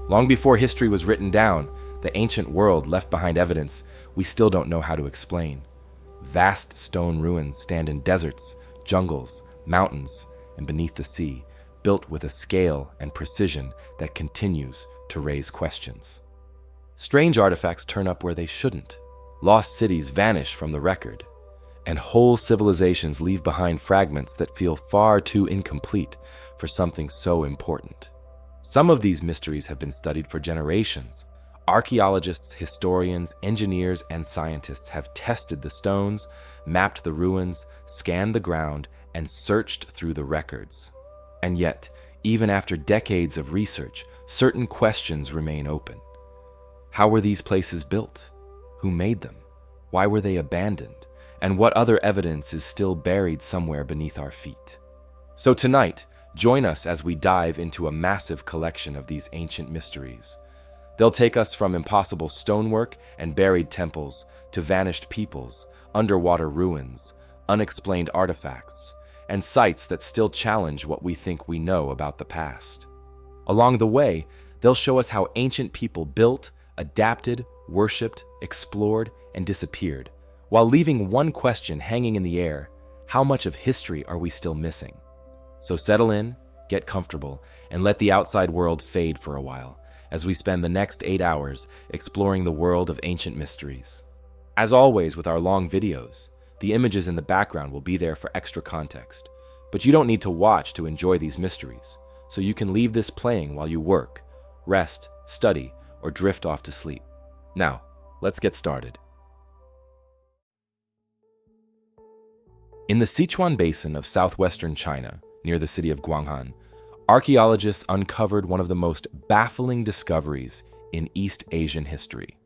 Long before history was written down, the ancient world left behind evidence we still don't know how to explain. Vast stone ruins stand in deserts, jungles, mountains, and beneath the sea, built with a scale and precision that continues to raise questions. Strange artifacts turn up where they shouldn't. Lost cities vanish from the record, and whole civilizations leave behind fragments that feel far too incomplete for something so important. Some of these mysteries have been studied for generations. Archaeologists, historians, engineers, and scientists have tested the stones, mapped the ruins, scanned the ground, and searched through the records. And yet, even after decades of research, certain questions remain open. How were these places built? Who made them? Why were they abandoned? And what other evidence is still buried somewhere beneath our feet? So tonight, join us as we dive into a massive collection of these ancient mysteries. They'll take us from impossible stonework and buried temples to vanished peoples, underwater ruins, unexplained artifacts, and sites that still challenge what we think we know about the past. Along the way, they'll show us how ancient people built, adapted, worshipped, explored, and disappeared, while leaving one question hanging in the air: how much of history are we still missing? So settle in, get comfortable, and let the outside world fade for a while, as we spend the next 8 hours exploring the world of ancient mysteries. As always with our long videos, the images in the background will be there for extra context, but you don't need to watch to enjoy these mysteries, so you can leave this playing while you work, rest, study, or drift off to sleep. Now, let's get started. In the Sichuan Basin of southwestern China, near the city of Guanghan, archaeologists uncovered one of the most baffling discoveries in East Asian history.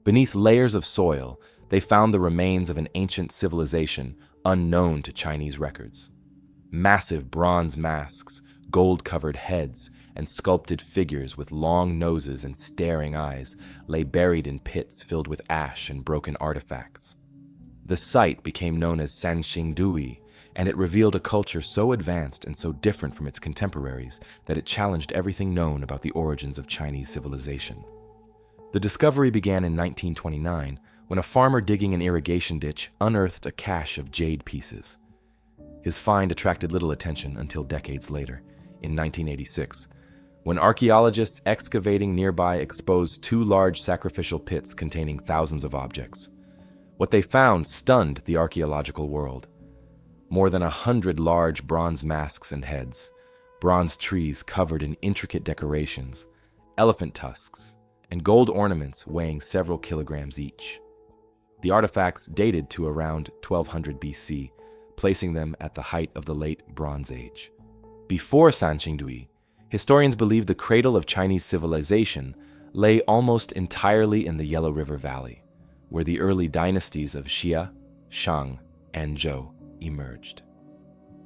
Beneath layers of soil, they found the remains of an ancient civilization unknown to Chinese records. Massive bronze masks, gold-covered heads, and sculpted figures with long noses and staring eyes lay buried in pits filled with ash and broken artifacts. The site became known as Sanxingdui, and it revealed a culture so advanced and so different from its contemporaries that it challenged everything known about the origins of Chinese civilization. The discovery began in 1929 when a farmer digging an irrigation ditch unearthed a cache of jade pieces. His find attracted little attention until decades later, in 1986, when archaeologists excavating nearby exposed 2 large sacrificial pits containing thousands of objects. What they found stunned the archaeological world. More than 100 large bronze masks and heads, bronze trees covered in intricate decorations, elephant tusks, and gold ornaments weighing several kilograms each. The artifacts dated to around 1200 BC, placing them at the height of the late Bronze Age. Before Sanxingdui, historians believed the cradle of Chinese civilization lay almost entirely in the Yellow River Valley, where the early dynasties of Xia, Shang, and Zhou emerged.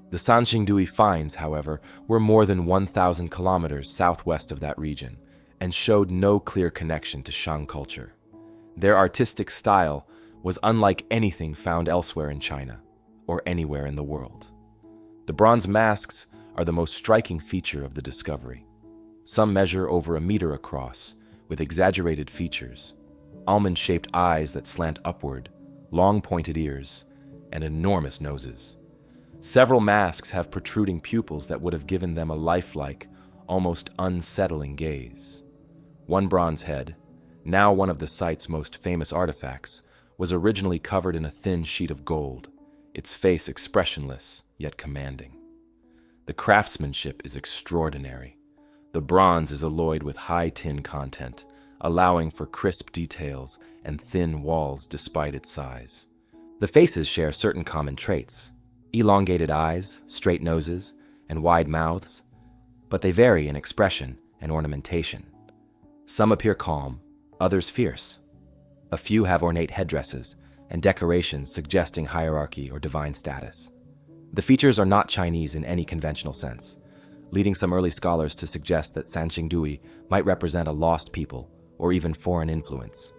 The Sanxingdui finds, however, were more than 1,000 kilometers southwest of that region and showed no clear connection to Shang culture. Their artistic style was unlike anything found elsewhere in China or anywhere in the world. The bronze masks are the most striking feature of the discovery. Some measure over 1 meter across, with exaggerated features, almond-shaped eyes that slant upward, long pointed ears, and enormous noses. Several masks have protruding pupils that would have given them a lifelike, almost unsettling gaze. One bronze head, now one of the site's most famous artifacts, was originally covered in a thin sheet of gold, its face expressionless yet commanding. The craftsmanship is extraordinary. The bronze is alloyed with high tin content, allowing for crisp details and thin walls despite its size. The faces share certain common traits: elongated eyes, straight noses, and wide mouths, but they vary in expression and ornamentation. Some appear calm, others fierce. A few have ornate headdresses and decorations suggesting hierarchy or divine status. The features are not Chinese in any conventional sense, leading some early scholars to suggest that Sanxingdui might represent a lost people or even foreign influence.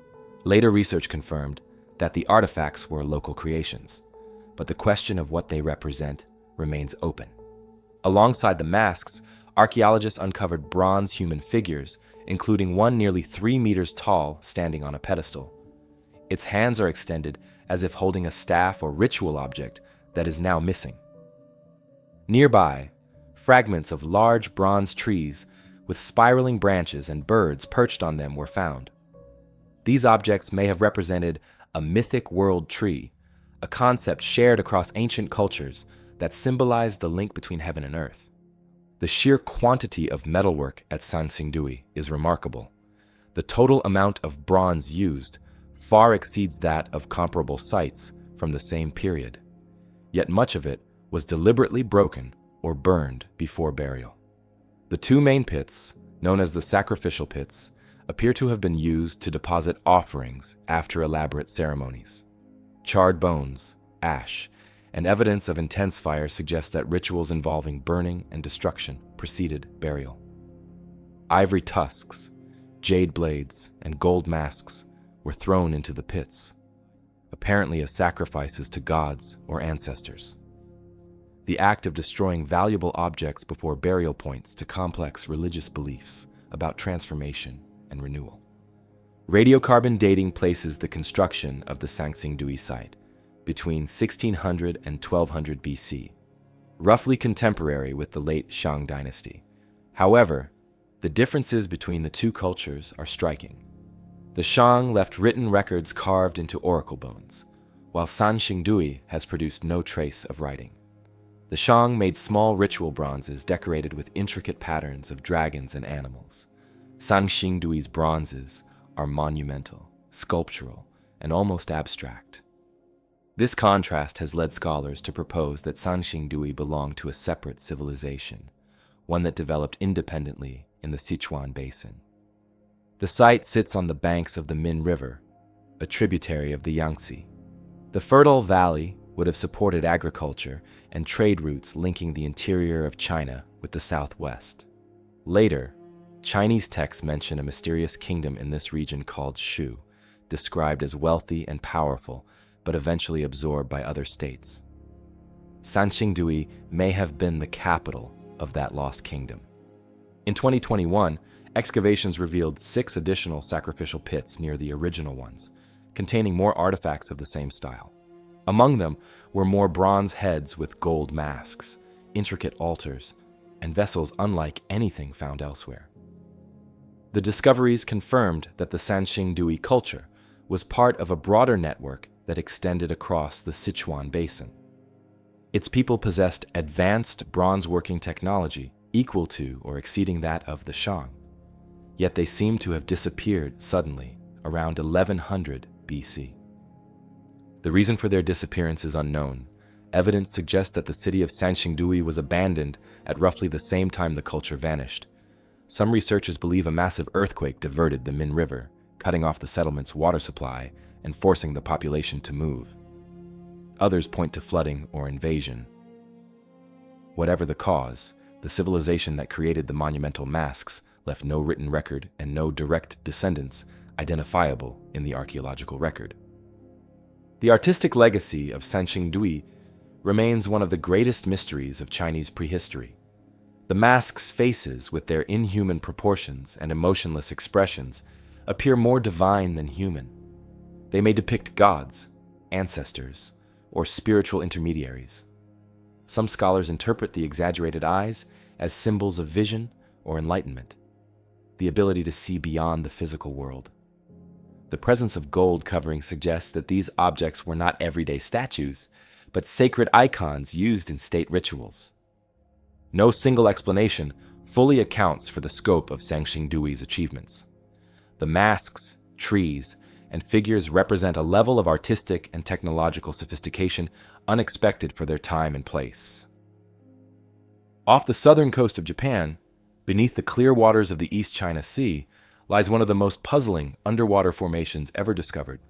Later research confirmed that the artifacts were local creations, but the question of what they represent remains open. Alongside the masks, archaeologists uncovered bronze human figures including one nearly 3 meters tall standing on a pedestal. Its hands are extended as if holding a staff or ritual object that is now missing. Nearby, fragments of large bronze trees with spiraling branches and birds perched on them were found. These objects may have represented a mythic world tree, a concept shared across ancient cultures that symbolized the link between heaven and earth. The sheer quantity of metalwork at Sanxingdui is remarkable. The total amount of bronze used far exceeds that of comparable sites from the same period, yet much of it was deliberately broken or burned before burial. The two main pits, known as the sacrificial pits, appear to have been used to deposit offerings after elaborate ceremonies. Charred bones, ash, and evidence of intense fire suggest that rituals involving burning and destruction preceded burial. Ivory tusks, jade blades, and gold masks were thrown into the pits, apparently as sacrifices to gods or ancestors. The act of destroying valuable objects before burial points to complex religious beliefs about transformation and renewal. Radiocarbon dating places the construction of the Sanxingdui site between 1600 and 1200 BC, roughly contemporary with the late Shang dynasty. However, the differences between the two cultures are striking. The Shang left written records carved into oracle bones, while Sanxingdui has produced no trace of writing. The Shang made small ritual bronzes decorated with intricate patterns of dragons and animals. Sanxingdui's bronzes are monumental, sculptural, and almost abstract. This contrast has led scholars to propose that Sanxingdui belonged to a separate civilization, one that developed independently in the Sichuan Basin. The site sits on the banks of the Min River, a tributary of the Yangtze. The fertile valley would have supported agriculture and trade routes linking the interior of China with the southwest. Later, Chinese texts mention a mysterious kingdom in this region called Shu, described as wealthy and powerful, but eventually absorbed by other states. Sanxingdui may have been the capital of that lost kingdom. In 2021, excavations revealed 6 additional sacrificial pits near the original ones, containing more artifacts of the same style. Among them were more bronze heads with gold masks, intricate altars, and vessels unlike anything found elsewhere. The discoveries confirmed that the Sanxingdui culture was part of a broader network that extended across the Sichuan Basin. Its people possessed advanced bronze-working technology equal to or exceeding that of the Shang, yet they seem to have disappeared suddenly around 1100 BC. The reason for their disappearance is unknown. Evidence suggests that the city of Sanxingdui was abandoned at roughly the same time the culture vanished. Some researchers believe a massive earthquake diverted the Min River, cutting off the settlement's water supply and forcing the population to move. Others point to flooding or invasion. Whatever the cause, the civilization that created the monumental masks left no written record and no direct descendants identifiable in the archaeological record. The artistic legacy of Sanxingdui remains one of the greatest mysteries of Chinese prehistory. The masks' faces, with their inhuman proportions and emotionless expressions, appear more divine than human. They may depict gods, ancestors, or spiritual intermediaries. Some scholars interpret the exaggerated eyes as symbols of vision or enlightenment, the ability to see beyond the physical world. The presence of gold covering suggests that these objects were not everyday statues, but sacred icons used in state rituals. No single explanation fully accounts for the scope of Sanxingdui's achievements. The masks, trees, and figures represent a level of artistic and technological sophistication unexpected for their time and place. Off the southern coast of Japan, beneath the clear waters of the East China Sea, lies one of the most puzzling underwater formations ever discovered.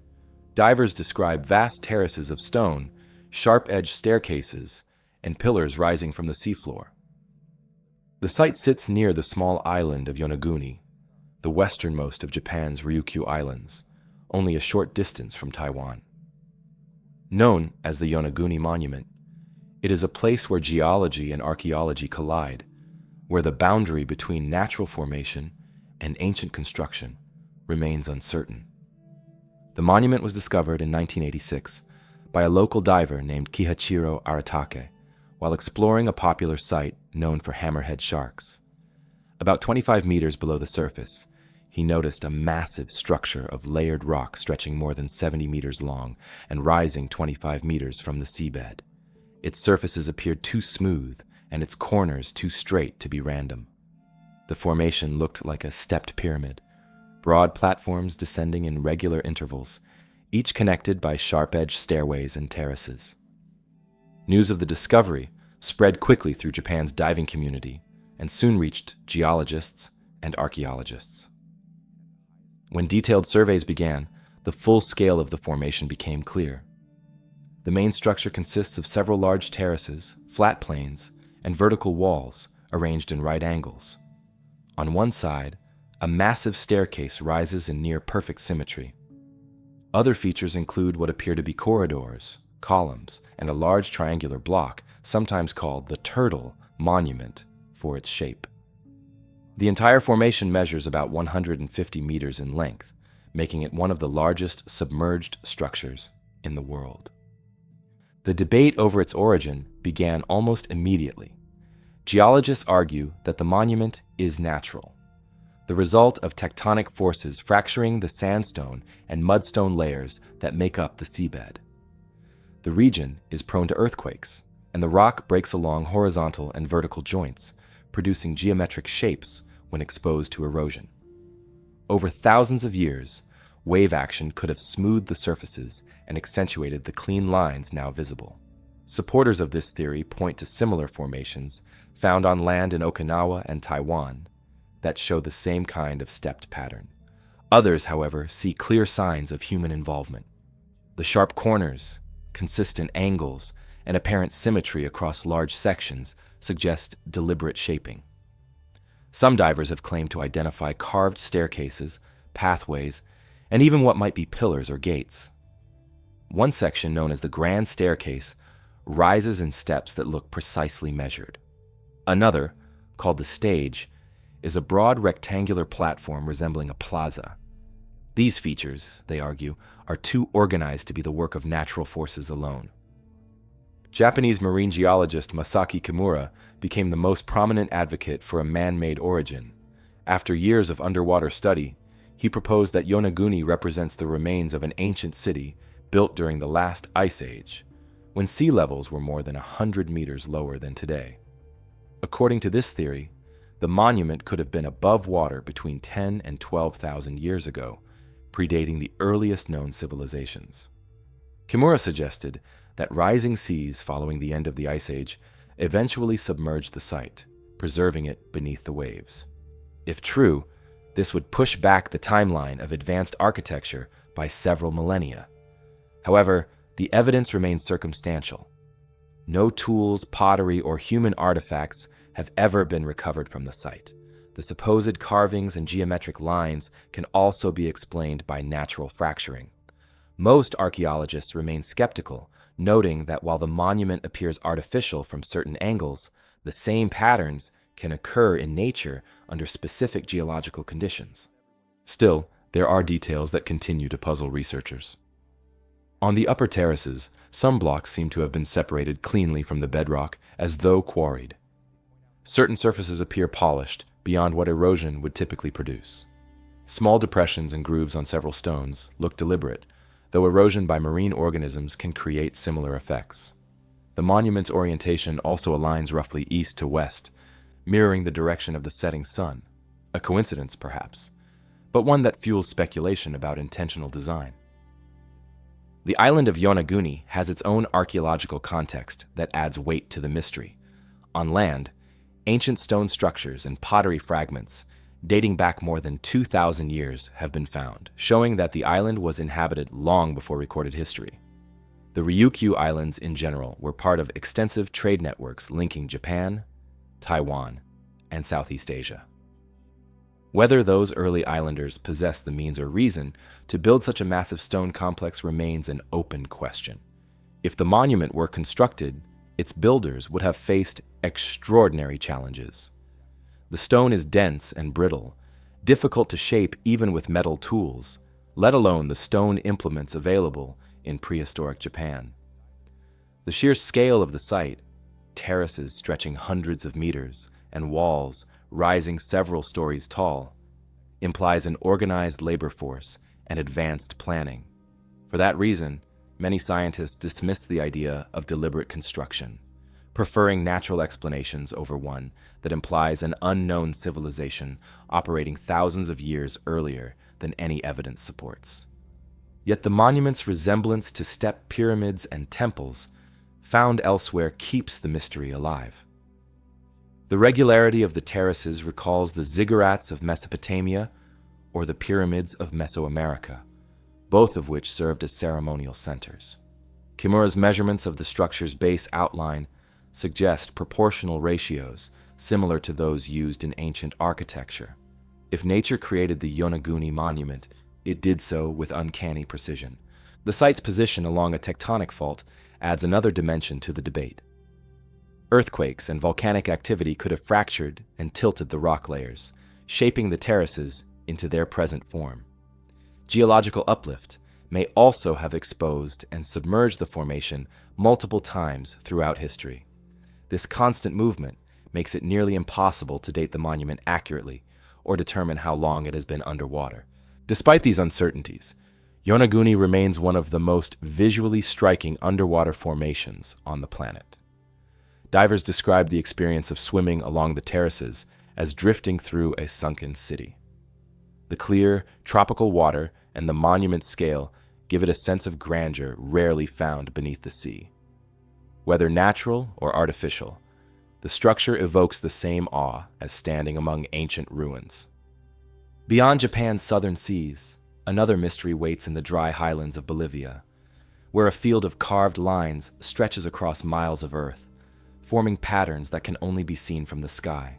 Divers describe vast terraces of stone, sharp-edged staircases, and pillars rising from the seafloor. The site sits near the small island of Yonaguni, the westernmost of Japan's Ryukyu Islands, only a short distance from Taiwan. Known as the Yonaguni Monument, it is a place where geology and archaeology collide, where the boundary between natural formation and ancient construction remains uncertain. The monument was discovered in 1986 by a local diver named Kihachiro Aratake while exploring a popular site known for hammerhead sharks. About 25 meters below the surface, he noticed a massive structure of layered rock stretching more than 70 meters long and rising 25 meters from the seabed. Its surfaces appeared too smooth and its corners too straight to be random. The formation looked like a stepped pyramid, broad platforms descending in regular intervals, each connected by sharp-edged stairways and terraces. News of the discovery spread quickly through Japan's diving community and soon reached geologists and archaeologists. When detailed surveys began, the full scale of the formation became clear. The main structure consists of several large terraces, flat plains, and vertical walls arranged in right angles. On one side, a massive staircase rises in near-perfect symmetry. Other features include what appear to be corridors, columns, and a large triangular block, sometimes called the Turtle Monument, for its shape. The entire formation measures about 150 meters in length, making it one of the largest submerged structures in the world. The debate over its origin began almost immediately. Geologists argue that the monument is natural, the result of tectonic forces fracturing the sandstone and mudstone layers that make up the seabed. The region is prone to earthquakes, and the rock breaks along horizontal and vertical joints, producing geometric shapes when exposed to erosion. Over thousands of years, wave action could have smoothed the surfaces and accentuated the clean lines now visible. Supporters of this theory point to similar formations found on land in Okinawa and Taiwan that show the same kind of stepped pattern. Others, however, see clear signs of human involvement. The sharp corners, consistent angles, and apparent symmetry across large sections suggest deliberate shaping. Some divers have claimed to identify carved staircases, pathways, and even what might be pillars or gates. One section, known as the Grand Staircase, rises in steps that look precisely measured. Another, called the Stage, is a broad rectangular platform resembling a plaza. These features, they argue, are too organized to be the work of natural forces alone. Japanese marine geologist Masaki Kimura became the most prominent advocate for a man-made origin. After years of underwater study, he proposed that Yonaguni represents the remains of an ancient city built during the last ice age, when sea levels were more than 100 meters lower than today. According to this theory, the monument could have been above water between 10 and 12,000 years ago, predating the earliest known civilizations. Kimura suggested that rising seas following the end of the Ice Age eventually submerged the site, preserving it beneath the waves. If true, this would push back the timeline of advanced architecture by several millennia. However, the evidence remains circumstantial. No tools, pottery, or human artifacts have ever been recovered from the site. The supposed carvings and geometric lines can also be explained by natural fracturing. Most archaeologists remain skeptical, noting that while the monument appears artificial from certain angles, the same patterns can occur in nature under specific geological conditions. Still, there are details that continue to puzzle researchers. On the upper terraces, some blocks seem to have been separated cleanly from the bedrock as though quarried. Certain surfaces appear polished beyond what erosion would typically produce. Small depressions and grooves on several stones look deliberate, though erosion by marine organisms can create similar effects. The monument's orientation also aligns roughly east to west, mirroring the direction of the setting sun. A coincidence, perhaps, but one that fuels speculation about intentional design. The island of Yonaguni has its own archaeological context that adds weight to the mystery. On land, ancient stone structures and pottery fragments dating back more than 2,000 years have been found, showing that the island was inhabited long before recorded history. The Ryukyu Islands in general were part of extensive trade networks linking Japan, Taiwan, and Southeast Asia. Whether those early islanders possessed the means or reason to build such a massive stone complex remains an open question. If the monument were constructed, its builders would have faced extraordinary challenges. The stone is dense and brittle, difficult to shape even with metal tools, let alone the stone implements available in prehistoric Japan. The sheer scale of the site, terraces stretching hundreds of meters and walls rising several stories tall, implies an organized labor force and advanced planning. For that reason, many scientists dismiss the idea of deliberate construction, preferring natural explanations over one that implies an unknown civilization operating thousands of years earlier than any evidence supports. Yet the monument's resemblance to step pyramids and temples found elsewhere keeps the mystery alive. The regularity of the terraces recalls the ziggurats of Mesopotamia or the pyramids of Mesoamerica, both of which served as ceremonial centers. Kimura's measurements of the structure's base outline suggest proportional ratios similar to those used in ancient architecture. If nature created the Yonaguni Monument, it did so with uncanny precision. The site's position along a tectonic fault adds another dimension to the debate. Earthquakes and volcanic activity could have fractured and tilted the rock layers, shaping the terraces into their present form. Geological uplift may also have exposed and submerged the formation multiple times throughout history. This constant movement makes it nearly impossible to date the monument accurately or determine how long it has been underwater. Despite these uncertainties, Yonaguni remains one of the most visually striking underwater formations on the planet. Divers describe the experience of swimming along the terraces as drifting through a sunken city. The clear, tropical water and the monument's scale give it a sense of grandeur rarely found beneath the sea. Whether natural or artificial, the structure evokes the same awe as standing among ancient ruins. Beyond Japan's southern seas, another mystery waits in the dry highlands of Bolivia, where a field of carved lines stretches across miles of earth, forming patterns that can only be seen from the sky.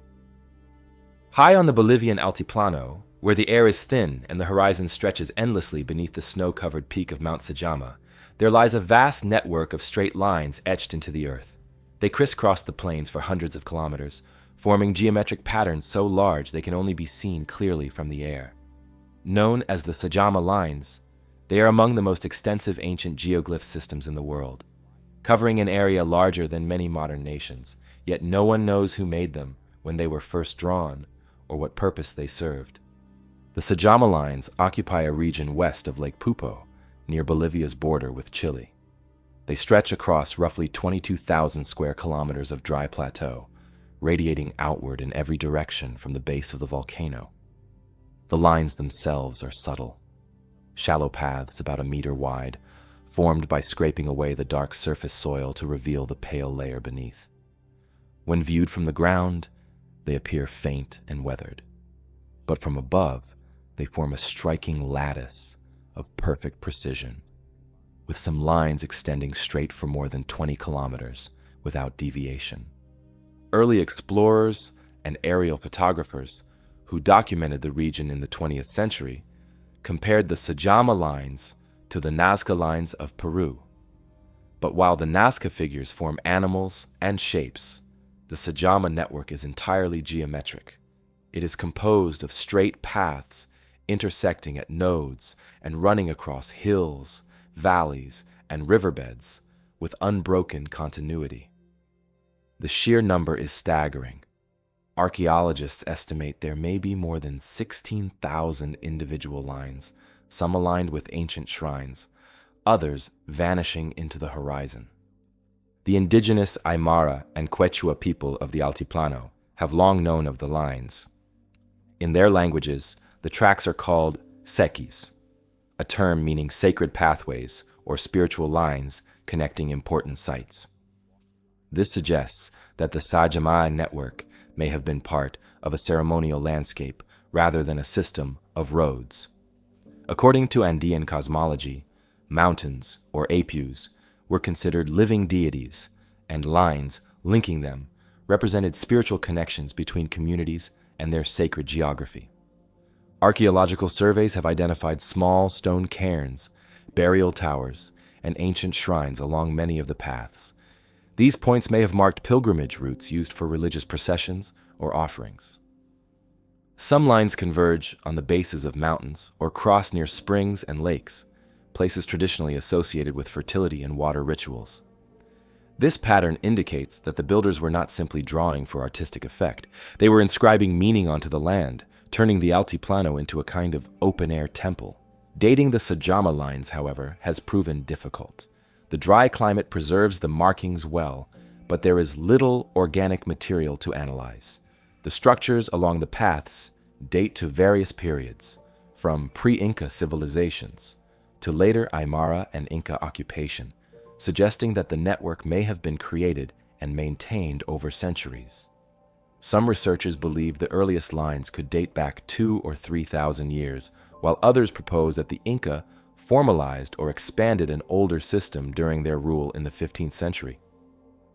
High on the Bolivian Altiplano, where the air is thin and the horizon stretches endlessly beneath the snow-covered peak of Mount Sajama, there lies a vast network of straight lines etched into the earth. They crisscross the plains for hundreds of kilometers, forming geometric patterns so large they can only be seen clearly from the air. Known as the Sajama Lines, they are among the most extensive ancient geoglyph systems in the world, covering an area larger than many modern nations, yet no one knows who made them, when they were first drawn, or what purpose they served. The Sajama Lines occupy a region west of Lake Pupo, near Bolivia's border with Chile. They stretch across roughly 22,000 square kilometers of dry plateau, radiating outward in every direction from the base of the volcano. The lines themselves are subtle, shallow paths about a meter wide, formed by scraping away the dark surface soil to reveal the pale layer beneath. When viewed from the ground, they appear faint and weathered, but from above, they form a striking lattice of perfect precision, with some lines extending straight for more than 20 kilometers without deviation. Early explorers and aerial photographers who documented the region in the 20th century compared the Sajama Lines to the Nazca Lines of Peru. But while the Nazca figures form animals and shapes, the Sajama network is entirely geometric. It is composed of straight paths intersecting at nodes and running across hills, valleys, and riverbeds with unbroken continuity. The sheer number is staggering. Archaeologists estimate there may be more than 16,000 individual lines, some aligned with ancient shrines, others vanishing into the horizon. The indigenous Aymara and Quechua people of the Altiplano have long known of the lines. In their languages, the tracks are called sekis, a term meaning sacred pathways or spiritual lines connecting important sites. This suggests that the Sajama network may have been part of a ceremonial landscape rather than a system of roads. According to Andean cosmology, mountains, or apus, were considered living deities, and lines linking them represented spiritual connections between communities and their sacred geography. Archaeological surveys have identified small stone cairns, burial towers, and ancient shrines along many of the paths. These points may have marked pilgrimage routes used for religious processions or offerings. Some lines converge on the bases of mountains or cross near springs and lakes, places traditionally associated with fertility and water rituals. This pattern indicates that the builders were not simply drawing for artistic effect. They were inscribing meaning onto the land, turning the Altiplano into a kind of open-air temple. Dating the Sajama Lines, however, has proven difficult. The dry climate preserves the markings well, but there is little organic material to analyze. The structures along the paths date to various periods, from pre-Inca civilizations to later Aymara and Inca occupation, suggesting that the network may have been created and maintained over centuries. Some researchers believe the earliest lines could date back 2,000 or 3,000 years, while others propose that the Inca formalized or expanded an older system during their rule in the 15th century.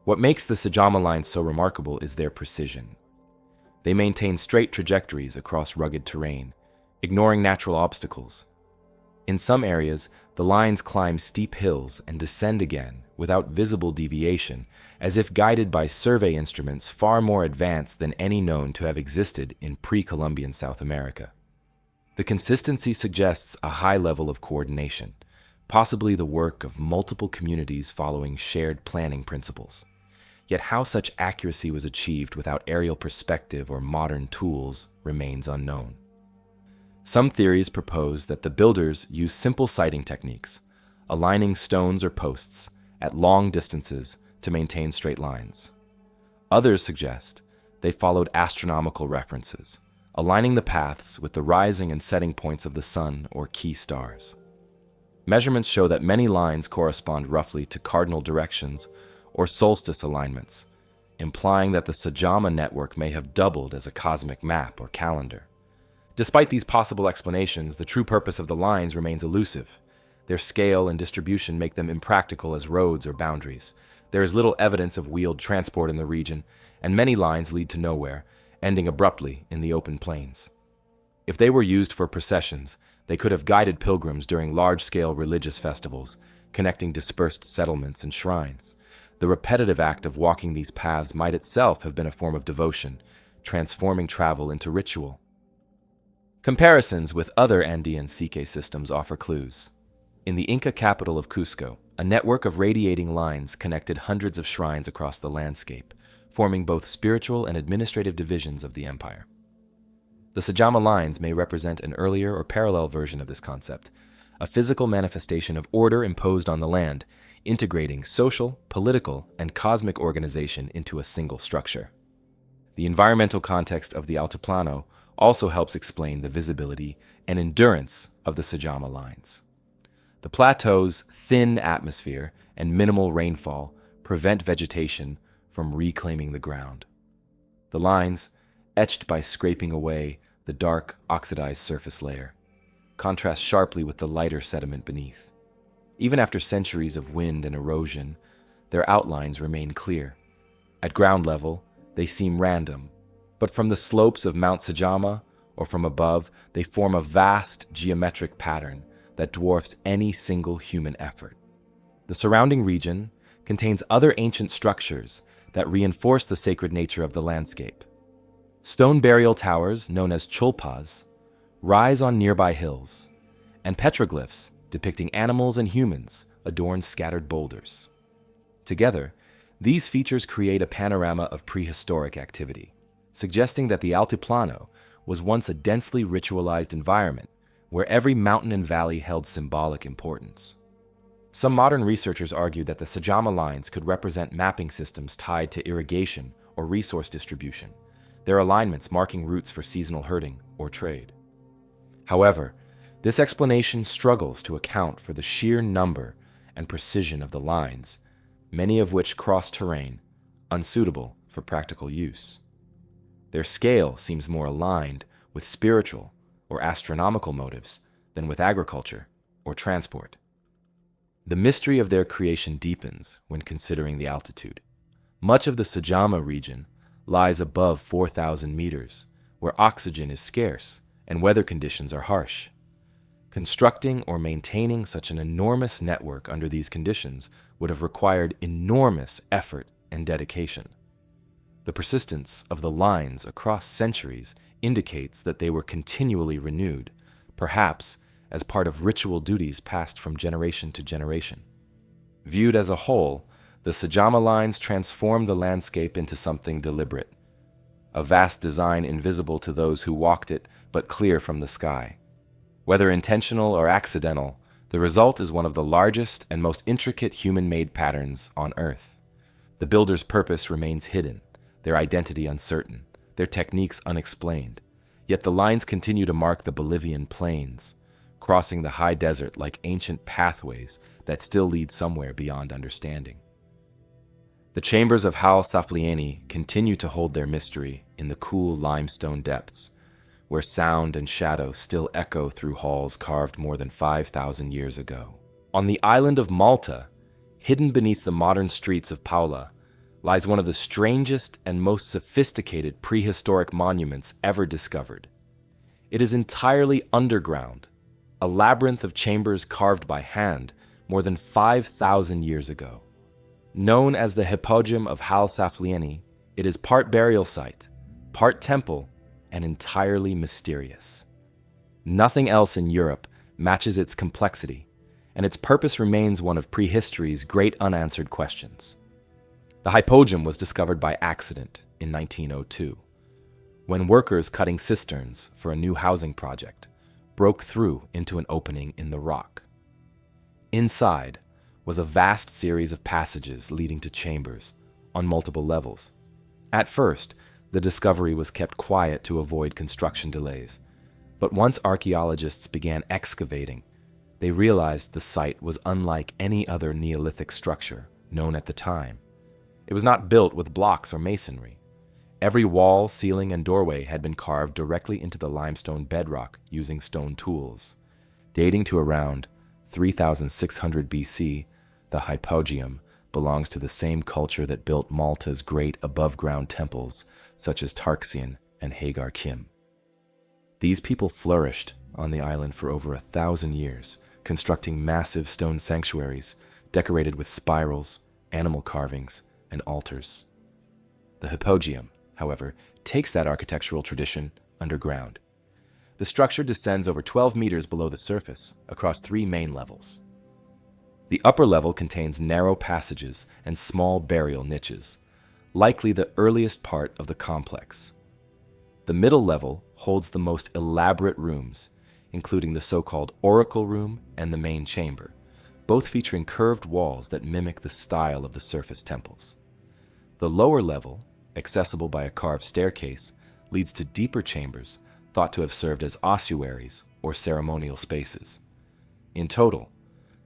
What makes the Sajama Lines so remarkable is their precision. They maintain straight trajectories across rugged terrain, ignoring natural obstacles. In some areas, the lines climb steep hills and descend again without visible deviation, as if guided by survey instruments far more advanced than any known to have existed in pre-Columbian South America. The consistency suggests a high level of coordination, possibly the work of multiple communities following shared planning principles. Yet how such accuracy was achieved without aerial perspective or modern tools remains unknown. Some theories propose that the builders used simple sighting techniques, aligning stones or posts at long distances to maintain straight lines. Others suggest they followed astronomical references, aligning the paths with the rising and setting points of the sun or key stars. Measurements show that many lines correspond roughly to cardinal directions or solstice alignments, implying that the Sajama network may have doubled as a cosmic map or calendar. Despite these possible explanations, the true purpose of the lines remains elusive. Their scale and distribution make them impractical as roads or boundaries. There is little evidence of wheeled transport in the region, and many lines lead to nowhere, ending abruptly in the open plains. If they were used for processions, they could have guided pilgrims during large-scale religious festivals, connecting dispersed settlements and shrines. The repetitive act of walking these paths might itself have been a form of devotion, transforming travel into ritual. Comparisons with other Andean Psyche systems offer clues. In the Inca capital of Cusco, a network of radiating lines connected hundreds of shrines across the landscape, forming both spiritual and administrative divisions of the empire. The Sajama Lines may represent an earlier or parallel version of this concept, a physical manifestation of order imposed on the land, integrating social, political, and cosmic organization into a single structure. The environmental context of the Altiplano also helps explain the visibility and endurance of the Sajama Lines. The plateau's thin atmosphere and minimal rainfall prevent vegetation from reclaiming the ground. The lines, etched by scraping away the dark, oxidized surface layer, contrast sharply with the lighter sediment beneath. Even after centuries of wind and erosion, their outlines remain clear. At ground level, they seem random, but from the slopes of Mount Sajama or from above, they form a vast geometric pattern that dwarfs any single human effort. The surrounding region contains other ancient structures that reinforce the sacred nature of the landscape. Stone burial towers, known as chulpas, rise on nearby hills, and petroglyphs depicting animals and humans adorn scattered boulders. Together, these features create a panorama of prehistoric activity, suggesting that the Altiplano was once a densely ritualized environment where every mountain and valley held symbolic importance. Some modern researchers argue that the Sajama Lines could represent mapping systems tied to irrigation or resource distribution, their alignments marking routes for seasonal herding or trade. However, this explanation struggles to account for the sheer number and precision of the lines, many of which cross terrain, unsuitable for practical use. Their scale seems more aligned with spiritual or astronomical motives than with agriculture or transport. The mystery of their creation deepens when considering the altitude. Much of the Sajama region lies above 4,000 meters, where oxygen is scarce and weather conditions are harsh. Constructing or maintaining such an enormous network under these conditions would have required enormous effort and dedication. The persistence of the lines across centuries indicates that they were continually renewed, perhaps as part of ritual duties passed from generation to generation. Viewed as a whole, the Sajama Lines transform the landscape into something deliberate, a vast design invisible to those who walked it but clear from the sky. Whether intentional or accidental, the result is one of the largest and most intricate human-made patterns on Earth. The builders' purpose remains hidden, their identity uncertain, their techniques unexplained, yet the lines continue to mark the Bolivian plains, crossing the high desert like ancient pathways that still lead somewhere beyond understanding. The chambers of Hal-Saflieni continue to hold their mystery in the cool limestone depths, where sound and shadow still echo through halls carved more than 5,000 years ago. On the island of Malta, hidden beneath the modern streets of Paula, lies one of the strangest and most sophisticated prehistoric monuments ever discovered. It is entirely underground, a labyrinth of chambers carved by hand more than 5,000 years ago. Known as the Hypogeum of Hal-Saflieni, it is part burial site, part temple, and entirely mysterious. Nothing else in Europe matches its complexity, and its purpose remains one of prehistory's great unanswered questions. The Hypogeum was discovered by accident in 1902, when workers cutting cisterns for a new housing project broke through into an opening in the rock. Inside was a vast series of passages leading to chambers on multiple levels. At first, the discovery was kept quiet to avoid construction delays, but once archaeologists began excavating, they realized the site was unlike any other Neolithic structure known at the time. It was not built with blocks or masonry. Every wall, ceiling, and doorway had been carved directly into the limestone bedrock using stone tools. Dating to around 3600 BC, the Hypogeum belongs to the same culture that built Malta's great above-ground temples, such as Tarxian and Hagar Kim. These people flourished on the island for over 1,000 years, constructing massive stone sanctuaries decorated with spirals, animal carvings, and altars. The Hypogeum, however, takes that architectural tradition underground. The structure descends over 12 meters below the surface across 3 main levels. The upper level contains narrow passages and small burial niches, likely the earliest part of the complex. The middle level holds the most elaborate rooms, including the so-called oracle room and the main chamber, both featuring curved walls that mimic the style of the surface temples. The lower level, accessible by a carved staircase, leads to deeper chambers thought to have served as ossuaries or ceremonial spaces. In total,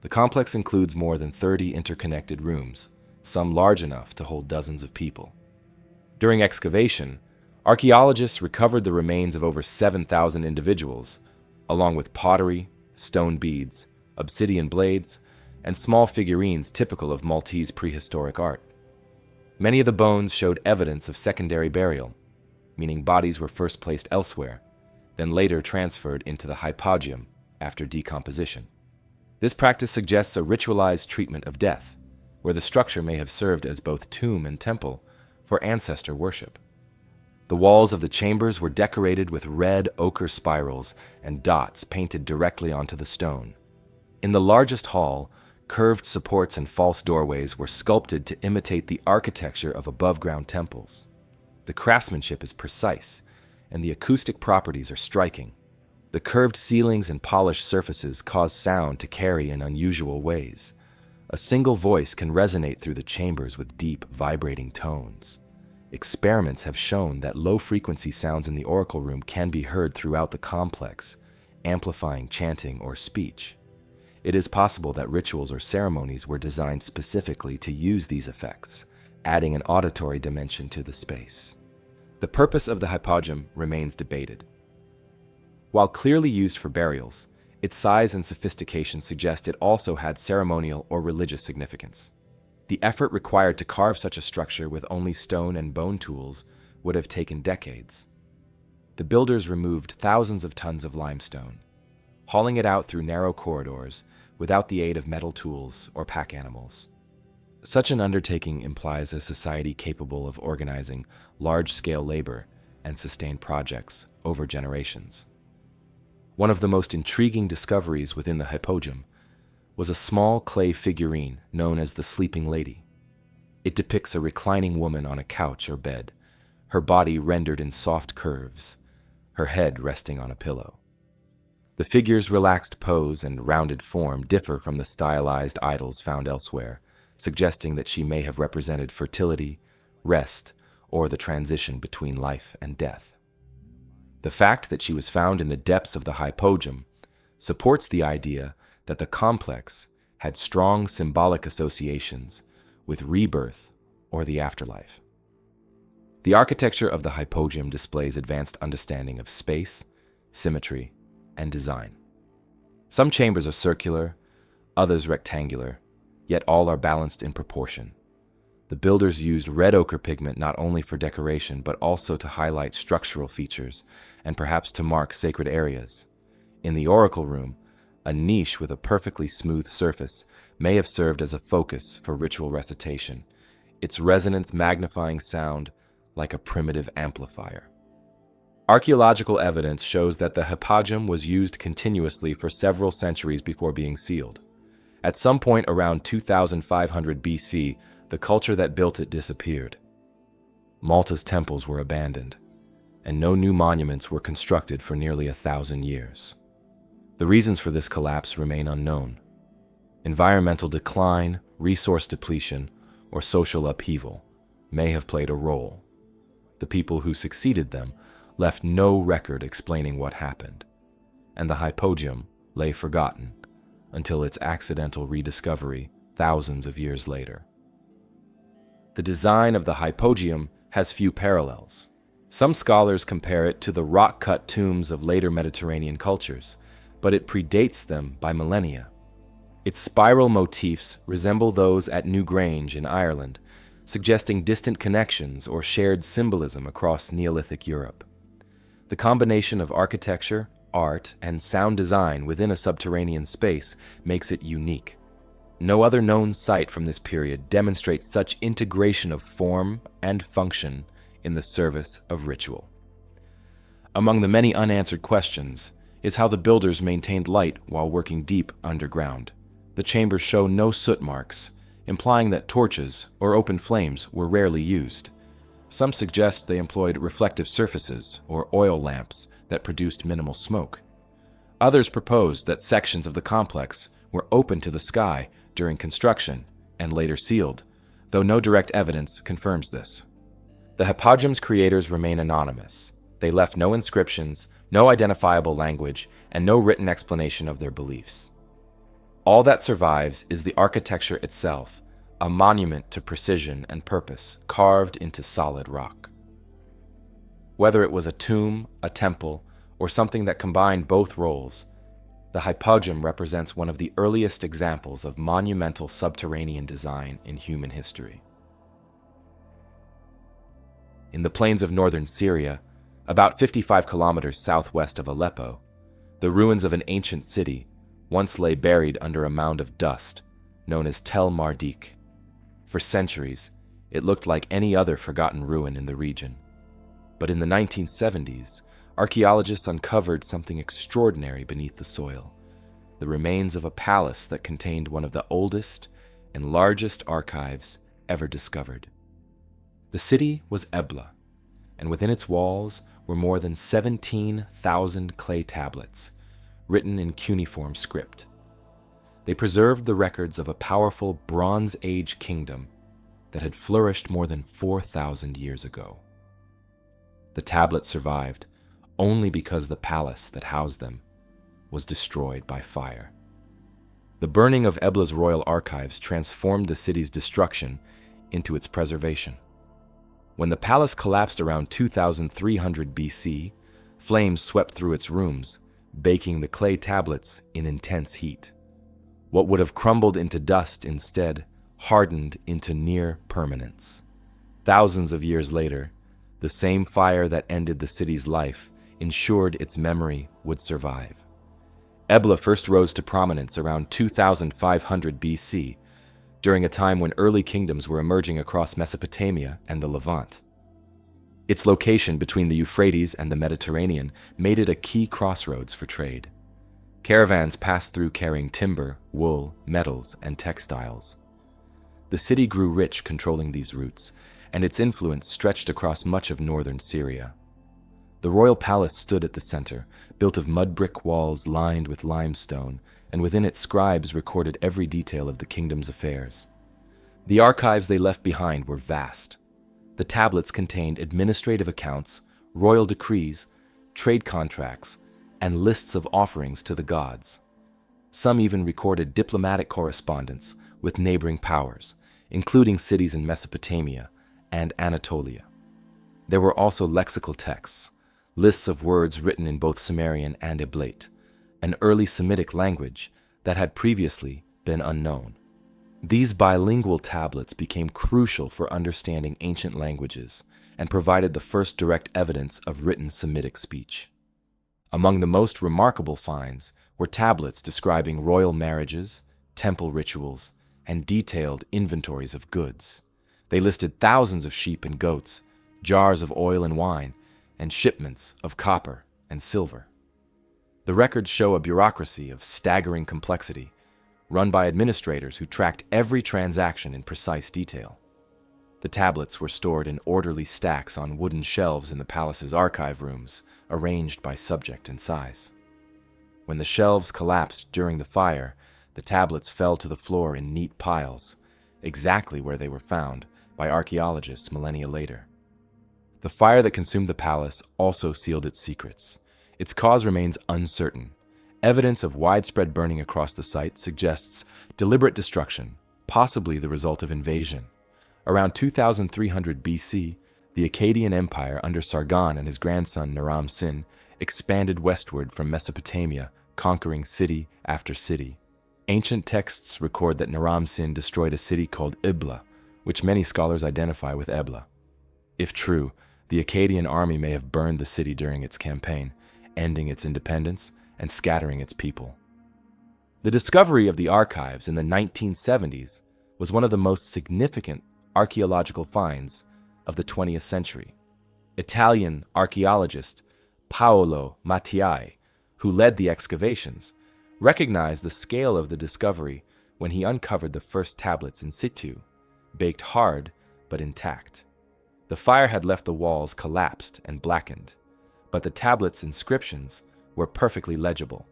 the complex includes more than 30 interconnected rooms, some large enough to hold dozens of people. During excavation, archaeologists recovered the remains of over 7,000 individuals, along with pottery, stone beads, obsidian blades, and small figurines typical of Maltese prehistoric art. Many of the bones showed evidence of secondary burial, meaning bodies were first placed elsewhere, then later transferred into the Hypogeum after decomposition. This practice suggests a ritualized treatment of death, where the structure may have served as both tomb and temple for ancestor worship. The walls of the chambers were decorated with red ochre spirals and dots painted directly onto the stone. In the largest hall, curved supports and false doorways were sculpted to imitate the architecture of above-ground temples. The craftsmanship is precise, and the acoustic properties are striking. The curved ceilings and polished surfaces cause sound to carry in unusual ways. A single voice can resonate through the chambers with deep, vibrating tones. Experiments have shown that low-frequency sounds in the oracle room can be heard throughout the complex, amplifying chanting or speech. It is possible that rituals or ceremonies were designed specifically to use these effects, adding an auditory dimension to the space. The purpose of the Hypogeum remains debated. While clearly used for burials, its size and sophistication suggest it also had ceremonial or religious significance. The effort required to carve such a structure with only stone and bone tools would have taken decades. The builders removed thousands of tons of limestone, hauling it out through narrow corridors without the aid of metal tools or pack animals. Such an undertaking implies a society capable of organizing large-scale labor and sustained projects over generations. One of the most intriguing discoveries within the Hypogeum was a small clay figurine known as the Sleeping Lady. It depicts a reclining woman on a couch or bed, her body rendered in soft curves, her head resting on a pillow. The figure's relaxed pose and rounded form differ from the stylized idols found elsewhere, suggesting that she may have represented fertility, rest, or the transition between life and death. The fact that she was found in the depths of the Hypogeum supports the idea that the complex had strong symbolic associations with rebirth or the afterlife. The architecture of the Hypogeum displays advanced understanding of space, symmetry, and design. Some chambers are circular, others rectangular, yet all are balanced in proportion. The builders used red ochre pigment not only for decoration but also to highlight structural features and perhaps to mark sacred areas. In the oracle room, a niche with a perfectly smooth surface may have served as a focus for ritual recitation, its resonance magnifying sound like a primitive amplifier. Archaeological evidence shows that the Hypogeum was used continuously for several centuries before being sealed. At some point around 2500 BC, the culture that built it disappeared. Malta's temples were abandoned, and no new monuments were constructed for nearly 1,000 years. The reasons for this collapse remain unknown. Environmental decline, resource depletion, or social upheaval may have played a role. The people who succeeded them left no record explaining what happened, and the Hypogeum lay forgotten until its accidental rediscovery thousands of years later. The design of the Hypogeum has few parallels. Some scholars compare it to the rock-cut tombs of later Mediterranean cultures, but it predates them by millennia. Its spiral motifs resemble those at Newgrange in Ireland, suggesting distant connections or shared symbolism across Neolithic Europe. The combination of architecture, art, and sound design within a subterranean space makes it unique. No other known site from this period demonstrates such integration of form and function in the service of ritual. Among the many unanswered questions is how the builders maintained light while working deep underground. The chambers show no soot marks, implying that torches or open flames were rarely used. Some suggest they employed reflective surfaces or oil lamps that produced minimal smoke. Others propose that sections of the complex were open to the sky during construction and later sealed, though no direct evidence confirms this. The Hypogeum's creators remain anonymous. They left no inscriptions, no identifiable language, and no written explanation of their beliefs. All that survives is the architecture itself, a monument to precision and purpose carved into solid rock. Whether it was a tomb, a temple, or something that combined both roles, the Hypogeum represents one of the earliest examples of monumental subterranean design in human history. In the plains of northern Syria, about 55 kilometers southwest of Aleppo, the ruins of an ancient city once lay buried under a mound of dust known as Tel Mardik. For centuries, it looked like any other forgotten ruin in the region. But in the 1970s, archaeologists uncovered something extraordinary beneath the soil: the remains of a palace that contained one of the oldest and largest archives ever discovered. The city was Ebla, and within its walls were more than 17,000 clay tablets, written in cuneiform script. They preserved the records of a powerful Bronze Age kingdom that had flourished more than 4,000 years ago. The tablets survived only because the palace that housed them was destroyed by fire. The burning of Ebla's royal archives transformed the city's destruction into its preservation. When the palace collapsed around 2300 BC, flames swept through its rooms, baking the clay tablets in intense heat. What would have crumbled into dust instead hardened into near permanence. Thousands of years later, the same fire that ended the city's life ensured its memory would survive. Ebla first rose to prominence around 2500 BC during a time when early kingdoms were emerging across Mesopotamia and the Levant. Its location between the Euphrates and the Mediterranean made it a key crossroads for trade. Caravans passed through carrying timber, wool, metals, and textiles. The city grew rich controlling these routes, and its influence stretched across much of northern Syria. The royal palace stood at the center, built of mud brick walls lined with limestone, and within it scribes recorded every detail of the kingdom's affairs. The archives they left behind were vast. The tablets contained administrative accounts, royal decrees, trade contracts, and lists of offerings to the gods. Some even recorded diplomatic correspondence with neighboring powers, including cities in Mesopotamia and Anatolia. There were also lexical texts, lists of words written in both Sumerian and Eblate, an early Semitic language that had previously been unknown. These bilingual tablets became crucial for understanding ancient languages and provided the first direct evidence of written Semitic speech. Among the most remarkable finds were tablets describing royal marriages, temple rituals, and detailed inventories of goods. They listed thousands of sheep and goats, jars of oil and wine, and shipments of copper and silver. The records show a bureaucracy of staggering complexity, run by administrators who tracked every transaction in precise detail. The tablets were stored in orderly stacks on wooden shelves in the palace's archive rooms, arranged by subject and size. When the shelves collapsed during the fire, the tablets fell to the floor in neat piles, exactly where they were found by archaeologists millennia later. The fire that consumed the palace also sealed its secrets. Its cause remains uncertain. Evidence of widespread burning across the site suggests deliberate destruction, possibly the result of invasion. Around 2300 BC, the Akkadian Empire under Sargon and his grandson Naram-Sin expanded westward from Mesopotamia, conquering city after city. Ancient texts record that Naram-Sin destroyed a city called Ebla, which many scholars identify with Ebla. If true, the Akkadian army may have burned the city during its campaign, ending its independence and scattering its people. The discovery of the archives in the 1970s was one of the most significant archaeological finds of the 20th century. Italian archaeologist Paolo Mattiai, who led the excavations, recognized the scale of the discovery when he uncovered the first tablets in situ, baked hard but intact. The fire had left the walls collapsed and blackened, but the tablets' inscriptions were perfectly legible.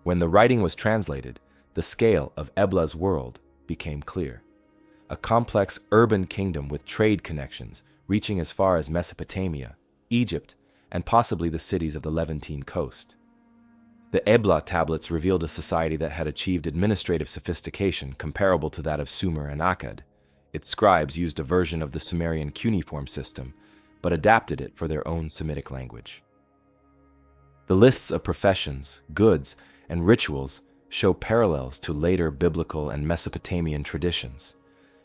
When the writing was translated, the scale of Ebla's world became clear. A complex urban kingdom with trade connections reaching as far as Mesopotamia, Egypt, and possibly the cities of the Levantine coast. The Ebla tablets revealed a society that had achieved administrative sophistication comparable to that of Sumer and Akkad. Its scribes used a version of the Sumerian cuneiform system, but adapted it for their own Semitic language. The lists of professions, goods, and rituals show parallels to later biblical and Mesopotamian traditions.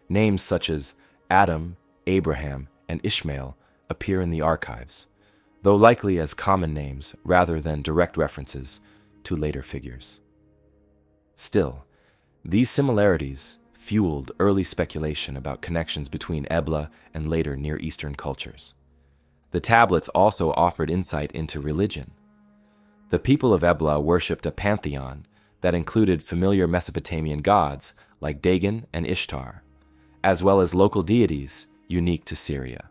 Names such as Adam, Abraham, and Ishmael appear in the archives, though likely as common names rather than direct references to later figures. Still, these similarities fueled early speculation about connections between Ebla and later Near Eastern cultures. The tablets also offered insight into religion. The people of Ebla worshipped a pantheon that included familiar Mesopotamian gods like Dagon and Ishtar, as well as local deities unique to Syria.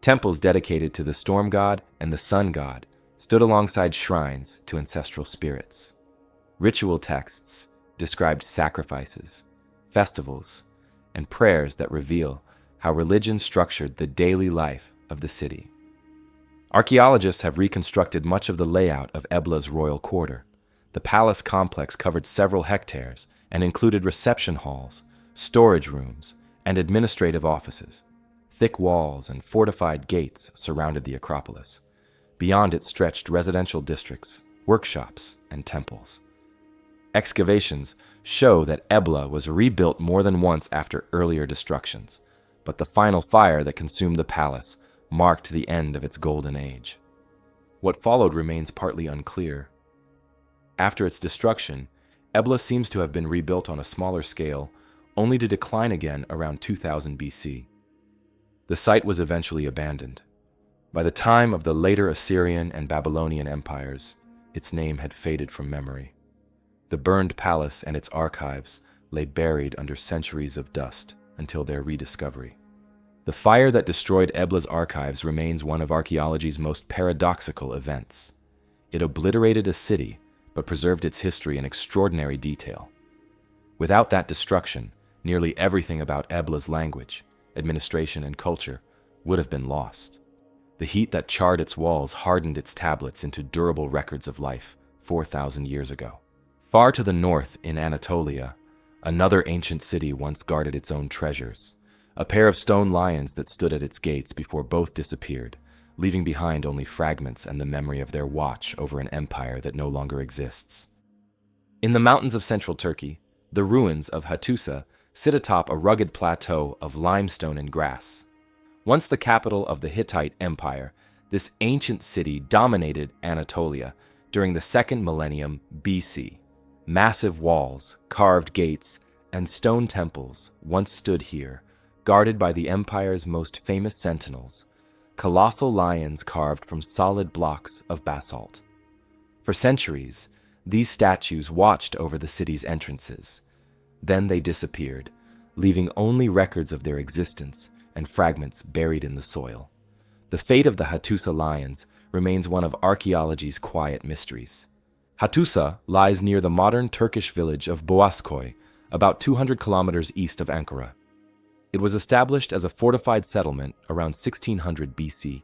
Temples dedicated to the storm god and the sun god stood alongside shrines to ancestral spirits. Ritual texts described sacrifices, festivals, and prayers that reveal how religion structured the daily life of the city. Archaeologists have reconstructed much of the layout of Ebla's royal quarter. The palace complex covered several hectares and included reception halls, storage rooms, and administrative offices. Thick walls and fortified gates surrounded the Acropolis. Beyond it stretched residential districts, workshops, and temples. Excavations show that Ebla was rebuilt more than once after earlier destructions, but the final fire that consumed the palace marked the end of its golden age. What followed remains partly unclear. After its destruction, Ebla seems to have been rebuilt on a smaller scale, only to decline again around 2000 BC. The site was eventually abandoned. By the time of the later Assyrian and Babylonian empires, its name had faded from memory. The burned palace and its archives lay buried under centuries of dust until their rediscovery. The fire that destroyed Ebla's archives remains one of archaeology's most paradoxical events. It obliterated a city, but preserved its history in extraordinary detail. Without that destruction, nearly everything about Ebla's language, administration, and culture would have been lost. The heat that charred its walls hardened its tablets into durable records of life 4,000 years ago. Far to the north in Anatolia, another ancient city once guarded its own treasures. A pair of stone lions that stood at its gates before both disappeared, leaving behind only fragments and the memory of their watch over an empire that no longer exists. In the mountains of central Turkey, the ruins of Hattusa sit atop a rugged plateau of limestone and grass. Once the capital of the Hittite Empire, this ancient city dominated Anatolia during the 2nd millennium BC. Massive walls, carved gates, and stone temples once stood here, guarded by the empire's most famous sentinels, colossal lions carved from solid blocks of basalt. For centuries, these statues watched over the city's entrances. Then they disappeared, leaving only records of their existence and fragments buried in the soil. The fate of the Hattusa lions remains one of archaeology's quiet mysteries. Hattusa lies near the modern Turkish village of Boğazköy, about 200 kilometers east of Ankara. It was established as a fortified settlement around 1600 BC,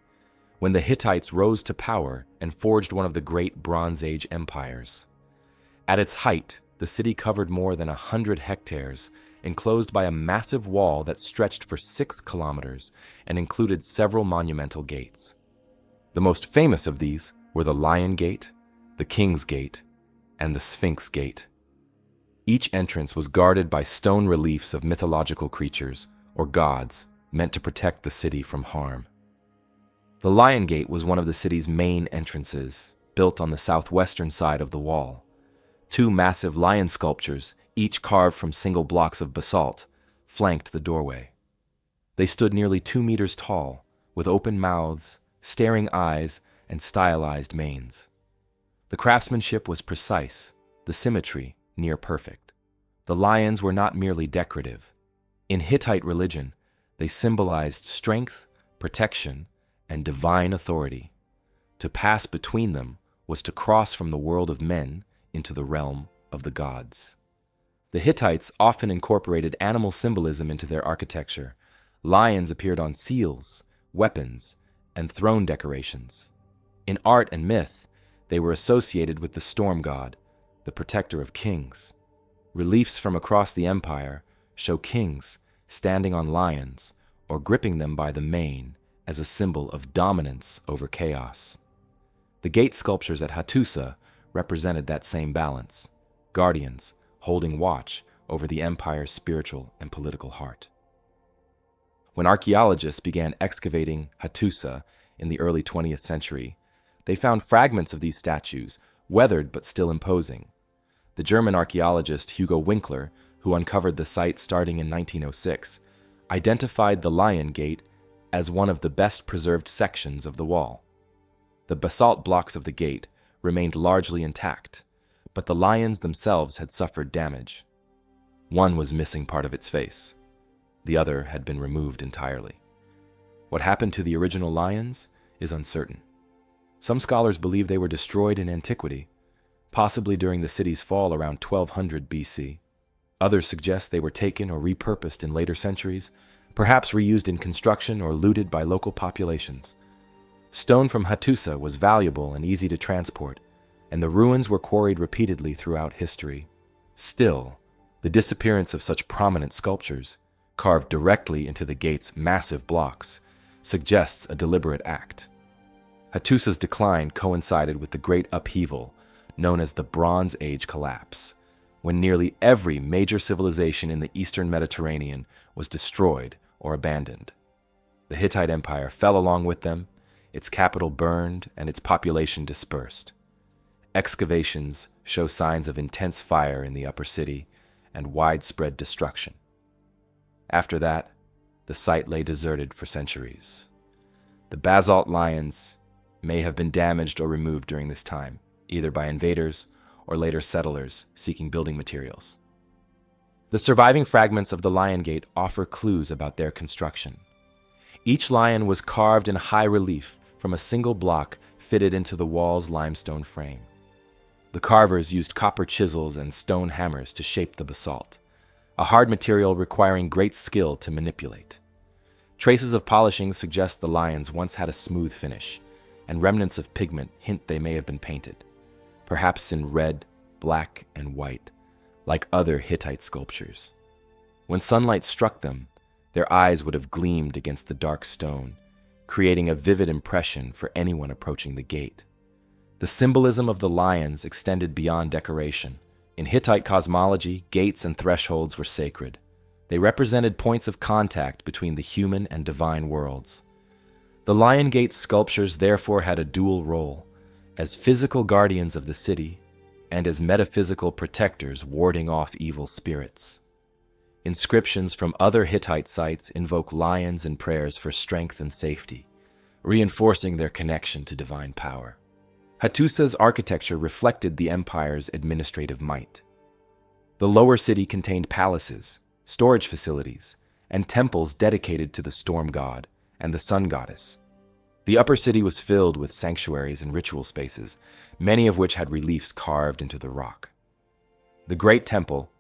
when the Hittites rose to power and forged one of the great Bronze Age empires. At its height, the city covered more than 100 hectares, enclosed by a massive wall that stretched for 6 kilometers and included several monumental gates. The most famous of these were the Lion Gate, the King's Gate, and the Sphinx Gate. Each entrance was guarded by stone reliefs of mythological creatures, or gods, meant to protect the city from harm. The Lion Gate was one of the city's main entrances, built on the southwestern side of the wall. 2 massive lion sculptures, each carved from single blocks of basalt, flanked the doorway. They stood nearly 2 meters tall, with open mouths, staring eyes, and stylized manes. The craftsmanship was precise, the symmetry near perfect. The lions were not merely decorative. In Hittite religion, they symbolized strength, protection, and divine authority. To pass between them was to cross from the world of men into the realm of the gods. The Hittites often incorporated animal symbolism into their architecture. Lions appeared on seals, weapons, and throne decorations. In art and myth, they were associated with the storm god, the protector of kings. Reliefs from across the empire show kings standing on lions or gripping them by the mane as a symbol of dominance over chaos. The gate sculptures at Hattusa represented that same balance, guardians holding watch over the empire's spiritual and political heart. When archaeologists began excavating Hattusa in the early 20th century, they found fragments of these statues, weathered but still imposing. The German archaeologist Hugo Winkler, who uncovered the site starting in 1906, identified the Lion Gate as one of the best preserved sections of the wall. The basalt blocks of the gate remained largely intact, but the lions themselves had suffered damage. One was missing part of its face. The other had been removed entirely. What happened to the original lions is uncertain. Some scholars believe they were destroyed in antiquity, possibly during the city's fall around 1200 BC. Others suggest they were taken or repurposed in later centuries, perhaps reused in construction or looted by local populations. Stone from Hattusa was valuable and easy to transport, and the ruins were quarried repeatedly throughout history. Still, the disappearance of such prominent sculptures, carved directly into the gate's massive blocks, suggests a deliberate act. Hattusa's decline coincided with the great upheaval known as the Bronze Age collapse, when nearly every major civilization in the eastern Mediterranean was destroyed or abandoned. The Hittite Empire fell along with them, its capital burned, and its population dispersed. Excavations show signs of intense fire in the upper city and widespread destruction. After that, the site lay deserted for centuries. The basalt lions may have been damaged or removed during this time, either by invaders or later settlers seeking building materials. The surviving fragments of the Lion Gate offer clues about their construction. Each lion was carved in high relief from a single block fitted into the wall's limestone frame. The carvers used copper chisels and stone hammers to shape the basalt, a hard material requiring great skill to manipulate. Traces of polishing suggest the lions once had a smooth finish, and remnants of pigment hint they may have been painted, perhaps in red, black, and white, like other Hittite sculptures. When sunlight struck them, their eyes would have gleamed against the dark stone, creating a vivid impression for anyone approaching the gate. The symbolism of the lions extended beyond decoration. In Hittite cosmology, gates and thresholds were sacred. They represented points of contact between the human and divine worlds. The Lion Gate sculptures therefore had a dual role, as physical guardians of the city and as metaphysical protectors warding off evil spirits. Inscriptions from other Hittite sites invoke lions in prayers for strength and safety, reinforcing their connection to divine power. Hattusa's architecture reflected the empire's administrative might. The lower city contained palaces, storage facilities, and temples dedicated to the storm god and the sun goddess. The upper city was filled with sanctuaries and ritual spaces, many of which had reliefs carved into the rock. The Great Temple,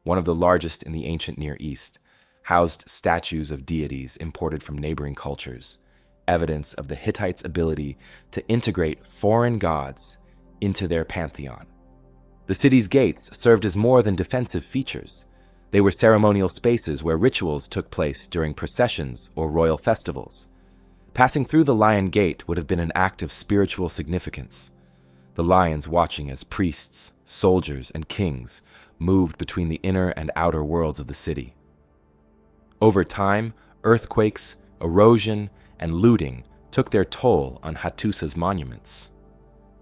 one of the largest in the ancient Near East, housed statues of deities imported from neighboring cultures, evidence of the Hittites' ability to integrate foreign gods into their pantheon. The city's gates served as more than defensive features. They were ceremonial spaces where rituals took place during processions or royal festivals. Passing through the Lion Gate would have been an act of spiritual significance, the lions watching as priests, soldiers, and kings moved between the inner and outer worlds of the city. Over time, earthquakes, erosion, and looting took their toll on Hattusa's monuments.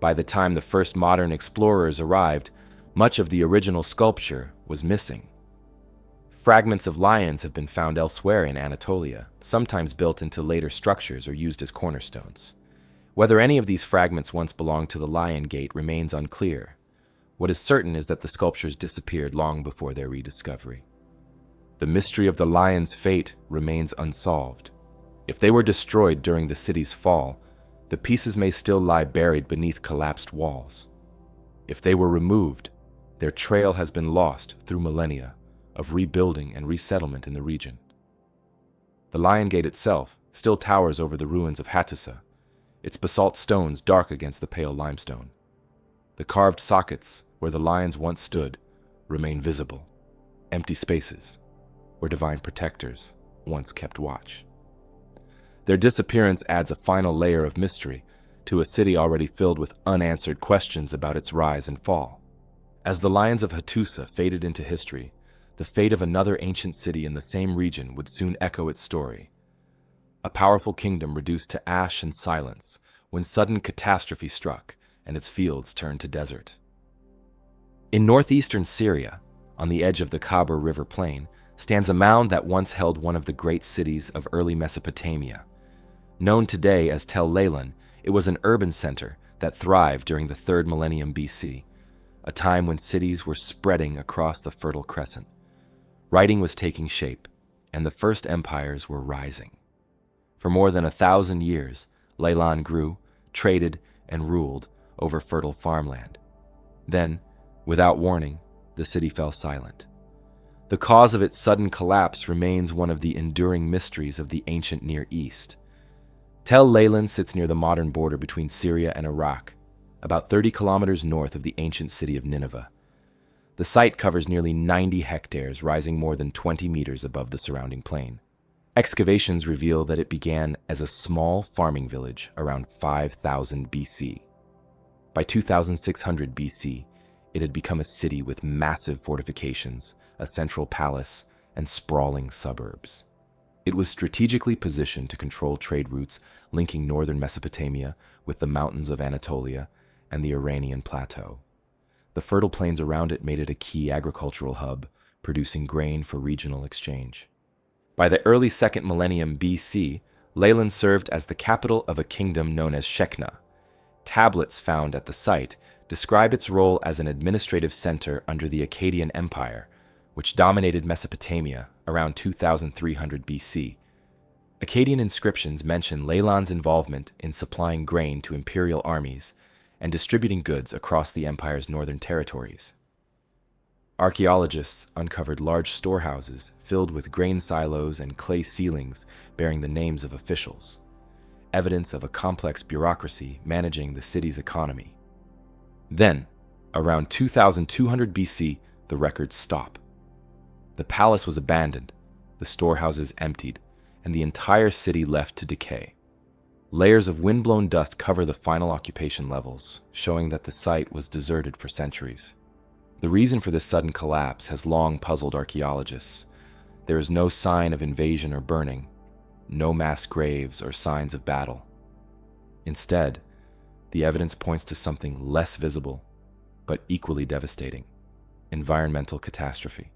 By the time the first modern explorers arrived, much of the original sculpture was missing. Fragments of lions have been found elsewhere in Anatolia, sometimes built into later structures or used as cornerstones. Whether any of these fragments once belonged to the Lion Gate remains unclear. What is certain is that the sculptures disappeared long before their rediscovery. The mystery of the lion's fate remains unsolved. If they were destroyed during the city's fall, the pieces may still lie buried beneath collapsed walls. If they were removed, their trail has been lost through millennia of rebuilding and resettlement in the region. The Lion Gate itself still towers over the ruins of Hattusa, its basalt stones dark against the pale limestone. The carved sockets where the lions once stood remain visible, empty spaces where divine protectors once kept watch. Their disappearance adds a final layer of mystery to a city already filled with unanswered questions about its rise and fall. As the lions of Hattusa faded into history, the fate of another ancient city in the same region would soon echo its story. A powerful kingdom reduced to ash and silence when sudden catastrophe struck and its fields turned to desert. In northeastern Syria, on the edge of the Khabur River plain, stands a mound that once held one of the great cities of early Mesopotamia. Known today as Tel Leilan, it was an urban center that thrived during the 3rd millennium BC, a time when cities were spreading across the Fertile Crescent. Writing was taking shape, and the first empires were rising. For more than 1,000 years, Leilan grew, traded, and ruled over fertile farmland. Then, without warning, the city fell silent. The cause of its sudden collapse remains one of the enduring mysteries of the ancient Near East. Tel Leilan sits near the modern border between Syria and Iraq, about 30 kilometers north of the ancient city of Nineveh. The site covers nearly 90 hectares, rising more than 20 meters above the surrounding plain. Excavations reveal that it began as a small farming village around 5000 BC. By 2600 BC, it had become a city with massive fortifications, a central palace, and sprawling suburbs. It was strategically positioned to control trade routes linking northern Mesopotamia with the mountains of Anatolia and the Iranian plateau. The fertile plains around it made it a key agricultural hub, producing grain for regional exchange. By the early 2nd millennium BC, Leilan served as the capital of a kingdom known as Shekna. Tablets found at the site describe its role as an administrative center under the Akkadian Empire, which dominated Mesopotamia around 2300 BC. Akkadian inscriptions mention Leilan's involvement in supplying grain to imperial armies and distributing goods across the empire's northern territories. Archaeologists uncovered large storehouses filled with grain silos and clay ceilings bearing the names of officials, evidence of a complex bureaucracy managing the city's economy. Then, around 2200 BC, the records stop. The palace was abandoned, the storehouses emptied, and the entire city left to decay. Layers of windblown dust cover the final occupation levels, showing that the site was deserted for centuries. The reason for this sudden collapse has long puzzled archaeologists. There is no sign of invasion or burning, no mass graves or signs of battle. Instead, the evidence points to something less visible, but equally devastating: environmental catastrophe.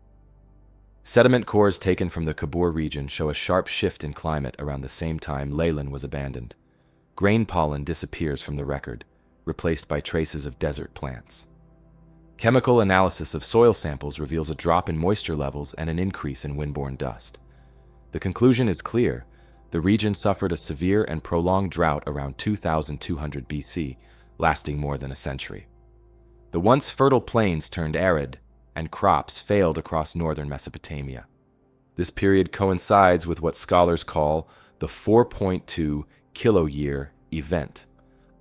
Sediment cores taken from the Kabur region show a sharp shift in climate around the same time Leilan was abandoned. Grain pollen disappears from the record, replaced by traces of desert plants. Chemical analysis of soil samples reveals a drop in moisture levels and an increase in windborne dust. The conclusion is clear: the region suffered a severe and prolonged drought around 2200 BC, lasting more than a century. The once fertile plains turned arid, and crops failed across northern Mesopotamia. This period coincides with what scholars call the 4.2 kiloyear event,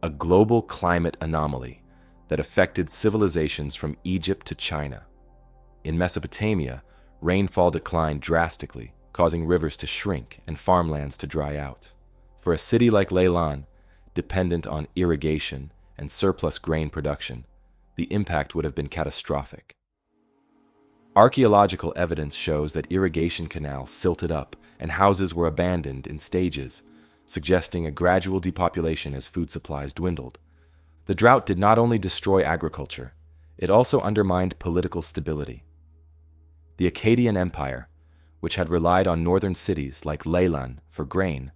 a global climate anomaly that affected civilisations from Egypt to China. In Mesopotamia, rainfall declined drastically, causing rivers to shrink and farmlands to dry out. For a city like Leilan, dependent on irrigation and surplus grain production, the impact would have been catastrophic. Archaeological evidence shows that irrigation canals silted up and houses were abandoned in stages, suggesting a gradual depopulation as food supplies dwindled. The drought did not only destroy agriculture, it also undermined political stability. The Akkadian Empire, which had relied on northern cities like Leilan for grain,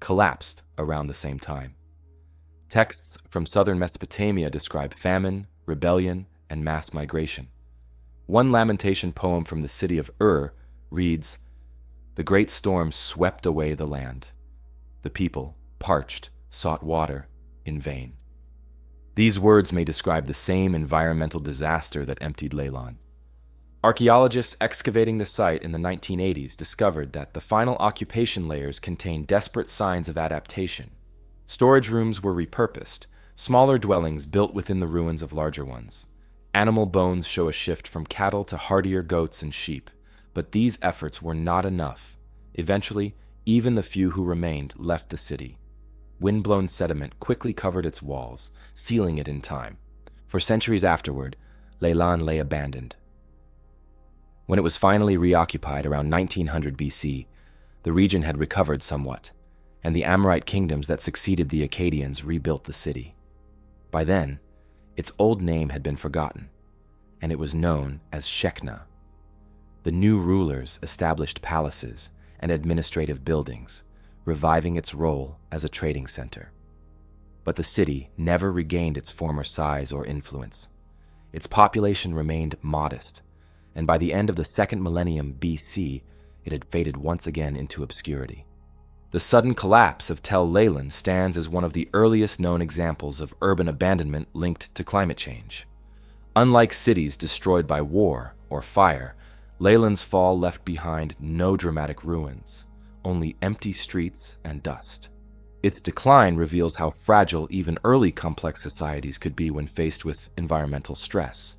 collapsed around the same time. Texts from southern Mesopotamia describe famine, rebellion, and mass migration. One lamentation poem from the city of reads, "The great storm swept away the land. The people, parched, sought water in vain." These words may describe the same environmental disaster that emptied Leilan. Archaeologists excavating the site in the 1980s discovered that the final occupation layers contained desperate signs of adaptation. Storage rooms were repurposed, smaller dwellings built within the ruins of larger ones. Animal bones show a shift from cattle to hardier goats and sheep, but these efforts were not enough. Eventually, even the few who remained left the city. Windblown sediment quickly covered its walls, sealing it in time. For centuries afterward, Leilan lay abandoned. When it was finally reoccupied around 1900 BC, the region had recovered somewhat, and the Amorite kingdoms that succeeded the Akkadians rebuilt the city. By then, its old name had been forgotten, and it was known as Shekna. The new rulers established palaces and administrative buildings, reviving its role as a trading center. But the city never regained its former size or influence. Its population remained modest, and by the end of the 2nd millennium BC, it had faded once again into obscurity. The sudden collapse of Tel Leilan stands as one of the earliest known examples of urban abandonment linked to climate change. Unlike cities destroyed by war or fire, Leilan's fall left behind no dramatic ruins, only empty streets and dust. Its decline reveals how fragile even early complex societies could be when faced with environmental stress.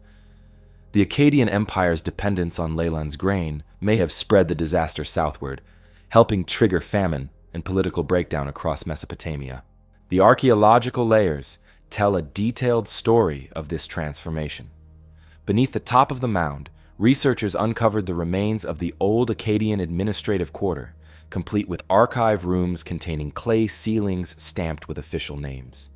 The Akkadian Empire's dependence on Leilan's grain may have spread the disaster southward, helping trigger famine and political breakdown across Mesopotamia. The archaeological layers tell a detailed story of this transformation. Beneath the top of the mound, researchers uncovered the remains of the old Akkadian administrative quarter, complete with archive rooms containing clay ceilings stamped with official names.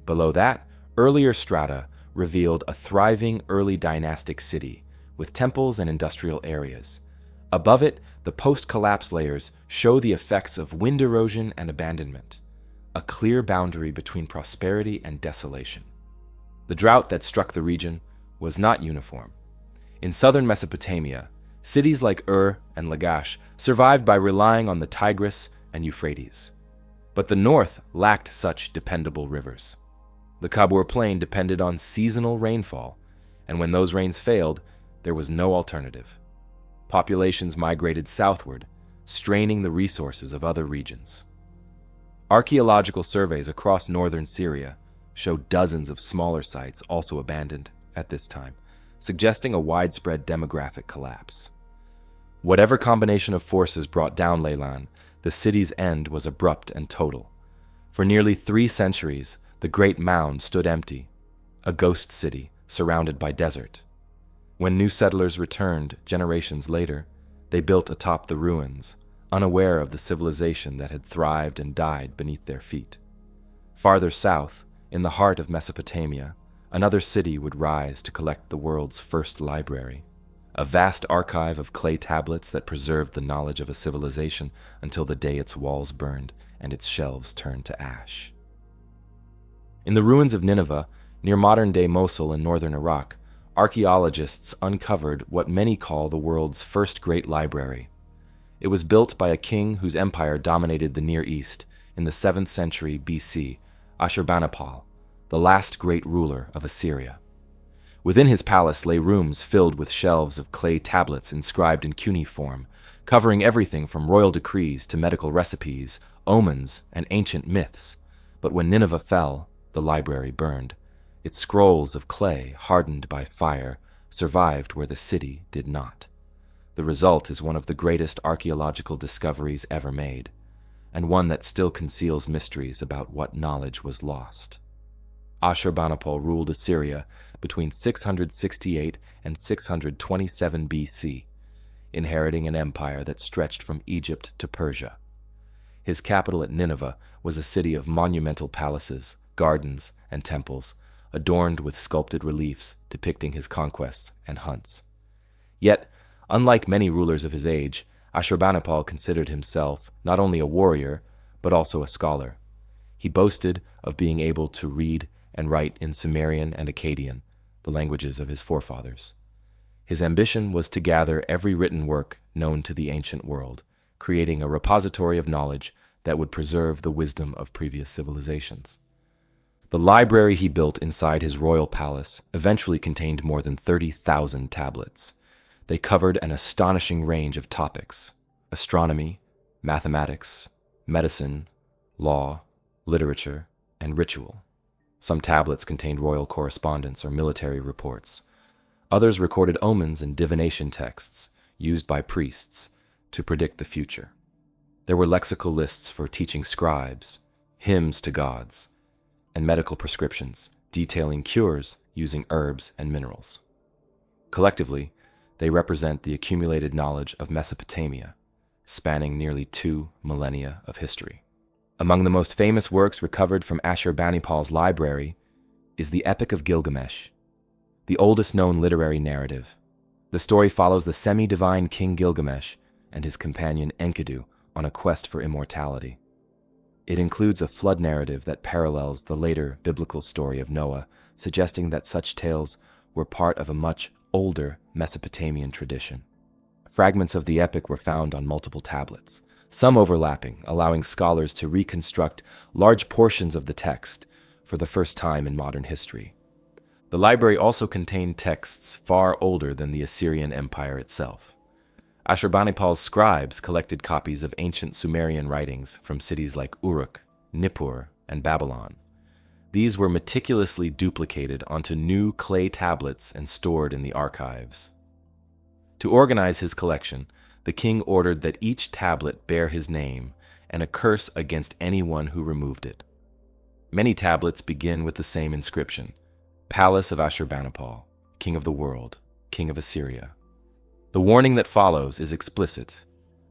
Below that, earlier strata revealed a thriving early dynastic city with temples and industrial areas, Above it, the post-collapse layers show the effects of wind erosion and abandonment, a clear boundary between prosperity and desolation. The drought that struck the region was not uniform. In southern Mesopotamia, cities like and Lagash survived by relying on the Tigris and Euphrates. But the north lacked such dependable rivers. The Kabur Plain depended on seasonal rainfall, and when those rains failed, there was no alternative. Populations migrated southward, straining the resources of other regions. Archaeological surveys across northern Syria show dozens of smaller sites also abandoned at this time, suggesting a widespread demographic collapse. Whatever combination of forces brought down Leilan, the city's end was abrupt and total. For nearly 3 centuries, the Great Mound stood empty, a ghost city surrounded by desert. When new settlers returned generations later, they built atop the ruins, unaware of the civilization that had thrived and died beneath their feet. Farther south, in the heart of Mesopotamia, another city would rise to collect the world's first library, a vast archive of clay tablets that preserved the knowledge of a civilization until the day its walls burned and its shelves turned to ash. In the ruins of Nineveh, near modern-day Mosul in northern Iraq, archaeologists uncovered what many call the world's first great library. It was built by a king whose empire dominated the Near East in the 7th century BC, Ashurbanipal, the last great ruler of Assyria. Within his palace lay rooms filled with shelves of clay tablets inscribed in cuneiform, covering everything from royal decrees to medical recipes, omens, and ancient myths. But when Nineveh fell, the library burned. Its scrolls of clay, hardened by fire, survived where the city did not. The result is one of the greatest archaeological discoveries ever made, and one that still conceals mysteries about what knowledge was lost. Ashurbanipal ruled Assyria between 668 and 627 BC, inheriting an empire that stretched from Egypt to Persia. His capital at Nineveh was a city of monumental palaces, gardens, and temples, adorned with sculpted reliefs depicting his conquests and hunts. Yet, unlike many rulers of his age, Ashurbanipal considered himself not only a warrior, but also a scholar. He boasted of being able to read and write in Sumerian and Akkadian, the languages of his forefathers. His ambition was to gather every written work known to the ancient world, creating a repository of knowledge that would preserve the wisdom of previous civilizations. The library he built inside his royal palace eventually contained more than 30,000 tablets. They covered an astonishing range of topics: astronomy, mathematics, medicine, law, literature, and ritual. Some tablets contained royal correspondence or military reports. Others recorded omens and divination texts used by priests to predict the future. There were lexical lists for teaching scribes, hymns to gods, and medical prescriptions detailing cures using herbs and minerals. Collectively, they represent the accumulated knowledge of Mesopotamia, spanning nearly 2 millennia of history. Among the most famous works recovered from Ashurbanipal's library is the Epic of Gilgamesh, the oldest known literary narrative. The story follows the semi-divine King Gilgamesh and his companion Enkidu on a quest for immortality. It includes a flood narrative that parallels the later biblical story of Noah, suggesting that such tales were part of a much older Mesopotamian tradition. Fragments of the epic were found on multiple tablets, some overlapping, allowing scholars to reconstruct large portions of the text for the first time in modern history. The library also contained texts far older than the Assyrian Empire itself. Ashurbanipal's scribes collected copies of ancient Sumerian writings from cities like Uruk, Nippur, and Babylon. These were meticulously duplicated onto new clay tablets and stored in the archives. To organize his collection, the king ordered that each tablet bear his name and a curse against anyone who removed it. Many tablets begin with the same inscription: Palace of Ashurbanipal, King of the World, King of Assyria. The warning that follows is explicit,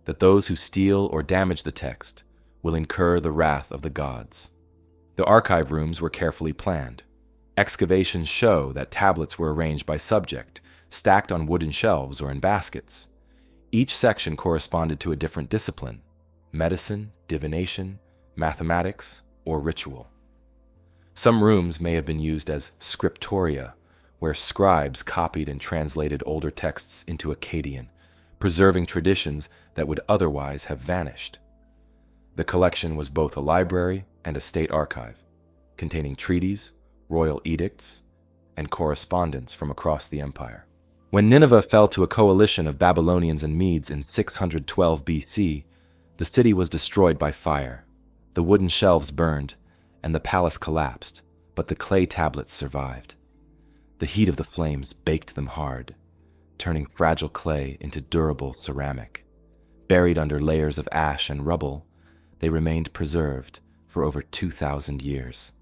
that those who steal or damage the text will incur the wrath of the gods. The archive rooms were carefully planned. Excavations show that tablets were arranged by subject, stacked on wooden shelves or in baskets. Each section corresponded to a different discipline: medicine, divination, mathematics, or ritual. Some rooms may have been used as scriptoria, where scribes copied and translated older texts into Akkadian, preserving traditions that would otherwise have vanished. The collection was both a library and a state archive, containing treaties, royal edicts, and correspondence from across the empire. When Nineveh fell to a coalition of Babylonians and Medes in 612 BC, the city was destroyed by fire. The wooden shelves burned, and the palace collapsed, but the clay tablets survived. The heat of the flames baked them hard, turning fragile clay into durable ceramic. Buried under layers of ash and rubble, they remained preserved for over 2,000 years.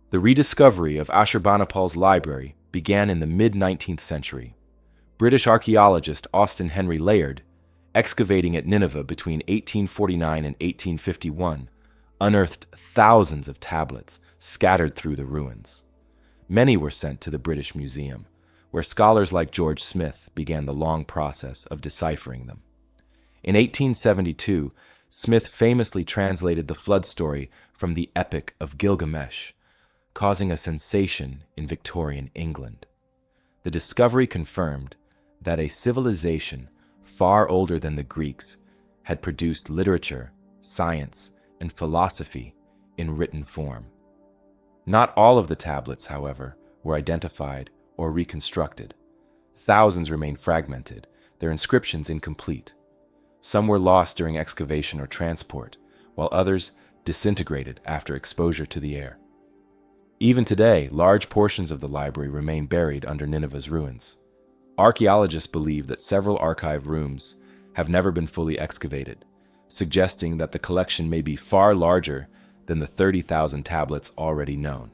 The rediscovery of Ashurbanipal's library began in the mid-19th century. British archaeologist Austen Henry Layard, excavating at Nineveh between 1849 and 1851, unearthed thousands of tablets scattered through the ruins. Many were sent to the British Museum, where scholars like George Smith began the long process of deciphering them. In 1872, Smith famously translated the flood story from the Epic of Gilgamesh, causing a sensation in Victorian England. The discovery confirmed that a civilization far older than the Greeks had produced literature, science, and philosophy in written form. Not all of the tablets, however, were identified or reconstructed. Thousands remain fragmented, their inscriptions incomplete. Some were lost during excavation or transport, while others disintegrated after exposure to the air. Even today, large portions of the library remain buried under Nineveh's ruins. Archaeologists believe that several archive rooms have never been fully excavated, suggesting that the collection may be far larger than the 30,000 tablets already known.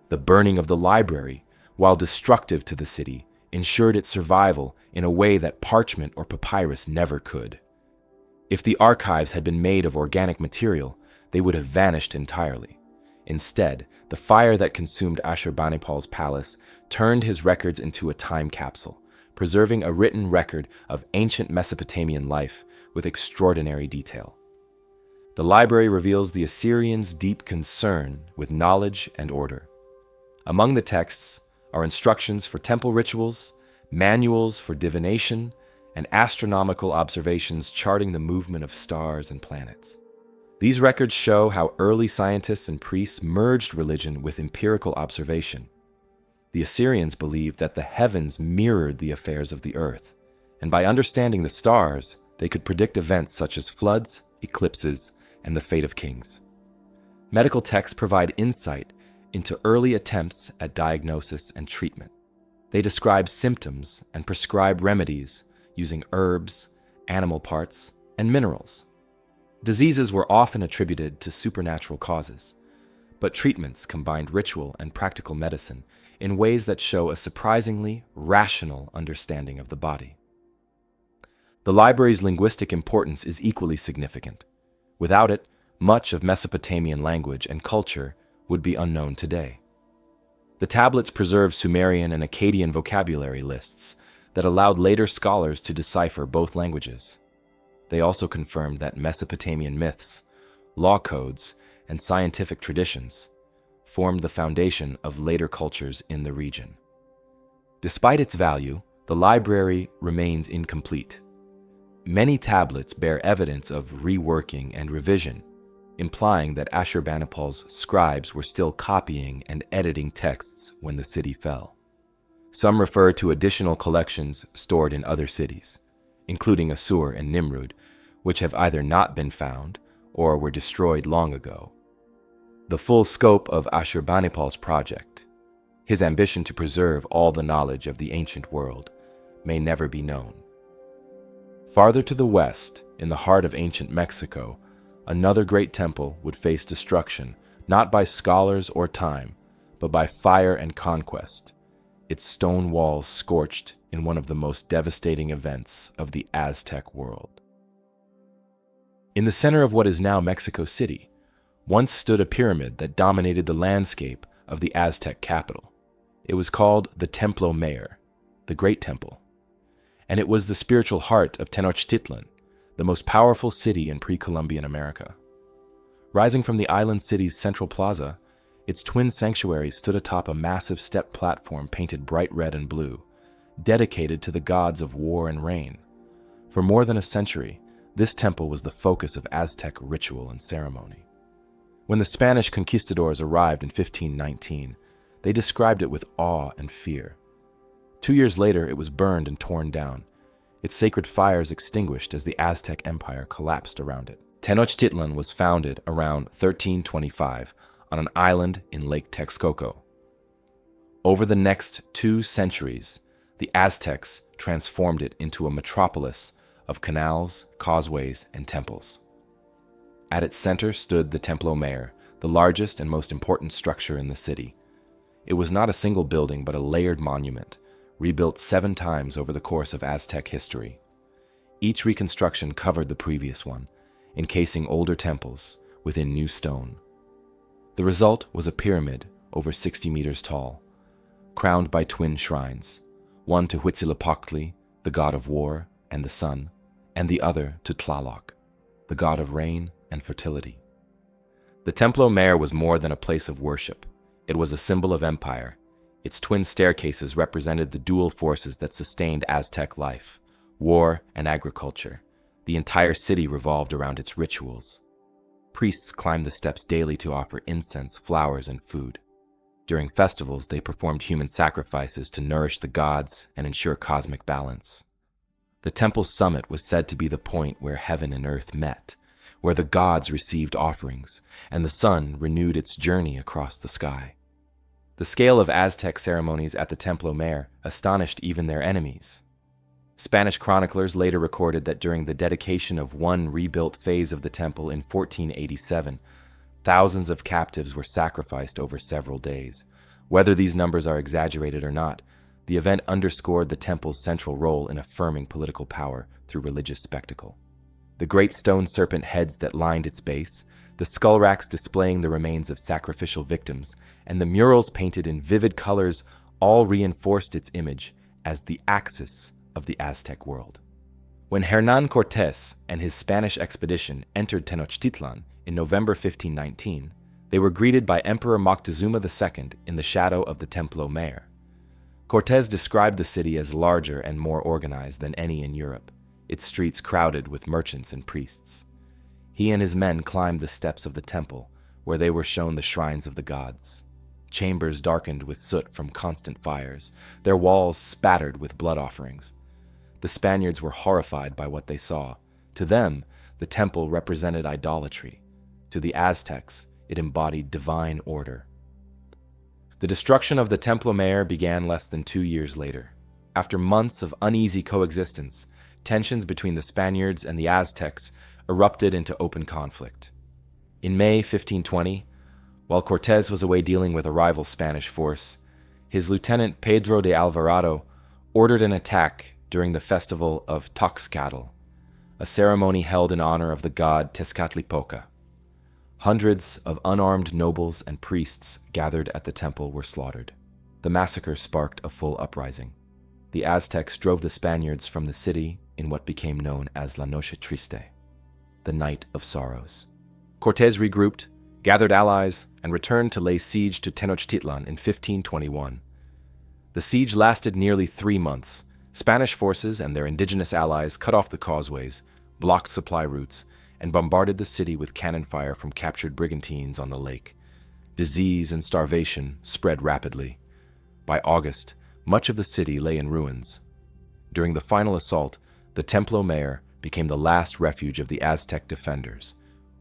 The burning of the library, while destructive to the city, ensured its survival in a way that parchment or papyrus never could. If the archives had been made of organic material, they would have vanished entirely. Instead, the fire that consumed Ashurbanipal's palace turned his records into a time capsule, preserving a written record of ancient Mesopotamian life with extraordinary detail. The library reveals the Assyrians' deep concern with knowledge and order. Among the texts are instructions for temple rituals, manuals for divination, and astronomical observations charting the movement of stars and planets. These records show how early scientists and priests merged religion with empirical observation. The Assyrians believed that the heavens mirrored the affairs of the earth, and by understanding the stars, they could predict events such as floods, eclipses, and the fate of kings. Medical texts provide insight into early attempts at diagnosis and treatment. They describe symptoms and prescribe remedies using herbs, animal parts, and minerals. Diseases were often attributed to supernatural causes, but treatments combined ritual and practical medicine in ways that show a surprisingly rational understanding of the body. The library's linguistic importance is equally significant. Without it, much of Mesopotamian language and culture would be unknown today. The tablets preserve Sumerian and Akkadian vocabulary lists that allowed later scholars to decipher both languages. They also confirmed that Mesopotamian myths, law codes, and scientific traditions formed the foundation of later cultures in the region. Despite its value, the library remains incomplete. Many tablets bear evidence of reworking and revision, implying that Ashurbanipal's scribes were still copying and editing texts when the city fell. Some refer to additional collections stored in other cities, including Assur and Nimrud, which have either not been found or were destroyed long ago. The full scope of Ashurbanipal's project, his ambition to preserve all the knowledge of the ancient world, may never be known. Farther to the west, in the heart of ancient Mexico, another great temple would face destruction, not by scholars or time, but by fire and conquest, its stone walls scorched in one of the most devastating events of the Aztec world. In the center of what is now Mexico City, once stood a pyramid that dominated the landscape of the Aztec capital. It was called the Templo Mayor, the Great Temple. and it was the spiritual heart of Tenochtitlan, the most powerful city in pre-Columbian America. Rising from the island city's central plaza, its twin sanctuaries stood atop a massive step platform painted bright red and blue, dedicated to the gods of war and rain. For more than a century, this temple was the focus of Aztec ritual and ceremony. When the Spanish conquistadors arrived in 1519, they described it with awe and fear. 2 years later, it was burned and torn down, its sacred fires extinguished as the Aztec Empire collapsed around it. Tenochtitlan was founded around 1325 on an island in Lake Texcoco. Over the next 2 centuries, the Aztecs transformed it into a metropolis of canals, causeways, and temples. At its center stood the Templo Mayor, the largest and most important structure in the city. It was not a single building, but a layered monument, rebuilt 7 times over the course of Aztec history. Each reconstruction covered the previous one, encasing older temples within new stone. The result was a pyramid over 60 meters tall, crowned by twin shrines, one to Huitzilopochtli, the god of war and the sun, and the other to Tlaloc, the god of rain and fertility. The Templo Mayor was more than a place of worship. It was a symbol of empire. Its twin staircases represented the dual forces that sustained Aztec life, war and agriculture. The entire city revolved around its rituals. Priests climbed the steps daily to offer incense, flowers, and food. During festivals, they performed human sacrifices to nourish the gods and ensure cosmic balance. The temple's summit was said to be the point where heaven and earth met, where the gods received offerings, and the sun renewed its journey across the sky. The scale of Aztec ceremonies at the Templo Mayor astonished even their enemies. Spanish chroniclers later recorded that during the dedication of one rebuilt phase of the temple in 1487, thousands of captives were sacrificed over several days. Whether these numbers are exaggerated or not, the event underscored the temple's central role in affirming political power through religious spectacle. The great stone serpent heads that lined its base, the skull racks displaying the remains of sacrificial victims, and the murals painted in vivid colors all reinforced its image as the axis of the Aztec world. When Hernán Cortés and his Spanish expedition entered Tenochtitlan in November 1519, they were greeted by Emperor Moctezuma II in the shadow of the Templo Mayor. Cortés described the city as larger and more organized than any in Europe, its streets crowded with merchants and priests. He and his men climbed the steps of the temple, where they were shown the shrines of the gods. Chambers darkened with soot from constant fires, their walls spattered with blood offerings. The Spaniards were horrified by what they saw. To them, the temple represented idolatry. To the Aztecs, it embodied divine order. The destruction of the Templo Mayor began less than 2 years later. After months of uneasy coexistence, tensions between the Spaniards and the Aztecs erupted into open conflict. In May 1520, while Cortés was away dealing with a rival Spanish force, his lieutenant Pedro de Alvarado ordered an attack during the festival of Toxcatl, a ceremony held in honor of the god Tezcatlipoca. Hundreds of unarmed nobles and priests gathered at the temple were slaughtered. The massacre sparked a full uprising. The Aztecs drove the Spaniards from the city in what became known as La Noche Triste, the Night of Sorrows. Cortés regrouped, gathered allies, and returned to lay siege to Tenochtitlan in 1521. The siege lasted nearly 3 months. Spanish forces and their indigenous allies cut off the causeways, blocked supply routes, and bombarded the city with cannon fire from captured brigantines on the lake. Disease and starvation spread rapidly. By August, much of the city lay in ruins. During the final assault, the Templo Mayor became the last refuge of the Aztec defenders.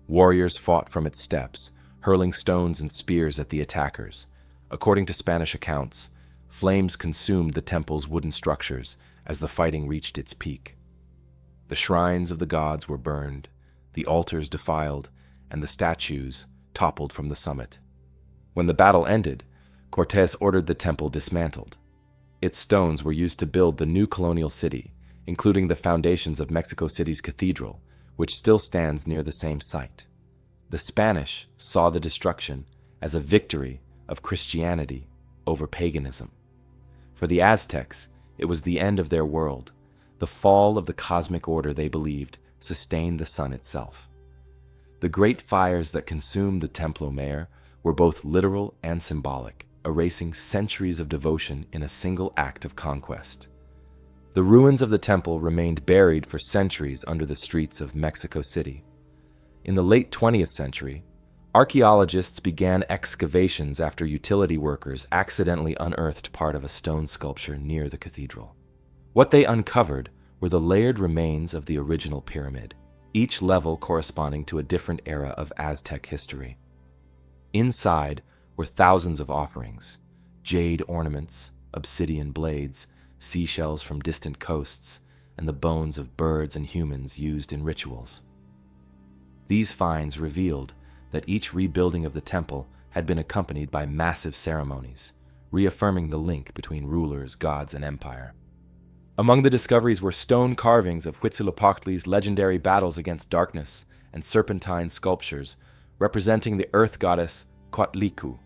Warriors fought from its steps, hurling stones and spears at the attackers. According to Spanish accounts, flames consumed the temple's wooden structures as the fighting reached its peak. The shrines of the gods were burned, the altars defiled, and the statues toppled from the summit. When the battle ended, Cortés ordered the temple dismantled. Its stones were used to build the new colonial city, including the foundations of Mexico City's cathedral, which still stands near the same site. The Spanish saw the destruction as a victory of Christianity over paganism. For the Aztecs, it was the end of their world, The fall of the cosmic order, they believed, sustained the sun itself. The great fires that consumed the Templo Mayor were both literal and symbolic, erasing centuries of devotion in a single act of conquest. The ruins of the temple remained buried for centuries under the streets of Mexico City. In the late 20th century, archaeologists began excavations after utility workers accidentally unearthed part of a stone sculpture near the cathedral. What they uncovered were the layered remains of the original pyramid, each level corresponding to a different era of Aztec history. Inside were thousands of offerings, jade ornaments, obsidian blades, seashells from distant coasts, and the bones of birds and humans used in rituals. These finds revealed that each rebuilding of the temple had been accompanied by massive ceremonies, reaffirming the link between rulers, gods, and empire. Among the discoveries were stone carvings of Huitzilopochtli's legendary battles against darkness and serpentine sculptures representing the earth goddess Coatlicue.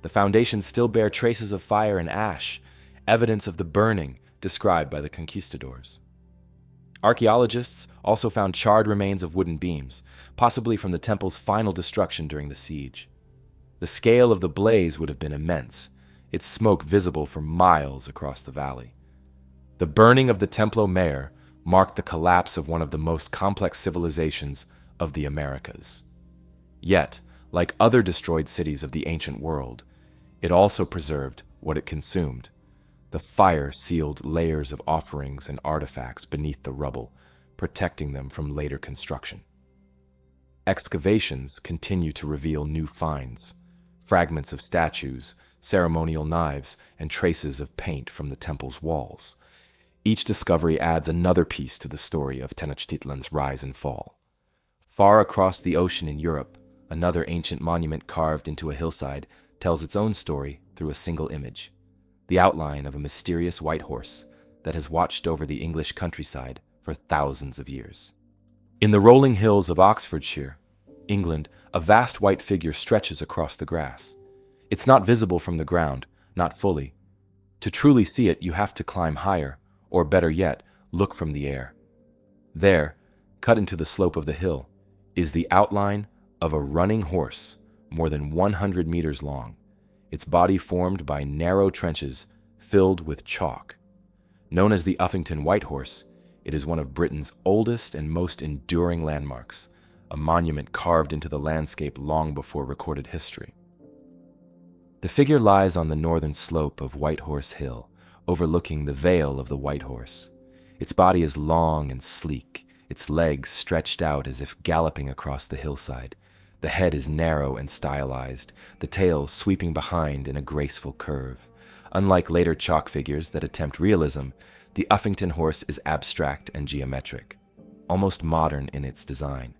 The foundations still bear traces of fire and ash, evidence of the burning described by the conquistadors. Archaeologists also found charred remains of wooden beams, possibly from the temple's final destruction during the siege. The scale of the blaze would have been immense, its smoke visible for miles across the valley. The burning of the Templo Mayor marked the collapse of one of the most complex civilizations of the Americas. Yet, like other destroyed cities of the ancient world, it also preserved what it consumed. The fire sealed layers of offerings and artifacts beneath the rubble, protecting them from later construction. Excavations continue to reveal new finds, fragments of statues, ceremonial knives, and traces of paint from the temple's walls. Each discovery adds another piece to the story of Tenochtitlan's rise and fall. Far across the ocean in Europe, another ancient monument carved into a hillside tells its own story through a single image, the outline of a mysterious white horse that has watched over the English countryside for thousands of years. In the rolling hills of Oxfordshire, England, a vast white figure stretches across the grass. It's not visible from the ground, not fully. To truly see it, you have to climb higher, or better yet, look from the air. There, cut into the slope of the hill, is the outline of a running horse more than 100 meters long, its body formed by narrow trenches filled with chalk. Known as the Uffington White Horse, it is one of Britain's oldest and most enduring landmarks, a monument carved into the landscape long before recorded history. The figure lies on the northern slope of White Horse Hill, overlooking the Vale of the White Horse. Its body is long and sleek, its legs stretched out as if galloping across the hillside. The head is narrow and stylized, the tail sweeping behind in a graceful curve. Unlike later chalk figures that attempt realism, the Uffington horse is abstract and geometric, almost modern in its design.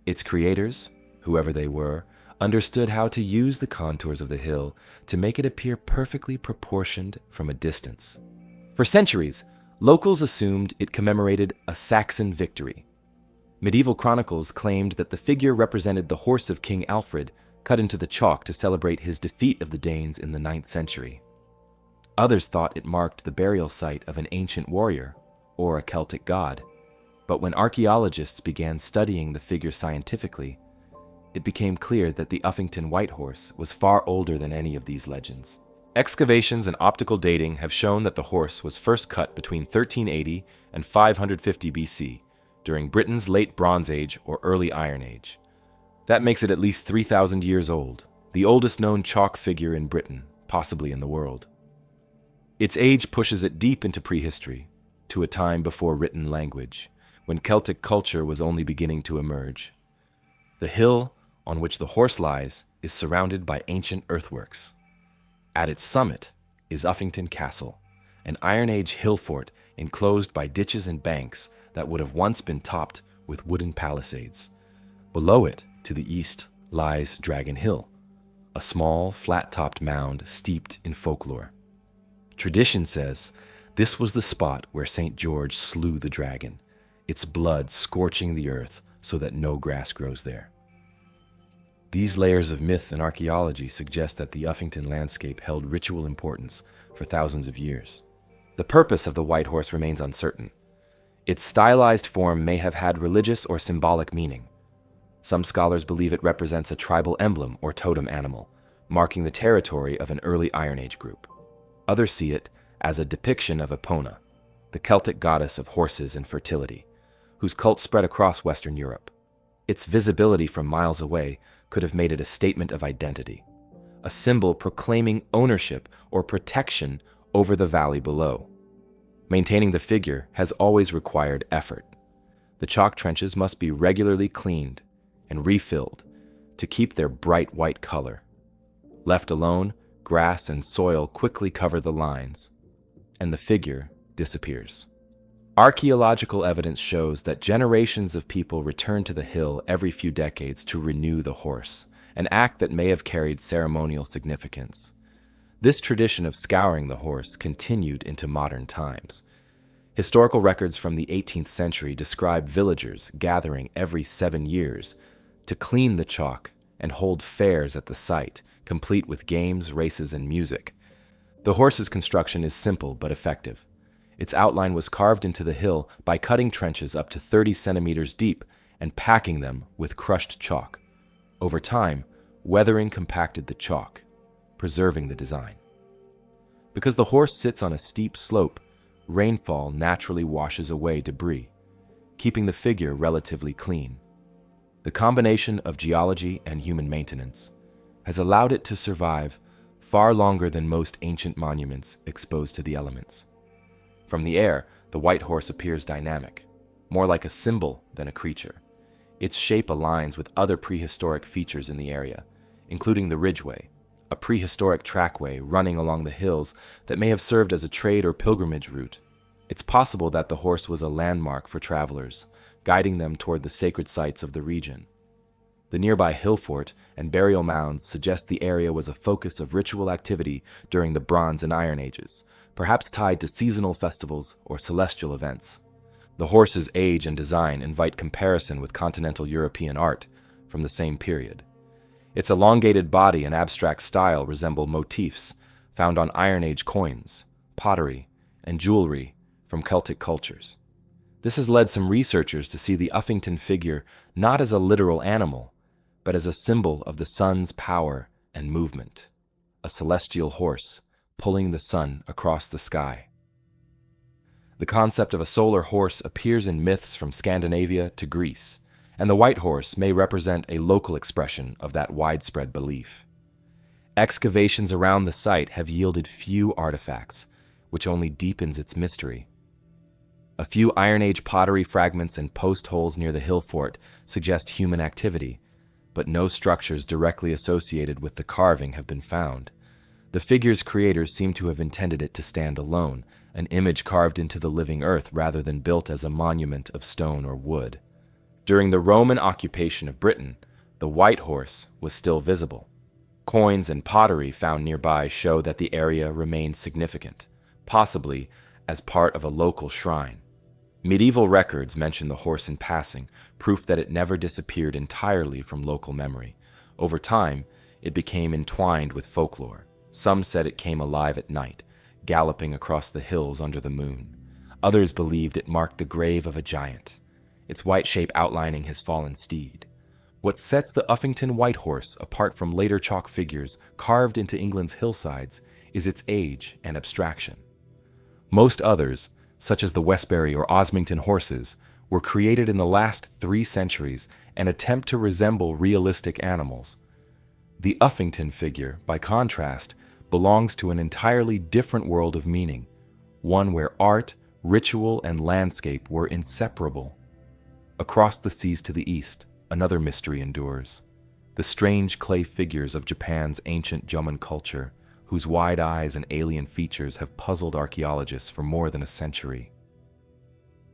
Its creators, whoever they were, understood how to use the contours of the hill to make it appear perfectly proportioned from a distance. For centuries, locals assumed it commemorated a Saxon victory. Medieval chronicles claimed that the figure represented the horse of King Alfred, cut into the chalk to celebrate his defeat of the Danes in the 9th century. Others thought it marked the burial site of an ancient warrior, or a Celtic god. But when archaeologists began studying the figure scientifically, it became clear that the Uffington White Horse was far older than any of these legends. Excavations and optical dating have shown that the horse was first cut between 1380 and 550 BC, during Britain's late Bronze Age or early Iron Age. That makes it at least 3,000 years old, the oldest known chalk figure in Britain, possibly in the world. Its age pushes it deep into prehistory, to a time before written language, when Celtic culture was only beginning to emerge. The hill on which the horse lies is surrounded by ancient earthworks. At its summit is Uffington Castle, an Iron Age hill fort enclosed by ditches and banks that would have once been topped with wooden palisades. Below it, to the east, lies Dragon Hill, a small, flat-topped mound steeped in folklore. Tradition says this was the spot where St. George slew the dragon, its blood scorching the earth so that no grass grows there. These layers of myth and archaeology suggest that the Uffington landscape held ritual importance for thousands of years. The purpose of the White Horse remains uncertain. Its stylized form may have had religious or symbolic meaning. Some scholars believe it represents a tribal emblem or totem animal, marking the territory of an early Iron Age group. Others see it as a depiction of Epona, the Celtic goddess of horses and fertility, whose cult spread across Western Europe. Its visibility from miles away could have made it a statement of identity, a symbol proclaiming ownership or protection over the valley below. Maintaining the figure has always required effort. The chalk trenches must be regularly cleaned and refilled to keep their bright white color. Left alone, grass and soil quickly cover the lines, and the figure disappears. Archaeological evidence shows that generations of people return to the hill every few decades to renew the horse, an act that may have carried ceremonial significance. This tradition of scouring the horse continued into modern times. Historical records from the 18th century describe villagers gathering every 7 years to clean the chalk and hold fairs at the site, complete with games, races, and music. The horse's construction is simple but effective. Its outline was carved into the hill by cutting trenches up to 30 centimeters deep and packing them with crushed chalk. Over time, weathering compacted the chalk, preserving the design. Because the horse sits on a steep slope, rainfall naturally washes away debris, keeping the figure relatively clean. The combination of geology and human maintenance has allowed it to survive far longer than most ancient monuments exposed to the elements. From the air, the white horse appears dynamic, more like a symbol than a creature. Its shape aligns with other prehistoric features in the area, including the ridgeway, a prehistoric trackway running along the hills that may have served as a trade or pilgrimage route. It's possible that the horse was a landmark for travelers, guiding them toward the sacred sites of the region. The nearby hill fort and burial mounds suggest the area was a focus of ritual activity during the Bronze and Iron Ages, perhaps tied to seasonal festivals or celestial events. The horse's age and design invite comparison with continental European art from the same period. Its elongated body and abstract style resemble motifs found on Iron Age coins, pottery, and jewelry from Celtic cultures. This has led some researchers to see the Uffington figure not as a literal animal, but as a symbol of the sun's power and movement, a celestial horse pulling the sun across the sky. The concept of a solar horse appears in myths from Scandinavia to Greece, and the white horse may represent a local expression of that widespread belief. Excavations around the site have yielded few artifacts, which only deepens its mystery. A few Iron Age pottery fragments and post holes near the hill fort suggest human activity, but no structures directly associated with the carving have been found. The figure's creators seem to have intended it to stand alone, an image carved into the living earth rather than built as a monument of stone or wood. During the Roman occupation of Britain, the white horse was still visible. Coins and pottery found nearby show that the area remained significant, possibly as part of a local shrine. Medieval records mention the horse in passing, proof that it never disappeared entirely from local memory. Over time, it became entwined with folklore. Some said it came alive at night, galloping across the hills under the moon. Others believed it marked the grave of a giant, its white shape outlining his fallen steed. What sets the Uffington white horse apart from later chalk figures carved into England's hillsides is its age and abstraction. Most others, such as the Westbury or Osmington horses, were created in the last 3 centuries and attempt to resemble realistic animals. The Uffington figure, by contrast, belongs to an entirely different world of meaning, one where art, ritual, and landscape were inseparable. Across the seas to the east, another mystery endures. The strange clay figures of Japan's ancient Jomon culture, whose wide eyes and alien features have puzzled archaeologists for more than a century.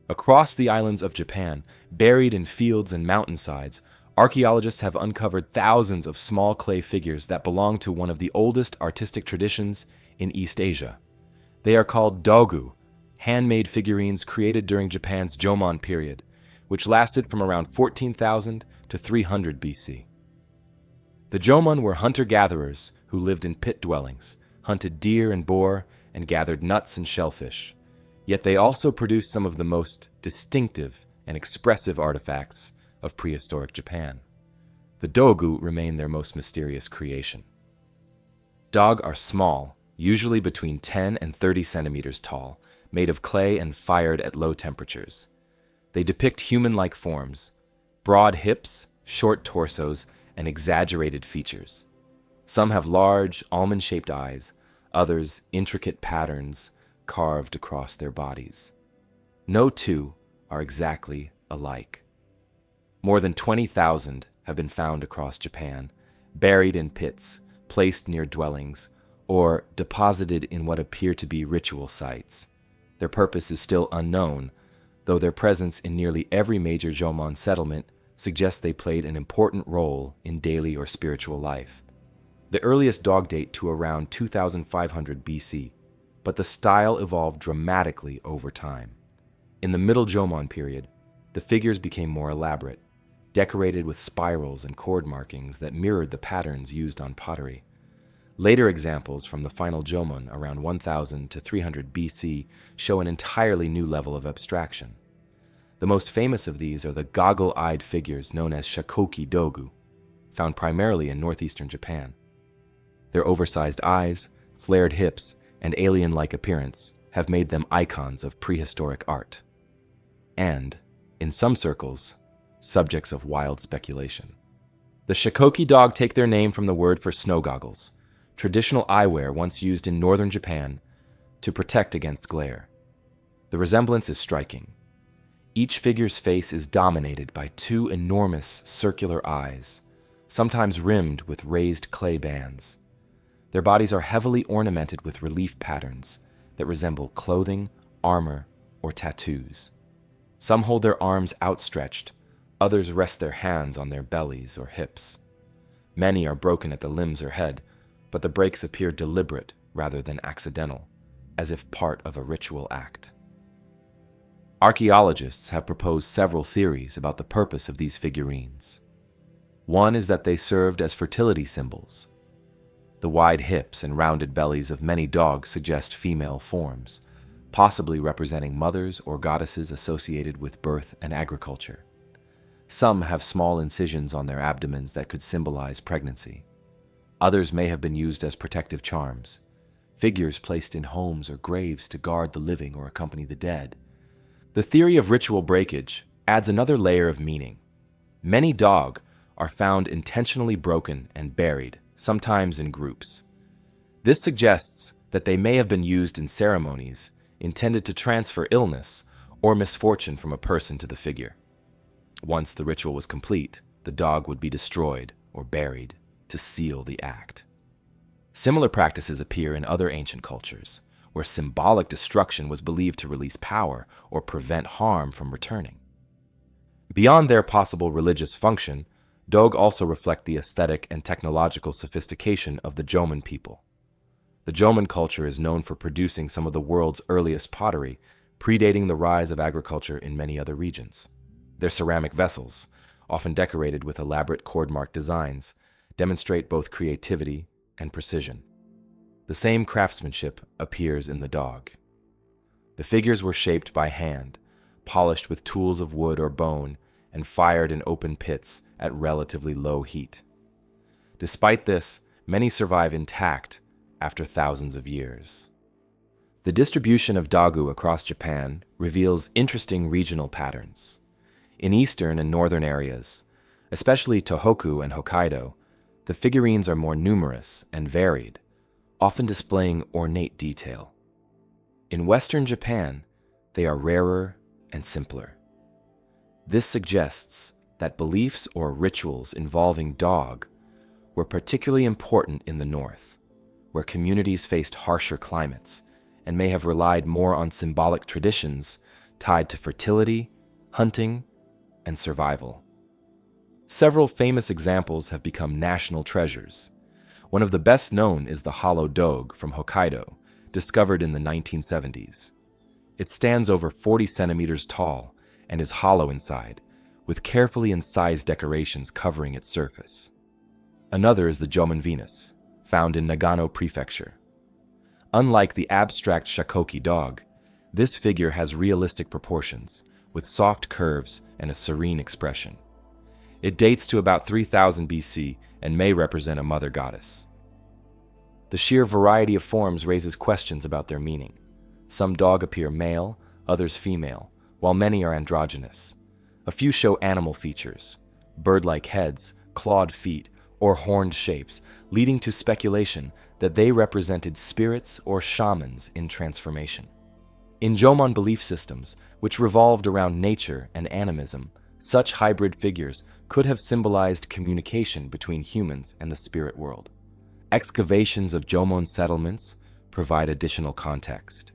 Across the islands of Japan, buried in fields and mountainsides, archaeologists have uncovered thousands of small clay figures that belong to one of the oldest artistic traditions in East Asia. They are called dogu, handmade figurines created during Japan's Jomon period, which lasted from around 14,000 to 300 BC. The Jomon were hunter-gatherers who lived in pit dwellings, hunted deer and boar, and gathered nuts and shellfish. Yet they also produce some of the most distinctive and expressive artifacts of prehistoric Japan. The dogu remain their most mysterious creation. Dog are small, usually between 10 and 30 centimeters tall, made of clay and fired at low temperatures. They depict human-like forms, broad hips, short torsos, and exaggerated features. Some have large, almond-shaped eyes, others intricate patterns carved across their bodies. No two are exactly alike. More than 20,000 have been found across Japan, buried in pits, placed near dwellings, or deposited in what appear to be ritual sites. Their purpose is still unknown, though their presence in nearly every major Jomon settlement suggests they played an important role in daily or spiritual life. The earliest dog date to around 2500 BC, but the style evolved dramatically over time. In the Middle Jomon period, the figures became more elaborate, decorated with spirals and cord markings that mirrored the patterns used on pottery. Later examples from the final Jomon around 1000 to 300 BC show an entirely new level of abstraction. The most famous of these are the goggle-eyed figures known as shakoki dogu, found primarily in northeastern Japan. Their oversized eyes, flared hips, and alien-like appearance have made them icons of prehistoric art. And, in some circles, subjects of wild speculation. The shakoki dog take their name from the word for snow goggles, traditional eyewear once used in northern Japan to protect against glare. The resemblance is striking. Each figure's face is dominated by two enormous circular eyes, sometimes rimmed with raised clay bands. Their bodies are heavily ornamented with relief patterns that resemble clothing, armor, or tattoos. Some hold their arms outstretched, others rest their hands on their bellies or hips. Many are broken at the limbs or head, but the breaks appear deliberate rather than accidental, as if part of a ritual act. Archaeologists have proposed several theories about the purpose of these figurines. One is that they served as fertility symbols. The wide hips and rounded bellies of many dogs suggest female forms, possibly representing mothers or goddesses associated with birth and agriculture. Some have small incisions on their abdomens that could symbolize pregnancy. Others may have been used as protective charms, figures placed in homes or graves to guard the living or accompany the dead. The theory of ritual breakage adds another layer of meaning. Many dog are found intentionally broken and buried, sometimes in groups. This suggests that they may have been used in ceremonies intended to transfer illness or misfortune from a person to the figure. Once the ritual was complete, the dog would be destroyed or buried to seal the act. Similar practices appear in other ancient cultures, where symbolic destruction was believed to release power or prevent harm from returning. Beyond their possible religious function, dog also reflect the aesthetic and technological sophistication of the Jomon people. The Jomon culture is known for producing some of the world's earliest pottery, predating the rise of agriculture in many other regions. Their ceramic vessels, often decorated with elaborate cord-marked designs, demonstrate both creativity and precision. The same craftsmanship appears in the dog. The figures were shaped by hand, polished with tools of wood or bone, and fired in open pits at relatively low heat. Despite this, many survive intact after thousands of years. The distribution of dogu across Japan reveals interesting regional patterns. In eastern and northern areas, especially Tohoku and Hokkaido, the figurines are more numerous and varied, often displaying ornate detail. In western Japan, they are rarer and simpler. This suggests that beliefs or rituals involving dog were particularly important in the north, where communities faced harsher climates and may have relied more on symbolic traditions tied to fertility, hunting, and survival. Several famous examples have become national treasures. One of the best known is the hollow dog from Hokkaido, discovered in the 1970s. It stands over 40 centimeters tall and is hollow inside, with carefully incised decorations covering its surface. Another is the Jomon Venus, found in Nagano Prefecture. Unlike the abstract shakoki dog, This figure has realistic proportions, with soft curves and a serene expression. It dates to about 3000 BC and may represent a mother goddess. The sheer variety of forms raises questions about their meaning. Some dog appear male, others female, while many are androgynous. A few show animal features, bird-like heads, clawed feet, or horned shapes, leading to speculation that they represented spirits or shamans in transformation. In Jomon belief systems, which revolved around nature and animism, such hybrid figures could have symbolized communication between humans and the spirit world. Excavations of Jomon settlements provide additional context.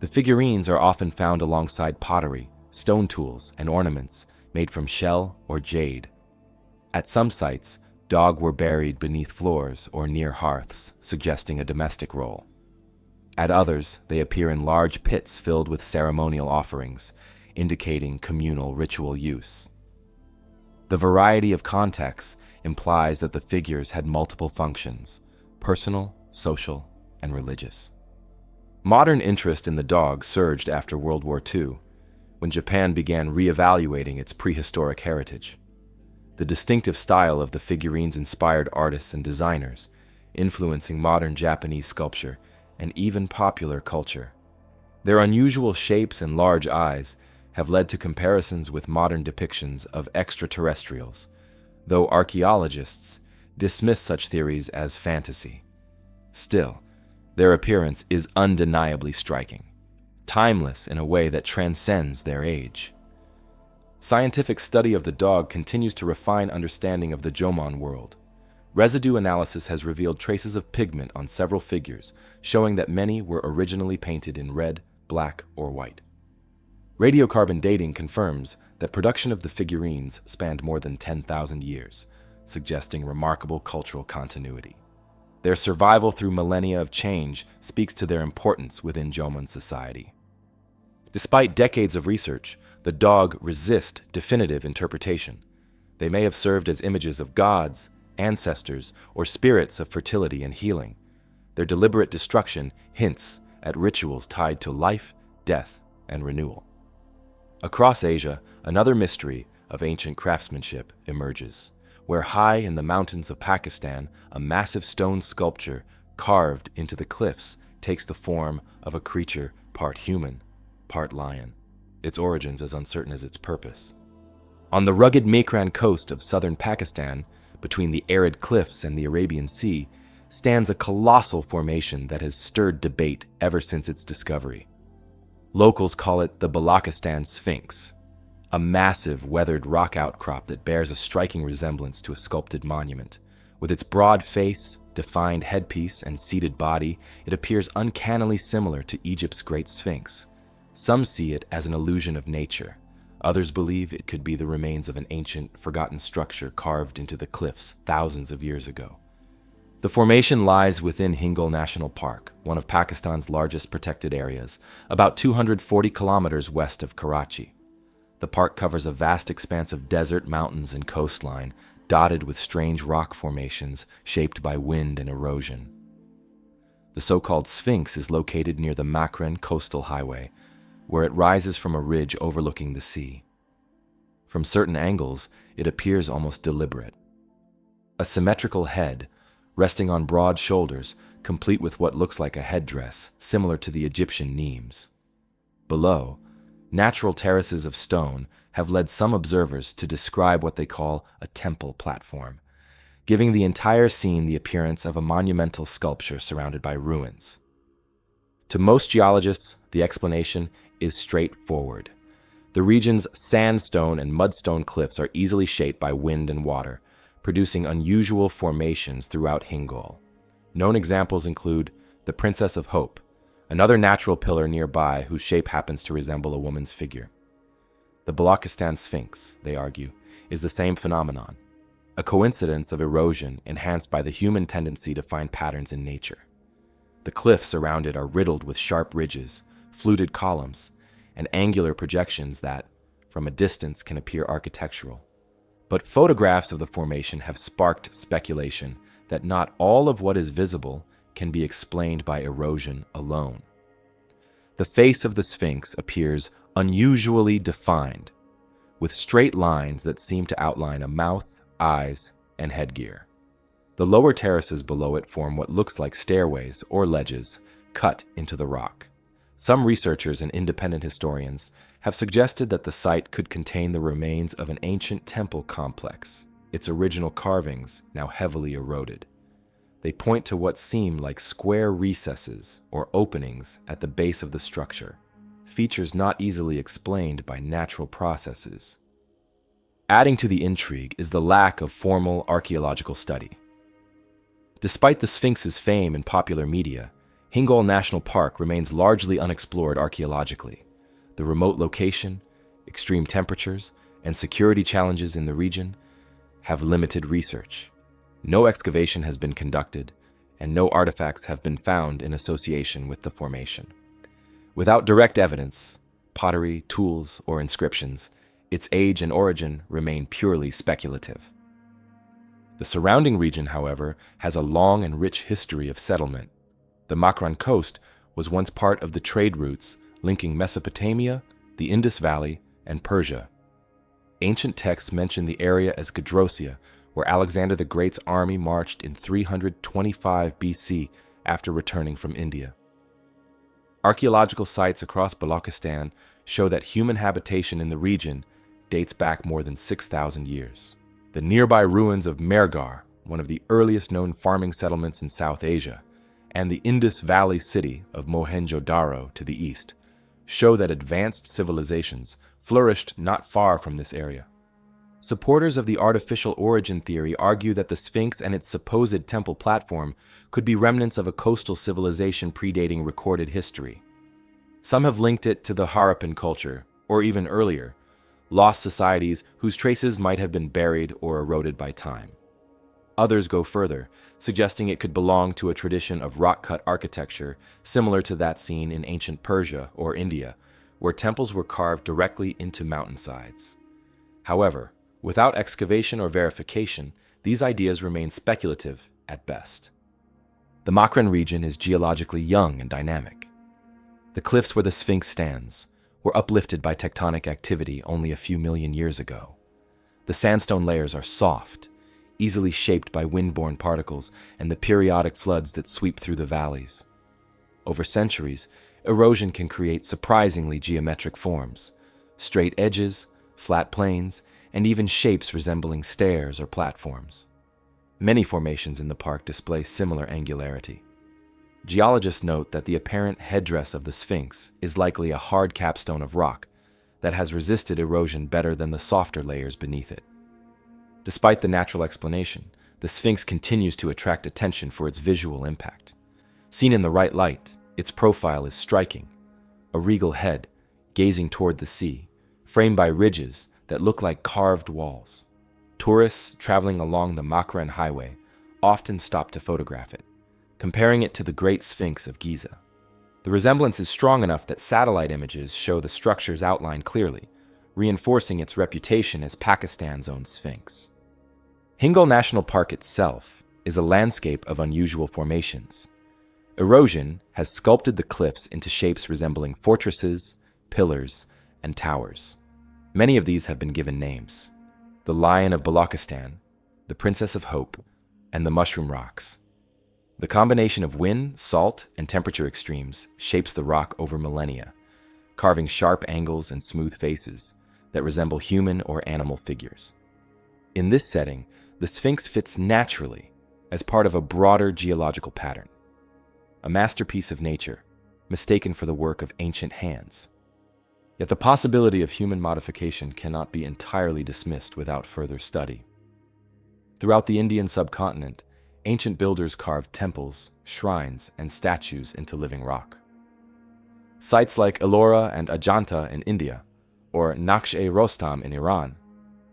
The figurines are often found alongside pottery, stone tools, and ornaments made from shell or jade. At some sites, dog were buried beneath floors or near hearths, suggesting a domestic role. At others, they appear in large pits filled with ceremonial offerings, indicating communal ritual use. The variety of contexts implies that the figures had multiple functions: personal, social, and religious. Modern interest in the dog surged after World War II, when Japan began re-evaluating its prehistoric heritage. The distinctive style of the figurines inspired artists and designers, influencing modern Japanese sculpture and even popular culture. Their unusual shapes and large eyes have led to comparisons with modern depictions of extraterrestrials, though archaeologists dismiss such theories as fantasy. Still, their appearance is undeniably striking, timeless in a way that transcends their age. Scientific study of the dog continues to refine understanding of the Jomon world. Residue analysis has revealed traces of pigment on several figures, showing that many were originally painted in red, black, or white. Radiocarbon dating confirms that production of the figurines spanned more than 10,000 years, suggesting remarkable cultural continuity. Their survival through millennia of change speaks to their importance within Jomon society. Despite decades of research, the dog resist definitive interpretation. They may have served as images of gods, ancestors, or spirits of fertility and healing. Their deliberate destruction hints at rituals tied to life, death, and renewal. Across Asia, another mystery of ancient craftsmanship emerges, where high in the mountains of Pakistan, a massive stone sculpture carved into the cliffs takes the form of a creature part human, part lion, its origins as uncertain as its purpose. On the rugged Mekran coast of southern Pakistan, between the arid cliffs and the Arabian Sea, stands a colossal formation that has stirred debate ever since its discovery. Locals call it the Balochistan Sphinx, a massive weathered rock outcrop that bears a striking resemblance to a sculpted monument. With its broad face, defined headpiece, and seated body, it appears uncannily similar to Egypt's Great Sphinx. Some see it as an illusion of nature. Others believe it could be the remains of an ancient, forgotten structure carved into the cliffs thousands of years ago. The formation lies within Hingol National Park, one of Pakistan's largest protected areas, about 240 kilometers west of Karachi. The park covers a vast expanse of desert, mountains, and coastline, dotted with strange rock formations shaped by wind and erosion. The so-called Sphinx is located near the Makran Coastal Highway, where it rises from a ridge overlooking the sea. From certain angles, it appears almost deliberate. A symmetrical head, resting on broad shoulders, complete with what looks like a headdress, similar to the Egyptian Nemes. Below, natural terraces of stone have led some observers to describe what they call a temple platform, giving the entire scene the appearance of a monumental sculpture surrounded by ruins. To most geologists, the explanation is straightforward. The region's sandstone and mudstone cliffs are easily shaped by wind and water, producing unusual formations throughout Hingol. Known examples include the Princess of Hope, another natural pillar nearby whose shape happens to resemble a woman's figure. The Balochistan Sphinx, they argue, is the same phenomenon, a coincidence of erosion enhanced by the human tendency to find patterns in nature. The cliffs around it are riddled with sharp ridges, fluted columns, and angular projections that, from a distance, can appear architectural. But photographs of the formation have sparked speculation that not all of what is visible can be explained by erosion alone. The face of the Sphinx appears unusually defined, with straight lines that seem to outline a mouth, eyes, and headgear. The lower terraces below it form what looks like stairways or ledges cut into the rock. Some researchers and independent historians have suggested that the site could contain the remains of an ancient temple complex, its original carvings now heavily eroded. They point to what seem like square recesses or openings at the base of the structure, features not easily explained by natural processes. Adding to the intrigue is the lack of formal archaeological study. Despite the Sphinx's fame in popular media, Hingol National Park remains largely unexplored archaeologically. The remote location, extreme temperatures, and security challenges in the region have limited research. No excavation has been conducted, and no artifacts have been found in association with the formation. Without direct evidence, pottery, tools, or inscriptions, its age and origin remain purely speculative. The surrounding region, however, has a long and rich history of settlement. The Makran coast was once part of the trade routes linking Mesopotamia, the Indus Valley, and Persia. Ancient texts mention the area as Gedrosia, where Alexander the Great's army marched in 325 BC after returning from India. Archaeological sites across Balochistan show that human habitation in the region dates back more than 6,000 years. The nearby ruins of Mehrgar, one of the earliest known farming settlements in South Asia, and the Indus Valley city of Mohenjo-Daro to the east, show that advanced civilizations flourished not far from this area. Supporters of the artificial origin theory argue that the Sphinx and its supposed temple platform could be remnants of a coastal civilization predating recorded history. Some have linked it to the Harappan culture, or even earlier, lost societies whose traces might have been buried or eroded by time. Others go further, suggesting it could belong to a tradition of rock-cut architecture similar to that seen in ancient Persia or India, where temples were carved directly into mountainsides. However, without excavation or verification, these ideas remain speculative at best. The Makran region is geologically young and dynamic. The cliffs where the Sphinx stands were uplifted by tectonic activity only a few million years ago. The sandstone layers are soft, easily shaped by wind-borne particles and the periodic floods that sweep through the valleys. Over centuries, erosion can create surprisingly geometric forms, straight edges, flat plains, and even shapes resembling stairs or platforms. Many formations in the park display similar angularity. Geologists note that the apparent headdress of the Sphinx is likely a hard capstone of rock that has resisted erosion better than the softer layers beneath it. Despite the natural explanation, the Sphinx continues to attract attention for its visual impact. Seen in the right light, its profile is striking, a regal head gazing toward the sea, framed by ridges that look like carved walls. Tourists traveling along the Makran Highway often stop to photograph it, comparing it to the Great Sphinx of Giza. The resemblance is strong enough that satellite images show the structure's outline clearly, reinforcing its reputation as Pakistan's own Sphinx. Hingol National Park itself is a landscape of unusual formations. Erosion has sculpted the cliffs into shapes resembling fortresses, pillars, and towers. Many of these have been given names: the Lion of Balochistan, the Princess of Hope, and the Mushroom Rocks. The combination of wind, salt, and temperature extremes shapes the rock over millennia, carving sharp angles and smooth faces that resemble human or animal figures. In this setting, the Sphinx fits naturally as part of a broader geological pattern, a masterpiece of nature, mistaken for the work of ancient hands. Yet the possibility of human modification cannot be entirely dismissed without further study. Throughout the Indian subcontinent, ancient builders carved temples, shrines, and statues into living rock. Sites like Ellora and Ajanta in India, or Naqsh-e-Rostam in Iran,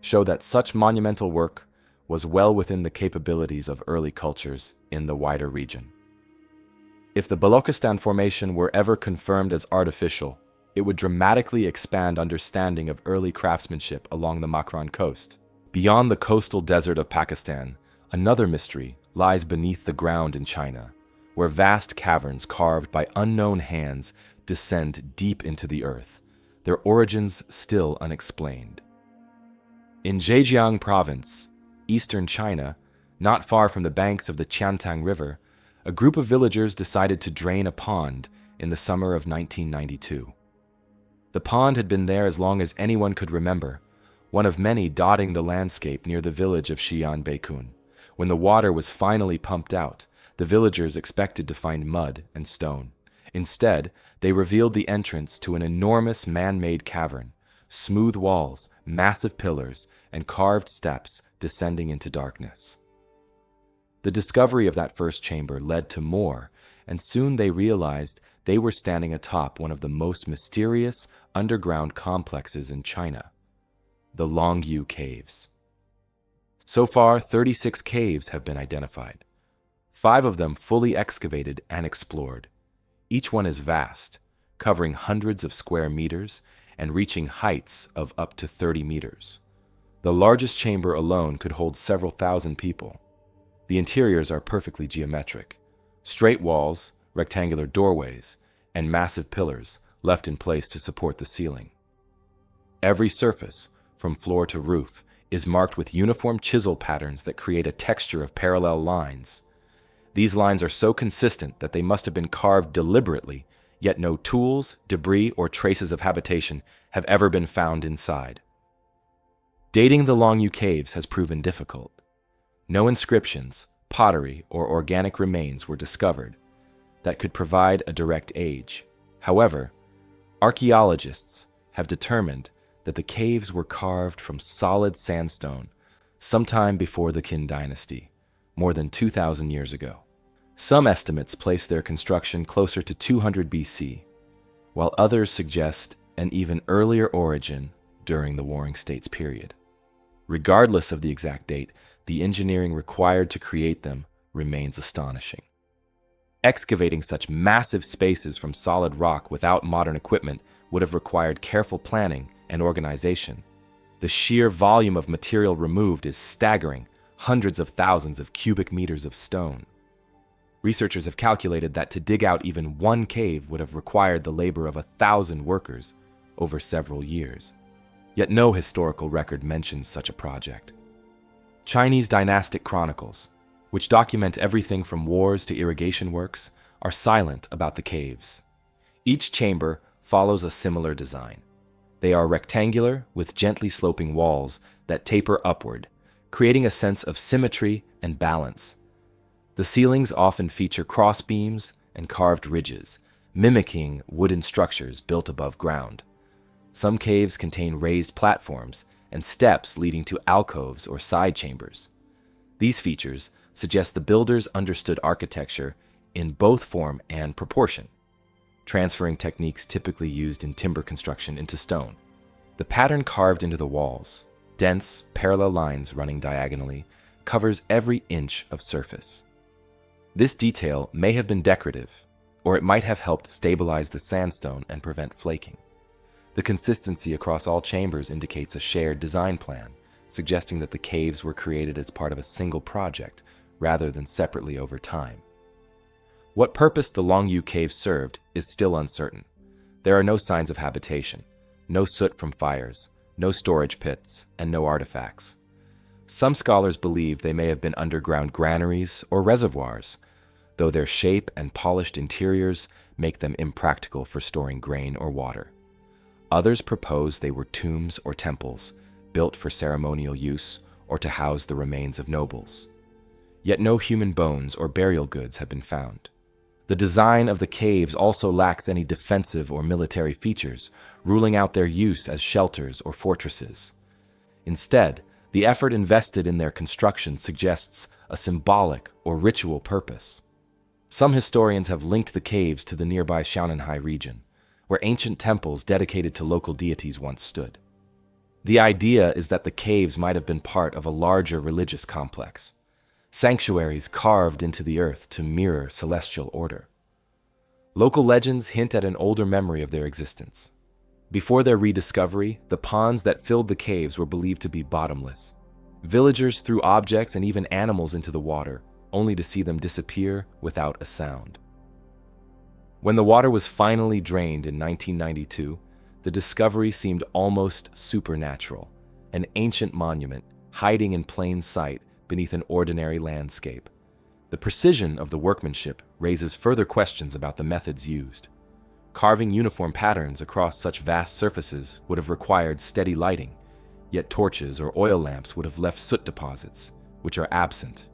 show that such monumental work was well within the capabilities of early cultures in the wider region. If the Balochistan Formation were ever confirmed as artificial, it would dramatically expand understanding of early craftsmanship along the Makran coast. Beyond the coastal desert of Pakistan, another mystery lies beneath the ground in China, where vast caverns carved by unknown hands descend deep into the earth, their origins still unexplained. In Zhejiang Province, eastern China, not far from the banks of the Qiantang River, a group of villagers decided to drain a pond in the summer of 1992. The pond had been there as long as anyone could remember, one of many dotting the landscape near the village of Xi'an-Beikun. When the water was finally pumped out, the villagers expected to find mud and stone. Instead, they revealed the entrance to an enormous man-made cavern, smooth walls, massive pillars, and carved steps descending into darkness. The discovery of that first chamber led to more, and soon they realized they were standing atop one of the most mysterious underground complexes in China, the Longyou Caves. So far, 36 caves have been identified, 5 of them fully excavated and explored. Each one is vast, covering hundreds of square meters and reaching heights of up to 30 meters. The largest chamber alone could hold several thousand people. The interiors are perfectly geometric, straight walls, rectangular doorways, and massive pillars left in place to support the ceiling. Every surface, from floor to roof, is marked with uniform chisel patterns that create a texture of parallel lines. These lines are so consistent that they must have been carved deliberately, yet no tools, debris, or traces of habitation have ever been found inside. Dating the Longyou Caves has proven difficult. No inscriptions, pottery, or organic remains were discovered that could provide a direct age. However, archaeologists have determined that the caves were carved from solid sandstone sometime before the Qin dynasty, more than 2,000 years ago. Some estimates place their construction closer to 200 BC, while others suggest an even earlier origin during the Warring States period. Regardless of the exact date, the engineering required to create them remains astonishing. Excavating such massive spaces from solid rock without modern equipment would have required careful planning and organization. The sheer volume of material removed is staggering, hundreds of thousands of cubic meters of stone. Researchers have calculated that to dig out even one cave would have required the labor of 1,000 workers over several years. Yet no historical record mentions such a project. Chinese dynastic chronicles, which document everything from wars to irrigation works, are silent about the caves. Each chamber follows a similar design. They are rectangular with gently sloping walls that taper upward, creating a sense of symmetry and balance. The ceilings often feature crossbeams and carved ridges, mimicking wooden structures built above ground. Some caves contain raised platforms and steps leading to alcoves or side chambers. These features suggest the builders understood architecture in both form and proportion, transferring techniques typically used in timber construction into stone. The pattern carved into the walls, dense, parallel lines running diagonally, covers every inch of surface. This detail may have been decorative, or it might have helped stabilize the sandstone and prevent flaking. The consistency across all chambers indicates a shared design plan, suggesting that the caves were created as part of a single project rather than separately over time. What purpose the Longyou Caves served is still uncertain. There are no signs of habitation, no soot from fires, no storage pits, and no artifacts. Some scholars believe they may have been underground granaries or reservoirs, though their shape and polished interiors make them impractical for storing grain or water. Others propose they were tombs or temples, built for ceremonial use or to house the remains of nobles. Yet no human bones or burial goods have been found. The design of the caves also lacks any defensive or military features, ruling out their use as shelters or fortresses. Instead, the effort invested in their construction suggests a symbolic or ritual purpose. Some historians have linked the caves to the nearby Xiaonanhai region, where ancient temples dedicated to local deities once stood. The idea is that the caves might have been part of a larger religious complex, sanctuaries carved into the earth to mirror celestial order. Local legends hint at an older memory of their existence. Before their rediscovery, the ponds that filled the caves were believed to be bottomless. Villagers threw objects and even animals into the water, only to see them disappear without a sound. When the water was finally drained in 1992, the discovery seemed almost supernatural, an ancient monument hiding in plain sight beneath an ordinary landscape. The precision of the workmanship raises further questions about the methods used. Carving uniform patterns across such vast surfaces would have required steady lighting, yet torches or oil lamps would have left soot deposits, which are absent.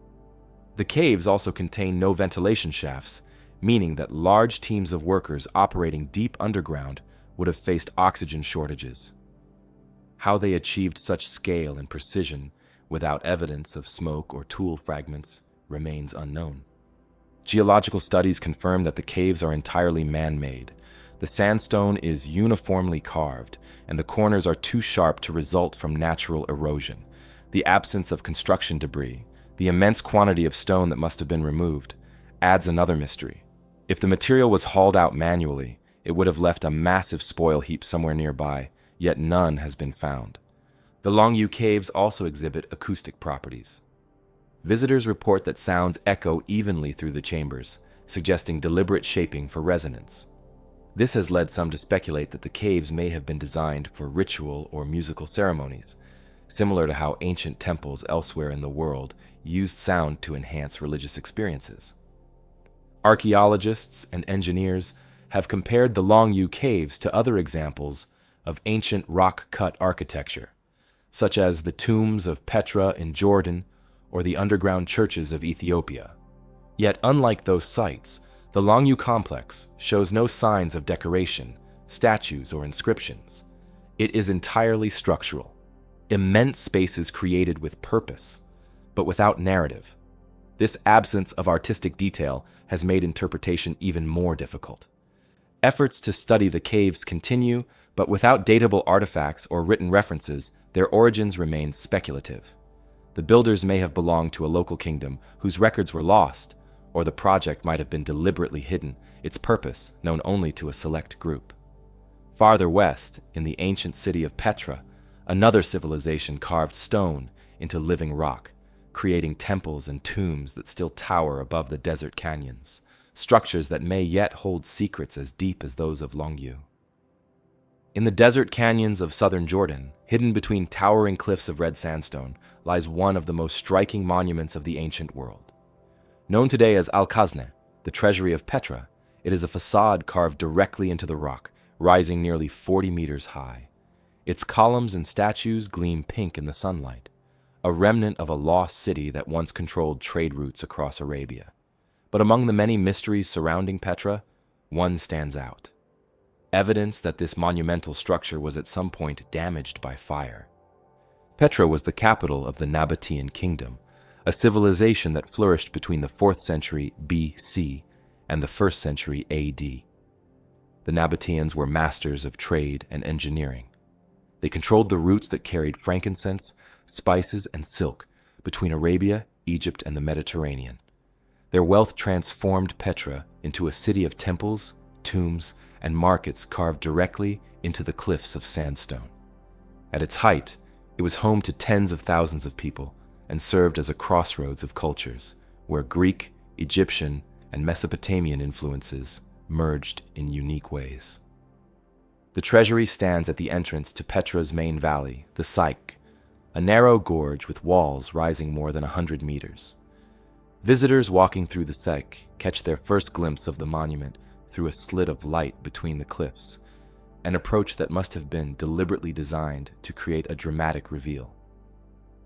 The caves also contain no ventilation shafts, meaning that large teams of workers operating deep underground would have faced oxygen shortages. How they achieved such scale and precision without evidence of smoke or tool fragments remains unknown. Geological studies confirm that the caves are entirely man-made. The sandstone is uniformly carved, and the corners are too sharp to result from natural erosion. The absence of construction debris, the immense quantity of stone that must have been removed, adds another mystery. If the material was hauled out manually, it would have left a massive spoil heap somewhere nearby, yet none has been found. The Longyou Caves also exhibit acoustic properties. Visitors report that sounds echo evenly through the chambers, suggesting deliberate shaping for resonance. This has led some to speculate that the caves may have been designed for ritual or musical ceremonies, similar to how ancient temples elsewhere in the world used sound to enhance religious experiences. Archaeologists and engineers have compared the Longyou Caves to other examples of ancient rock-cut architecture, such as the tombs of Petra in Jordan or the underground churches of Ethiopia. Yet, unlike those sites, the Longyou complex shows no signs of decoration, statues, or inscriptions. It is entirely structural. Immense spaces created with purpose, but without narrative. This absence of artistic detail has made interpretation even more difficult. Efforts to study the caves continue, but without datable artifacts or written references, their origins remain speculative. The builders may have belonged to a local kingdom whose records were lost, or the project might have been deliberately hidden, its purpose known only to a select group. Farther west, in the ancient city of Petra, another civilization carved stone into living rock, creating temples and tombs that still tower above the desert canyons, structures that may yet hold secrets as deep as those of Longyou. In the desert canyons of southern Jordan, hidden between towering cliffs of red sandstone, lies one of the most striking monuments of the ancient world. Known today as Al-Kazne, the treasury of Petra, it is a facade carved directly into the rock, rising nearly 40 meters high. Its columns and statues gleam pink in the sunlight, a remnant of a lost city that once controlled trade routes across Arabia. But among the many mysteries surrounding Petra, one stands out. Evidence that this monumental structure was at some point damaged by fire. Petra was the capital of the Nabatean kingdom, a civilization that flourished between the 4th century BC and the 1st century AD. The Nabateans were masters of trade and engineering. They controlled the routes that carried frankincense, spices, and silk between Arabia, Egypt, and the Mediterranean. Their wealth transformed Petra into a city of temples, tombs, and markets carved directly into the cliffs of sandstone. At its height, it was home to tens of thousands of people and served as a crossroads of cultures, where Greek, Egyptian, and Mesopotamian influences merged in unique ways. The treasury stands at the entrance to Petra's main valley, the Syke, a narrow gorge with walls rising more than 100 meters. Visitors walking through the Syke catch their first glimpse of the monument through a slit of light between the cliffs, an approach that must have been deliberately designed to create a dramatic reveal.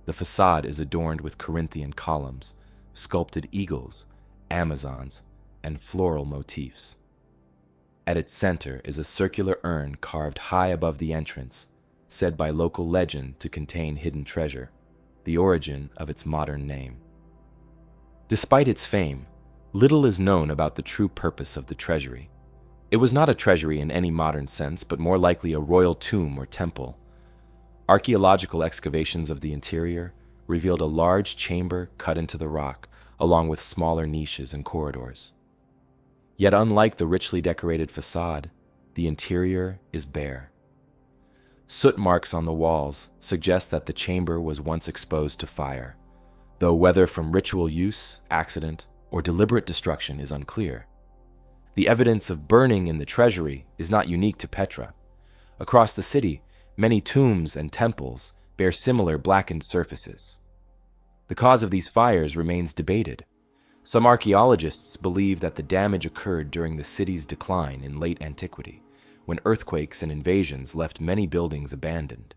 The facade is adorned with Corinthian columns, sculpted eagles, Amazons, and floral motifs. At its center is a circular urn carved high above the entrance, said by local legend to contain hidden treasure, the origin of its modern name. Despite its fame, little is known about the true purpose of the treasury. It was not a treasury in any modern sense, but more likely a royal tomb or temple. Archaeological excavations of the interior revealed a large chamber cut into the rock, along with smaller niches and corridors. Yet unlike the richly decorated facade, the interior is bare. Soot marks on the walls suggest that the chamber was once exposed to fire. though whether from ritual use, accident, or deliberate destruction is unclear. The evidence of burning in the treasury is not unique to Petra. Across the city, many tombs and temples bear similar blackened surfaces. The cause of these fires remains debated. Some archaeologists believe that the damage occurred during the city's decline in late antiquity, when earthquakes and invasions left many buildings abandoned.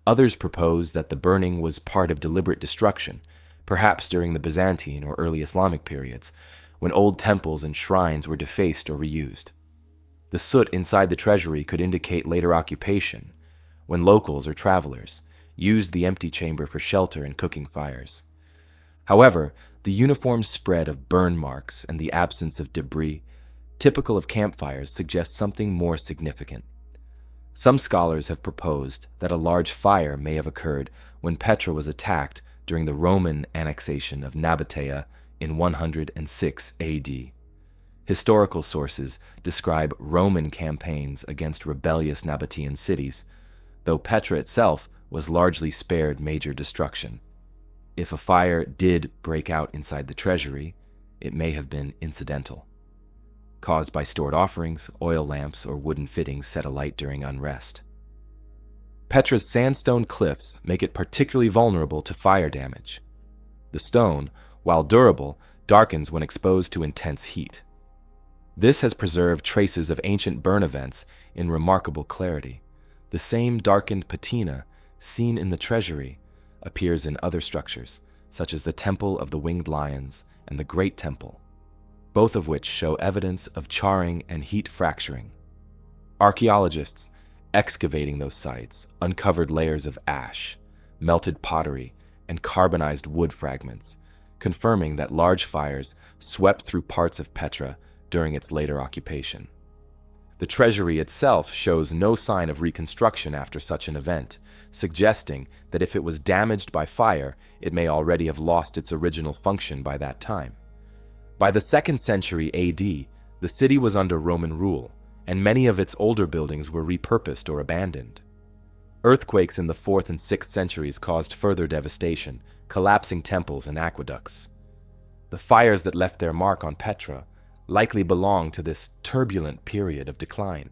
Others propose that the burning was part of deliberate destruction, perhaps during the Byzantine or early Islamic periods, when old temples and shrines were defaced or reused. The soot inside the treasury could indicate later occupation, when locals or travelers used the empty chamber for shelter and cooking fires. However, the uniform spread of burn marks and the absence of debris, typical of campfires, suggests something more significant. Some scholars have proposed that a large fire may have occurred when Petra was attacked during the Roman annexation of Nabatea in 106 AD. Historical sources describe Roman campaigns against rebellious Nabatean cities, though Petra itself was largely spared major destruction. If a fire did break out inside the treasury, it may have been incidental, caused by stored offerings, oil lamps, or wooden fittings set alight during unrest. Petra's sandstone cliffs make it particularly vulnerable to fire damage. The stone, while durable, darkens when exposed to intense heat. This has preserved traces of ancient burn events in remarkable clarity. The same darkened patina seen in the treasury appears in other structures, such as the Temple of the Winged Lions and the Great Temple, both of which show evidence of charring and heat fracturing. Archaeologists excavating those sites uncovered layers of ash, melted pottery, and carbonized wood fragments, confirming that large fires swept through parts of Petra during its later occupation. The treasury itself shows no sign of reconstruction after such an event, suggesting that if it was damaged by fire, it may already have lost its original function by that time. By the 2nd century AD, the city was under Roman rule, and many of its older buildings were repurposed or abandoned. Earthquakes in the 4th and 6th centuries caused further devastation, collapsing temples and aqueducts. The fires that left their mark on Petra likely belong to this turbulent period of decline.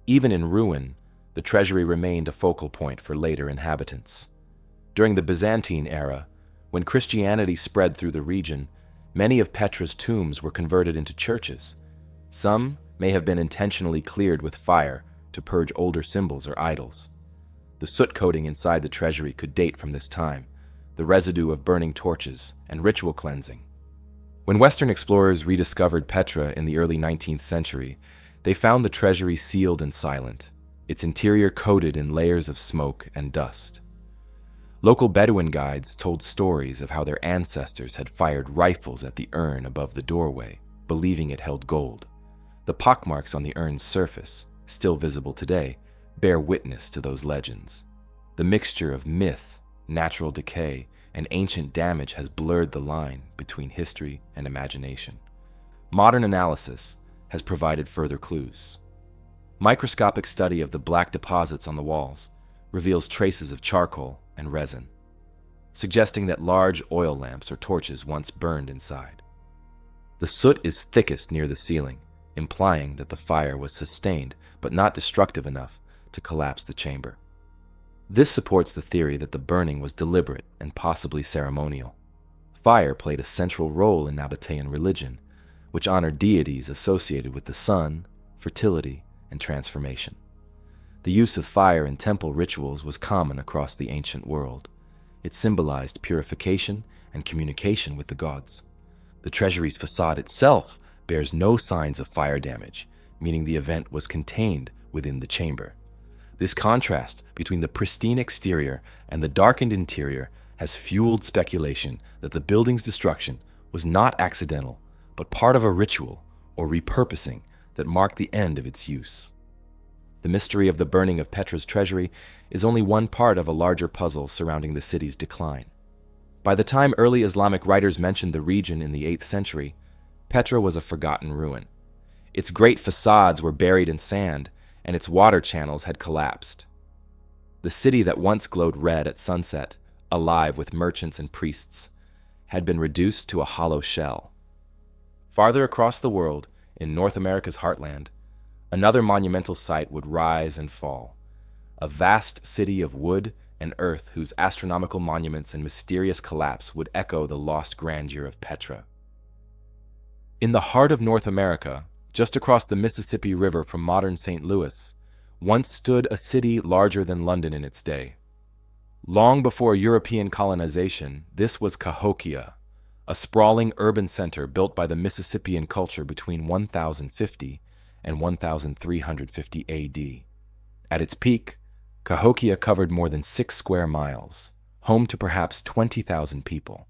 Even in ruin, the treasury remained a focal point for later inhabitants. During the Byzantine era, when Christianity spread through the region, many of Petra's tombs were converted into churches. Some may have been intentionally cleared with fire to purge older symbols or idols. The soot coating inside the treasury could date from this time, the residue of burning torches and ritual cleansing. When Western explorers rediscovered Petra in the early 19th century, they found the treasury sealed and silent, its interior coated in layers of smoke and dust. Local Bedouin guides told stories of how their ancestors had fired rifles at the urn above the doorway, believing it held gold. The pockmarks on the urn's surface, still visible today, bear witness to those legends. The mixture of myth, natural decay, and ancient damage has blurred the line between history and imagination. Modern analysis has provided further clues. Microscopic study of the black deposits on the walls reveals traces of charcoal and resin, suggesting that large oil lamps or torches once burned inside. The soot is thickest near the ceiling, implying that the fire was sustained but not destructive enough to collapse the chamber. This supports the theory that the burning was deliberate and possibly ceremonial. Fire played a central role in Nabatean religion, which honored deities associated with the sun, fertility, and transformation. The use of fire in temple rituals was common across the ancient world. It symbolized purification and communication with the gods. The treasury's facade itself bears no signs of fire damage, meaning the event was contained within the chamber. This contrast between the pristine exterior and the darkened interior has fueled speculation that the building's destruction was not accidental, but part of a ritual or repurposing that marked the end of its use. The mystery of the burning of Petra's treasury is only one part of a larger puzzle surrounding the city's decline. By the time early Islamic writers mentioned the region in the 8th century, Petra was a forgotten ruin. Its great facades were buried in sand, and its water channels had collapsed. The city that once glowed red at sunset, alive with merchants and priests, had been reduced to a hollow shell. Farther across the world, in North America's heartland, another monumental site would rise and fall, a vast city of wood and earth whose astronomical monuments and mysterious collapse would echo the lost grandeur of Petra. In the heart of North America, just across the Mississippi River from modern St. Louis, once stood a city larger than London in its day. Long before European colonization, this was Cahokia, a sprawling urban center built by the Mississippian culture between 1050 and 1350 AD. At its peak, Cahokia covered more than 6 square miles, home to perhaps 20,000 people.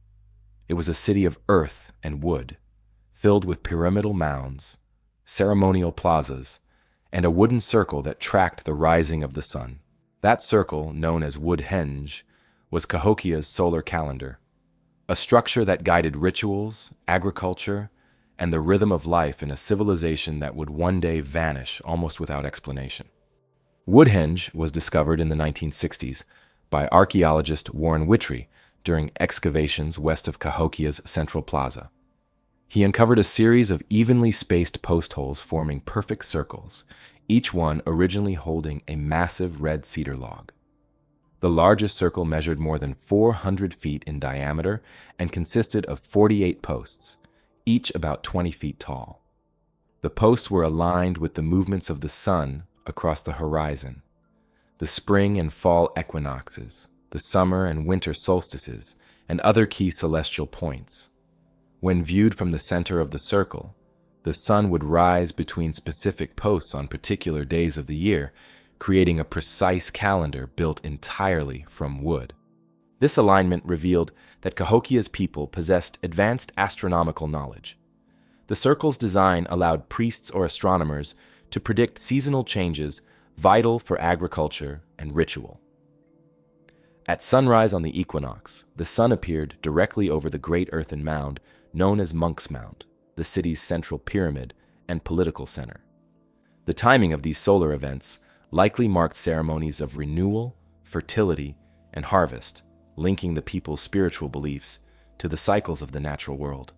It was a city of earth and wood, filled with pyramidal mounds, ceremonial plazas, and a wooden circle that tracked the rising of the sun. That circle, known as Woodhenge, was Cahokia's solar calendar, a structure that guided rituals, agriculture, and the rhythm of life in a civilization that would one day vanish almost without explanation. Woodhenge was discovered in the 1960s by archaeologist Warren Whittrey during excavations west of Cahokia's Central Plaza. He uncovered a series of evenly spaced post holes forming perfect circles, each one originally holding a massive red cedar log. The largest circle measured more than 400 feet in diameter and consisted of 48 posts, each about 20 feet tall. The posts were aligned with the movements of the sun across the horizon, the spring and fall equinoxes, the summer and winter solstices, and other key celestial points. When viewed from the center of the circle, the sun would rise between specific posts on particular days of the year, creating a precise calendar built entirely from wood. This alignment revealed that Cahokia's people possessed advanced astronomical knowledge. The circle's design allowed priests or astronomers to predict seasonal changes vital for agriculture and ritual. At sunrise on the equinox, the sun appeared directly over the great earthen mound known as Monk's Mound, the city's central pyramid and political center. The timing of these solar events likely marked ceremonies of renewal, fertility, and harvest, linking the people's spiritual beliefs to the cycles of the natural world.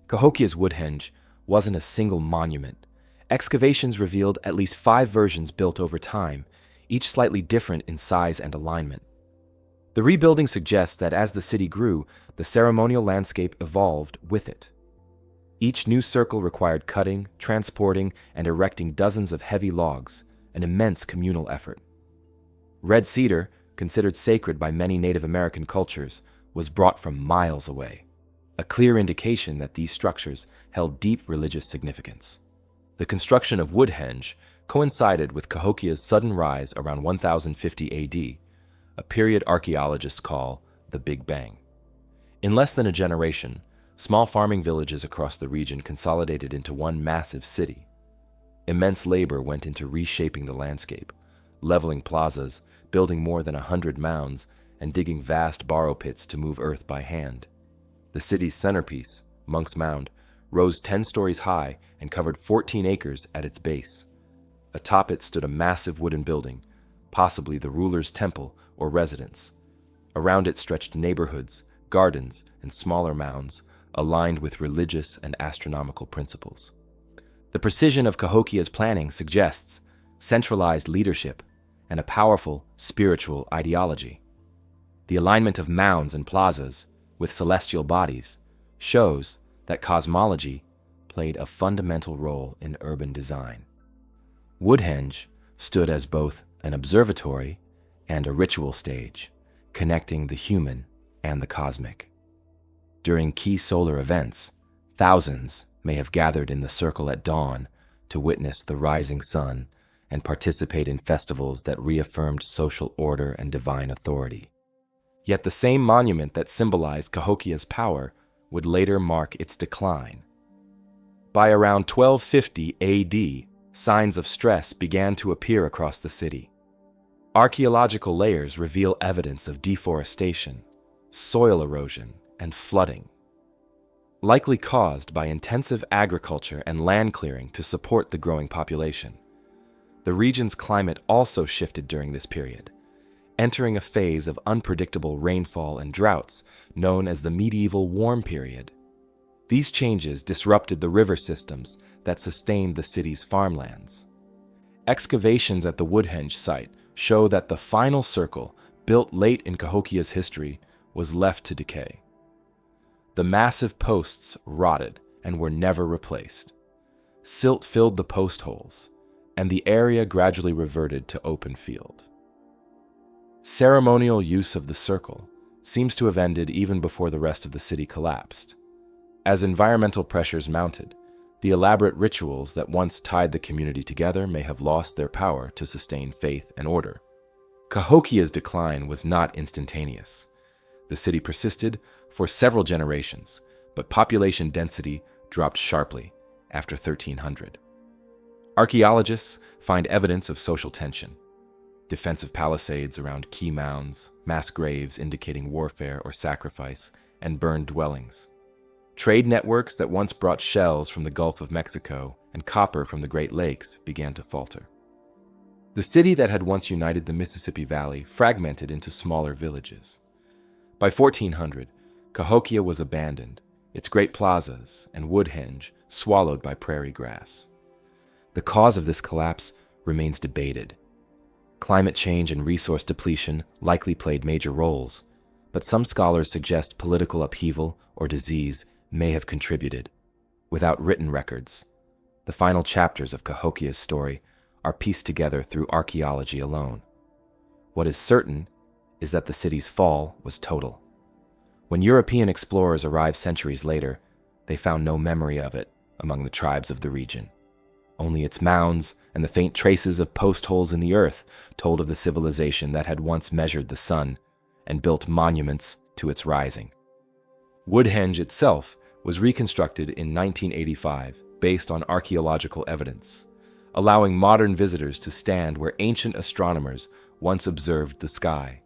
Cahokia's Woodhenge wasn't a single monument. Excavations revealed at least 5 versions built over time, each slightly different in size and alignment. The rebuilding suggests that as the city grew, the ceremonial landscape evolved with it. Each new circle required cutting, transporting, and erecting dozens of heavy logs, an immense communal effort. Red cedar, considered sacred by many Native American cultures, was brought from miles away, a clear indication that these structures held deep religious significance. The construction of Woodhenge coincided with Cahokia's sudden rise around 1050 AD, a period archaeologists call the Big Bang. In less than a generation, small farming villages across the region consolidated into one massive city. Immense labor went into reshaping the landscape, leveling plazas, building more than 100 mounds, and digging vast borrow pits to move earth by hand. The city's centerpiece, Monk's Mound, rose 10 stories high and covered 14 acres at its base. Atop it stood a massive wooden building, possibly the ruler's temple or residence. Around it stretched neighborhoods, gardens, and smaller mounds, aligned with religious and astronomical principles. The precision of Cahokia's planning suggests centralized leadership and a powerful spiritual ideology. The alignment of mounds and plazas with celestial bodies shows that cosmology played a fundamental role in urban design. Woodhenge stood as both an observatory and a ritual stage, connecting the human and the cosmic. During key solar events, thousands may have gathered in the circle at dawn to witness the rising sun and participate in festivals that reaffirmed social order and divine authority. Yet the same monument that symbolized Cahokia's power would later mark its decline. By around 1250 AD, signs of stress began to appear across the city. Archaeological layers reveal evidence of deforestation, soil erosion, and flooding, likely caused by intensive agriculture and land clearing to support the growing population. The region's climate also shifted during this period. entering a phase of unpredictable rainfall and droughts known as the medieval warm period. These changes disrupted the river systems that sustained the city's farmlands. Excavations at the Woodhenge site show that the final circle, built late in Cahokia's history, was left to decay. The massive posts rotted and were never replaced. Silt filled the post holes, and the area gradually reverted to open field. Ceremonial use of the circle seems to have ended even before the rest of the city collapsed. As environmental pressures mounted, the elaborate rituals that once tied the community together may have lost their power to sustain faith and order. Cahokia's decline was not instantaneous. The city persisted for several generations, but population density dropped sharply after 1300. Archaeologists find evidence of social tension. Defensive palisades around key mounds, mass graves indicating warfare or sacrifice, and burned dwellings. Trade networks that once brought shells from the Gulf of Mexico and copper from the Great Lakes began to falter. The city that had once united the Mississippi Valley fragmented into smaller villages. By 1400, Cahokia was abandoned, its great plazas and Woodhenge swallowed by prairie grass. The cause of this collapse remains debated. Climate change and resource depletion likely played major roles, but some scholars suggest political upheaval or disease may have contributed. Without written records, the final chapters of Cahokia's story are pieced together through archaeology alone. What is certain is that the city's fall was total. When European explorers arrived centuries later, they found no memory of it among the tribes of the region. Only its mounds and the faint traces of post holes in the earth told of the civilization that had once measured the sun and built monuments to its rising. Woodhenge itself was reconstructed in 1985 based on archaeological evidence, allowing modern visitors to stand where ancient astronomers once observed the sky.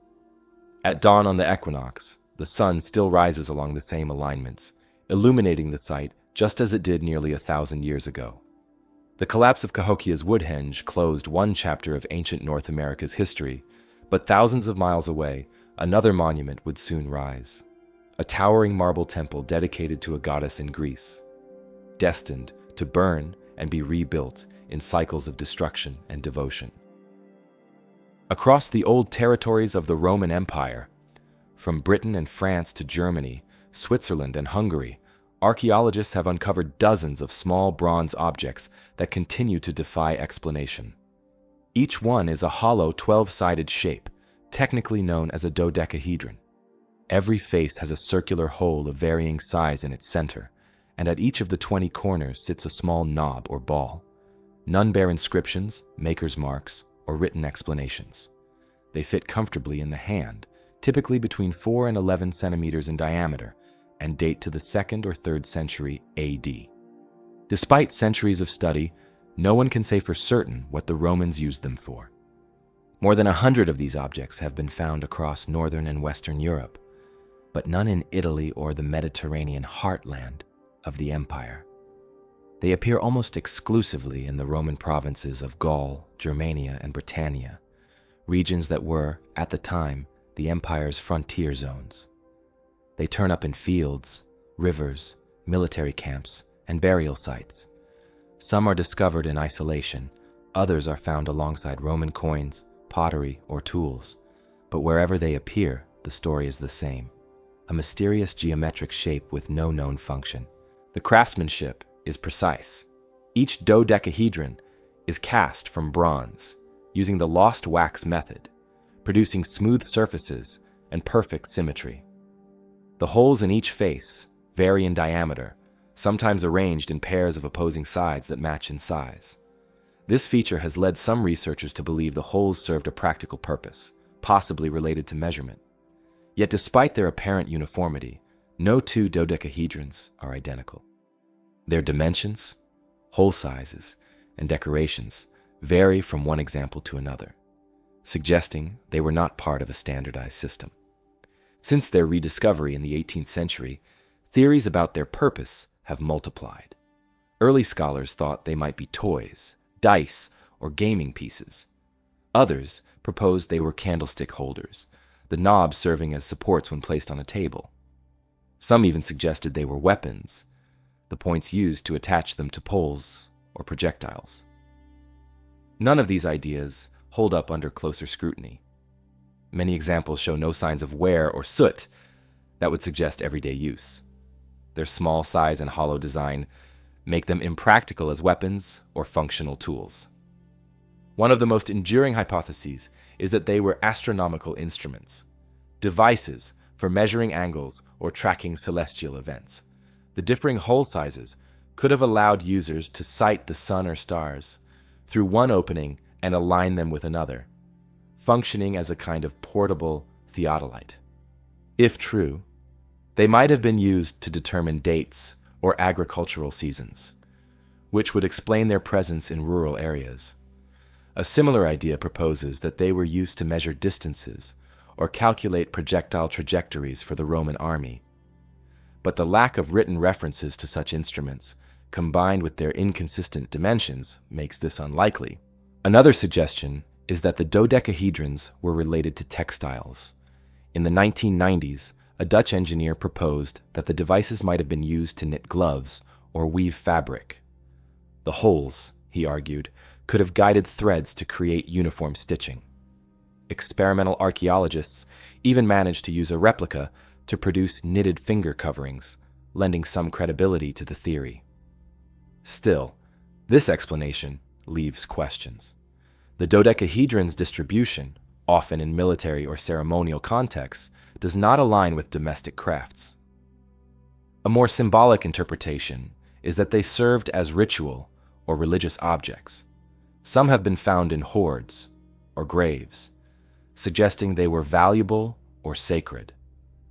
At dawn on the equinox, the sun still rises along the same alignments, illuminating the site just as it did nearly 1,000 years ago. The collapse of Cahokia's Woodhenge closed one chapter of ancient North America's history, but thousands of miles away, another monument would soon rise. A towering marble temple dedicated to a goddess in Greece, destined to burn and be rebuilt in cycles of destruction and devotion. Across the old territories of the Roman Empire, from Britain and France to Germany, Switzerland and Hungary, archaeologists have uncovered dozens of small bronze objects that continue to defy explanation. Each one is a hollow 12-sided shape, technically known as a dodecahedron. Every face has a circular hole of varying size in its center, and at each of the 20 corners sits a small knob or ball. None bear inscriptions, maker's marks, or written explanations. They fit comfortably in the hand, typically between 4 and 11 centimeters in diameter, and date to the 2nd or 3rd century AD. Despite centuries of study, no one can say for certain what the Romans used them for. More than 100 of these objects have been found across northern and western Europe, but none in Italy or the Mediterranean heartland of the empire. They appear almost exclusively in the Roman provinces of Gaul, Germania, and Britannia, regions that were, at the time, the empire's frontier zones. They turn up in fields, rivers, military camps, and burial sites. Some are discovered in isolation, others are found alongside Roman coins, pottery, or tools, but wherever they appear, the story is the same. A mysterious geometric shape with no known function. The craftsmanship is precise. Each dodecahedron is cast from bronze, using the lost wax method, producing smooth surfaces and perfect symmetry. The holes in each face vary in diameter, sometimes arranged in pairs of opposing sides that match in size. This feature has led some researchers to believe the holes served a practical purpose, possibly related to measurement. Yet despite their apparent uniformity, no two dodecahedrons are identical. Their dimensions, hole sizes, and decorations vary from one example to another, suggesting they were not part of a standardized system. Since their rediscovery in the 18th century, theories about their purpose have multiplied. Early scholars thought they might be toys, dice, or gaming pieces, Others proposed they were candlestick holders, the knobs serving as supports when placed on a table. Some even suggested they were weapons, the points used to attach them to poles or projectiles. None of these ideas hold up under closer scrutiny. Many examples show no signs of wear or soot that would suggest everyday use. Their small size and hollow design make them impractical as weapons or functional tools. One of the most enduring hypotheses is that they were astronomical instruments, devices for measuring angles or tracking celestial events. The differing hole sizes could have allowed users to sight the sun or stars through one opening and align them with another, functioning as a kind of portable theodolite. If true, they might have been used to determine dates or agricultural seasons, which would explain their presence in rural areas. A similar idea proposes that they were used to measure distances or calculate projectile trajectories for the Roman army. But the lack of written references to such instruments, combined with their inconsistent dimensions, makes this unlikely. Another suggestion is that the dodecahedrons were related to textiles. In the 1990s, a Dutch engineer proposed that the devices might have been used to knit gloves or weave fabric. The holes, he argued, could have guided threads to create uniform stitching. Experimental archaeologists even managed to use a replica to produce knitted finger coverings, lending some credibility to the theory. Still, this explanation leaves questions. The dodecahedron's distribution, often in military or ceremonial contexts, does not align with domestic crafts. A more symbolic interpretation is that they served as ritual or religious objects. Some have been found in hoards or graves, suggesting they were valuable or sacred.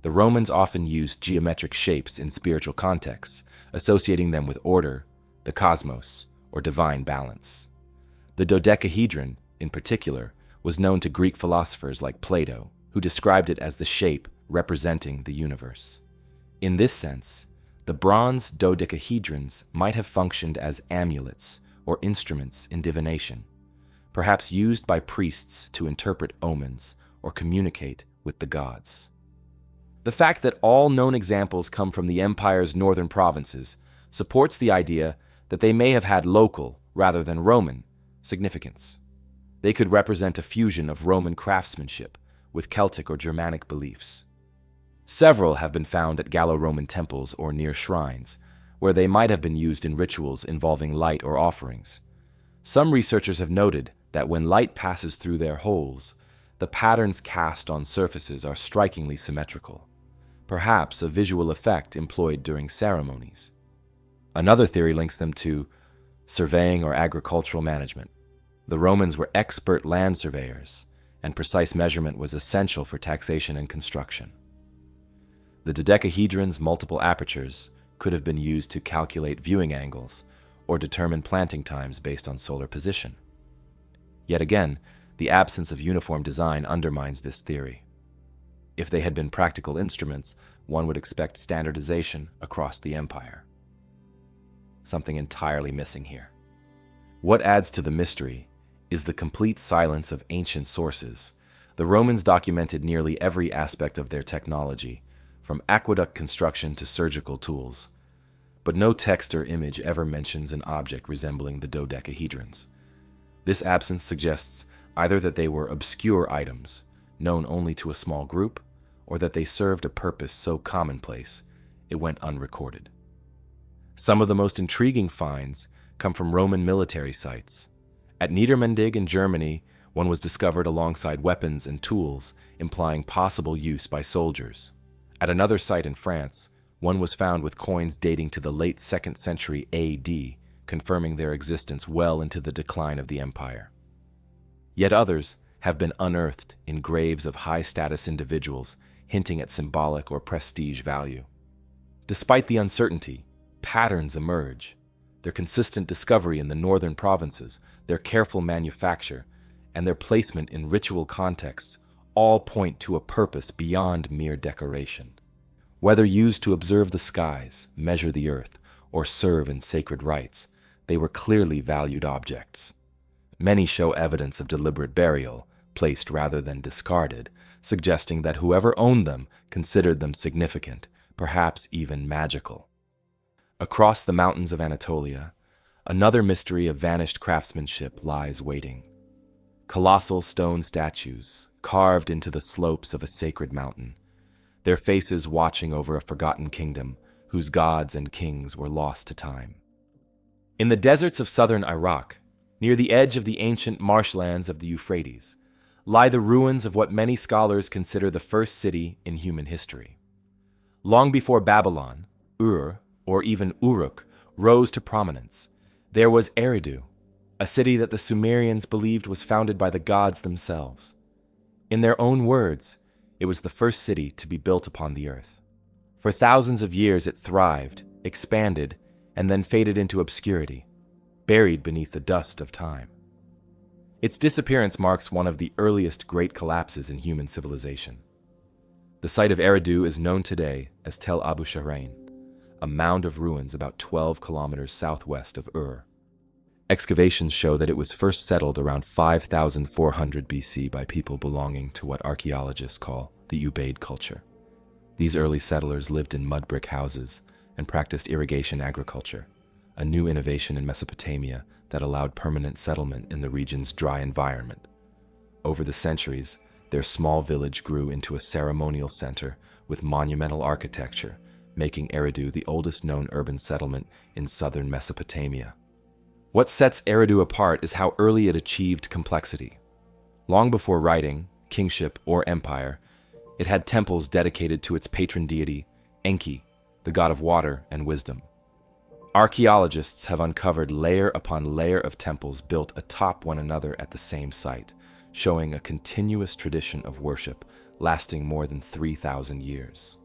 The Romans often used geometric shapes in spiritual contexts, associating them with order, the cosmos, or divine balance. The dodecahedron, in particular, was known to Greek philosophers like Plato, who described it as the shape representing the universe. In this sense, the bronze dodecahedrons might have functioned as amulets or instruments in divination, perhaps used by priests to interpret omens or communicate with the gods. The fact that all known examples come from the empire's northern provinces supports the idea that they may have had local, rather than Roman, significance. They could represent a fusion of Roman craftsmanship with Celtic or Germanic beliefs. Several have been found at Gallo-Roman temples or near shrines, where they might have been used in rituals involving light or offerings. Some researchers have noted that when light passes through their holes, the patterns cast on surfaces are strikingly symmetrical, perhaps a visual effect employed during ceremonies. Another theory links them to surveying or agricultural management. The Romans were expert land surveyors, and precise measurement was essential for taxation and construction. The dodecahedron's multiple apertures could have been used to calculate viewing angles or determine planting times based on solar position. Yet again, the absence of uniform design undermines this theory. If they had been practical instruments, one would expect standardization across the empire. Something entirely missing here. What adds to the mystery is the complete silence of ancient sources. The Romans documented nearly every aspect of their technology, from aqueduct construction to surgical tools. But no text or image ever mentions an object resembling the dodecahedrons. This absence suggests either that they were obscure items, known only to a small group, or that they served a purpose so commonplace it went unrecorded. Some of the most intriguing finds come from Roman military sites. At Niedermendig in Germany, one was discovered alongside weapons and tools, implying possible use by soldiers. At another site in France, one was found with coins dating to the late 2nd century AD, confirming their existence well into the decline of the empire. Yet others have been unearthed in graves of high-status individuals, hinting at symbolic or prestige value. Despite the uncertainty, patterns emerge. Their consistent discovery in the northern provinces, their careful manufacture, and their placement in ritual contexts all point to a purpose beyond mere decoration. Whether used to observe the skies, measure the earth, or serve in sacred rites, they were clearly valued objects. Many show evidence of deliberate burial, placed rather than discarded, suggesting that whoever owned them considered them significant, perhaps even magical. Across the mountains of Anatolia, another mystery of vanished craftsmanship lies waiting. Colossal stone statues, carved into the slopes of a sacred mountain, their faces watching over a forgotten kingdom whose gods and kings were lost to time. In the deserts of southern Iraq, near the edge of the ancient marshlands of the Euphrates, lie the ruins of what many scholars consider the first city in human history. Long before Babylon, Ur, or even Uruk, rose to prominence, there was Eridu, a city that the Sumerians believed was founded by the gods themselves. In their own words, it was the first city to be built upon the earth. For thousands of years it thrived, expanded, and then faded into obscurity, buried beneath the dust of time. Its disappearance marks one of the earliest great collapses in human civilization. The site of Eridu is known today as Tel Abu Shahrain, a mound of ruins about 12 kilometers southwest of Ur. Excavations show that it was first settled around 5,400 BC by people belonging to what archaeologists call the Ubaid culture. These early settlers lived in mud brick houses and practiced irrigation agriculture, a new innovation in Mesopotamia that allowed permanent settlement in the region's dry environment. Over the centuries, their small village grew into a ceremonial center with monumental architecture, making Eridu the oldest known urban settlement in southern Mesopotamia. What sets Eridu apart is how early it achieved complexity. Long before writing, kingship, or empire, it had temples dedicated to its patron deity, Enki, the god of water and wisdom. Archaeologists have uncovered layer upon layer of temples built atop one another at the same site, showing a continuous tradition of worship lasting more than 3,000 years.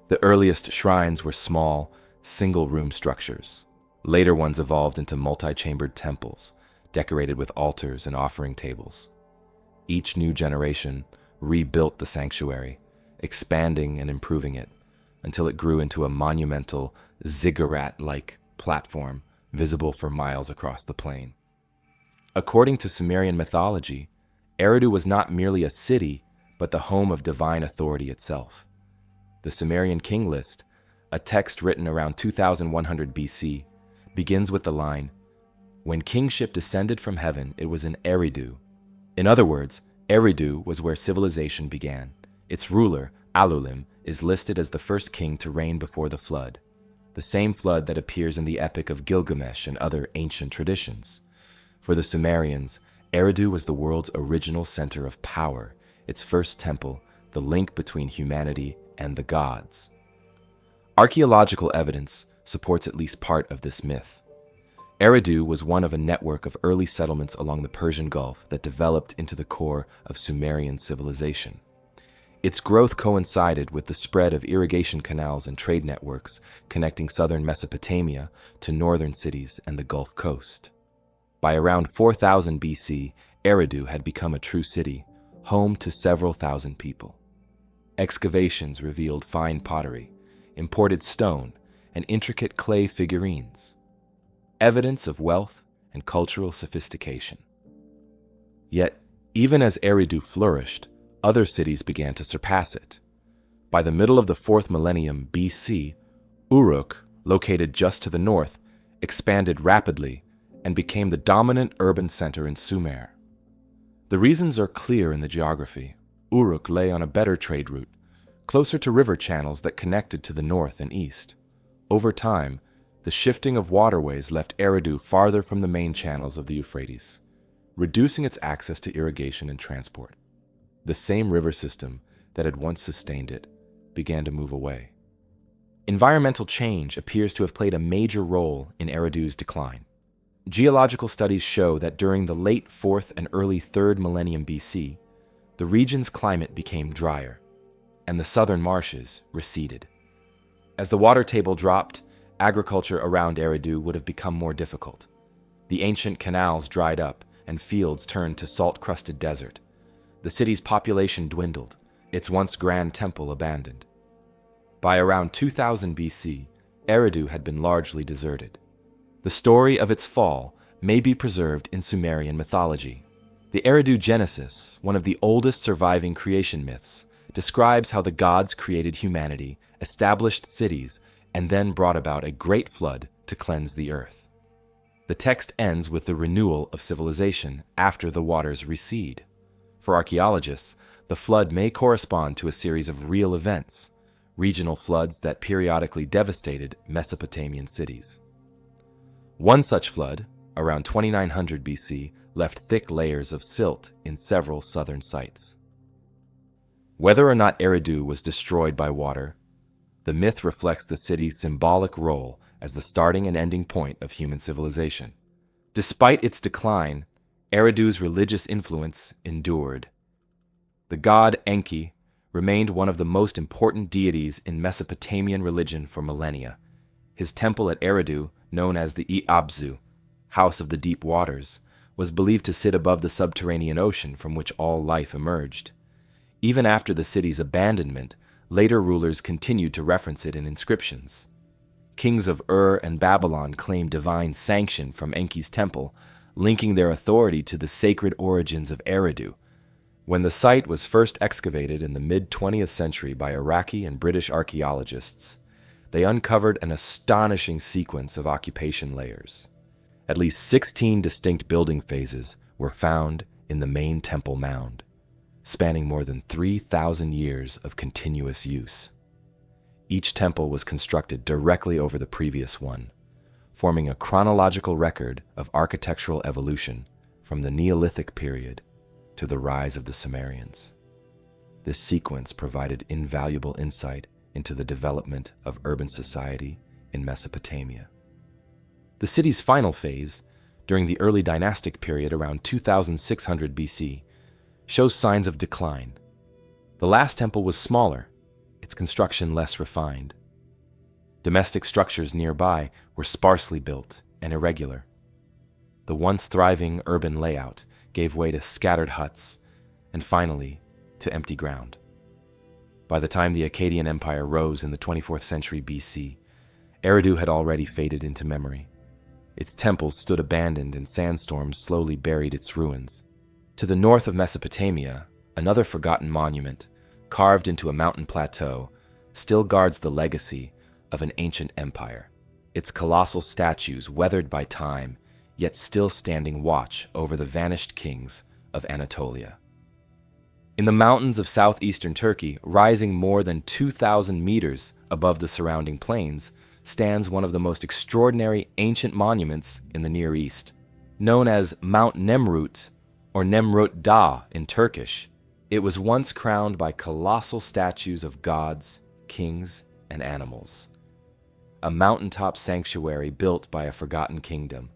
The earliest shrines were small, single-room structures. Later ones evolved into multi-chambered temples, decorated with altars and offering tables. Each new generation rebuilt the sanctuary, expanding and improving it, until it grew into a monumental, ziggurat-like platform visible for miles across the plain. According to Sumerian mythology, Eridu was not merely a city, but the home of divine authority itself. The Sumerian king list, a text written around 2100 BC, begins with the line, "When kingship descended from heaven, it was in Eridu." In other words, Eridu was where civilization began. Its ruler, Alulim, is listed as the first king to reign before the flood, the same flood that appears in the Epic of Gilgamesh and other ancient traditions. For the Sumerians, Eridu was the world's original center of power, its first temple, the link between humanity and the gods. Archaeological evidence supports at least part of this myth. Eridu was one of a network of early settlements along the Persian Gulf that developed into the core of Sumerian civilization. Its growth coincided with the spread of irrigation canals and trade networks connecting southern Mesopotamia to northern cities and the Gulf Coast. By around 4000 BC, Eridu had become a true city, home to several thousand people. Excavations revealed fine pottery, imported stone, and intricate clay figurines, evidence of wealth and cultural sophistication. Yet, even as Eridu flourished, other cities began to surpass it. By the middle of the 4th millennium BC, Uruk, located just to the north, expanded rapidly and became the dominant urban center in Sumer. The reasons are clear in the geography. Uruk lay on a better trade route, closer to river channels that connected to the north and east. Over time, the shifting of waterways left Eridu farther from the main channels of the Euphrates, reducing its access to irrigation and transport. The same river system that had once sustained it began to move away. Environmental change appears to have played a major role in Eridu's decline. Geological studies show that during the late 4th and early 3rd millennium BC, the region's climate became drier, and the southern marshes receded. As the water table dropped, agriculture around Eridu would have become more difficult. The ancient canals dried up, and fields turned to salt-crusted desert. The city's population dwindled, its once grand temple abandoned. By around 2000 BC, Eridu had been largely deserted. The story of its fall may be preserved in Sumerian mythology. The Eridu Genesis, one of the oldest surviving creation myths, describes how the gods created humanity, established cities, and then brought about a great flood to cleanse the earth. The text ends with the renewal of civilization after the waters recede. For archaeologists, the flood may correspond to a series of real events, regional floods that periodically devastated Mesopotamian cities. One such flood, around 2900 BC, left thick layers of silt in several southern sites. Whether or not Eridu was destroyed by water, the myth reflects the city's symbolic role as the starting and ending point of human civilization. Despite its decline, Eridu's religious influence endured. The god Enki remained one of the most important deities in Mesopotamian religion for millennia. His temple at Eridu, known as the Iabzu, House of the Deep Waters, was believed to sit above the subterranean ocean from which all life emerged. Even after the city's abandonment, later rulers continued to reference it in inscriptions. Kings of Ur and Babylon claimed divine sanction from Enki's temple, linking their authority to the sacred origins of Eridu. When the site was first excavated in the mid-20th century by Iraqi and British archaeologists, they uncovered an astonishing sequence of occupation layers. At least 16 distinct building phases were found in the main temple mound, spanning more than 3,000 years of continuous use. Each temple was constructed directly over the previous one, forming a chronological record of architectural evolution from the Neolithic period to the rise of the Sumerians. This sequence provided invaluable insight into the development of urban society in Mesopotamia. The city's final phase, during the early dynastic period around 2600 BC, shows signs of decline. The last temple was smaller, its construction less refined. Domestic structures nearby were sparsely built and irregular. The once thriving urban layout gave way to scattered huts, and finally, to empty ground. By the time the Akkadian Empire rose in the 24th century BC, Eridu had already faded into memory. Its temples stood abandoned and sandstorms slowly buried its ruins. To the north of Mesopotamia, another forgotten monument, carved into a mountain plateau, still guards the legacy of an ancient empire, its colossal statues weathered by time, yet still standing watch over the vanished kings of Anatolia. In the mountains of southeastern Turkey, rising more than 2,000 meters above the surrounding plains, stands one of the most extraordinary ancient monuments in the Near East. Known as Mount Nemrut, or Nemrut Dağ in Turkish, it was once crowned by colossal statues of gods, kings, and animals. A mountaintop sanctuary built by a forgotten kingdom.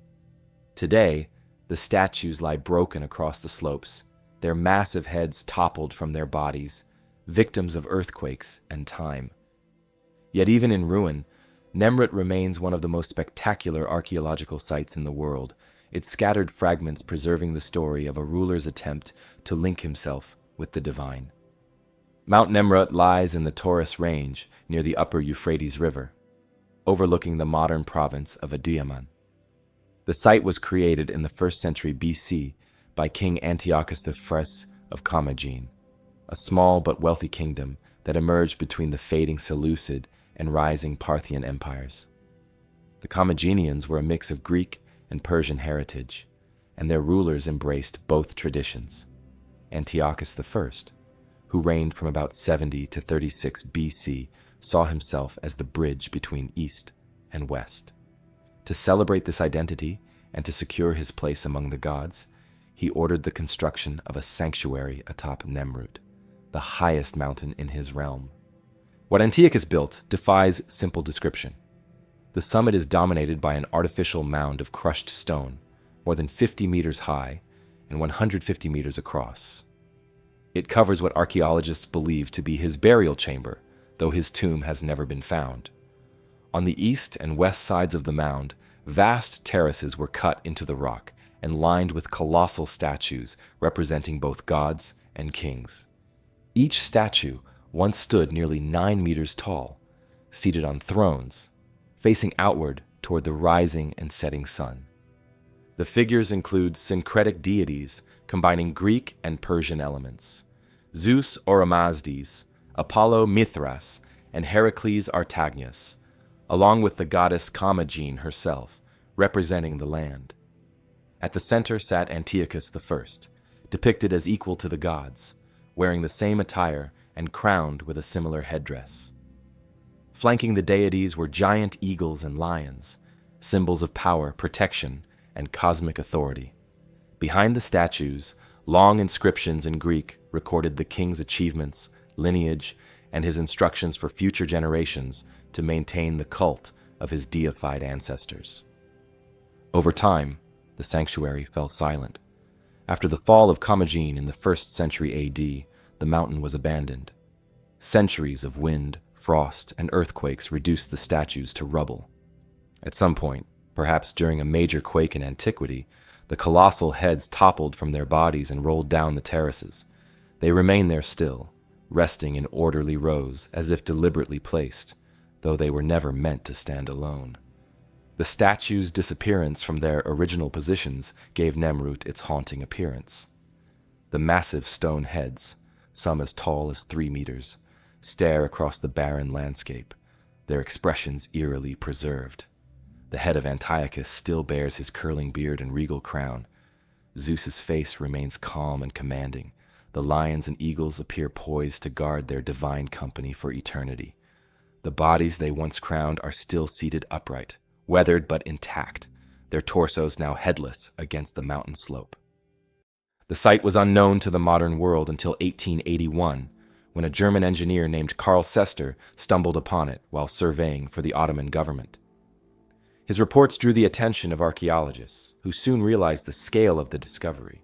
Today, the statues lie broken across the slopes, their massive heads toppled from their bodies, victims of earthquakes and time. Yet even in ruin, Nemrut remains one of the most spectacular archaeological sites in the world, its scattered fragments preserving the story of a ruler's attempt to link himself with the divine. Mount Nemrut lies in the Taurus Range near the upper Euphrates River, overlooking the modern province of Aduyaman. The site was created in the 1st century BC by King Antiochus I of Commagene, a small but wealthy kingdom that emerged between the fading Seleucid and rising Parthian empires. The Commagenians were a mix of Greek and Persian heritage, and their rulers embraced both traditions. Antiochus I, who reigned from about 70 to 36 BC, saw himself as the bridge between East and West. To celebrate this identity and to secure his place among the gods, he ordered the construction of a sanctuary atop Nemrut, the highest mountain in his realm. What Antiochus built defies simple description. The summit is dominated by an artificial mound of crushed stone, more than 50 meters high and 150 meters across. It covers what archaeologists believe to be his burial chamber, though his tomb has never been found. On the east and west sides of the mound, vast terraces were cut into the rock and lined with colossal statues representing both gods and kings. Each statue once stood nearly 9 meters tall, seated on thrones, facing outward toward the rising and setting sun. The figures include syncretic deities combining Greek and Persian elements: Zeus Oromazdes, Apollo Mithras, and Heracles Artagnius, along with the goddess Commagene herself, representing the land. At the center sat Antiochus I, depicted as equal to the gods, wearing the same attire and crowned with a similar headdress. Flanking the deities were giant eagles and lions, symbols of power, protection, and cosmic authority. Behind the statues, long inscriptions in Greek recorded the king's achievements, lineage, and his instructions for future generations to maintain the cult of his deified ancestors. Over time, the sanctuary fell silent. After the fall of Commagene in the 1st century AD, the mountain was abandoned. Centuries of wind, frost, and earthquakes reduced the statues to rubble. At some point, perhaps during a major quake in antiquity, the colossal heads toppled from their bodies and rolled down the terraces. They remain there still, resting in orderly rows as if deliberately placed, though they were never meant to stand alone. The statues' disappearance from their original positions gave Nemrut its haunting appearance. The massive stone heads, some as tall as 3 meters, stare across the barren landscape, their expressions eerily preserved. The head of Antiochus still bears his curling beard and regal crown. Zeus's face remains calm and commanding. The lions and eagles appear poised to guard their divine company for eternity. The bodies they once crowned are still seated upright, weathered but intact, their torsos now headless against the mountain slope. The site was unknown to the modern world until 1881, when a German engineer named Karl Sester stumbled upon it while surveying for the Ottoman government. His reports drew the attention of archaeologists, who soon realized the scale of the discovery.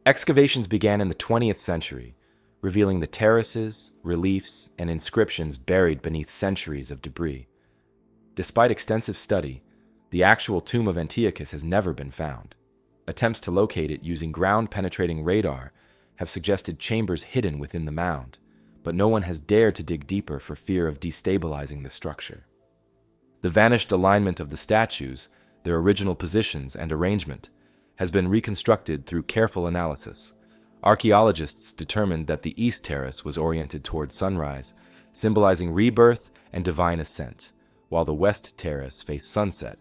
Excavations began in the 20th century, revealing the terraces, reliefs, and inscriptions buried beneath centuries of debris. Despite extensive study, the actual tomb of Antiochus has never been found. Attempts to locate it using ground-penetrating radar have suggested chambers hidden within the mound, but no one has dared to dig deeper for fear of destabilizing the structure. The vanished alignment of the statues, their original positions and arrangement, has been reconstructed through careful analysis. Archaeologists determined that the east terrace was oriented toward sunrise, symbolizing rebirth and divine ascent, while the west terrace faced sunset,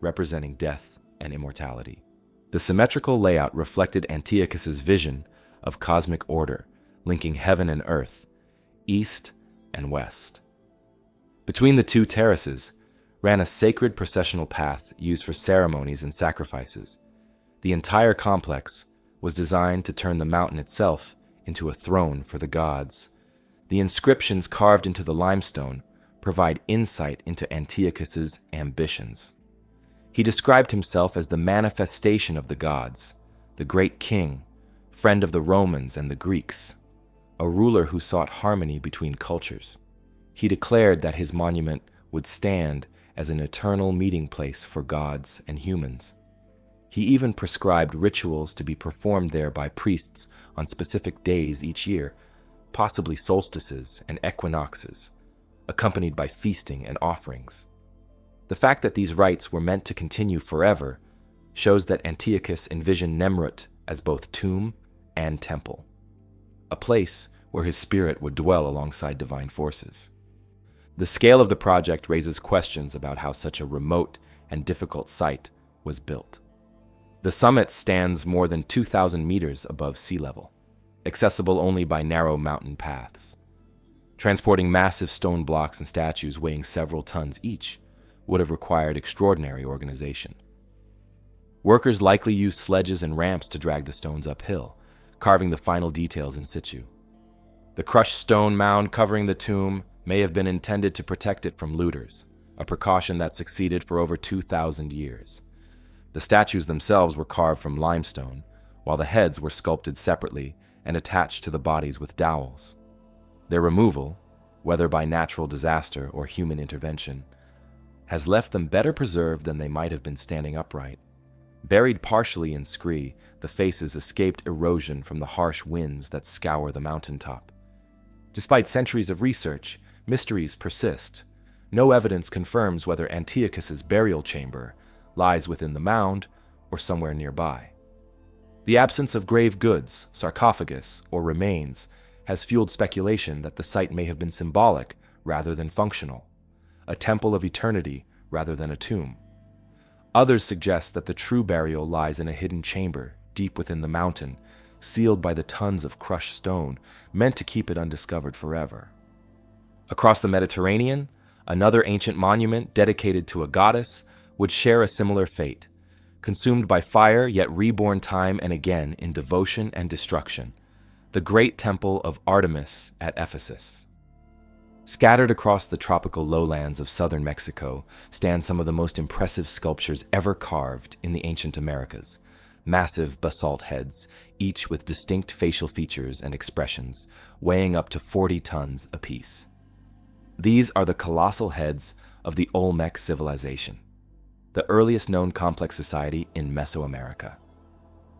representing death and immortality. The symmetrical layout reflected Antiochus's vision of cosmic order, linking heaven and earth, east and west. Between the two terraces ran a sacred processional path used for ceremonies and sacrifices. The entire complex was designed to turn the mountain itself into a throne for the gods. The inscriptions carved into the limestone provide insight into Antiochus's ambitions. He described himself as the manifestation of the gods, the great king, friend of the Romans and the Greeks, a ruler who sought harmony between cultures. He declared that his monument would stand as an eternal meeting place for gods and humans. He even prescribed rituals to be performed there by priests on specific days each year, possibly solstices and equinoxes, accompanied by feasting and offerings. The fact that these rites were meant to continue forever shows that Antiochus envisioned Nemrut as both tomb and temple, a place where his spirit would dwell alongside divine forces. The scale of the project raises questions about how such a remote and difficult site was built. The summit stands more than 2,000 meters above sea level, accessible only by narrow mountain paths. Transporting massive stone blocks and statues weighing several tons each would have required extraordinary organization. Workers likely used sledges and ramps to drag the stones uphill, carving the final details in situ. The crushed stone mound covering the tomb may have been intended to protect it from looters, a precaution that succeeded for over 2,000 years. The statues themselves were carved from limestone, while the heads were sculpted separately and attached to the bodies with dowels. Their removal, whether by natural disaster or human intervention, has left them better preserved than they might have been standing upright. Buried partially in scree, the faces escaped erosion from the harsh winds that scour the mountaintop. Despite centuries of research, mysteries persist. No evidence confirms whether Antiochus's burial chamber lies within the mound or somewhere nearby. The absence of grave goods, sarcophagus, or remains has fueled speculation that the site may have been symbolic rather than functional, a temple of eternity rather than a tomb. Others suggest that the true burial lies in a hidden chamber deep within the mountain, sealed by the tons of crushed stone meant to keep it undiscovered forever. Across the Mediterranean, another ancient monument dedicated to a goddess would share a similar fate, consumed by fire yet reborn time and again in devotion and destruction, the great temple of Artemis at Ephesus. Scattered across the tropical lowlands of southern Mexico stand some of the most impressive sculptures ever carved in the ancient Americas, massive basalt heads, each with distinct facial features and expressions, weighing up to 40 tons apiece. These are the colossal heads of the Olmec civilization, the earliest known complex society in Mesoamerica.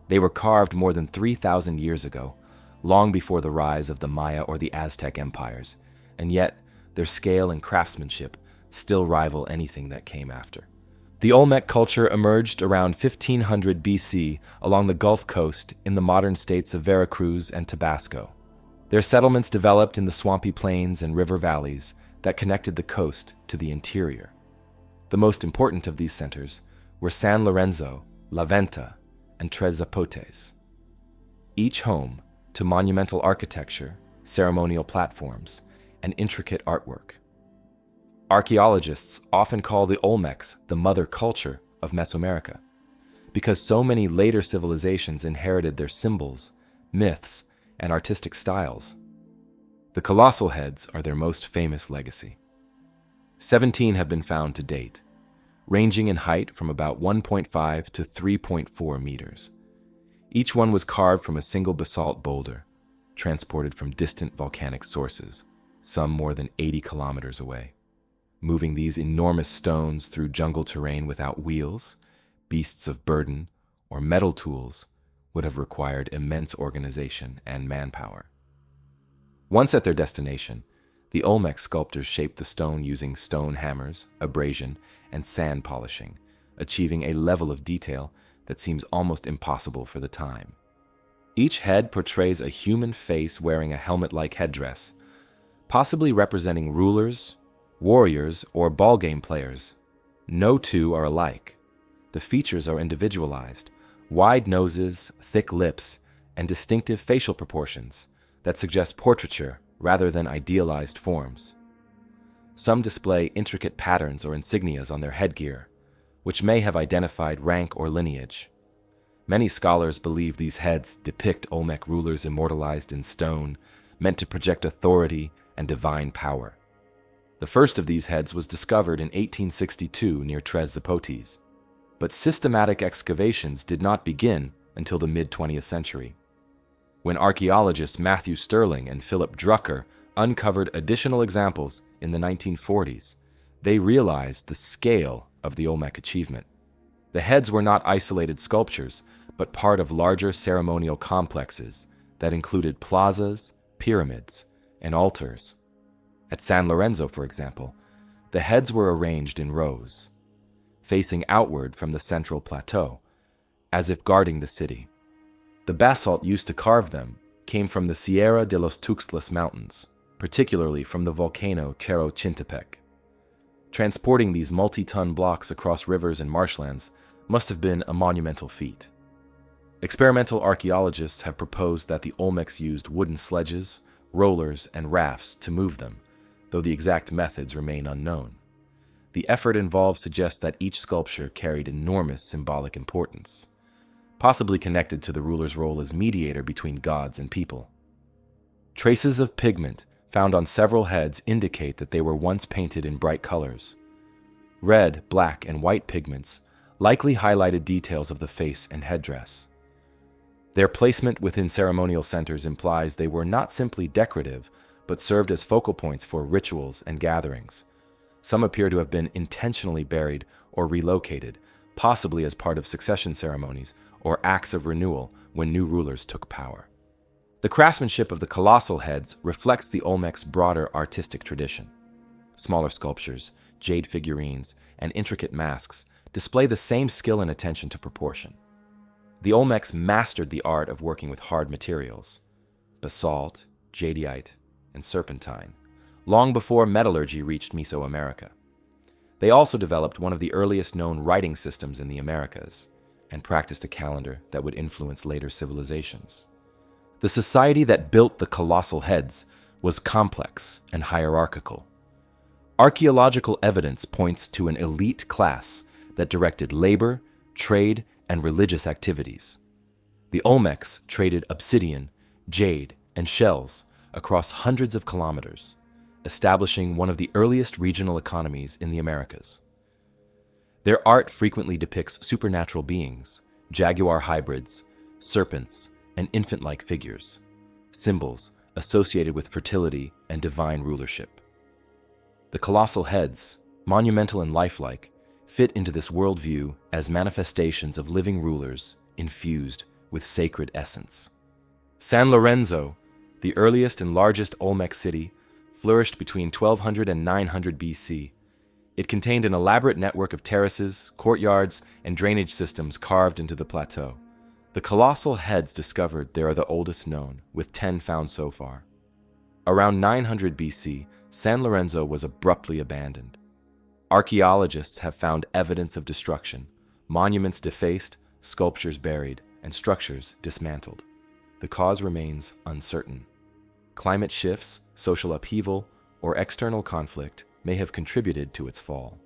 They were carved more than 3,000 years ago, long before the rise of the Maya or the Aztec empires, and yet their scale and craftsmanship still rival anything that came after. The Olmec culture emerged around 1500 BC along the Gulf Coast in the modern states of Veracruz and Tabasco. Their settlements developed in the swampy plains and river valleys that connected the coast to the interior. The most important of these centers were San Lorenzo, La Venta, and Tres Zapotes, each home to monumental architecture, ceremonial platforms, and intricate artwork. Archaeologists often call the Olmecs the mother culture of Mesoamerica, because so many later civilizations inherited their symbols, myths, and artistic styles. The colossal heads are their most famous legacy. 17 have been found to date, ranging in height from about 1.5 to 3.4 meters. Each one was carved from a single basalt boulder, transported from distant volcanic sources, some more than 80 kilometers away. Moving these enormous stones through jungle terrain without wheels, beasts of burden, or metal tools would have required immense organization and manpower. Once at their destination, the Olmec sculptors shaped the stone using stone hammers, abrasion, and sand polishing, achieving a level of detail that seems almost impossible for the time. Each head portrays a human face wearing a helmet-like headdress, possibly representing rulers, warriors, or ball game players. No two are alike. The features are individualized, wide noses, thick lips, and distinctive facial proportions that suggest portraiture rather than idealized forms. Some display intricate patterns or insignias on their headgear, which may have identified rank or lineage. Many scholars believe these heads depict Olmec rulers immortalized in stone, meant to project authority and divine power. The first of these heads was discovered in 1862 near Tres Zapotes, but systematic excavations did not begin until the mid-20th century. When archaeologists Matthew Sterling and Philip Drucker uncovered additional examples in the 1940s, they realized the scale of the Olmec achievement. The heads were not isolated sculptures, but part of larger ceremonial complexes that included plazas, pyramids, and altars. At San Lorenzo, for example, the heads were arranged in rows, facing outward from the central plateau, as if guarding the city. The basalt used to carve them came from the Sierra de los Tuxtlas Mountains, particularly from the volcano Cerro Chintepec. Transporting these multi-ton blocks across rivers and marshlands must have been a monumental feat. Experimental archaeologists have proposed that the Olmecs used wooden sledges, rollers, and rafts to move them, though the exact methods remain unknown. The effort involved suggests that each sculpture carried enormous symbolic importance, possibly connected to the ruler's role as mediator between gods and people. Traces of pigment found on several heads indicate that they were once painted in bright colors. Red, black, and white pigments likely highlighted details of the face and headdress. Their placement within ceremonial centers implies they were not simply decorative, but served as focal points for rituals and gatherings. Some appear to have been intentionally buried or relocated, possibly as part of succession ceremonies or acts of renewal when new rulers took power. The craftsmanship of the colossal heads reflects the Olmec's broader artistic tradition. Smaller sculptures, jade figurines, and intricate masks display the same skill and attention to proportion. The Olmecs mastered the art of working with hard materials, basalt, jadeite, and serpentine, long before metallurgy reached Mesoamerica. They also developed one of the earliest known writing systems in the Americas, and practiced a calendar that would influence later civilizations. The society that built the colossal heads was complex and hierarchical. Archaeological evidence points to an elite class that directed labor, trade, and religious activities. The Olmecs traded obsidian, jade, and shells across hundreds of kilometers, establishing one of the earliest regional economies in the Americas. Their art frequently depicts supernatural beings, jaguar hybrids, serpents, and infant-like figures, symbols associated with fertility and divine rulership. The colossal heads, monumental and lifelike, fit into this worldview as manifestations of living rulers infused with sacred essence. San Lorenzo, the earliest and largest Olmec city, flourished between 1200 and 900 BC. It contained an elaborate network of terraces, courtyards, and drainage systems carved into the plateau. The colossal heads discovered there are the oldest known, with 10 found so far. Around 900 BC, San Lorenzo was abruptly abandoned. Archaeologists have found evidence of destruction, monuments defaced, sculptures buried, and structures dismantled. The cause remains uncertain. Climate shifts, social upheaval, or external conflict may have contributed to its fall.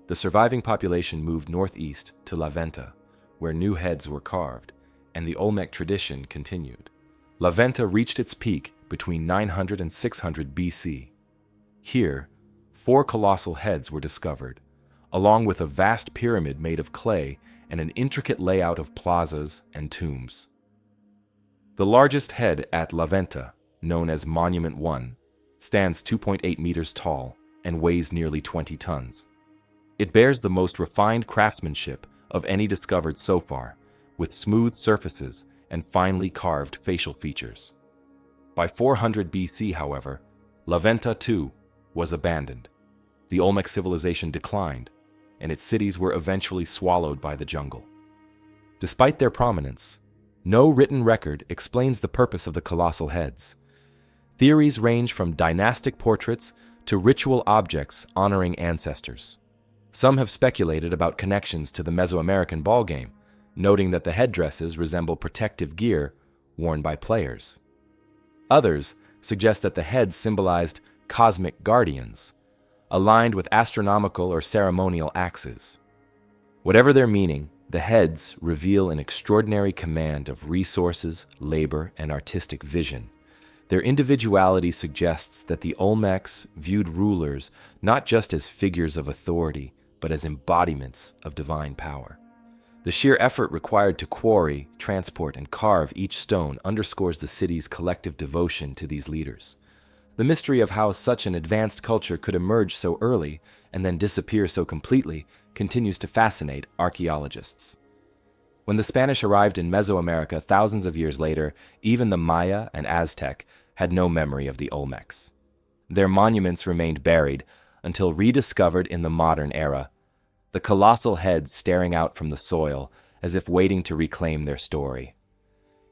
The surviving population moved northeast to La Venta, where new heads were carved, and the Olmec tradition continued. La Venta reached its peak between 900 and 600 BC. Here, 4 colossal heads were discovered, along with a vast pyramid made of clay and an intricate layout of plazas and tombs. The largest head at La Venta, known as Monument 1, stands 2.8 meters tall and weighs nearly 20 tons. It bears the most refined craftsmanship of any discovered so far, with smooth surfaces and finely carved facial features. By 400 BC, however, La Venta too was abandoned. The Olmec civilization declined, and its cities were eventually swallowed by the jungle. Despite their prominence, no written record explains the purpose of the colossal heads. Theories range from dynastic portraits to ritual objects honoring ancestors. Some have speculated about connections to the Mesoamerican ballgame, noting that the headdresses resemble protective gear worn by players. Others suggest that the heads symbolized cosmic guardians, aligned with astronomical or ceremonial axes. Whatever their meaning, the heads reveal an extraordinary command of resources, labor, and artistic vision. Their individuality suggests that the Olmecs viewed rulers not just as figures of authority, but as embodiments of divine power. The sheer effort required to quarry, transport, and carve each stone underscores the city's collective devotion to these leaders. The mystery of how such an advanced culture could emerge so early and then disappear so completely continues to fascinate archaeologists. When the Spanish arrived in Mesoamerica thousands of years later, even the Maya and Aztec had no memory of the Olmecs. Their monuments remained buried until rediscovered in the modern era, the colossal heads staring out from the soil as if waiting to reclaim their story.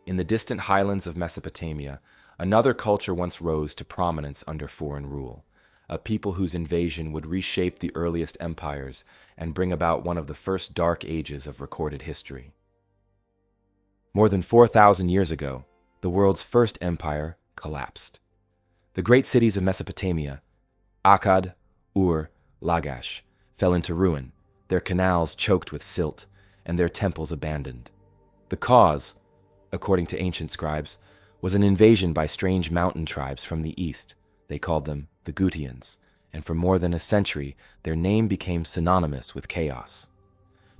In the distant highlands of Mesopotamia, another culture once rose to prominence under foreign rule, a people whose invasion would reshape the earliest empires and bring about one of the first dark ages of recorded history. More than 4,000 years ago, the world's first empire collapsed. The great cities of Mesopotamia, Akkad, Ur, Lagash, fell into ruin, their canals choked with silt, and their temples abandoned. The cause, according to ancient scribes, was an invasion by strange mountain tribes from the east. They called them the Gutians, and for more than a century, their name became synonymous with chaos.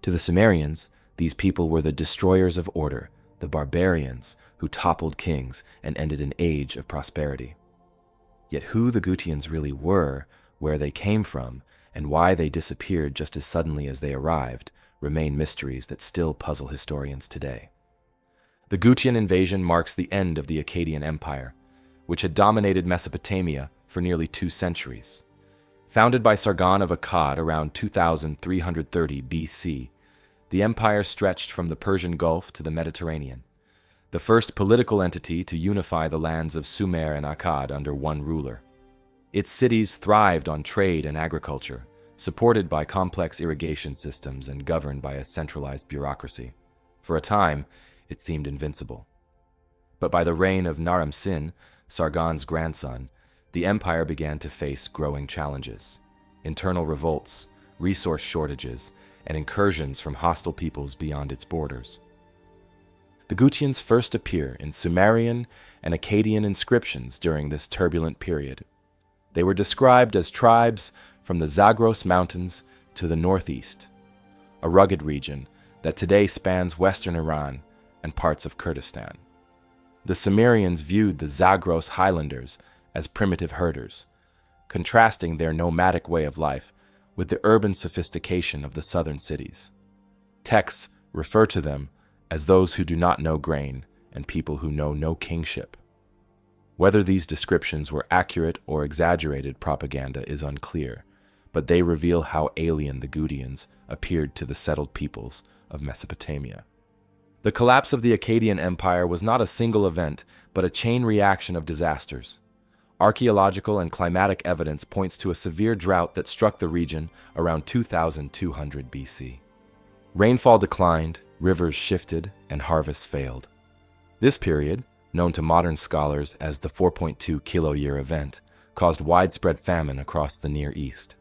To the Sumerians, these people were the destroyers of order, the barbarians who toppled kings and ended an age of prosperity. Yet who the Gutians really were, where they came from, and why they disappeared just as suddenly as they arrived, remain mysteries that still puzzle historians today. The Gutian invasion marks the end of the Akkadian Empire, which had dominated Mesopotamia for nearly 2 centuries. Founded by Sargon of Akkad around 2330 BC, The empire stretched from the Persian Gulf to the Mediterranean, the first political entity to unify the lands of Sumer and Akkad under one ruler. Its cities thrived on trade and agriculture, supported by complex irrigation systems and governed by a centralized bureaucracy. For a time, it seemed invincible. But by the reign of Naram Sin, Sargon's grandson, the empire began to face growing challenges: internal revolts, resource shortages, and incursions from hostile peoples beyond its borders. The Gutians first appear in Sumerian and Akkadian inscriptions during this turbulent period. They were described as tribes from the Zagros Mountains to the northeast, a rugged region that today spans western Iran and parts of Kurdistan. The Sumerians viewed the Zagros Highlanders as primitive herders, contrasting their nomadic way of life with the urban sophistication of the southern cities. Texts refer to them as those who do not know grain and people who know no kingship. Whether these descriptions were accurate or exaggerated propaganda is unclear, but they reveal how alien the Gutians appeared to the settled peoples of Mesopotamia. The collapse of the Akkadian Empire was not a single event, but a chain reaction of disasters. Archaeological and climatic evidence points to a severe drought that struck the region around 2200 BC. Rainfall declined, rivers shifted, and harvests failed. This period, known to modern scholars as the 4.2 kilo-year event, caused widespread famine across the Near East.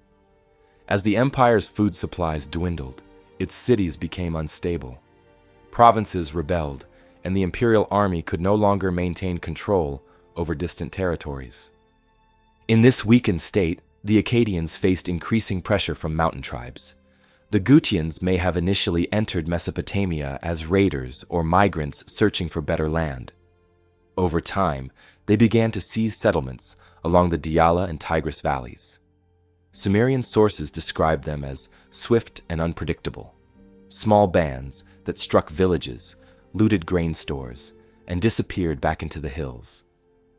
As the empire's food supplies dwindled, its cities became unstable. Provinces rebelled, and the imperial army could no longer maintain control over distant territories. In this weakened state, the Akkadians faced increasing pressure from mountain tribes. The Gutians may have initially entered Mesopotamia as raiders or migrants searching for better land. Over time, they began to seize settlements along the Diyala and Tigris valleys. Sumerian sources describe them as swift and unpredictable, small bands that struck villages, looted grain stores, and disappeared back into the hills.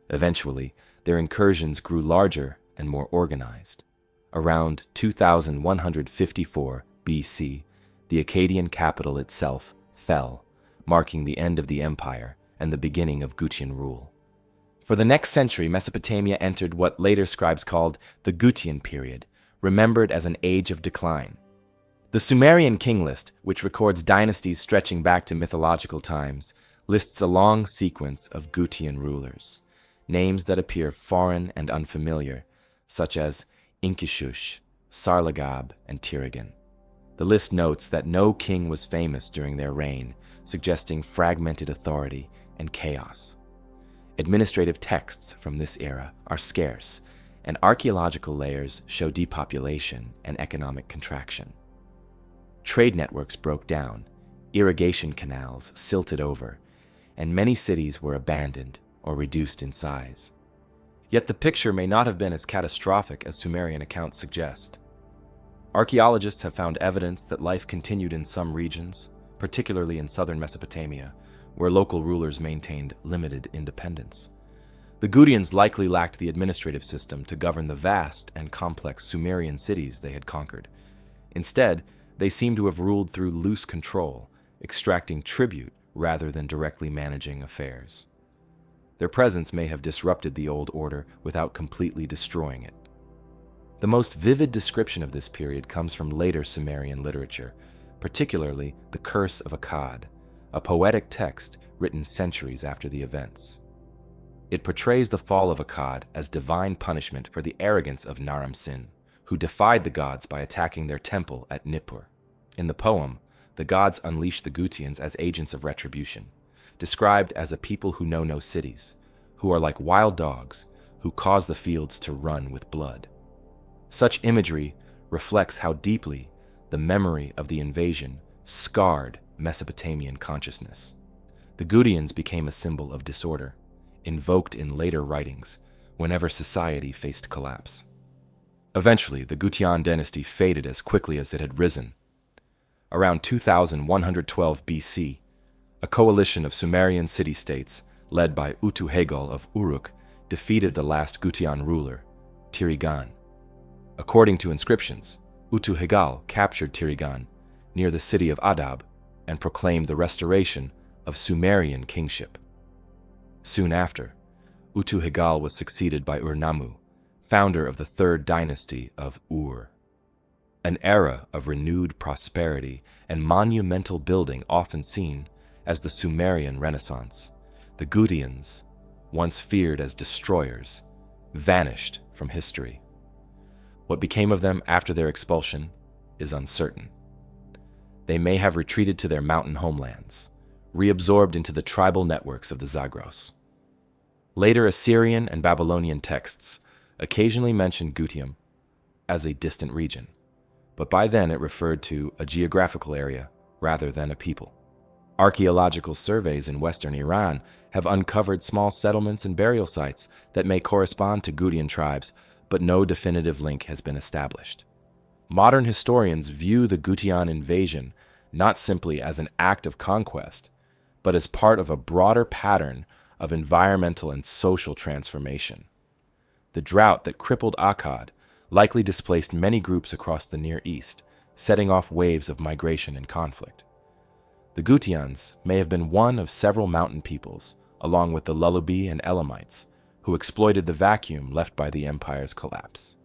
Eventually, their incursions grew larger and more organized. Around 2154 BC, the Akkadian capital itself fell, marking the end of the empire and the beginning of Gutian rule. For the next century, Mesopotamia entered what later scribes called the Gutian period, remembered as an age of decline. The Sumerian king list, which records dynasties stretching back to mythological times, lists a long sequence of Gutian rulers. Names that appear foreign and unfamiliar, such as Inkishush, Sarlagab, and Tirigan. The list notes that no king was famous during their reign, suggesting fragmented authority and chaos. Administrative texts from this era are scarce, and archaeological layers show depopulation and economic contraction. Trade networks broke down, irrigation canals silted over, and many cities were abandoned or reduced in size. Yet the picture may not have been as catastrophic as Sumerian accounts suggest. Archaeologists have found evidence that life continued in some regions, particularly in southern Mesopotamia, where local rulers maintained limited independence. The Gutians likely lacked the administrative system to govern the vast and complex Sumerian cities they had conquered. Instead, they seem to have ruled through loose control, extracting tribute rather than directly managing affairs. Their presence may have disrupted the old order without completely destroying it. The most vivid description of this period comes from later Sumerian literature, particularly the Curse of Akkad, a poetic text written centuries after the events. It portrays the fall of Akkad as divine punishment for the arrogance of Naram Sin, who defied the gods by attacking their temple at Nippur. In the poem, the gods unleash the Gutians as agents of retribution, described as a people who know no cities, who are like wild dogs, who cause the fields to run with blood. Such imagery reflects how deeply the memory of the invasion scarred Mesopotamian consciousness. The Gutians became a symbol of disorder, invoked in later writings whenever society faced collapse. Eventually, the Gutian dynasty faded as quickly as it had risen. Around 2112 BC, a coalition of Sumerian city-states, led by Utu-Hegal of Uruk, defeated the last Gutian ruler, Tirigan. According to inscriptions, Utu-Hegal captured Tirigan, near the city of Adab and proclaimed the restoration of Sumerian kingship. Soon after, Utu-Hegal was succeeded by Ur-Nammu, founder of the third dynasty of Ur. An era of renewed prosperity and monumental building often seen as the Sumerian Renaissance. The Gutians, once feared as destroyers, vanished from history. What became of them after their expulsion is uncertain. They may have retreated to their mountain homelands, reabsorbed into the tribal networks of the Zagros. Later Assyrian and Babylonian texts occasionally mention Gutium as a distant region, but by then it referred to a geographical area rather than a people. Archaeological surveys in western Iran have uncovered small settlements and burial sites that may correspond to Gutian tribes, but no definitive link has been established. Modern historians view the Gutian invasion not simply as an act of conquest, but as part of a broader pattern of environmental and social transformation. The drought that crippled Akkad likely displaced many groups across the Near East, setting off waves of migration and conflict. The Gutians may have been one of several mountain peoples, along with the Lulubi and Elamites, who exploited the vacuum left by the empire's collapse.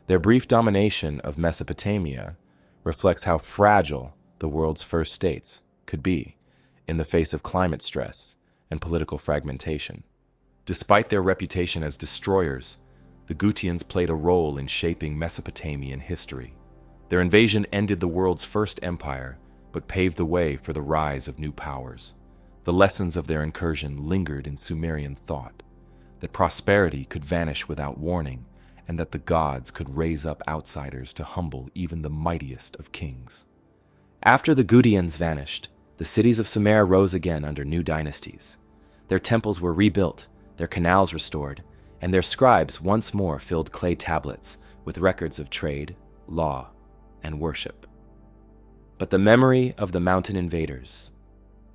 Their brief domination of Mesopotamia reflects how fragile the world's first states could be in the face of climate stress and political fragmentation. Despite their reputation as destroyers, the Gutians played a role in shaping Mesopotamian history. Their invasion ended the world's first empire, but paved the way for the rise of new powers. The lessons of their incursion lingered in Sumerian thought, that prosperity could vanish without warning, and that the gods could raise up outsiders to humble even the mightiest of kings. After the Gutians vanished, the cities of Sumer rose again under new dynasties. Their temples were rebuilt, their canals restored, and their scribes once more filled clay tablets with records of trade, law, and worship. But the memory of the mountain invaders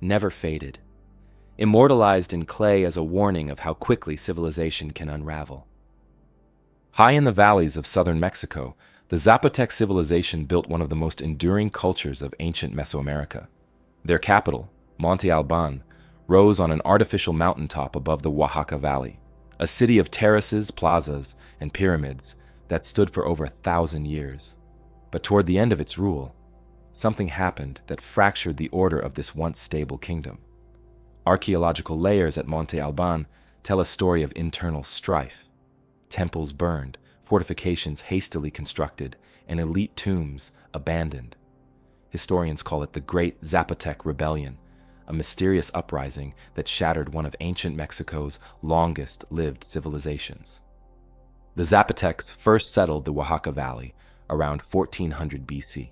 never faded, immortalized in clay as a warning of how quickly civilization can unravel. High in the valleys of southern Mexico, the Zapotec civilization built one of the most enduring cultures of ancient Mesoamerica. Their capital, Monte Alban, rose on an artificial mountaintop above the Oaxaca Valley, a city of terraces, plazas, and pyramids that stood for over 1,000 years. But toward the end of its rule, something happened that fractured the order of this once stable kingdom. Archaeological layers at Monte Alban tell a story of internal strife. Temples burned, fortifications hastily constructed, and elite tombs abandoned. Historians call it the Great Zapotec Rebellion, a mysterious uprising that shattered one of ancient Mexico's longest-lived civilizations. The Zapotecs first settled the Oaxaca Valley around 1400 BC.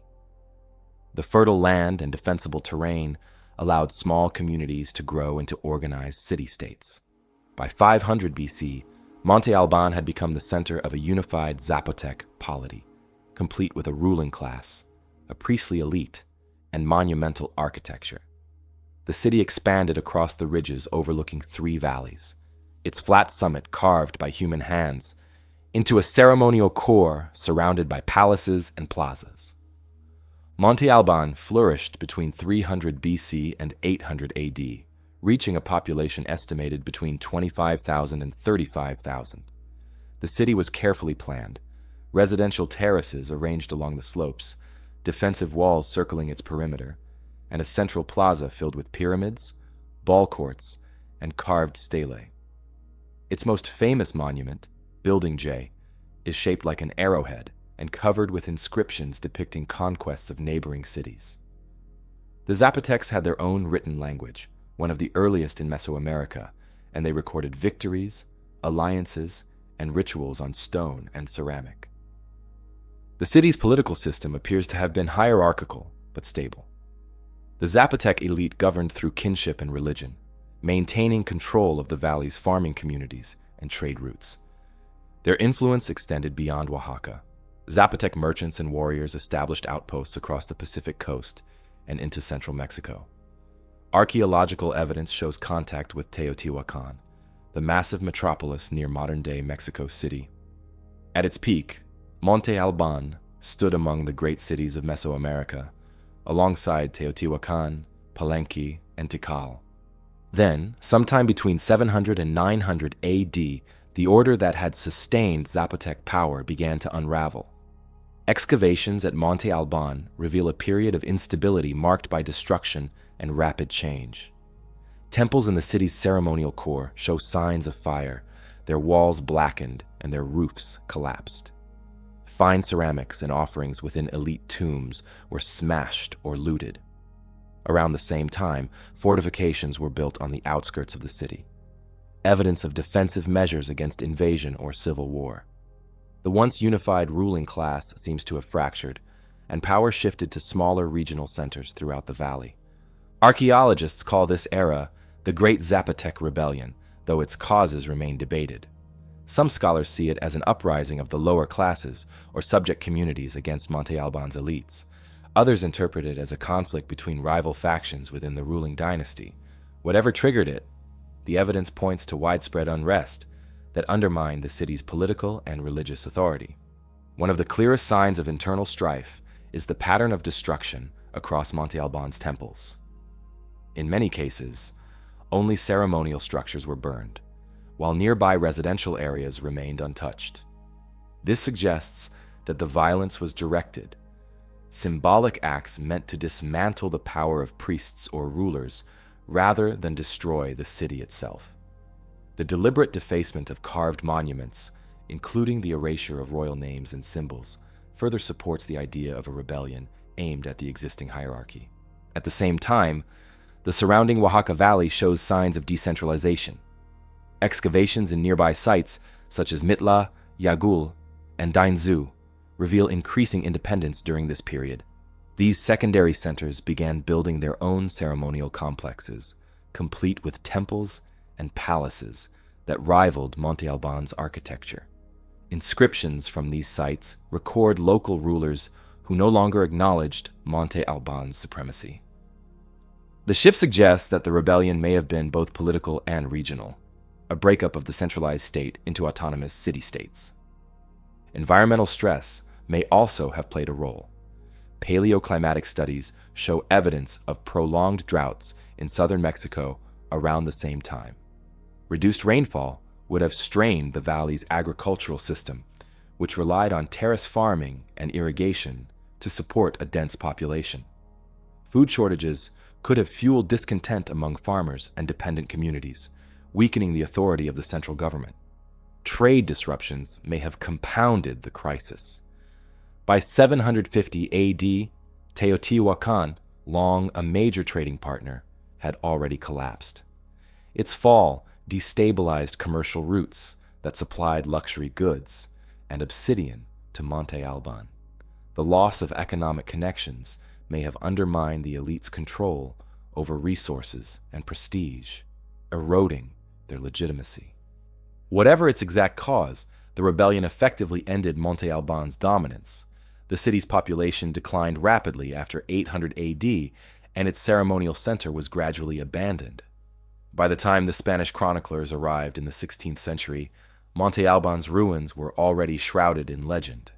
The fertile land and defensible terrain allowed small communities to grow into organized city-states. By 500 BC, Monte Alban had become the center of a unified Zapotec polity, complete with a ruling class, a priestly elite, and monumental architecture. The city expanded across the ridges overlooking 3 valleys, its flat summit carved by human hands, into a ceremonial core surrounded by palaces and plazas. Monte Alban flourished between 300 BC and 800 AD, reaching a population estimated between 25,000 and 35,000. The city was carefully planned, residential terraces arranged along the slopes, defensive walls circling its perimeter, and a central plaza filled with pyramids, ball courts, and carved stelae. Its most famous monument, Building J, is shaped like an arrowhead and covered with inscriptions depicting conquests of neighboring cities. The Zapotecs had their own written language, one of the earliest in Mesoamerica, and they recorded victories, alliances, and rituals on stone and ceramic. The city's political system appears to have been hierarchical but stable. The Zapotec elite governed through kinship and religion, maintaining control of the valley's farming communities and trade routes. Their influence extended beyond Oaxaca. Zapotec merchants and warriors established outposts across the Pacific coast and into central Mexico. Archaeological evidence shows contact with Teotihuacan, the massive metropolis near modern-day Mexico City. At its peak, Monte Alban stood among the great cities of Mesoamerica, alongside Teotihuacan, Palenque, and Tikal. Then, sometime between 700 and 900 AD, the order that had sustained Zapotec power began to unravel. Excavations at Monte Alban reveal a period of instability marked by destruction and rapid change. Temples in the city's ceremonial core show signs of fire, their walls blackened and their roofs collapsed. Fine ceramics and offerings within elite tombs were smashed or looted. Around the same time, fortifications were built on the outskirts of the city, evidence of defensive measures against invasion or civil war. The once unified ruling class seems to have fractured, and power shifted to smaller regional centers throughout the valley. Archaeologists call this era the Great Zapotec Rebellion, though its causes remain debated. Some scholars see it as an uprising of the lower classes or subject communities against Monte Alban's elites. Others interpret it as a conflict between rival factions within the ruling dynasty. Whatever triggered it, the evidence points to widespread unrest that undermined the city's political and religious authority. One of the clearest signs of internal strife is the pattern of destruction across Monte Alban's temples. In many cases, only ceremonial structures were burned, while nearby residential areas remained untouched. This suggests that the violence was directed, symbolic acts meant to dismantle the power of priests or rulers rather than destroy the city itself. The deliberate defacement of carved monuments, including the erasure of royal names and symbols, further supports the idea of a rebellion aimed at the existing hierarchy. At the same time, the surrounding Oaxaca Valley shows signs of decentralization. Excavations in nearby sites, such as Mitla, Yagul, and Dainzhu, reveal increasing independence during this period. These secondary centers began building their own ceremonial complexes, complete with temples and palaces that rivaled Monte Alban's architecture. Inscriptions from these sites record local rulers who no longer acknowledged Monte Alban's supremacy. The shift suggests that the rebellion may have been both political and regional, a breakup of the centralized state into autonomous city-states. Environmental stress may also have played a role. Paleoclimatic studies show evidence of prolonged droughts in southern Mexico around the same time. Reduced rainfall would have strained the valley's agricultural system, which relied on terrace farming and irrigation to support a dense population. Food shortages could have fueled discontent among farmers and dependent communities, weakening the authority of the central government. Trade disruptions may have compounded the crisis. By 750 AD, Teotihuacan, long a major trading partner, had already collapsed. Its fall destabilized commercial routes that supplied luxury goods and obsidian to Monte Alban. The loss of economic connections may have undermined the elite's control over resources and prestige, eroding their legitimacy. Whatever its exact cause, the rebellion effectively ended Monte Alban's dominance. The city's population declined rapidly after 800 AD, and its ceremonial center was gradually abandoned. By the time the Spanish chroniclers arrived in the 16th century, Monte Alban's ruins were already shrouded in legend.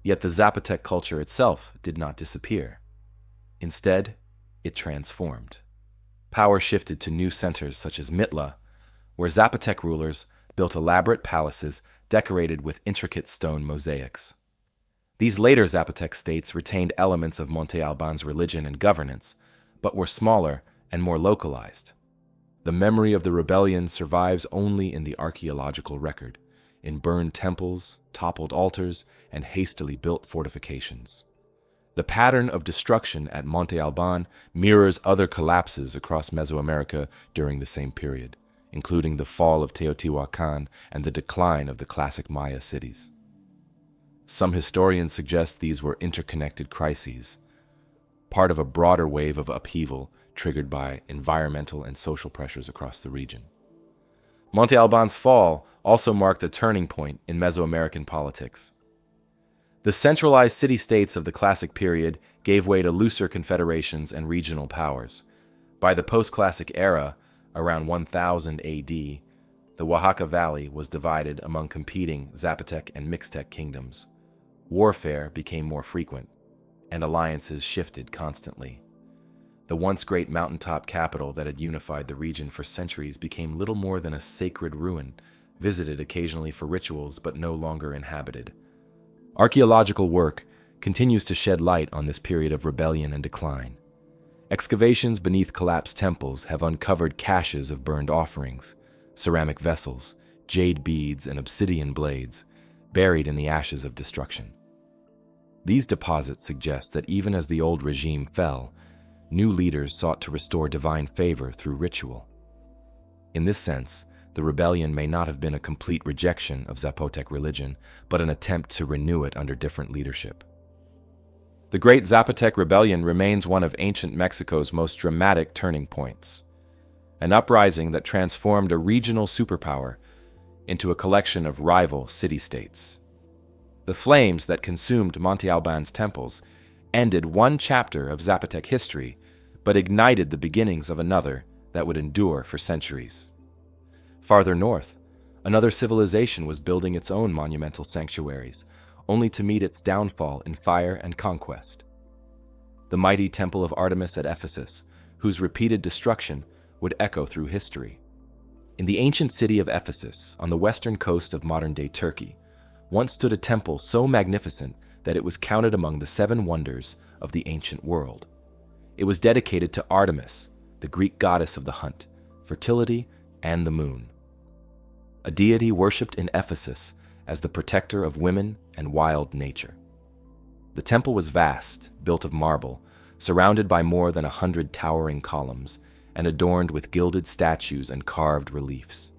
Yet the Zapotec culture itself did not disappear. Instead, it transformed. Power shifted to new centers such as Mitla, where Zapotec rulers built elaborate palaces decorated with intricate stone mosaics. These later Zapotec states retained elements of Monte Alban's religion and governance, but were smaller and more localized. The memory of the rebellion survives only in the archaeological record, in burned temples, toppled altars, and hastily built fortifications. The pattern of destruction at Monte Alban mirrors other collapses across Mesoamerica during the same period, including the fall of Teotihuacan and the decline of the classic Maya cities. Some historians suggest these were interconnected crises, part of a broader wave of upheaval triggered by environmental and social pressures across the region. Monte Alban's fall also marked a turning point in Mesoamerican politics. The centralized city-states of the Classic period gave way to looser confederations and regional powers. By the post-Classic era, around 1000 AD, the Oaxaca Valley was divided among competing Zapotec and Mixtec kingdoms. Warfare became more frequent, and alliances shifted constantly. The once great mountaintop capital that had unified the region for centuries became little more than a sacred ruin, visited occasionally for rituals but no longer inhabited. Archaeological work continues to shed light on this period of rebellion and decline. Excavations beneath collapsed temples have uncovered caches of burned offerings, ceramic vessels, jade beads, and obsidian blades, buried in the ashes of destruction. These deposits suggest that even as the old regime fell, new leaders sought to restore divine favor through ritual. In this sense, the rebellion may not have been a complete rejection of Zapotec religion, but an attempt to renew it under different leadership. The Great Zapotec Rebellion remains one of ancient Mexico's most dramatic turning points, an uprising that transformed a regional superpower into a collection of rival city-states. The flames that consumed Monte Alban's temples ended one chapter of Zapotec history, but ignited the beginnings of another that would endure for centuries. Farther north, another civilization was building its own monumental sanctuaries, only to meet its downfall in fire and conquest. The mighty Temple of Artemis at Ephesus, whose repeated destruction would echo through history. In the ancient city of Ephesus, on the western coast of modern-day Turkey, once stood a temple so magnificent that it was counted among the 7 wonders of the ancient world. It was dedicated to Artemis, the Greek goddess of the hunt, fertility, and the moon. A deity worshipped in Ephesus as the protector of women and wild nature. The temple was vast, built of marble, surrounded by more than 100 towering columns, and adorned with gilded statues and carved reliefs.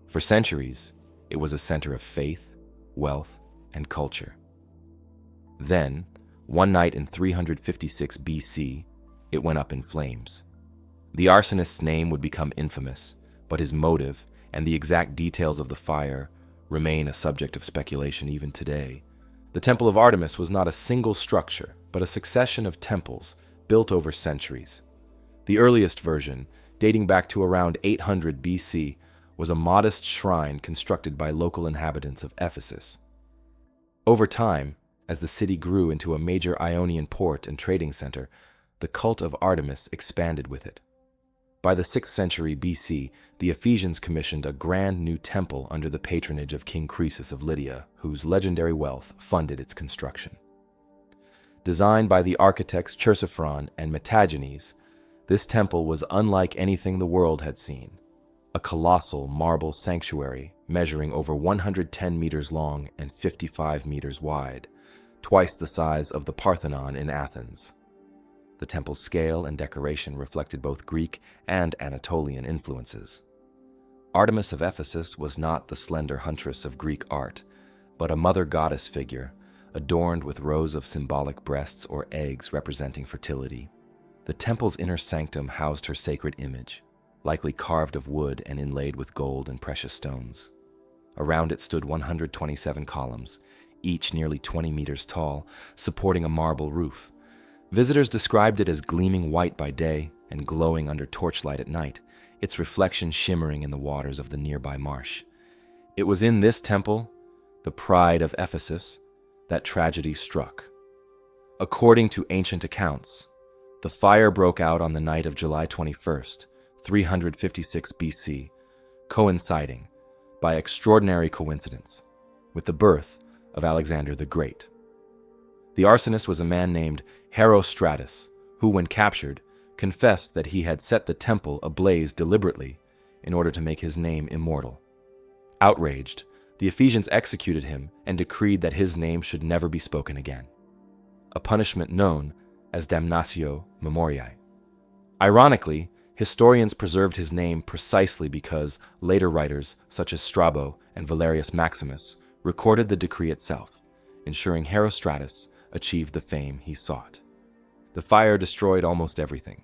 For centuries, it was a center of faith, wealth, and culture. Then, one night in 356 BC, it went up in flames. The arsonist's name would become infamous, but his motive and the exact details of the fire remain a subject of speculation even today. The Temple of Artemis was not a single structure, but a succession of temples built over centuries. The earliest version, dating back to around 800 BC, was a modest shrine constructed by local inhabitants of Ephesus. Over time, as the city grew into a major Ionian port and trading center, the cult of Artemis expanded with it. By the 6th century BC, the Ephesians commissioned a grand new temple under the patronage of King Croesus of Lydia, whose legendary wealth funded its construction. Designed by the architects Chersiphron and Metagenes, this temple was unlike anything the world had seen. A colossal marble sanctuary measuring over 110 meters long and 55 meters wide, twice the size of the Parthenon in Athens. The temple's scale and decoration reflected both Greek and Anatolian influences. Artemis of Ephesus was not the slender huntress of Greek art, but a mother goddess figure, adorned with rows of symbolic breasts or eggs representing fertility. The temple's inner sanctum housed her sacred image, likely carved of wood and inlaid with gold and precious stones. Around it stood 127 columns, each nearly 20 meters tall, supporting a marble roof. Visitors described it as gleaming white by day and glowing under torchlight at night, its reflection shimmering in the waters of the nearby marsh. It was in this temple, the pride of Ephesus, that tragedy struck. According to ancient accounts, the fire broke out on the night of July 21st, 356 BC, coinciding, by extraordinary coincidence, with the birth of Alexander the Great. The arsonist was a man named Herostratus, who, when captured, confessed that he had set the temple ablaze deliberately in order to make his name immortal. Outraged, the Ephesians executed him and decreed that his name should never be spoken again, a punishment known as damnatio memoriae. Ironically, historians preserved his name precisely because later writers such as Strabo and Valerius Maximus recorded the decree itself, ensuring Herostratus achieved the fame he sought. The fire destroyed almost everything.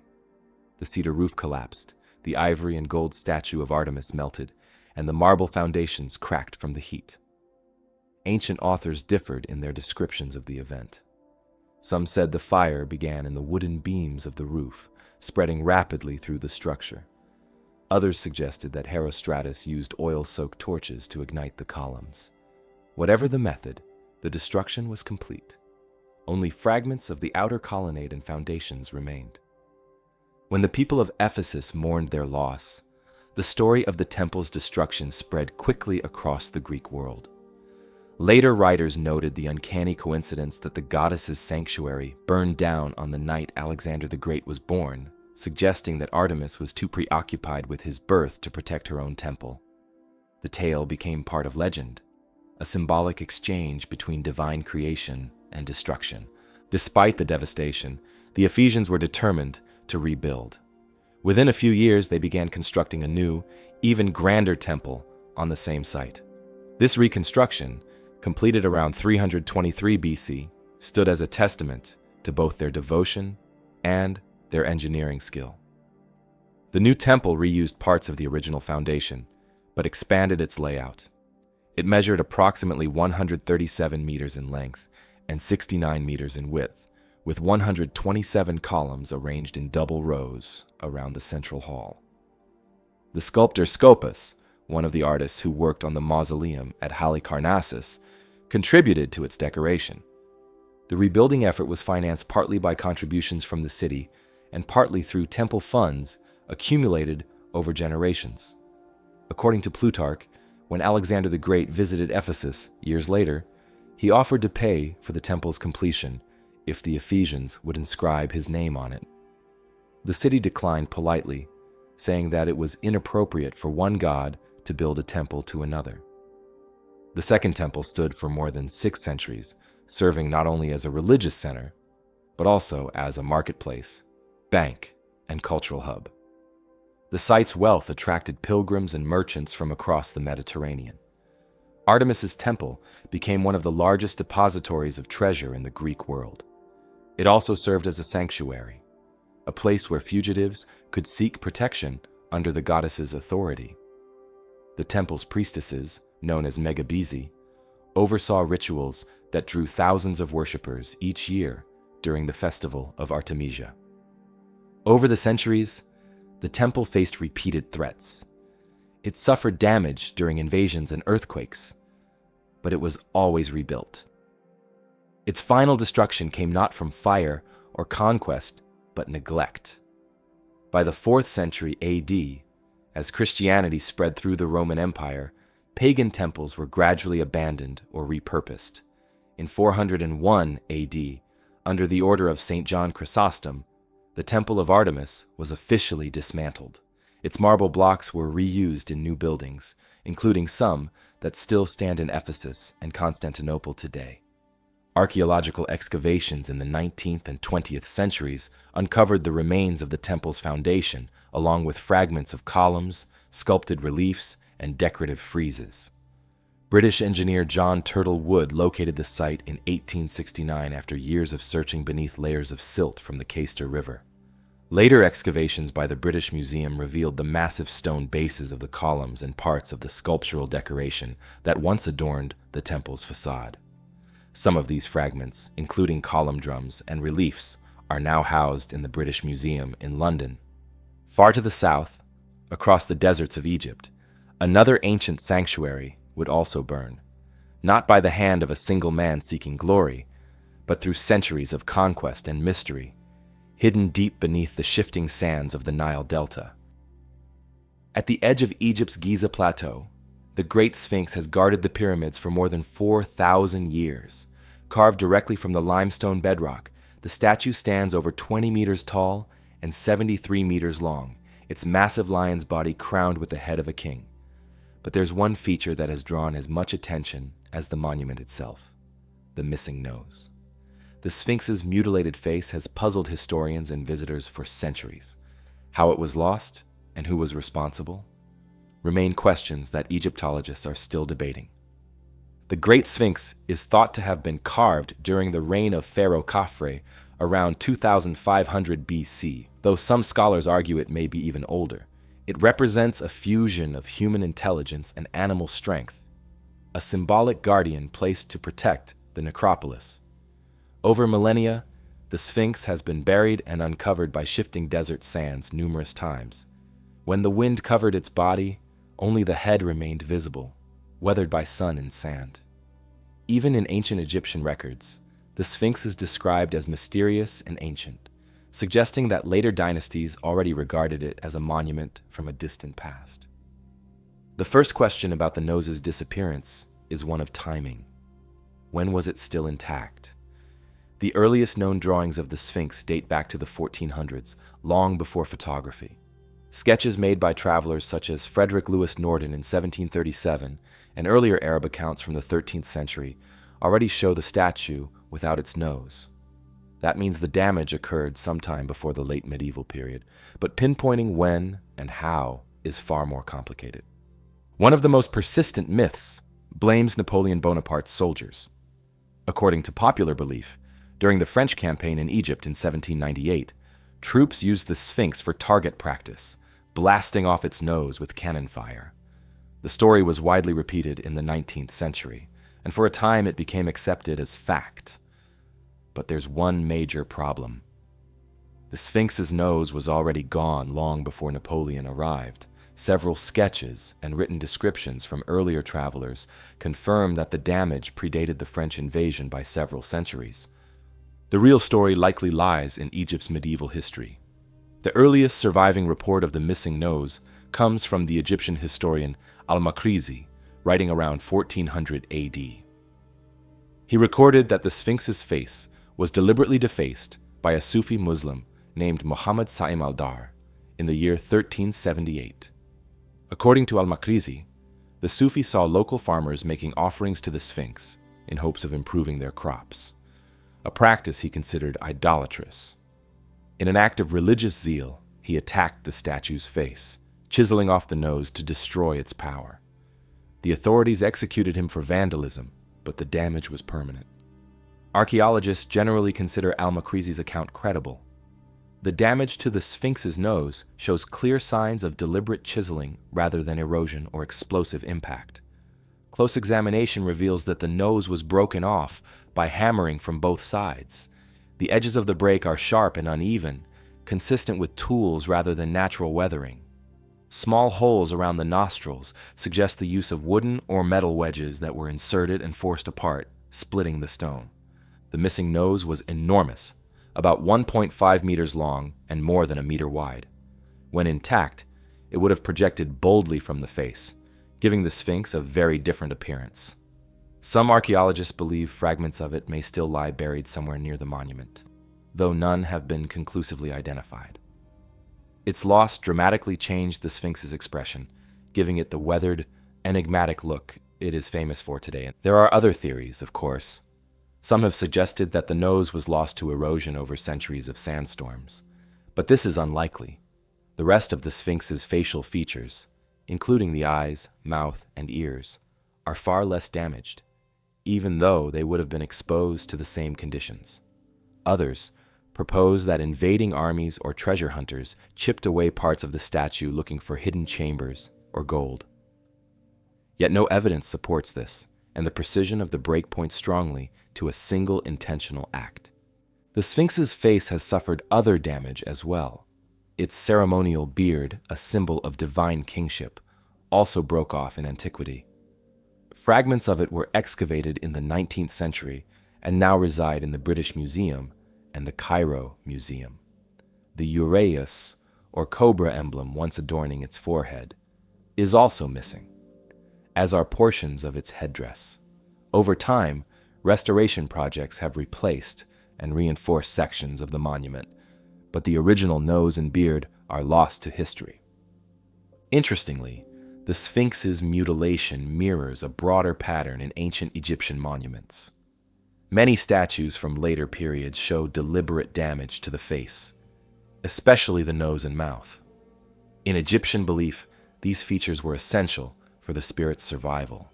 The cedar roof collapsed, the ivory and gold statue of Artemis melted, and the marble foundations cracked from the heat. Ancient authors differed in their descriptions of the event. Some said the fire began in the wooden beams of the roof, spreading rapidly through the structure. Others suggested that Herostratus used oil-soaked torches to ignite the columns. Whatever the method, the destruction was complete. Only fragments of the outer colonnade and foundations remained. When the people of Ephesus mourned their loss, the story of the temple's destruction spread quickly across the Greek world. Later writers noted the uncanny coincidence that the goddess's sanctuary burned down on the night Alexander the Great was born, suggesting that Artemis was too preoccupied with his birth to protect her own temple. The tale became part of legend, a symbolic exchange between divine creation and destruction. Despite the devastation, the Ephesians were determined to rebuild. Within a few years, they began constructing a new, even grander temple on the same site. This reconstruction, completed around 323 BC, stood as a testament to both their devotion and their engineering skill. The new temple reused parts of the original foundation, but expanded its layout. It measured approximately 137 meters in length and 69 meters in width, with 127 columns arranged in double rows around the central hall. The sculptor Scopas, one of the artists who worked on the mausoleum at Halicarnassus, contributed to its decoration. The rebuilding effort was financed partly by contributions from the city and partly through temple funds accumulated over generations. According to Plutarch, when Alexander the Great visited Ephesus years later, he offered to pay for the temple's completion if the Ephesians would inscribe his name on it. The city declined politely, saying that it was inappropriate for one god to build a temple to another. The second temple stood for more than 6 centuries, serving not only as a religious center, but also as a marketplace, bank, and cultural hub. The site's wealth attracted pilgrims and merchants from across the Mediterranean. Artemis's temple became one of the largest depositories of treasure in the Greek world. It also served as a sanctuary, a place where fugitives could seek protection under the goddess's authority. The temple's priestesses, known as megabizi, oversaw rituals that drew thousands of worshippers each year during the festival of Artemisia. Over the centuries, the temple faced repeated threats. It suffered damage during invasions and earthquakes, but it was always rebuilt. Its final destruction came not from fire or conquest, but neglect. By the 4th century AD, as Christianity spread through the Roman Empire, pagan temples were gradually abandoned or repurposed. In 401 AD, under the order of St. John Chrysostom, the Temple of Artemis was officially dismantled. Its marble blocks were reused in new buildings, including some that still stand in Ephesus and Constantinople today. Archaeological excavations in the 19th and 20th centuries uncovered the remains of the temple's foundation, along with fragments of columns, sculpted reliefs, and decorative friezes. British engineer John Turtle Wood located the site in 1869 after years of searching beneath layers of silt from the Caister River. Later excavations by the British Museum revealed the massive stone bases of the columns and parts of the sculptural decoration that once adorned the temple's facade. Some of these fragments, including column drums and reliefs, are now housed in the British Museum in London. Far to the south, across the deserts of Egypt, another ancient sanctuary would also burn, not by the hand of a single man seeking glory, but through centuries of conquest and mystery, hidden deep beneath the shifting sands of the Nile Delta. At the edge of Egypt's Giza Plateau, the Great Sphinx has guarded the pyramids for more than 4,000 years. Carved directly from the limestone bedrock, the statue stands over 20 meters tall and 73 meters long, its massive lion's body crowned with the head of a king. But there's one feature that has drawn as much attention as the monument itself: the missing nose. The Sphinx's mutilated face has puzzled historians and visitors for centuries. How it was lost and who was responsible remain questions that Egyptologists are still debating. The Great Sphinx is thought to have been carved during the reign of Pharaoh Khafre around 2500 BC, though some scholars argue it may be even older. It represents a fusion of human intelligence and animal strength, a symbolic guardian placed to protect the necropolis. Over millennia, the Sphinx has been buried and uncovered by shifting desert sands numerous times. When the wind covered its body, only the head remained visible, weathered by sun and sand. Even in ancient Egyptian records, the Sphinx is described as mysterious and ancient, suggesting that later dynasties already regarded it as a monument from a distant past. The first question about the nose's disappearance is one of timing. When was it still intact? The earliest known drawings of the Sphinx date back to the 1400s, long before photography. Sketches made by travelers such as Frederick Lewis Norden in 1737 and earlier Arab accounts from the 13th century already show the statue without its nose. That means the damage occurred sometime before the late medieval period, but pinpointing when and how is far more complicated. One of the most persistent myths blames Napoleon Bonaparte's soldiers. According to popular belief, during the French campaign in Egypt in 1798, troops used the Sphinx for target practice, blasting off its nose with cannon fire. The story was widely repeated in the 19th century, and for a time it became accepted as fact. But there's one major problem. The Sphinx's nose was already gone long before Napoleon arrived. Several sketches and written descriptions from earlier travelers confirm that the damage predated the French invasion by several centuries. The real story likely lies in Egypt's medieval history. The earliest surviving report of the missing nose comes from the Egyptian historian Al-Makrizi, writing around 1400 AD. He recorded that the Sphinx's face was deliberately defaced by a Sufi Muslim named Muhammad Sa'im al-Dar in the year 1378. According to Al-Makrizi, the Sufi saw local farmers making offerings to the Sphinx in hopes of improving their crops, a practice he considered idolatrous. In an act of religious zeal, he attacked the statue's face, chiseling off the nose to destroy its power. The authorities executed him for vandalism, but the damage was permanent. Archaeologists generally consider Al-Makrizi's account credible. The damage to the Sphinx's nose shows clear signs of deliberate chiseling rather than erosion or explosive impact. Close examination reveals that the nose was broken off by hammering from both sides. The edges of the break are sharp and uneven, consistent with tools rather than natural weathering. Small holes around the nostrils suggest the use of wooden or metal wedges that were inserted and forced apart, splitting the stone. The missing nose was enormous, about 1.5 meters long and more than a meter wide. When intact, it would have projected boldly from the face, giving the Sphinx a very different appearance. Some archaeologists believe fragments of it may still lie buried somewhere near the monument, though none have been conclusively identified. Its loss dramatically changed the Sphinx's expression, giving it the weathered, enigmatic look it is famous for today. There are other theories, of course. Some have suggested that the nose was lost to erosion over centuries of sandstorms, but this is unlikely. The rest of the Sphinx's facial features, including the eyes, mouth, and ears, are far less damaged, even though they would have been exposed to the same conditions. Others propose that invading armies or treasure hunters chipped away parts of the statue looking for hidden chambers or gold. Yet no evidence supports this, and the precision of the break points strongly to a single intentional act. The Sphinx's face has suffered other damage as well. Its ceremonial beard, a symbol of divine kingship, also broke off in antiquity. Fragments of it were excavated in the 19th century and now reside in the British Museum and the Cairo Museum. The uraeus, or cobra emblem once adorning its forehead, is also missing, as are portions of its headdress. Over time, restoration projects have replaced and reinforced sections of the monument, but the original nose and beard are lost to history. Interestingly, the Sphinx's mutilation mirrors a broader pattern in ancient Egyptian monuments. Many statues from later periods show deliberate damage to the face, especially the nose and mouth. In Egyptian belief, these features were essential for the spirit's survival.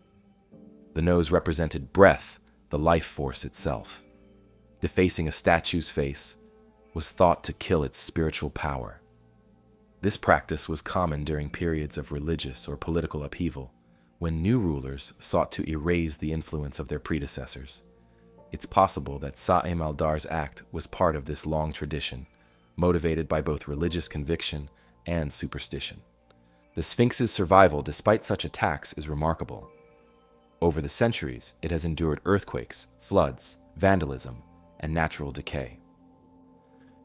The nose represented breath, the life force itself. Defacing a statue's face was thought to kill its spiritual power. This practice was common during periods of religious or political upheaval, when new rulers sought to erase the influence of their predecessors. It's possible that Sa'im al-Dar's act was part of this long tradition, motivated by both religious conviction and superstition. The Sphinx's survival despite such attacks is remarkable. Over the centuries, it has endured earthquakes, floods, vandalism, and natural decay.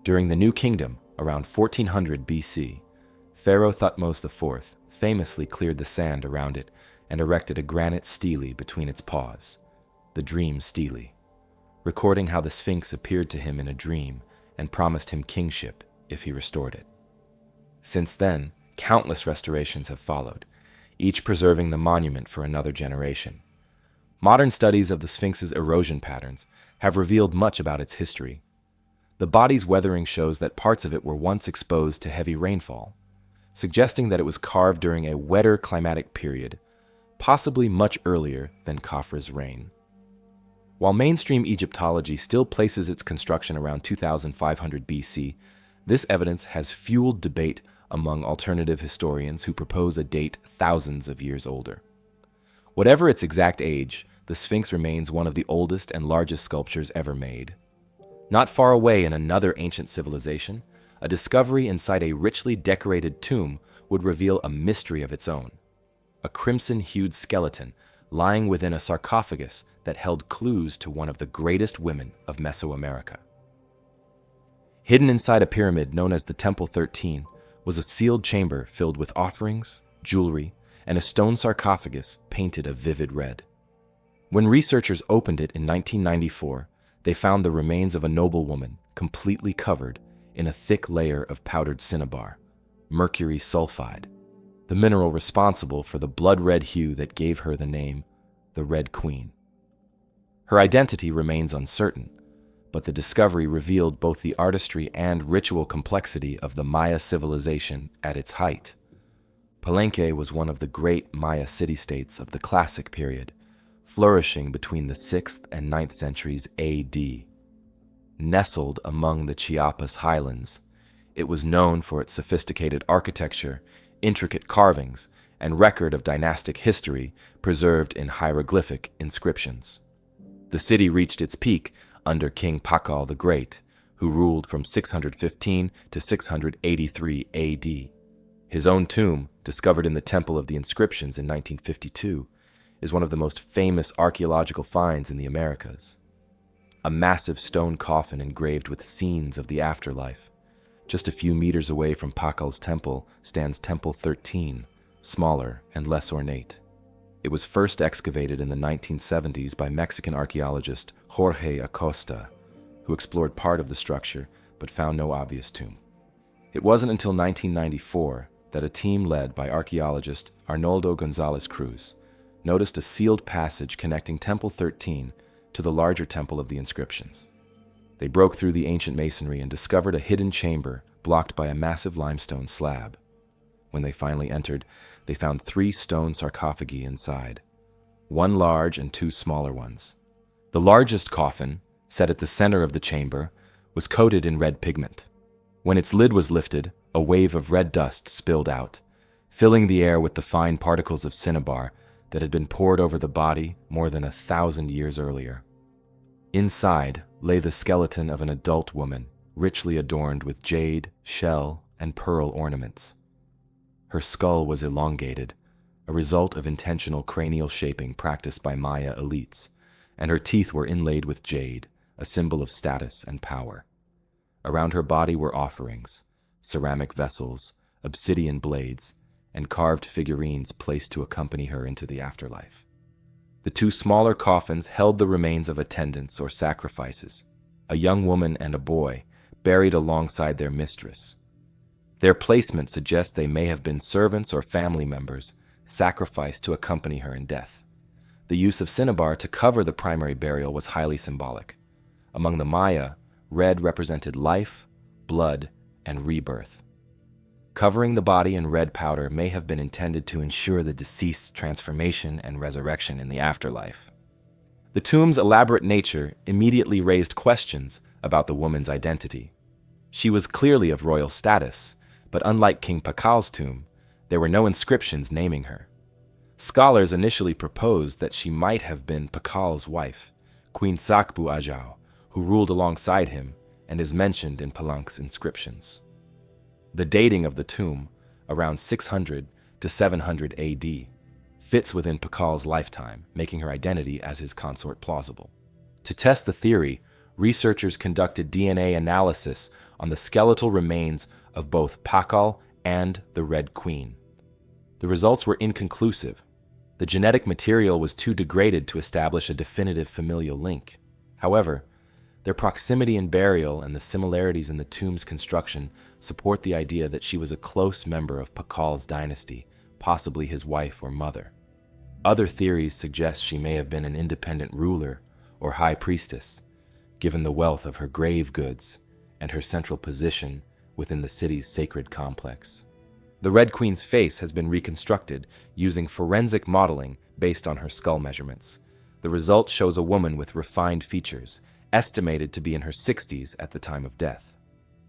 During the New Kingdom, around 1400 BC, Pharaoh Thutmose IV famously cleared the sand around it and erected a granite stele between its paws, the Dream Stele, recording how the Sphinx appeared to him in a dream and promised him kingship if he restored it. Since then, countless restorations have followed, each preserving the monument for another generation. Modern studies of the Sphinx's erosion patterns have revealed much about its history. The body's weathering shows that parts of it were once exposed to heavy rainfall, suggesting that it was carved during a wetter climatic period, possibly much earlier than Khafre's reign. While mainstream Egyptology still places its construction around 2500 BC, this evidence has fueled debate among alternative historians who propose a date thousands of years older. Whatever its exact age, the Sphinx remains one of the oldest and largest sculptures ever made. Not far away in another ancient civilization, a discovery inside a richly decorated tomb would reveal a mystery of its own. A crimson-hued skeleton lying within a sarcophagus that held clues to one of the greatest women of Mesoamerica. Hidden inside a pyramid known as the Temple 13 was a sealed chamber filled with offerings, jewelry, and a stone sarcophagus painted a vivid red. When researchers opened it in 1994, they found the remains of a noblewoman completely covered in a thick layer of powdered cinnabar, mercury sulfide, the mineral responsible for the blood-red hue that gave her the name, the Red Queen. Her identity remains uncertain, but the discovery revealed both the artistry and ritual complexity of the Maya civilization at its height. Palenque was one of the great Maya city-states of the Classic period, flourishing between the 6th and 9th centuries AD. Nestled among the Chiapas highlands, it was known for its sophisticated architecture, intricate carvings, and record of dynastic history preserved in hieroglyphic inscriptions. The city reached its peak under King Pakal the Great, who ruled from 615 to 683 AD. His own tomb, discovered in the Temple of the Inscriptions in 1952, is one of the most famous archaeological finds in the Americas. A massive stone coffin engraved with scenes of the afterlife. Just a few meters away from Pakal's temple stands Temple 13, smaller and less ornate. It was first excavated in the 1970s by Mexican archaeologist Jorge Acosta, who explored part of the structure but found no obvious tomb. It wasn't until 1994 that a team led by archaeologist Arnoldo Gonzalez Cruz noticed a sealed passage connecting Temple 13 to the larger Temple of the Inscriptions. They broke through the ancient masonry and discovered a hidden chamber blocked by a massive limestone slab. When they finally entered, they found 3 stone sarcophagi inside, 1 large and 2 smaller ones. The largest coffin, set at the center of the chamber, was coated in red pigment. When its lid was lifted, a wave of red dust spilled out, filling the air with the fine particles of cinnabar that had been poured over the body more than 1,000 years earlier. Inside lay the skeleton of an adult woman, richly adorned with jade, shell, and pearl ornaments. Her skull was elongated, a result of intentional cranial shaping practiced by Maya elites, and her teeth were inlaid with jade, a symbol of status and power. Around her body were offerings, ceramic vessels, obsidian blades, and carved figurines placed to accompany her into the afterlife. The 2 smaller coffins held the remains of attendants or sacrifices, a young woman and a boy, buried alongside their mistress. Their placement suggests they may have been servants or family members sacrificed to accompany her in death. The use of cinnabar to cover the primary burial was highly symbolic. Among the Maya, red represented life, blood, and rebirth. Covering the body in red powder may have been intended to ensure the deceased's transformation and resurrection in the afterlife. The tomb's elaborate nature immediately raised questions about the woman's identity. She was clearly of royal status, but unlike King Pakal's tomb, there were no inscriptions naming her. Scholars initially proposed that she might have been Pakal's wife, Queen Sakbu Ajau, who ruled alongside him and is mentioned in Palank's inscriptions. The dating of the tomb, around 600 to 700 AD, fits within Pakal's lifetime, making her identity as his consort plausible. To test the theory, researchers conducted DNA analysis on the skeletal remains of both Pakal and the Red Queen. The results were inconclusive. The genetic material was too degraded to establish a definitive familial link. However, their proximity in burial and the similarities in the tomb's construction support the idea that she was a close member of Pakal's dynasty, possibly his wife or mother. Other theories suggest she may have been an independent ruler or high priestess, given the wealth of her grave goods and her central position within the city's sacred complex. The Red Queen's face has been reconstructed using forensic modeling based on her skull measurements. The result shows a woman with refined features, estimated to be in her 60s at the time of death.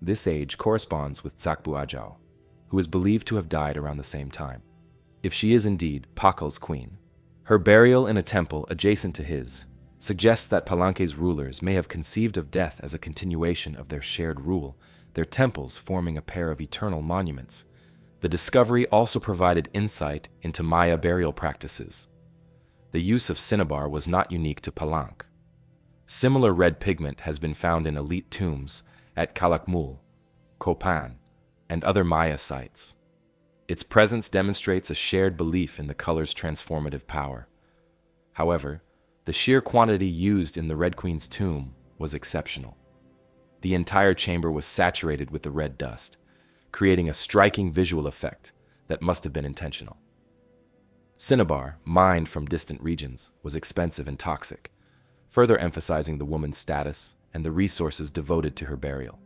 This age corresponds with Tsakbu Ajao, who is believed to have died around the same time. If she is indeed Pakal's queen, her burial in a temple adjacent to his suggests that Palenque's rulers may have conceived of death as a continuation of their shared rule, their temples forming a pair of eternal monuments. The discovery also provided insight into Maya burial practices. The use of cinnabar was not unique to Palenque. Similar red pigment has been found in elite tombs at Calakmul, Copan, and other Maya sites. Its presence demonstrates a shared belief in the color's transformative power. However, the sheer quantity used in the Red Queen's tomb was exceptional. The entire chamber was saturated with the red dust, creating a striking visual effect that must have been intentional. Cinnabar, mined from distant regions, was expensive and toxic, further emphasizing the woman's status and the resources devoted to her burial.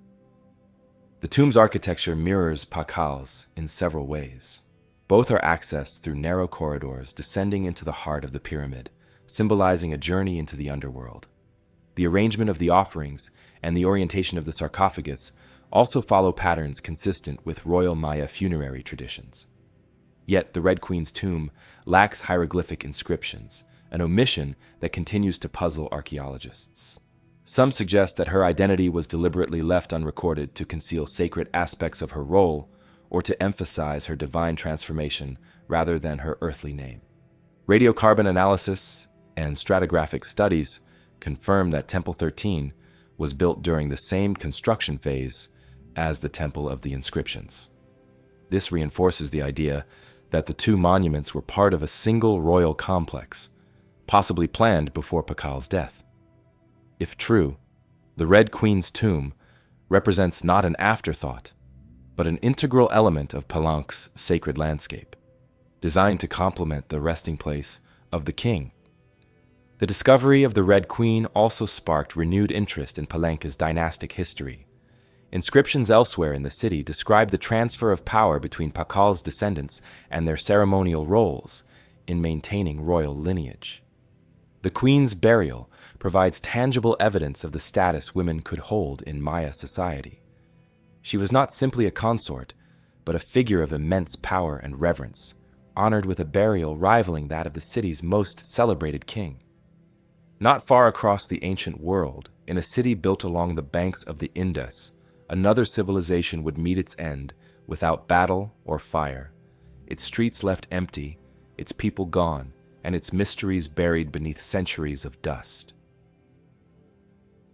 The tomb's architecture mirrors Pakal's in several ways. Both are accessed through narrow corridors descending into the heart of the pyramid, symbolizing a journey into the underworld. The arrangement of the offerings and the orientation of the sarcophagus also follow patterns consistent with royal Maya funerary traditions. Yet the Red Queen's tomb lacks hieroglyphic inscriptions, an omission that continues to puzzle archaeologists. Some suggest that her identity was deliberately left unrecorded to conceal sacred aspects of her role or to emphasize her divine transformation rather than her earthly name. Radiocarbon analysis and stratigraphic studies confirm that Temple 13 was built during the same construction phase as the Temple of the Inscriptions. This reinforces the idea that the two monuments were part of a single royal complex, possibly planned before Pakal's death. If true, the Red Queen's tomb represents not an afterthought, but an integral element of Palenque's sacred landscape, designed to complement the resting place of the king. The discovery of the Red Queen also sparked renewed interest in Palenque's dynastic history. Inscriptions elsewhere in the city describe the transfer of power between Pakal's descendants and their ceremonial roles in maintaining royal lineage. The queen's burial provides tangible evidence of the status women could hold in Maya society. She was not simply a consort, but a figure of immense power and reverence, honored with a burial rivaling that of the city's most celebrated king. Not far across the ancient world, in a city built along the banks of the Indus, another civilization would meet its end without battle or fire, its streets left empty, its people gone, and its mysteries buried beneath centuries of dust.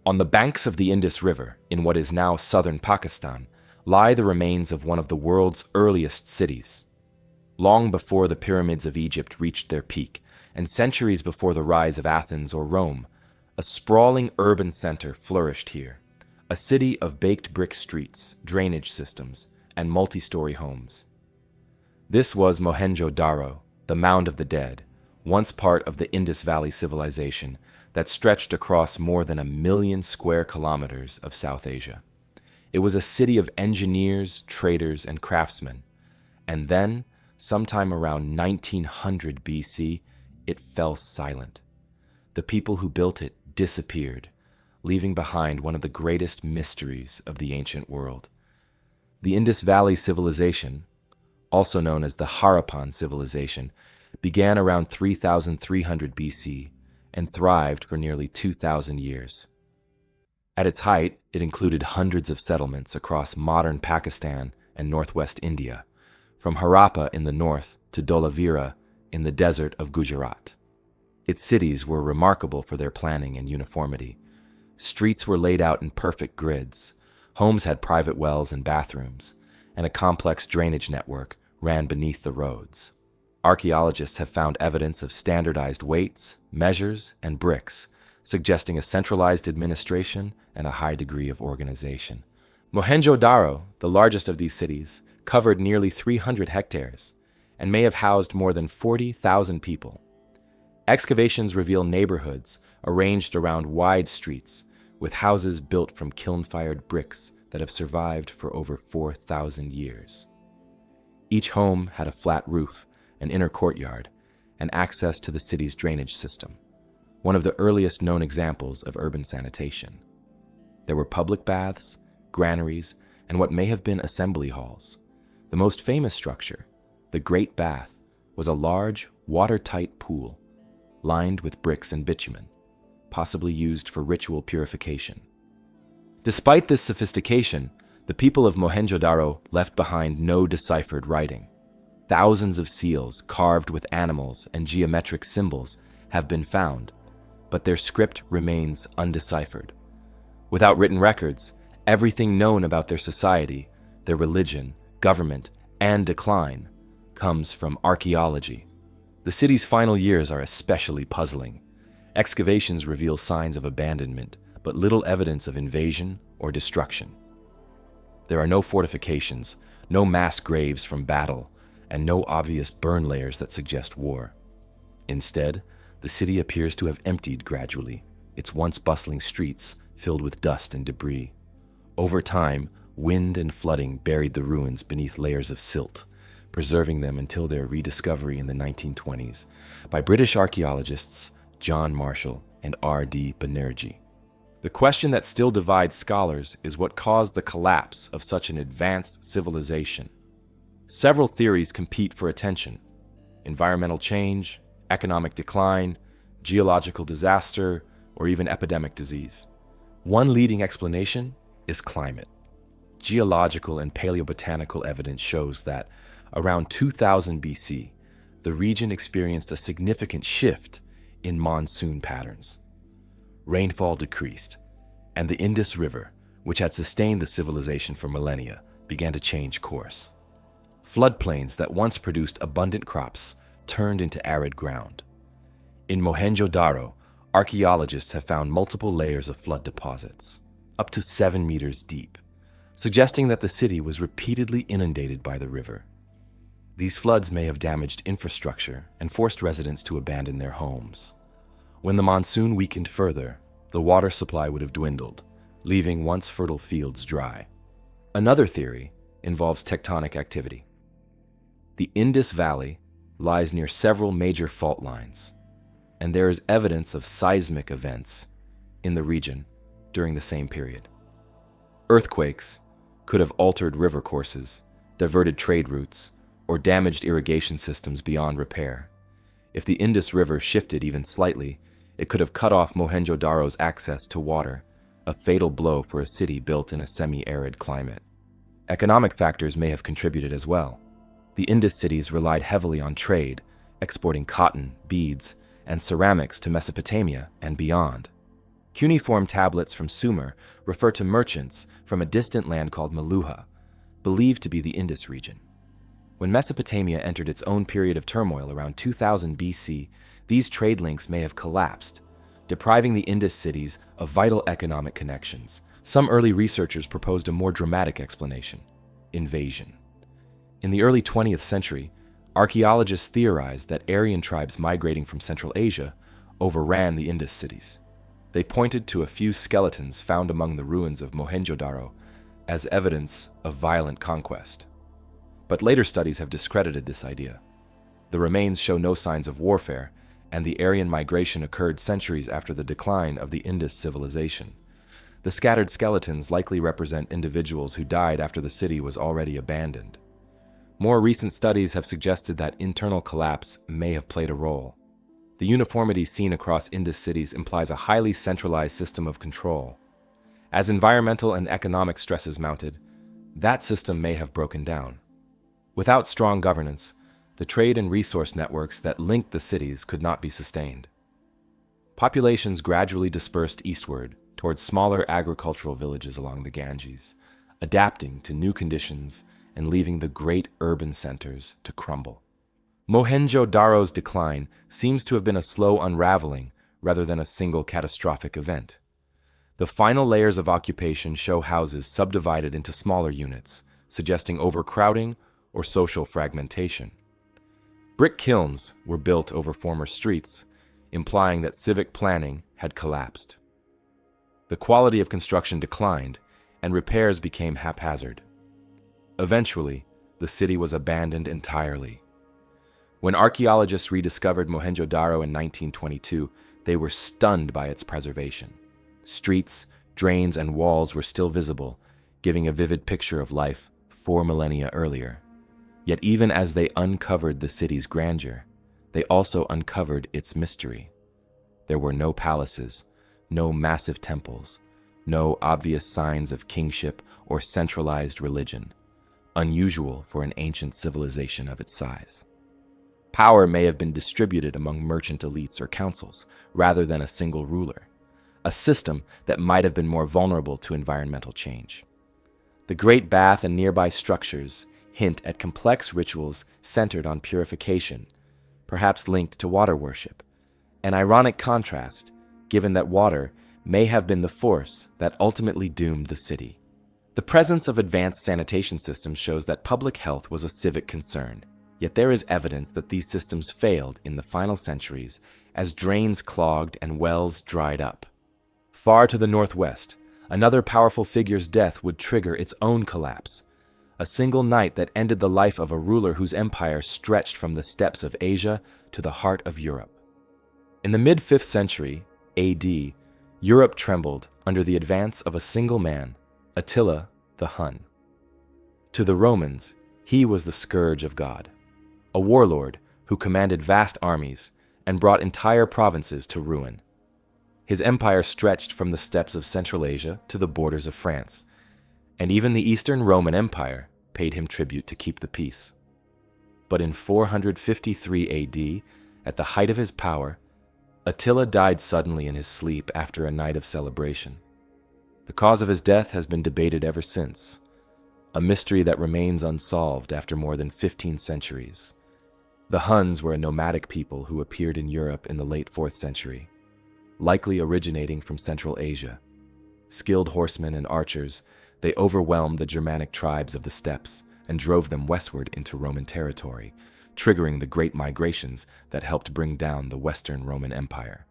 On the banks of the Indus River, in what is now southern Pakistan, lie the remains of one of the world's earliest cities. Long before the pyramids of Egypt reached their peak, and centuries before the rise of Athens or Rome, a sprawling urban center flourished here. A city of baked brick streets, drainage systems, and multi-story homes. This was Mohenjo-Daro, the Mound of the Dead, once part of the Indus Valley civilization that stretched across more than 1 million square kilometers of South Asia. It was a city of engineers, traders, and craftsmen. And then, sometime around 1900 BC, it fell silent. The people who built it disappeared, leaving behind one of the greatest mysteries of the ancient world. The Indus Valley civilization, also known as the Harappan civilization, began around 3300 BC and thrived for nearly 2,000 years. At its height, it included hundreds of settlements across modern Pakistan and northwest India, from Harappa in the north to Dholavira in the desert of Gujarat. Its cities were remarkable for their planning and uniformity, Streets were laid out in perfect grids. Homes had private wells and bathrooms, and a complex drainage network ran beneath the roads. Archaeologists have found evidence of standardized weights, measures, and bricks, suggesting a centralized administration and a high degree of organization. Mohenjo-Daro, the largest of these cities, covered nearly 300 hectares and may have housed more than 40,000 people. Excavations reveal neighborhoods arranged around wide streets with houses built from kiln-fired bricks that have survived for over 4,000 years. Each home had a flat roof, an inner courtyard, and access to the city's drainage system, one of the earliest known examples of urban sanitation. There were public baths, granaries, and what may have been assembly halls. The most famous structure, the Great Bath, was a large, watertight pool, lined with bricks and bitumen, possibly used for ritual purification. Despite this sophistication, the people of Mohenjo-Daro left behind no deciphered writing. Thousands of seals carved with animals and geometric symbols have been found, but their script remains undeciphered. Without written records, everything known about their society, their religion, government, and decline comes from archaeology. The city's final years are especially puzzling. Excavations reveal signs of abandonment, but little evidence of invasion or destruction. There are no fortifications, no mass graves from battle, and no obvious burn layers that suggest war. Instead, the city appears to have emptied gradually, its once bustling streets filled with dust and debris. Over time, wind and flooding buried the ruins beneath layers of silt, preserving them until their rediscovery in the 1920s by British archaeologists John Marshall and R.D. Banerjee. The question that still divides scholars is what caused the collapse of such an advanced civilization. Several theories compete for attention: environmental change, economic decline, geological disaster, or even epidemic disease. One leading explanation is climate. Geological and paleobotanical evidence shows that around 2000 BC, the region experienced a significant shift in monsoon patterns. Rainfall decreased, and the Indus River, which had sustained the civilization for millennia, began to change course. Floodplains that once produced abundant crops turned into arid ground. In Mohenjo-Daro, archaeologists have found multiple layers of flood deposits, up to 7 meters deep, suggesting that the city was repeatedly inundated by the river. These floods may have damaged infrastructure and forced residents to abandon their homes. When the monsoon weakened further, the water supply would have dwindled, leaving once fertile fields dry. Another theory involves tectonic activity. The Indus Valley lies near several major fault lines, and there is evidence of seismic events in the region during the same period. Earthquakes could have altered river courses, diverted trade routes, or damaged irrigation systems beyond repair. If the Indus River shifted even slightly, it could have cut off Mohenjo-Daro's access to water, a fatal blow for a city built in a semi-arid climate. Economic factors may have contributed as well. The Indus cities relied heavily on trade, exporting cotton, beads, and ceramics to Mesopotamia and beyond. Cuneiform tablets from Sumer refer to merchants from a distant land called Meluha, believed to be the Indus region. When Mesopotamia entered its own period of turmoil around 2000 BC, these trade links may have collapsed, depriving the Indus cities of vital economic connections. Some early researchers proposed a more dramatic explanation: invasion. In the early 20th century, archaeologists theorized that Aryan tribes migrating from Central Asia overran the Indus cities. They pointed to a few skeletons found among the ruins of Mohenjo-Daro as evidence of violent conquest. But later studies have discredited this idea. The remains show no signs of warfare, and the Aryan migration occurred centuries after the decline of the Indus civilization. The scattered skeletons likely represent individuals who died after the city was already abandoned. More recent studies have suggested that internal collapse may have played a role. The uniformity seen across Indus cities implies a highly centralized system of control. As environmental and economic stresses mounted, that system may have broken down. Without strong governance, the trade and resource networks that linked the cities could not be sustained. Populations gradually dispersed eastward, towards smaller agricultural villages along the Ganges, adapting to new conditions and leaving the great urban centers to crumble. Mohenjo-Daro's decline seems to have been a slow unraveling rather than a single catastrophic event. The final layers of occupation show houses subdivided into smaller units, suggesting overcrowding or social fragmentation. Brick kilns were built over former streets, implying that civic planning had collapsed. The quality of construction declined, and repairs became haphazard. Eventually, the city was abandoned entirely. When archaeologists rediscovered Mohenjo-Daro in 1922, they were stunned by its preservation. Streets, drains, and walls were still visible, giving a vivid picture of life 4 millennia earlier. Yet even as they uncovered the city's grandeur, they also uncovered its mystery. There were no palaces, no massive temples, no obvious signs of kingship or centralized religion, unusual for an ancient civilization of its size. Power may have been distributed among merchant elites or councils, rather than a single ruler, a system that might have been more vulnerable to environmental change. The Great Bath and nearby structures hint at complex rituals centered on purification, perhaps linked to water worship, an ironic contrast given that water may have been the force that ultimately doomed the city. The presence of advanced sanitation systems shows that public health was a civic concern, yet there is evidence that these systems failed in the final centuries as drains clogged and wells dried up. Far to the northwest, another powerful figure's death would trigger its own collapse, a single night that ended the life of a ruler whose empire stretched from the steppes of Asia to the heart of Europe. In the mid-5th century AD, Europe trembled under the advance of a single man, Attila the Hun. To the Romans, he was the scourge of God, a warlord who commanded vast armies and brought entire provinces to ruin. His empire stretched from the steppes of Central Asia to the borders of France, and even the Eastern Roman Empire paid him tribute to keep the peace. But in 453 AD, at the height of his power, Attila died suddenly in his sleep after a night of celebration. The cause of his death has been debated ever since, a mystery that remains unsolved after more than 15 centuries. The Huns were a nomadic people who appeared in Europe in the late 4th century, likely originating from Central Asia. Skilled horsemen and archers, they overwhelmed the Germanic tribes of the steppes and drove them westward into Roman territory, triggering the great migrations that helped bring down the Western Roman Empire.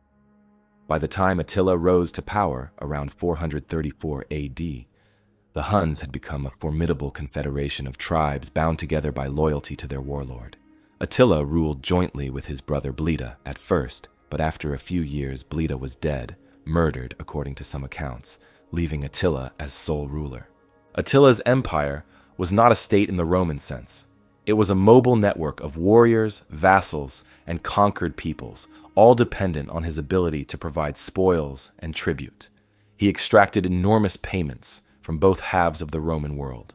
By the time Attila rose to power around 434 AD, the Huns had become a formidable confederation of tribes bound together by loyalty to their warlord. Attila ruled jointly with his brother Bleda at first, but after a few years Bleda was dead, murdered according to some accounts, leaving Attila as sole ruler. Attila's empire was not a state in the Roman sense. It was a mobile network of warriors, vassals, and conquered peoples, all dependent on his ability to provide spoils and tribute. He extracted enormous payments from both halves of the Roman world.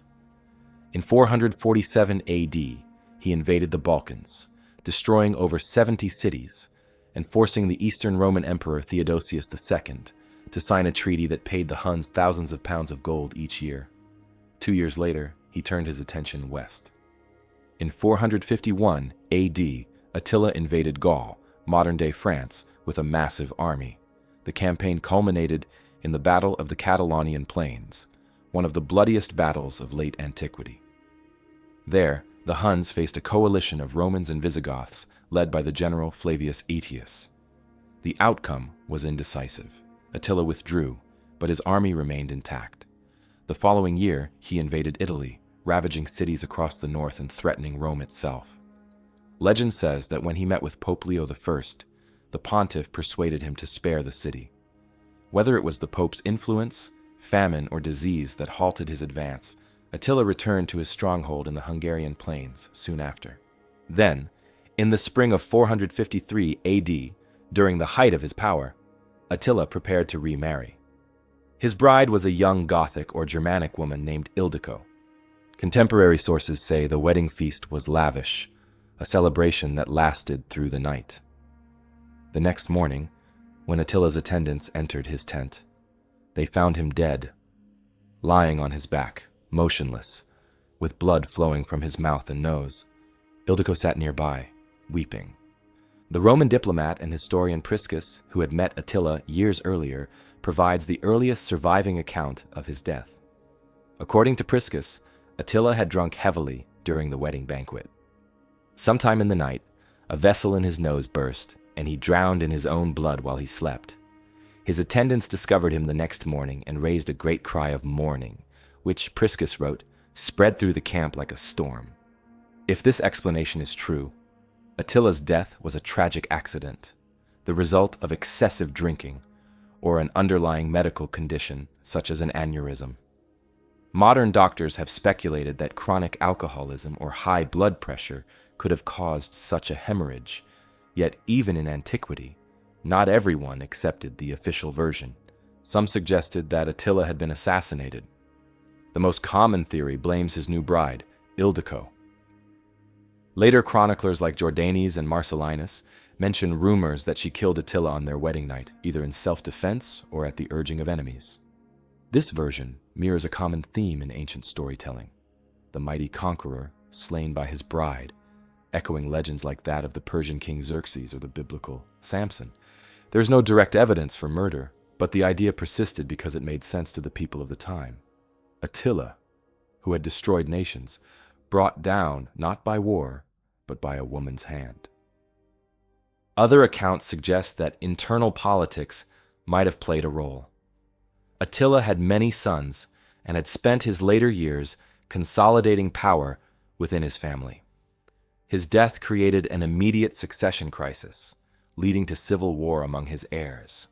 In 447 AD, he invaded the Balkans, destroying over 70 cities, and forcing the Eastern Roman Emperor Theodosius II to sign a treaty that paid the Huns thousands of pounds of gold each year. 2 years later, he turned his attention west. In 451 AD, Attila invaded Gaul, modern-day France, with a massive army. The campaign culminated in the Battle of the Catalonian Plains, one of the bloodiest battles of late antiquity. There, the Huns faced a coalition of Romans and Visigoths led by the general Flavius Aetius. The outcome was indecisive. Attila withdrew, but his army remained intact. The following year, he invaded Italy, ravaging cities across the north and threatening Rome itself. Legend says that when he met with Pope Leo I, the pontiff persuaded him to spare the city. Whether it was the Pope's influence, famine, or disease that halted his advance, Attila returned to his stronghold in the Hungarian plains soon after. Then, in the spring of 453 AD, during the height of his power, Attila prepared to remarry. His bride was a young Gothic or Germanic woman named Ildiko. Contemporary sources say the wedding feast was lavish, a celebration that lasted through the night. The next morning, when Attila's attendants entered his tent, they found him dead, lying on his back, motionless, with blood flowing from his mouth and nose. Ildiko sat nearby, weeping. The Roman diplomat and historian Priscus, who had met Attila years earlier, provides the earliest surviving account of his death. According to Priscus, Attila had drunk heavily during the wedding banquet. Sometime in the night, a vessel in his nose burst, and he drowned in his own blood while he slept. His attendants discovered him the next morning and raised a great cry of mourning, which, Priscus wrote, spread through the camp like a storm. If this explanation is true, Attila's death was a tragic accident, the result of excessive drinking, or an underlying medical condition such as an aneurysm. Modern doctors have speculated that chronic alcoholism or high blood pressure could have caused such a hemorrhage, yet even in antiquity, not everyone accepted the official version. Some suggested that Attila had been assassinated. The most common theory blames his new bride, Ildiko. Later chroniclers like Jordanes and Marcellinus mention rumors that she killed Attila on their wedding night, either in self-defense or at the urging of enemies. This version mirrors a common theme in ancient storytelling: the mighty conqueror slain by his bride, echoing legends like that of the Persian king Xerxes or the biblical Samson. There's no direct evidence for murder, but the idea persisted because it made sense to the people of the time. Attila, who had destroyed nations, brought down not by war, but by a woman's hand. Other accounts suggest that internal politics might have played a role. Attila had many sons and had spent his later years consolidating power within his family. His death created an immediate succession crisis, leading to civil war among his heirs.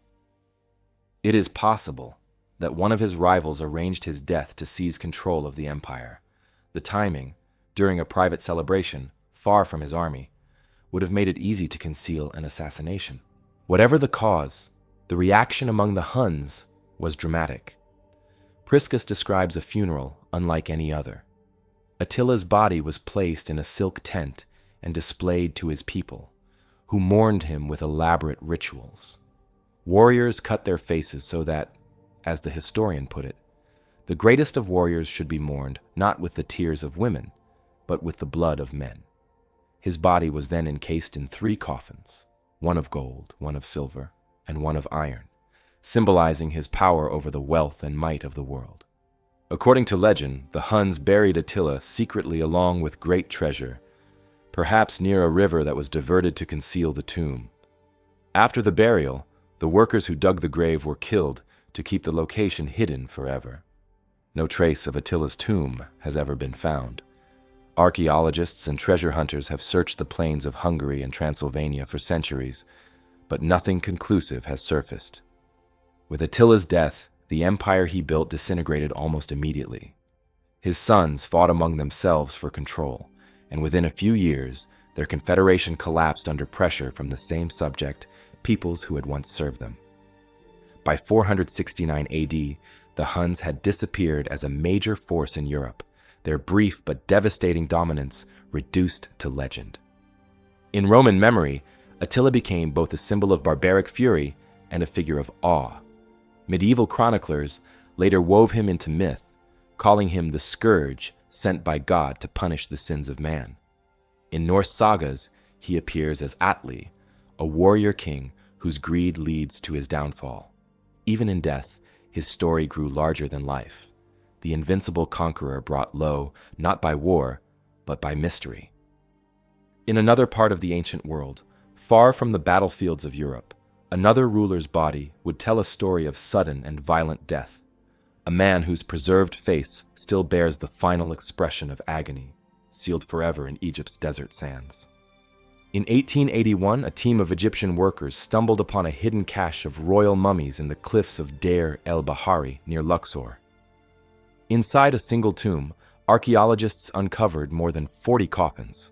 It is possible that one of his rivals arranged his death to seize control of the empire. The timing, during a private celebration, far from his army, would have made it easy to conceal an assassination. Whatever the cause, the reaction among the Huns was dramatic. Priscus describes a funeral unlike any other. Attila's body was placed in a silk tent and displayed to his people, who mourned him with elaborate rituals. Warriors cut their faces so that, as the historian put it, the greatest of warriors should be mourned not with the tears of women, but with the blood of men. His body was then encased in 3 coffins, one of gold, one of silver, and one of iron, symbolizing his power over the wealth and might of the world. According to legend, the Huns buried Attila secretly along with great treasure, perhaps near a river that was diverted to conceal the tomb. After the burial, the workers who dug the grave were killed to keep the location hidden forever. No trace of Attila's tomb has ever been found. Archaeologists and treasure hunters have searched the plains of Hungary and Transylvania for centuries, but nothing conclusive has surfaced. With Attila's death, the empire he built disintegrated almost immediately. His sons fought among themselves for control, and within a few years, their confederation collapsed under pressure from the same subject peoples who had once served them. By 469 AD, the Huns had disappeared as a major force in Europe, their brief but devastating dominance reduced to legend. In Roman memory, Attila became both a symbol of barbaric fury and a figure of awe. Medieval chroniclers later wove him into myth, calling him the scourge sent by God to punish the sins of man. In Norse sagas, he appears as Atli, a warrior king whose greed leads to his downfall. Even in death, his story grew larger than life. The invincible conqueror brought low, not by war, but by mystery. In another part of the ancient world, far from the battlefields of Europe, another ruler's body would tell a story of sudden and violent death, a man whose preserved face still bears the final expression of agony, sealed forever in Egypt's desert sands. In 1881, a team of Egyptian workers stumbled upon a hidden cache of royal mummies in the cliffs of Deir el-Bahari near Luxor. Inside a single tomb, archaeologists uncovered more than 40 coffins.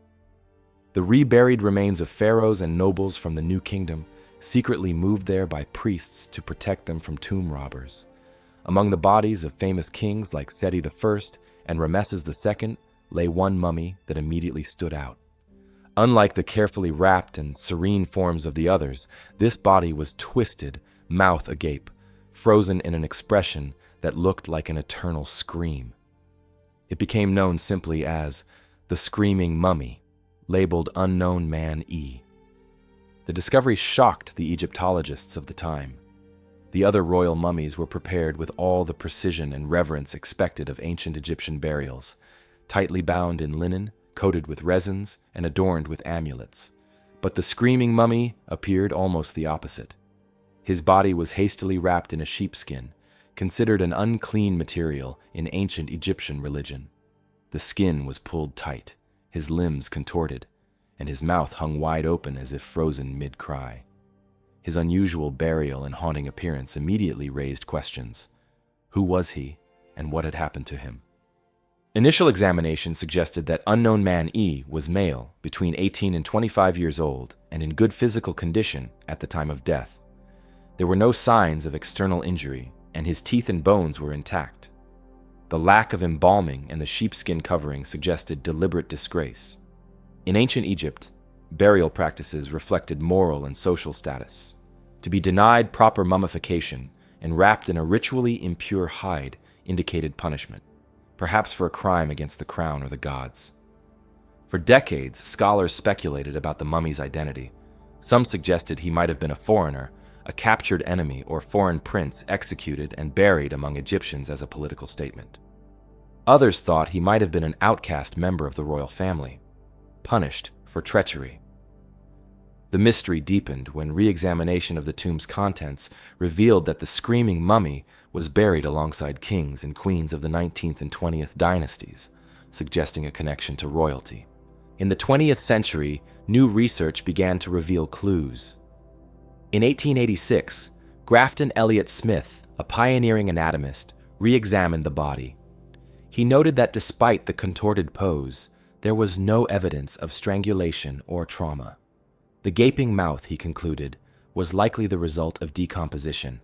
The reburied remains of pharaohs and nobles from the New Kingdom, secretly moved there by priests to protect them from tomb robbers. Among the bodies of famous kings like Seti I and Rameses II lay one mummy that immediately stood out. Unlike the carefully wrapped and serene forms of the others, this body was twisted, mouth agape, frozen in an expression that looked like an eternal scream. It became known simply as the Screaming Mummy, labeled Unknown Man E. The discovery shocked the Egyptologists of the time. The other royal mummies were prepared with all the precision and reverence expected of ancient Egyptian burials, tightly bound in linen, coated with resins, and adorned with amulets. But the Screaming Mummy appeared almost the opposite. His body was hastily wrapped in a sheepskin, considered an unclean material in ancient Egyptian religion. The skin was pulled tight, his limbs contorted, and his mouth hung wide open as if frozen mid-cry. His unusual burial and haunting appearance immediately raised questions. Who was he, and what had happened to him? Initial examination suggested that Unknown Man E was male, between 18 and 25 years old, and in good physical condition at the time of death. There were no signs of external injury, and his teeth and bones were intact. The lack of embalming and the sheepskin covering suggested deliberate disgrace. In ancient Egypt, burial practices reflected moral and social status. To be denied proper mummification and wrapped in a ritually impure hide indicated punishment, perhaps for a crime against the crown or the gods. For decades, scholars speculated about the mummy's identity. Some suggested he might have been a foreigner, a captured enemy or foreign prince executed and buried among Egyptians as a political statement. Others thought he might have been an outcast member of the royal family, punished for treachery. The mystery deepened when re-examination of the tomb's contents revealed that the Screaming Mummy was buried alongside kings and queens of the 19th and 20th dynasties, suggesting a connection to royalty. In the 20th century, new research began to reveal clues. In 1886, Grafton Elliott Smith, a pioneering anatomist, re-examined the body. He noted that despite the contorted pose, there was no evidence of strangulation or trauma. The gaping mouth, he concluded, was likely the result of decomposition,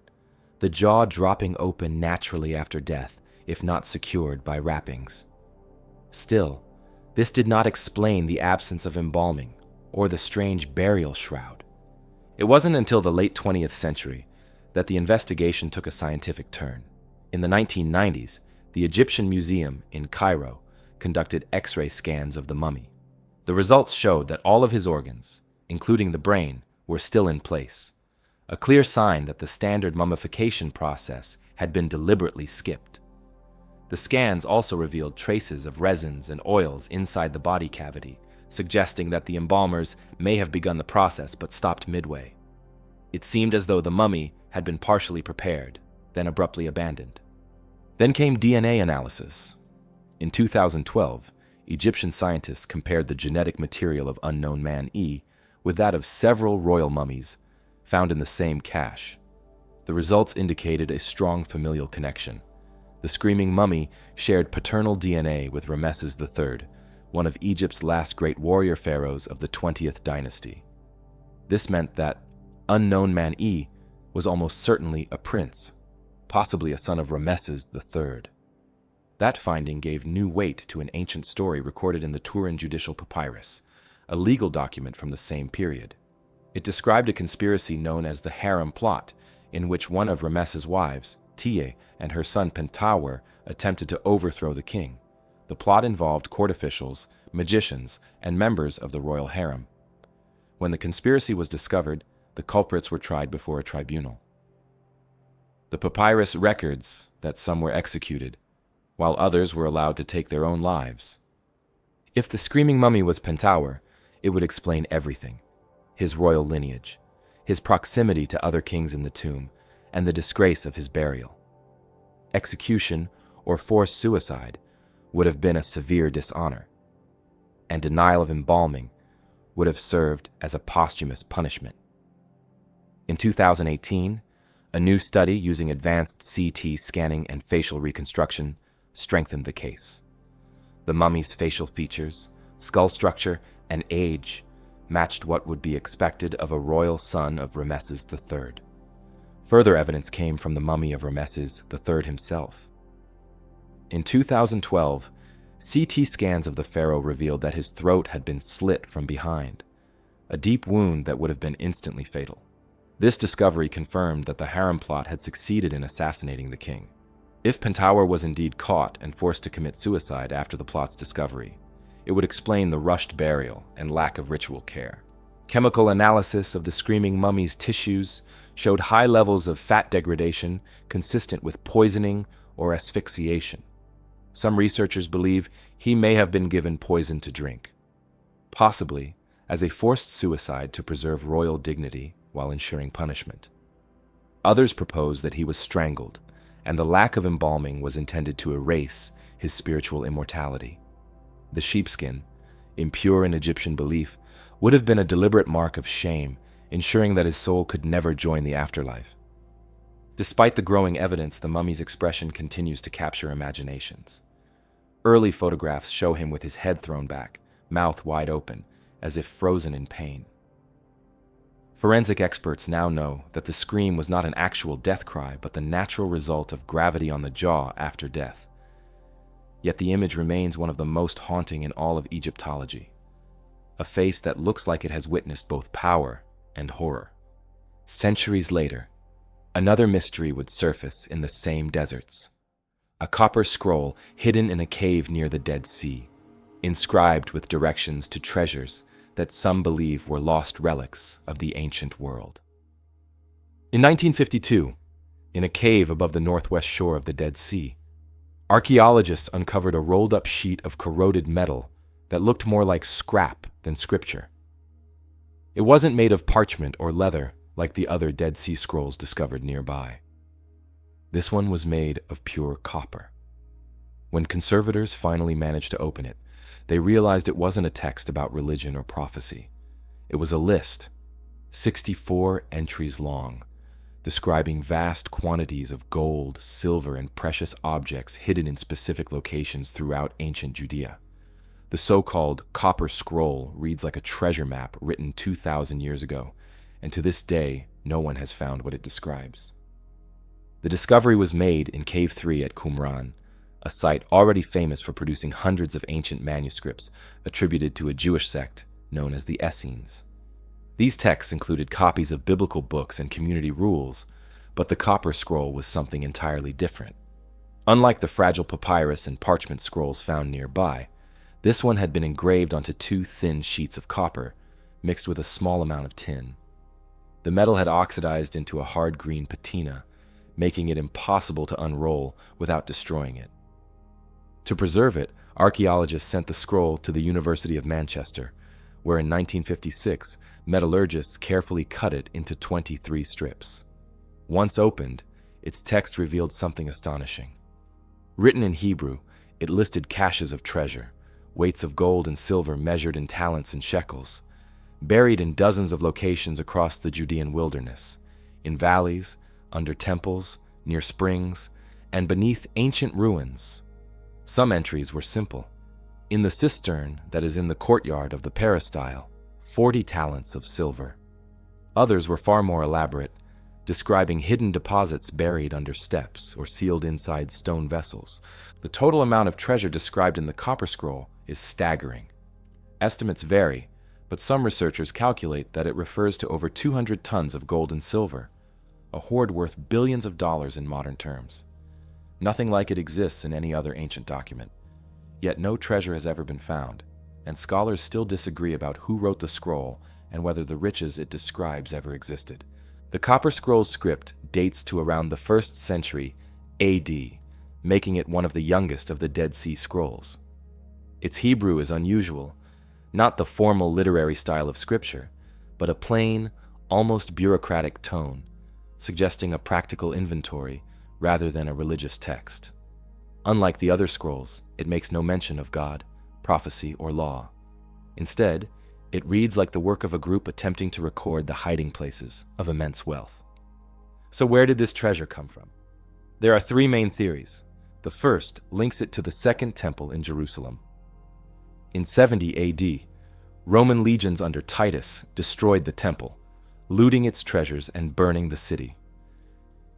the jaw dropping open naturally after death, if not secured by wrappings. Still, this did not explain the absence of embalming or the strange burial shroud. It wasn't until the late 20th century that the investigation took a scientific turn. In the 1990s, the Egyptian Museum in Cairo conducted X-ray scans of the mummy. The results showed that all of his organs, including the brain, were still in place, a clear sign that the standard mummification process had been deliberately skipped. The scans also revealed traces of resins and oils inside the body cavity, suggesting that the embalmers may have begun the process but stopped midway. It seemed as though the mummy had been partially prepared, then abruptly abandoned. Then came DNA analysis. In 2012, Egyptian scientists compared the genetic material of Unknown Man E with that of several royal mummies found in the same cache. The results indicated a strong familial connection. The Screaming Mummy shared paternal DNA with Ramesses III, one of Egypt's last great warrior pharaohs of the 20th dynasty. This meant that Unknown Man E was almost certainly a prince, possibly a son of Ramesses III. That finding gave new weight to an ancient story recorded in the Turin Judicial Papyrus, a legal document from the same period. It described a conspiracy known as the Harem Plot, in which one of Ramesses' wives, Tiye, and her son Pentawer attempted to overthrow the king. The plot involved court officials, magicians, and members of the royal harem. When the conspiracy was discovered, the culprits were tried before a tribunal. The papyrus records that some were executed, while others were allowed to take their own lives. If the Screaming Mummy was Pentawer, it would explain everything: his royal lineage, his proximity to other kings in the tomb, and the disgrace of his burial. Execution or forced suicide would have been a severe dishonor, and denial of embalming would have served as a posthumous punishment. In 2018, a new study using advanced CT scanning and facial reconstruction strengthened the case. The mummy's facial features, skull structure, and age matched what would be expected of a royal son of Ramesses III. Further evidence came from the mummy of Ramesses III himself. In 2012, CT scans of the pharaoh revealed that his throat had been slit from behind, a deep wound that would have been instantly fatal. This discovery confirmed that the harem plot had succeeded in assassinating the king. If Pentauer was indeed caught and forced to commit suicide after the plot's discovery, it would explain the rushed burial and lack of ritual care. Chemical analysis of the screaming mummy's tissues showed high levels of fat degradation consistent with poisoning or asphyxiation. Some researchers believe he may have been given poison to drink, possibly as a forced suicide to preserve royal dignity while ensuring punishment. Others propose that he was strangled, and the lack of embalming was intended to erase his spiritual immortality. The sheepskin, impure in Egyptian belief, would have been a deliberate mark of shame, ensuring that his soul could never join the afterlife. Despite the growing evidence, the mummy's expression continues to capture imaginations. Early photographs show him with his head thrown back, mouth wide open, as if frozen in pain. Forensic experts now know that the scream was not an actual death cry, but the natural result of gravity on the jaw after death. Yet the image remains one of the most haunting in all of Egyptology. A face that looks like it has witnessed both power and horror. Centuries later, another mystery would surface in the same deserts. A copper scroll hidden in a cave near the Dead Sea, inscribed with directions to treasures that some believe were lost relics of the ancient world. In 1952, in a cave above the northwest shore of the Dead Sea, archaeologists uncovered a rolled-up sheet of corroded metal that looked more like scrap than scripture. It wasn't made of parchment or leather like the other Dead Sea Scrolls discovered nearby. This one was made of pure copper. When conservators finally managed to open it, they realized it wasn't a text about religion or prophecy. It was a list, 64 entries long, describing vast quantities of gold, silver, and precious objects hidden in specific locations throughout ancient Judea. The so-called Copper Scroll reads like a treasure map written 2,000 years ago, and to this day, no one has found what it describes. The discovery was made in Cave 3 at Qumran, a site already famous for producing hundreds of ancient manuscripts attributed to a Jewish sect known as the Essenes. These texts included copies of biblical books and community rules, but the Copper Scroll was something entirely different. Unlike the fragile papyrus and parchment scrolls found nearby, this one had been engraved onto 2 thin sheets of copper, mixed with a small amount of tin. The metal had oxidized into a hard green patina, making it impossible to unroll without destroying it. To preserve it, archaeologists sent the scroll to the University of Manchester, where in 1956, metallurgists carefully cut it into 23 strips. Once opened, its text revealed something astonishing. Written in Hebrew, it listed caches of treasure, weights of gold and silver measured in talents and shekels, buried in dozens of locations across the Judean wilderness, in valleys, under temples, near springs, and beneath ancient ruins. Some entries were simple. In the cistern that is in the courtyard of the peristyle, 40 talents of silver. Others were far more elaborate, describing hidden deposits buried under steps or sealed inside stone vessels. The total amount of treasure described in the Copper Scroll is staggering. Estimates vary, but some researchers calculate that it refers to over 200 tons of gold and silver, a hoard worth billions of dollars in modern terms. Nothing like it exists in any other ancient document. Yet no treasure has ever been found, and scholars still disagree about who wrote the scroll and whether the riches it describes ever existed. The Copper Scroll's script dates to around the 1st century AD, making it one of the youngest of the Dead Sea Scrolls. Its Hebrew is unusual, not the formal literary style of scripture, but a plain, almost bureaucratic tone, suggesting a practical inventory rather than a religious text. Unlike the other scrolls, it makes no mention of God, prophecy, or law. Instead, it reads like the work of a group attempting to record the hiding places of immense wealth. So where did this treasure come from? There are 3 main theories. The first links it to the Second Temple in Jerusalem. In 70 AD, Roman legions under Titus destroyed the temple, looting its treasures and burning the city.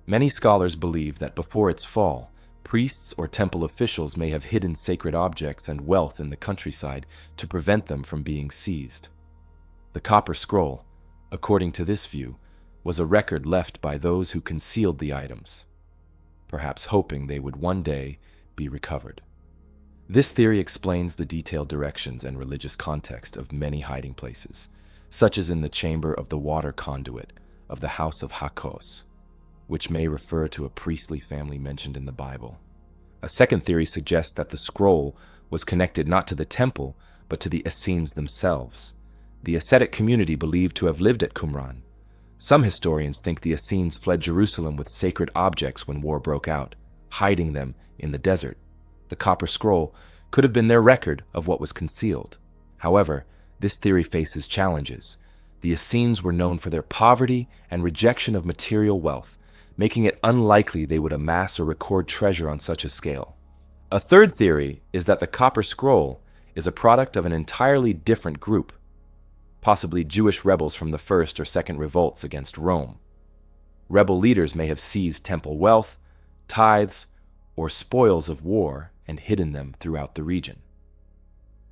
Many scholars believe that before its fall, priests or temple officials may have hidden sacred objects and wealth in the countryside to prevent them from being seized. The Copper Scroll, according to this view, was a record left by those who concealed the items, perhaps hoping they would one day be recovered. This theory explains the detailed directions and religious context of many hiding places, such as in the chamber of the water conduit of the House of Hakos, which may refer to a priestly family mentioned in the Bible. A second theory suggests that the scroll was connected not to the temple, but to the Essenes themselves, the ascetic community believed to have lived at Qumran. Some historians think the Essenes fled Jerusalem with sacred objects when war broke out, hiding them in the desert. The copper scroll could have been their record of what was concealed. However, this theory faces challenges. The Essenes were known for their poverty and rejection of material wealth, making it unlikely they would amass or record treasure on such a scale. A third theory is that the copper scroll is a product of an entirely different group, possibly Jewish rebels from the first or second revolts against Rome. Rebel leaders may have seized temple wealth, tithes, or spoils of war and hidden them throughout the region.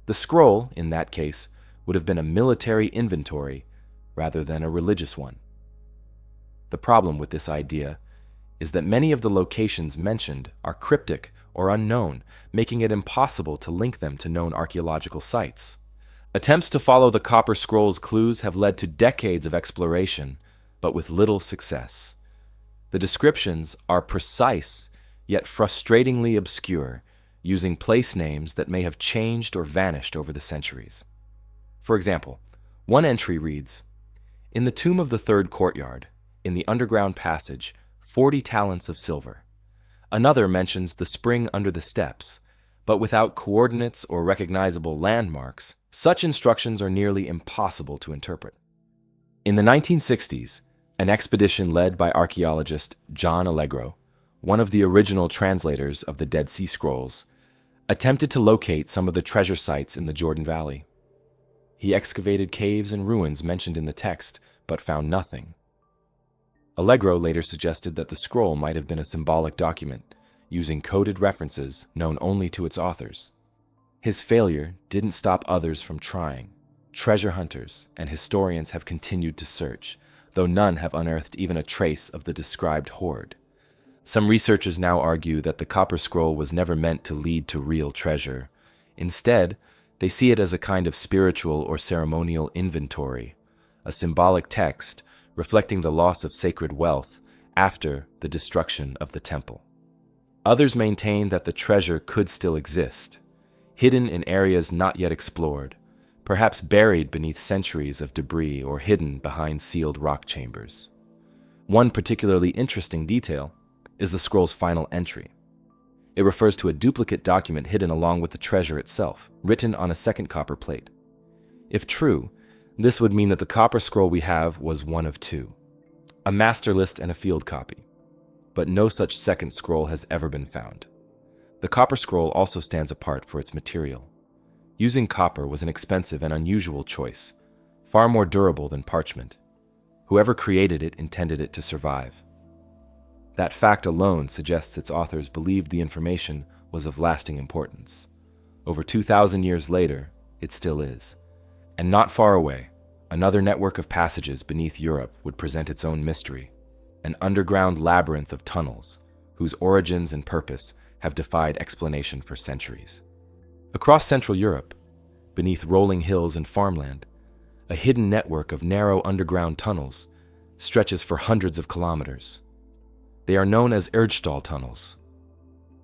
The scroll, in that case, would have been a military inventory rather than a religious one. The problem with this idea is that many of the locations mentioned are cryptic or unknown, making it impossible to link them to known archaeological sites. Attempts to follow the copper scroll's clues have led to decades of exploration, but with little success. The descriptions are precise, yet frustratingly obscure, using place names that may have changed or vanished over the centuries. For example, one entry reads, "In the tomb of the third courtyard, in the underground passage, 40 talents of silver." Another mentions the spring under the steps, but without coordinates or recognizable landmarks, such instructions are nearly impossible to interpret. In the 1960s, an expedition led by archaeologist John Allegro, one of the original translators of the Dead Sea Scrolls, attempted to locate some of the treasure sites in the Jordan Valley. He excavated caves and ruins mentioned in the text, but found nothing. Allegro later suggested that the scroll might have been a symbolic document, using coded references known only to its authors. His failure didn't stop others from trying. Treasure hunters and historians have continued to search, though none have unearthed even a trace of the described hoard. Some researchers now argue that the copper scroll was never meant to lead to real treasure. Instead, they see it as a kind of spiritual or ceremonial inventory, a symbolic text reflecting the loss of sacred wealth after the destruction of the temple. Others maintain that the treasure could still exist, hidden in areas not yet explored, perhaps buried beneath centuries of debris or hidden behind sealed rock chambers. One particularly interesting detail is the scroll's final entry. It refers to a duplicate document hidden along with the treasure itself, written on a second copper plate. If true, this would mean that the copper scroll we have was one of two, a master list and a field copy, but no such second scroll has ever been found. The copper scroll also stands apart for its material. Using copper was an expensive and unusual choice, far more durable than parchment. Whoever created it intended it to survive. That fact alone suggests its authors believed the information was of lasting importance. Over 2,000 years later, it still is. And not far away, another network of passages beneath Europe would present its own mystery, an underground labyrinth of tunnels whose origins and purpose have defied explanation for centuries. Across Central Europe, beneath rolling hills and farmland, a hidden network of narrow underground tunnels stretches for hundreds of kilometers. They are known as Erdstall Tunnels,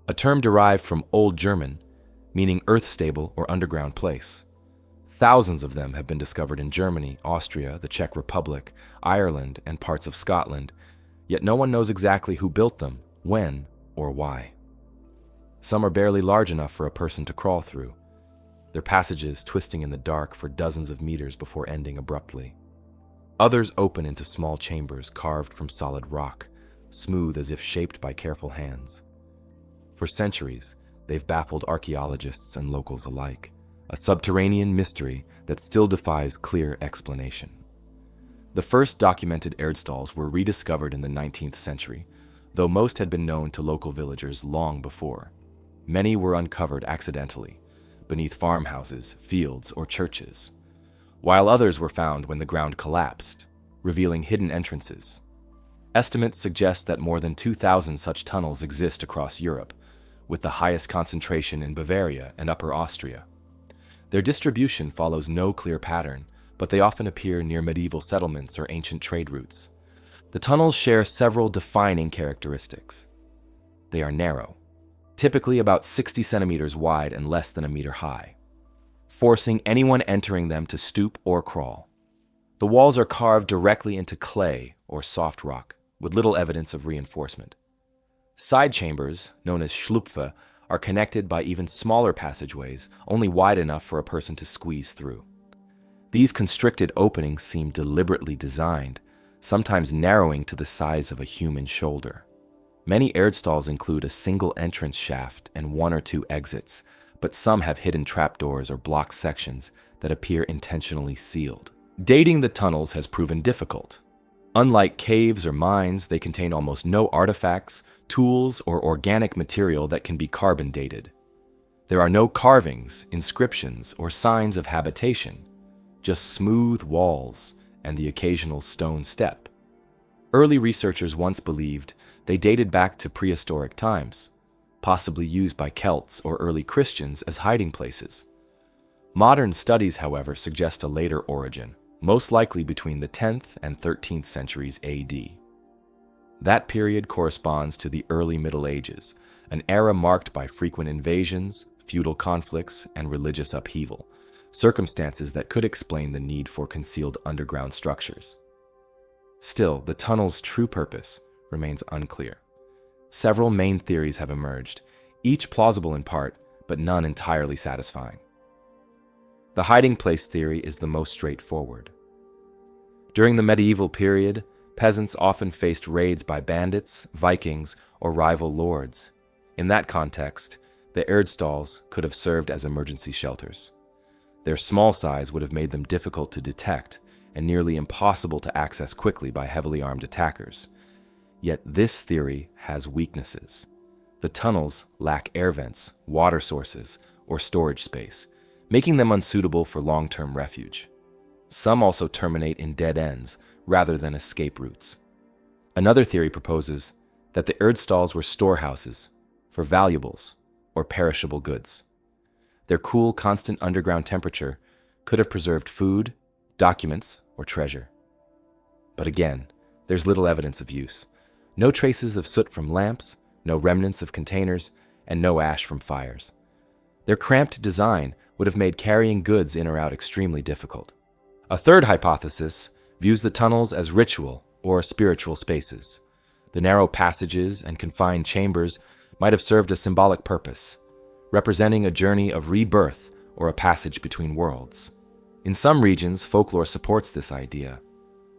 a term derived from Old German, meaning earth-stable or underground place. Thousands of them have been discovered in Germany, Austria, the Czech Republic, Ireland, and parts of Scotland, yet no one knows exactly who built them, when, or why. Some are barely large enough for a person to crawl through, their passages twisting in the dark for dozens of meters before ending abruptly. Others open into small chambers carved from solid rock, smooth as if shaped by careful hands. For centuries, they've baffled archaeologists and locals alike, a subterranean mystery that still defies clear explanation. The first documented Erdstalls were rediscovered in the 19th century, though most had been known to local villagers long before. Many were uncovered accidentally, beneath farmhouses, fields, or churches, while others were found when the ground collapsed, revealing hidden entrances. Estimates suggest that more than 2,000 such tunnels exist across Europe, with the highest concentration in Bavaria and Upper Austria. Their distribution follows no clear pattern, but they often appear near medieval settlements or ancient trade routes. The tunnels share several defining characteristics. They are narrow, typically about 60 centimeters wide and less than a meter high, forcing anyone entering them to stoop or crawl. The walls are carved directly into clay or soft rock, with little evidence of reinforcement. Side chambers, known as Schlupfe, are connected by even smaller passageways, only wide enough for a person to squeeze through. These constricted openings seem deliberately designed, sometimes narrowing to the size of a human shoulder. Many Erdstalls include a single entrance shaft and one or two exits, but some have hidden trapdoors or blocked sections that appear intentionally sealed. Dating the tunnels has proven difficult. Unlike caves or mines, they contain almost no artifacts, tools, or organic material that can be carbon dated. There are no carvings, inscriptions, or signs of habitation, just smooth walls and the occasional stone step. Early researchers once believed they dated back to prehistoric times, possibly used by Celts or early Christians as hiding places. Modern studies, however, suggest a later origin, most likely between the 10th and 13th centuries AD. That period corresponds to the early Middle Ages, an era marked by frequent invasions, feudal conflicts, and religious upheaval, circumstances that could explain the need for concealed underground structures. Still, the tunnel's true purpose remains unclear. Several main theories have emerged, each plausible in part, but none entirely satisfying. The hiding place theory is the most straightforward. During the medieval period, peasants often faced raids by bandits, Vikings, or rival lords. In that context, the Erdstalls could have served as emergency shelters. Their small size would have made them difficult to detect and nearly impossible to access quickly by heavily armed attackers. Yet this theory has weaknesses. The tunnels lack air vents, water sources, or storage space, making them unsuitable for long-term refuge. Some also terminate in dead ends rather than escape routes. Another theory proposes that the Erdstalls were storehouses for valuables or perishable goods. Their cool, constant underground temperature could have preserved food, documents, or treasure. But again, there's little evidence of use. No traces of soot from lamps, no remnants of containers, and no ash from fires. Their cramped design would have made carrying goods in or out extremely difficult. A third hypothesis views the tunnels as ritual or spiritual spaces. The narrow passages and confined chambers might have served a symbolic purpose, representing a journey of rebirth or a passage between worlds. In some regions, folklore supports this idea.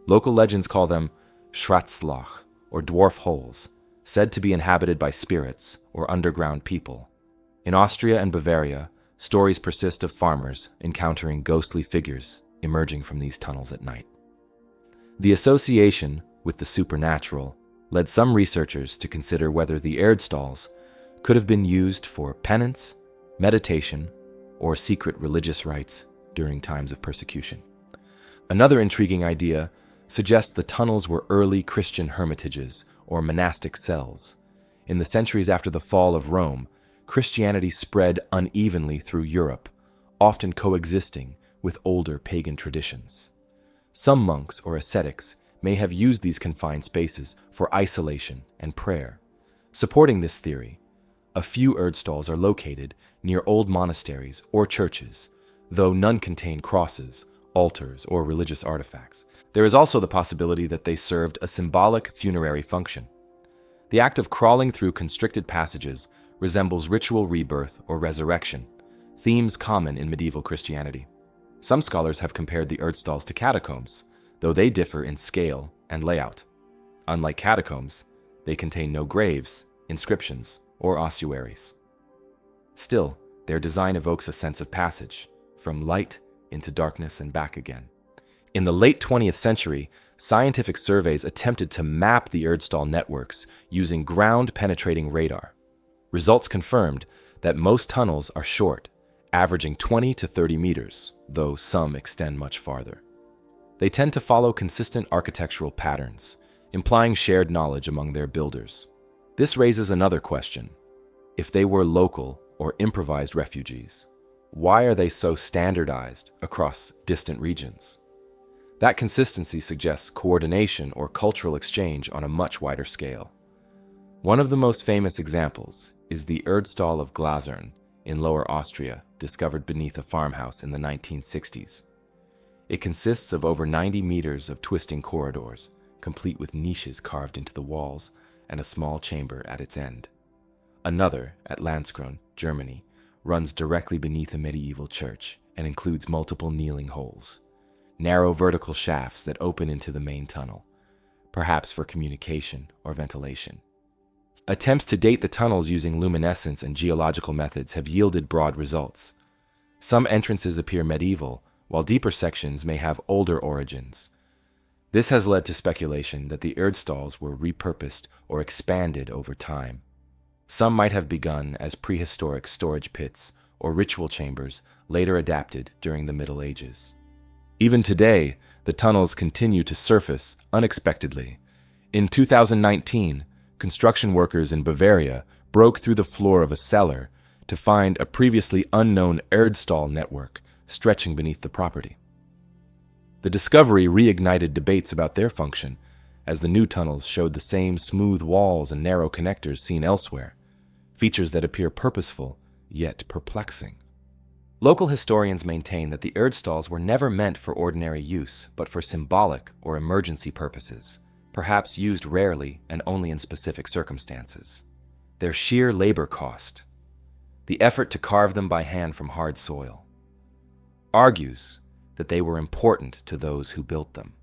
Local legends call them Schratzloch, or dwarf holes, said to be inhabited by spirits or underground people. In Austria and Bavaria, stories persist of farmers encountering ghostly figures emerging from these tunnels at night. The association with the supernatural led some researchers to consider whether the Erdstalls could have been used for penance, meditation, or secret religious rites during times of persecution. Another intriguing idea suggests the tunnels were early Christian hermitages or monastic cells. In the centuries after the fall of Rome, Christianity spread unevenly through Europe, often coexisting with older pagan traditions. Some monks or ascetics may have used these confined spaces for isolation and prayer. Supporting this theory, a few Erdstalls are located near old monasteries or churches, though none contain crosses, altars, or religious artifacts. There is also the possibility that they served a symbolic funerary function. The act of crawling through constricted passages resembles ritual rebirth or resurrection, themes common in medieval Christianity. Some scholars have compared the Erdstalls to catacombs, though they differ in scale and layout. Unlike catacombs, they contain no graves, inscriptions, or ossuaries. Still, their design evokes a sense of passage, from light into darkness and back again. In the late 20th century, scientific surveys attempted to map the Erdstall networks using ground-penetrating radar. Results confirmed that most tunnels are short, averaging 20 to 30 meters, though some extend much farther. They tend to follow consistent architectural patterns, implying shared knowledge among their builders. This raises another question. If they were local or improvised refugees, why are they so standardized across distant regions? That consistency suggests coordination or cultural exchange on a much wider scale. One of the most famous examples is the Erdstall of Glazern in Lower Austria, discovered beneath a farmhouse in the 1960s. It consists of over 90 meters of twisting corridors, complete with niches carved into the walls and a small chamber at its end. Another, at Landskron, Germany, runs directly beneath a medieval church and includes multiple kneeling holes, narrow vertical shafts that open into the main tunnel, perhaps for communication or ventilation. Attempts to date the tunnels using luminescence and geological methods have yielded broad results. Some entrances appear medieval, while deeper sections may have older origins. This has led to speculation that the Erdstalls were repurposed or expanded over time. Some might have begun as prehistoric storage pits or ritual chambers later adapted during the Middle Ages. Even today, the tunnels continue to surface unexpectedly. In 2019, construction workers in Bavaria broke through the floor of a cellar to find a previously unknown Erdstall network stretching beneath the property. The discovery reignited debates about their function, as the new tunnels showed the same smooth walls and narrow connectors seen elsewhere, features that appear purposeful, yet perplexing. Local historians maintain that the Erdstalls were never meant for ordinary use, but for symbolic or emergency purposes, perhaps used rarely and only in specific circumstances. Their sheer labor cost, the effort to carve them by hand from hard soil, argues that they were important to those who built them.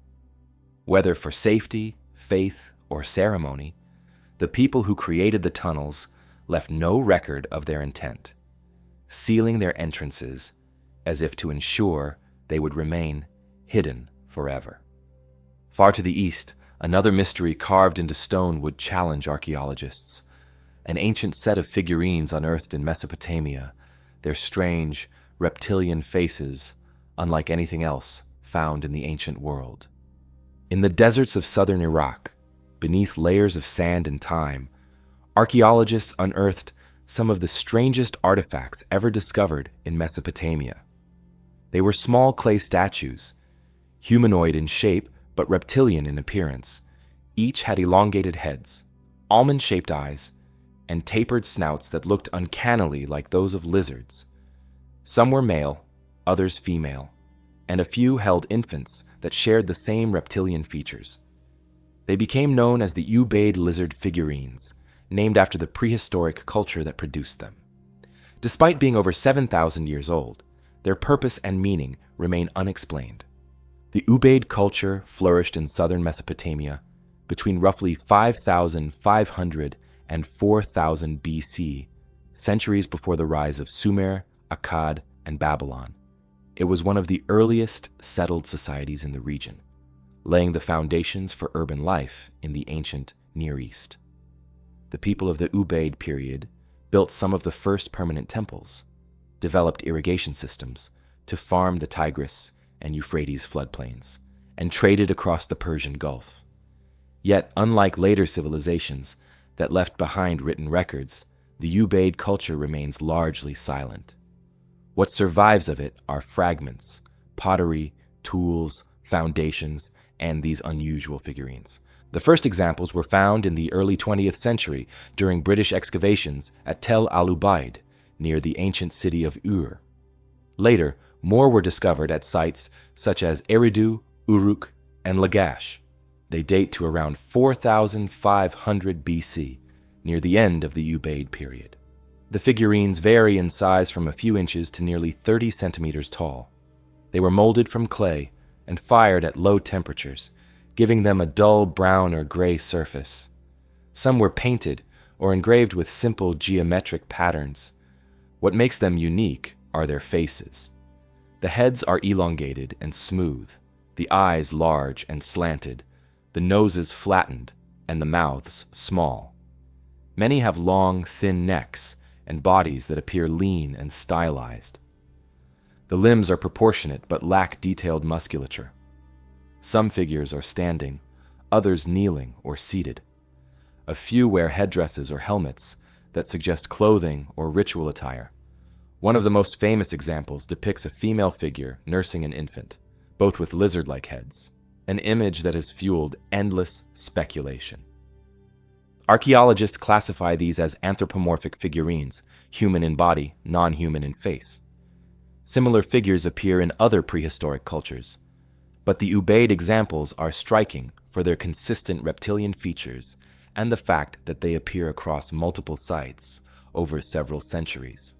Whether for safety, faith, or ceremony, the people who created the tunnels left no record of their intent, sealing their entrances as if to ensure they would remain hidden forever. Far to the east, another mystery carved into stone would challenge archaeologists. An ancient set of figurines unearthed in Mesopotamia, their strange, reptilian faces, unlike anything else found in the ancient world. In the deserts of southern Iraq, beneath layers of sand and time, archaeologists unearthed some of the strangest artifacts ever discovered in Mesopotamia. They were small clay statues, humanoid in shape but reptilian in appearance. Each had elongated heads, almond-shaped eyes, and tapered snouts that looked uncannily like those of lizards. Some were male, others female, and a few held infants that shared the same reptilian features. They became known as the Ubaid lizard figurines, named after the prehistoric culture that produced them. Despite being over 7,000 years old, their purpose and meaning remain unexplained. The Ubaid culture flourished in southern Mesopotamia between roughly 5,500 and 4,000 BC, centuries before the rise of Sumer, Akkad, and Babylon. It was one of the earliest settled societies in the region, laying the foundations for urban life in the ancient Near East. The people of the Ubaid period built some of the first permanent temples, developed irrigation systems to farm the Tigris and Euphrates floodplains, and traded across the Persian Gulf. Yet, unlike later civilizations that left behind written records, the Ubaid culture remains largely silent. What survives of it are fragments, pottery, tools, foundations, and these unusual figurines. The first examples were found in the early 20th century during British excavations at Tel al-Ubaid, near the ancient city of Ur. Later, more were discovered at sites such as Eridu, Uruk, and Lagash. They date to around 4,500 BC, near the end of the Ubaid period. The figurines vary in size from a few inches to nearly 30 centimeters tall. They were molded from clay and fired at low temperatures, giving them a dull brown or gray surface. Some were painted or engraved with simple geometric patterns. What makes them unique are their faces. The heads are elongated and smooth, the eyes large and slanted, the noses flattened, and the mouths small. Many have long, thin necks and bodies that appear lean and stylized. The limbs are proportionate but lack detailed musculature. Some figures are standing, others kneeling or seated. A few wear headdresses or helmets that suggest clothing or ritual attire. One of the most famous examples depicts a female figure nursing an infant, both with lizard-like heads, an image that has fueled endless speculation. Archaeologists classify these as anthropomorphic figurines, human in body, non-human in face. Similar figures appear in other prehistoric cultures, but the Ubaid examples are striking for their consistent reptilian features and the fact that they appear across multiple sites over several centuries.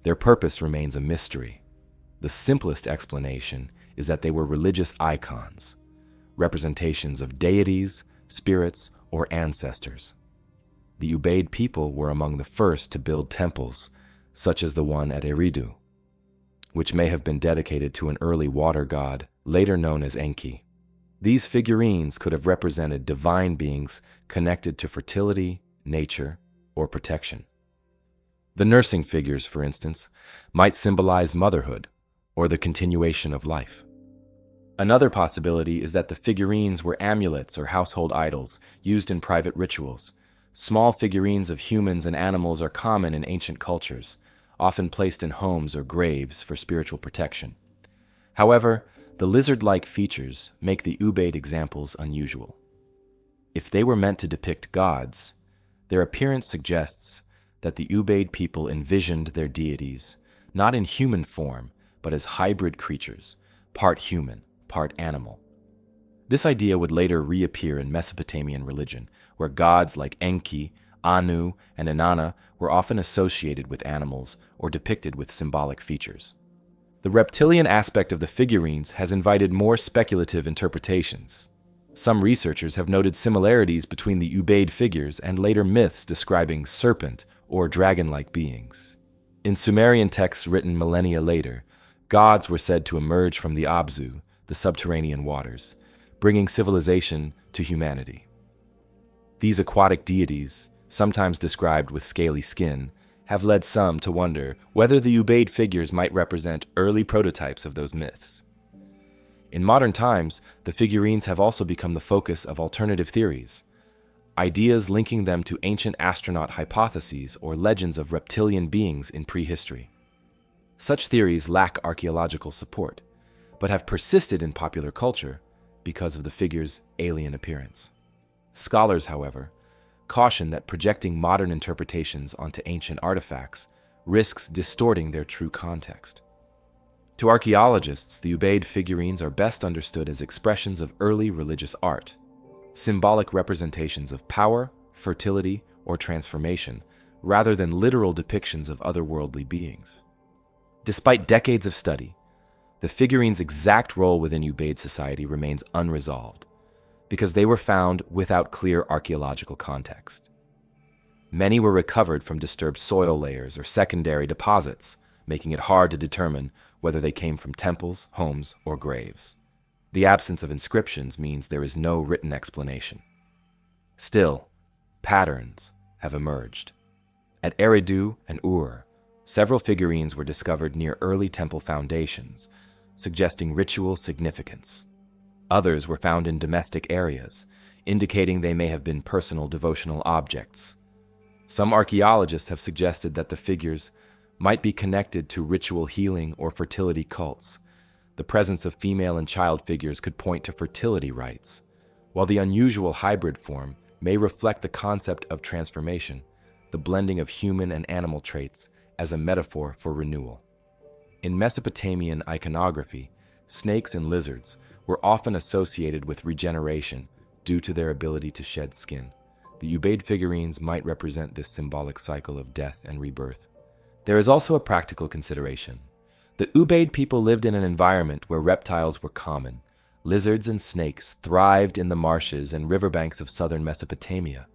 Their purpose remains a mystery. The simplest explanation is that they were religious icons, representations of deities, spirits, or ancestors. The Ubaid people were among the first to build temples, such as the one at Eridu, which may have been dedicated to an early water god, later known as Enki. These figurines could have represented divine beings connected to fertility, nature, or protection. The nursing figures, for instance, might symbolize motherhood or the continuation of life. Another possibility is that the figurines were amulets or household idols used in private rituals. Small figurines of humans and animals are common in ancient cultures, often placed in homes or graves for spiritual protection. However, the lizard-like features make the Ubaid examples unusual. If they were meant to depict gods, their appearance suggests that the Ubaid people envisioned their deities not in human form, but as hybrid creatures, part human, part animal. This idea would later reappear in Mesopotamian religion, where gods like Enki, Anu, and Inanna were often associated with animals or depicted with symbolic features. The reptilian aspect of the figurines has invited more speculative interpretations. Some researchers have noted similarities between the Ubaid figures and later myths describing serpent or dragon-like beings. In Sumerian texts written millennia later, gods were said to emerge from the Abzu, the subterranean waters, bringing civilization to humanity. These aquatic deities, sometimes described with scaly skin, have led some to wonder whether the Ubaid figures might represent early prototypes of those myths. In modern times, the figurines have also become the focus of alternative theories, ideas linking them to ancient astronaut hypotheses or legends of reptilian beings in prehistory. Such theories lack archaeological support, but have persisted in popular culture because of the figure's alien appearance. Scholars, however, caution that projecting modern interpretations onto ancient artifacts risks distorting their true context. To archaeologists, the Ubaid figurines are best understood as expressions of early religious art, symbolic representations of power, fertility, or transformation, rather than literal depictions of otherworldly beings. Despite decades of study, the figurines' exact role within Ubaid society remains unresolved, because they were found without clear archaeological context. Many were recovered from disturbed soil layers or secondary deposits, making it hard to determine whether they came from temples, homes, or graves. The absence of inscriptions means there is no written explanation. Still, patterns have emerged. At Eridu and Ur, several figurines were discovered near early temple foundations, suggesting ritual significance. Others were found in domestic areas, indicating they may have been personal devotional objects. Some archaeologists have suggested that the figures might be connected to ritual healing or fertility cults. The presence of female and child figures could point to fertility rites, while the unusual hybrid form may reflect the concept of transformation, the blending of human and animal traits as a metaphor for renewal. In Mesopotamian iconography, snakes and lizards were often associated with regeneration due to their ability to shed skin. The Ubaid figurines might represent this symbolic cycle of death and rebirth. There is also a practical consideration. The Ubaid people lived in an environment where reptiles were common. Lizards and snakes thrived in the marshes and riverbanks of southern Mesopotamia.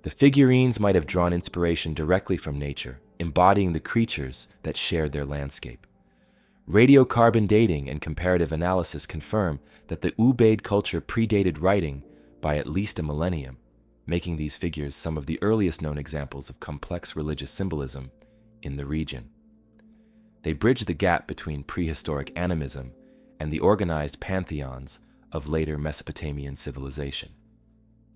The figurines might have drawn inspiration directly from nature, embodying the creatures that shared their landscape. Radiocarbon dating and comparative analysis confirm that the Ubaid culture predated writing by at least a millennium, making these figures some of the earliest known examples of complex religious symbolism in the region. They bridge the gap between prehistoric animism and the organized pantheons of later Mesopotamian civilization.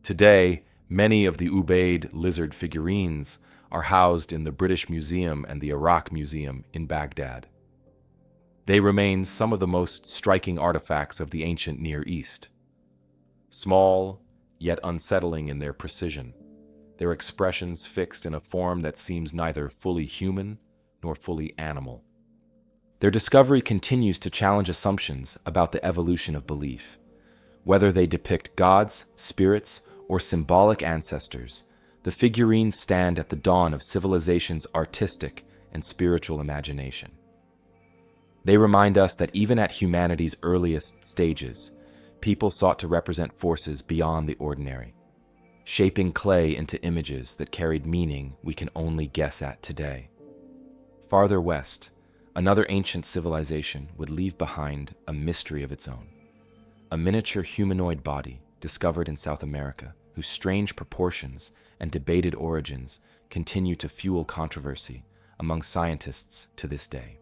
Today, many of the Ubaid lizard figurines are housed in the British Museum and the Iraq Museum in Baghdad. They remain some of the most striking artifacts of the ancient Near East. Small, yet unsettling in their precision, their expressions fixed in a form that seems neither fully human nor fully animal. Their discovery continues to challenge assumptions about the evolution of belief. Whether they depict gods, spirits, or symbolic ancestors, the figurines stand at the dawn of civilization's artistic and spiritual imagination. They remind us that even at humanity's earliest stages, people sought to represent forces beyond the ordinary, shaping clay into images that carried meaning we can only guess at today. Farther west, another ancient civilization would leave behind a mystery of its own, a miniature humanoid body discovered in South America, whose strange proportions and debated origins continue to fuel controversy among scientists to this day.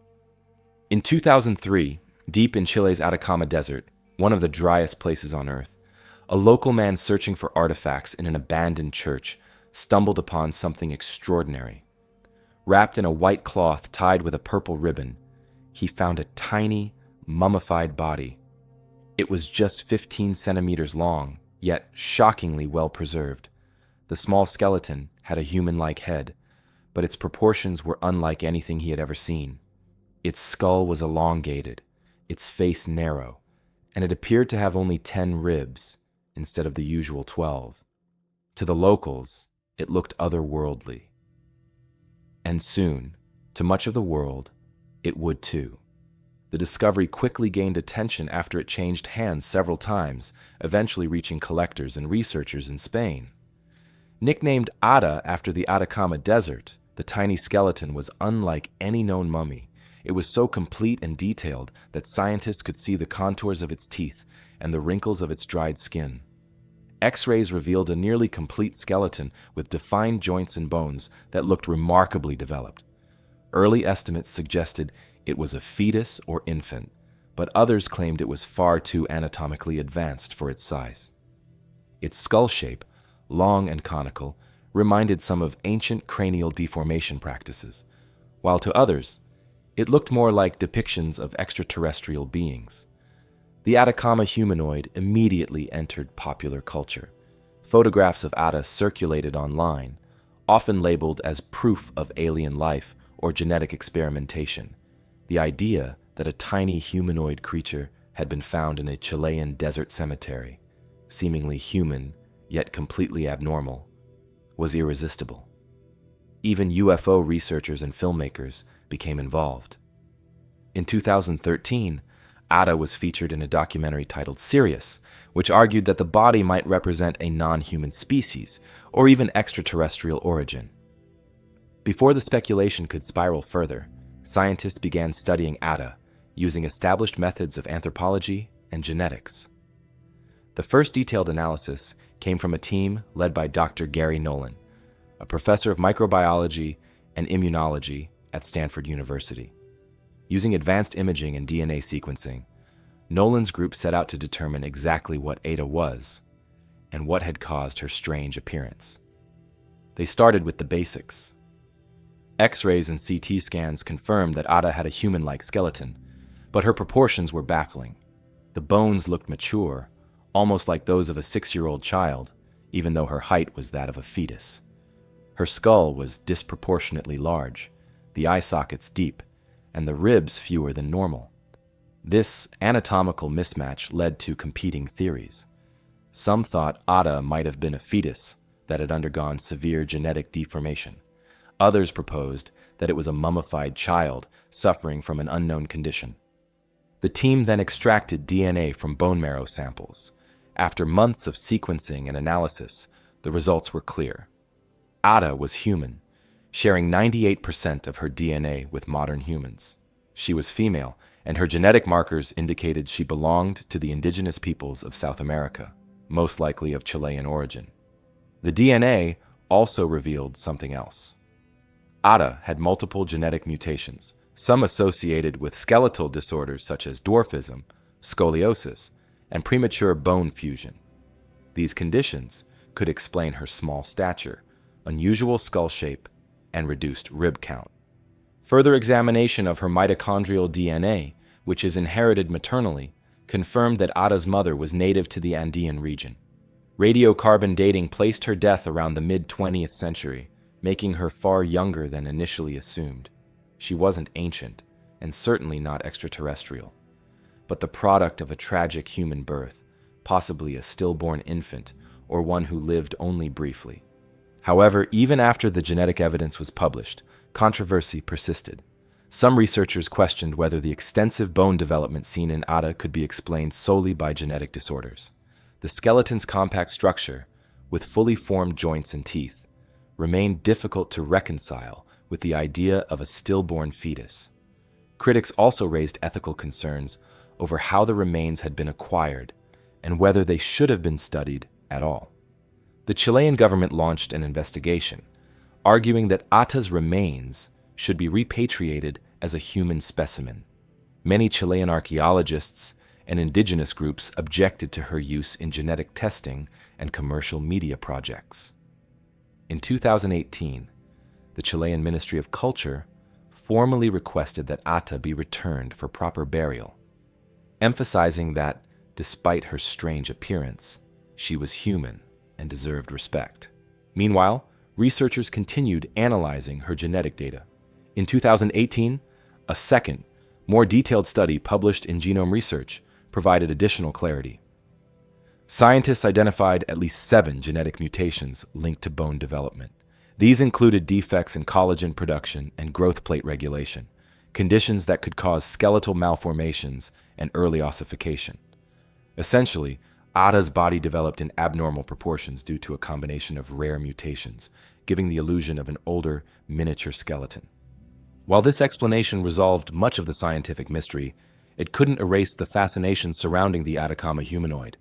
In 2003, deep in Chile's Atacama Desert, one of the driest places on Earth, a local man searching for artifacts in an abandoned church stumbled upon something extraordinary. Wrapped in a white cloth tied with a purple ribbon, he found a tiny, mummified body. It was just 15 centimeters long, yet shockingly well preserved. The small skeleton had a human-like head, but its proportions were unlike anything he had ever seen. Its skull was elongated, its face narrow, and it appeared to have only 10 ribs instead of the usual 12. To the locals, it looked otherworldly. And soon, to much of the world, it would too. The discovery quickly gained attention after it changed hands several times, eventually reaching collectors and researchers in Spain. Nicknamed Ada after the Atacama Desert, the tiny skeleton was unlike any known mummy. It was so complete and detailed that scientists could see the contours of its teeth and the wrinkles of its dried skin. X-rays revealed a nearly complete skeleton with defined joints and bones that looked remarkably developed. Early estimates suggested it was a fetus or infant, but others claimed it was far too anatomically advanced for its size. Its skull shape, long and conical, reminded some of ancient cranial deformation practices, while to others, it looked more like depictions of extraterrestrial beings. The Atacama humanoid immediately entered popular culture. Photographs of Ada circulated online, often labeled as proof of alien life or genetic experimentation. The idea that a tiny humanoid creature had been found in a Chilean desert cemetery, seemingly human yet completely abnormal, was irresistible. Even UFO researchers and filmmakers became involved. In 2013, Ada was featured in a documentary titled Sirius, which argued that the body might represent a non-human species or even extraterrestrial origin. Before the speculation could spiral further, scientists began studying Ada using established methods of anthropology and genetics. The first detailed analysis came from a team led by Dr. Gary Nolan, a professor of microbiology and immunology at Stanford University. Using advanced imaging and DNA sequencing, Nolan's group set out to determine exactly what Ada was and what had caused her strange appearance. They started with the basics. X-rays and CT scans confirmed that Ada had a human-like skeleton, but her proportions were baffling. The bones looked mature, almost like those of a 6-year-old child, even though her height was that of a fetus. Her skull was disproportionately large, the eye sockets deep, and the ribs fewer than normal. This anatomical mismatch led to competing theories. Some thought Ada might have been a fetus that had undergone severe genetic deformation. Others proposed that it was a mummified child suffering from an unknown condition. The team then extracted DNA from bone marrow samples. After months of sequencing and analysis, the results were clear. Ada was human, sharing 98% of her DNA with modern humans. She was female, and her genetic markers indicated she belonged to the indigenous peoples of South America, most likely of Chilean origin. The DNA also revealed something else. Ada had multiple genetic mutations, some associated with skeletal disorders such as dwarfism, scoliosis, and premature bone fusion. These conditions could explain her small stature, unusual skull shape, and reduced rib count. Further examination of her mitochondrial DNA, which is inherited maternally, confirmed that Ada's mother was native to the Andean region. Radiocarbon dating placed her death around the mid-20th century, making her far younger than initially assumed. She wasn't ancient, and certainly not extraterrestrial, but the product of a tragic human birth, possibly a stillborn infant or one who lived only briefly. However, even after the genetic evidence was published, controversy persisted. Some researchers questioned whether the extensive bone development seen in Ada could be explained solely by genetic disorders. The skeleton's compact structure, with fully formed joints and teeth, remained difficult to reconcile with the idea of a stillborn fetus. Critics also raised ethical concerns over how the remains had been acquired and whether they should have been studied at all. The Chilean government launched an investigation, arguing that Ata's remains should be repatriated as a human specimen. Many Chilean archaeologists and indigenous groups objected to her use in genetic testing and commercial media projects. In 2018, the Chilean Ministry of Culture formally requested that Ata be returned for proper burial, emphasizing that, despite her strange appearance, she was human and deserved respect. Meanwhile, researchers continued analyzing her genetic data. In 2018, a second, more detailed study published in Genome Research provided additional clarity. Scientists identified at least 7 genetic mutations linked to bone development. These included defects in collagen production and growth plate regulation, conditions that could cause skeletal malformations and early ossification. Essentially, Ada's body developed in abnormal proportions due to a combination of rare mutations, giving the illusion of an older, miniature skeleton. While this explanation resolved much of the scientific mystery, it couldn't erase the fascination surrounding the Atacama humanoid.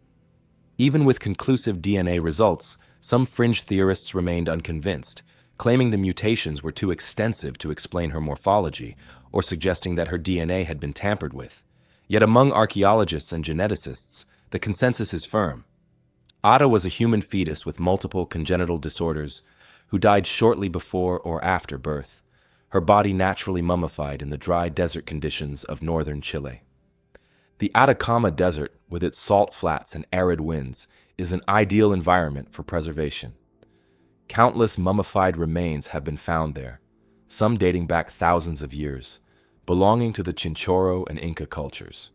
Even with conclusive DNA results, some fringe theorists remained unconvinced, claiming the mutations were too extensive to explain her morphology, or suggesting that her DNA had been tampered with. Yet among archaeologists and geneticists, the consensus is firm. Ada was a human fetus with multiple congenital disorders who died shortly before or after birth, her body naturally mummified in the dry desert conditions of northern Chile. The Atacama Desert, with its salt flats and arid winds, is an ideal environment for preservation. Countless mummified remains have been found there, some dating back thousands of years, belonging to the Chinchorro and Inca cultures.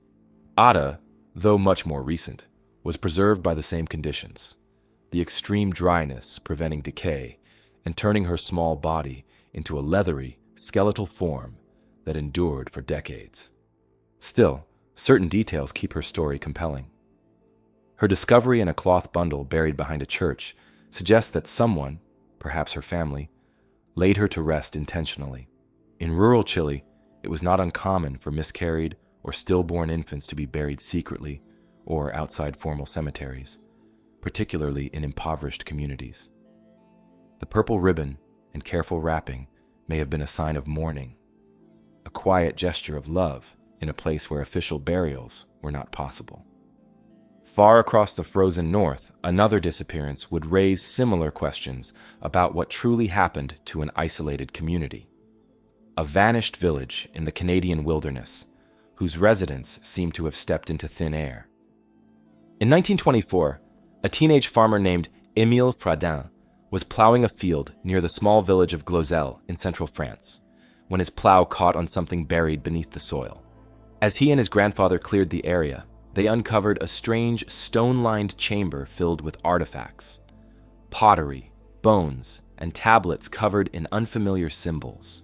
Ada, though much more recent, was preserved by the same conditions, the extreme dryness preventing decay and turning her small body into a leathery, skeletal form that endured for decades. Still, certain details keep her story compelling. Her discovery in a cloth bundle buried behind a church suggests that someone, perhaps her family, laid her to rest intentionally. In rural Chile, it was not uncommon for miscarried or stillborn infants to be buried secretly or outside formal cemeteries, particularly in impoverished communities. The purple ribbon and careful wrapping may have been a sign of mourning, a quiet gesture of love in a place where official burials were not possible. Far across the frozen north, another disappearance would raise similar questions about what truly happened to an isolated community. A vanished village in the Canadian wilderness, whose residents seemed to have stepped into thin air. In 1924, a teenage farmer named Émile Fradin was plowing a field near the small village of Glozel in central France, when his plow caught on something buried beneath the soil. As he and his grandfather cleared the area, they uncovered a strange stone-lined chamber filled with artifacts, pottery, bones, and tablets covered in unfamiliar symbols.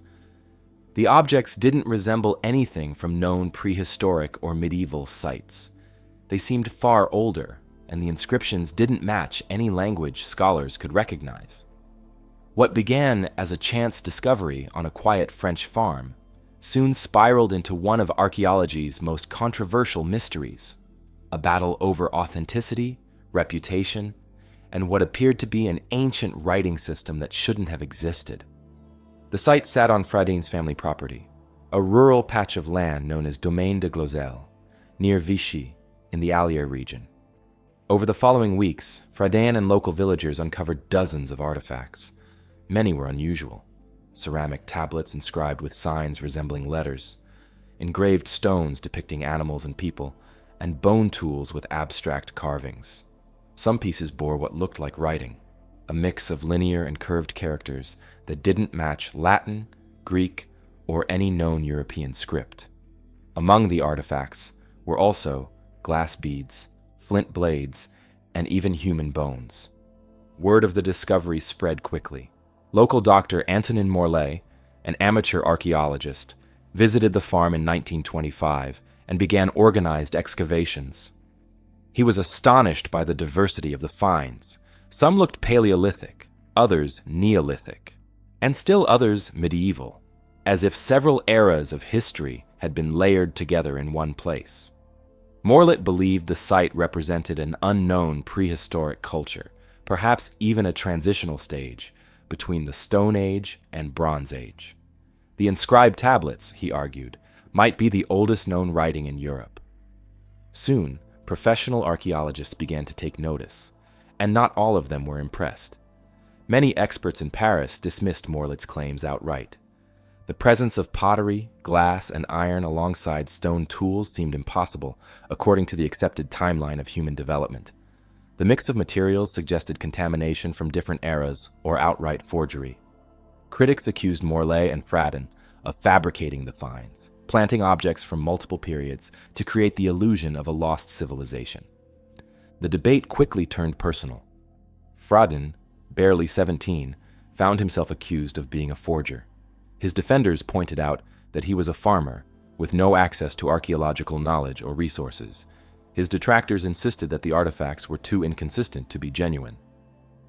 The objects didn't resemble anything from known prehistoric or medieval sites. They seemed far older, and the inscriptions didn't match any language scholars could recognize. What began as a chance discovery on a quiet French farm soon spiraled into one of archaeology's most controversial mysteries, a battle over authenticity, reputation, and what appeared to be an ancient writing system that shouldn't have existed. The site sat on Fradin's family property, a rural patch of land known as Domaine de Glozel, near Vichy, in the Allier region. Over the following weeks, Freudian and local villagers uncovered dozens of artifacts. Many were unusual: ceramic tablets inscribed with signs resembling letters, engraved stones depicting animals and people, and bone tools with abstract carvings. Some pieces bore what looked like writing, a mix of linear and curved characters that didn't match Latin, Greek, or any known European script. Among the artifacts were also glass beads, flint blades, and even human bones. Word of the discovery spread quickly. Local doctor Antonin Morlaix, an amateur archaeologist, visited the farm in 1925 and began organized excavations. He was astonished by the diversity of the finds. Some looked Paleolithic, others Neolithic, and still others medieval, as if several eras of history had been layered together in one place. Morlaix believed the site represented an unknown prehistoric culture, perhaps even a transitional stage between the Stone Age and Bronze Age. The inscribed tablets, he argued, might be the oldest known writing in Europe. Soon, professional archaeologists began to take notice, and not all of them were impressed. Many experts in Paris dismissed Morlaich's claims outright. The presence of pottery, glass, and iron alongside stone tools seemed impossible, according to the accepted timeline of human development. The mix of materials suggested contamination from different eras or outright forgery. Critics accused Morlaix and Freudian of fabricating the finds, planting objects from multiple periods to create the illusion of a lost civilization. The debate quickly turned personal. Freudian, barely 17, found himself accused of being a forger. His defenders pointed out that he was a farmer with no access to archaeological knowledge or resources. His detractors insisted that the artifacts were too inconsistent to be genuine.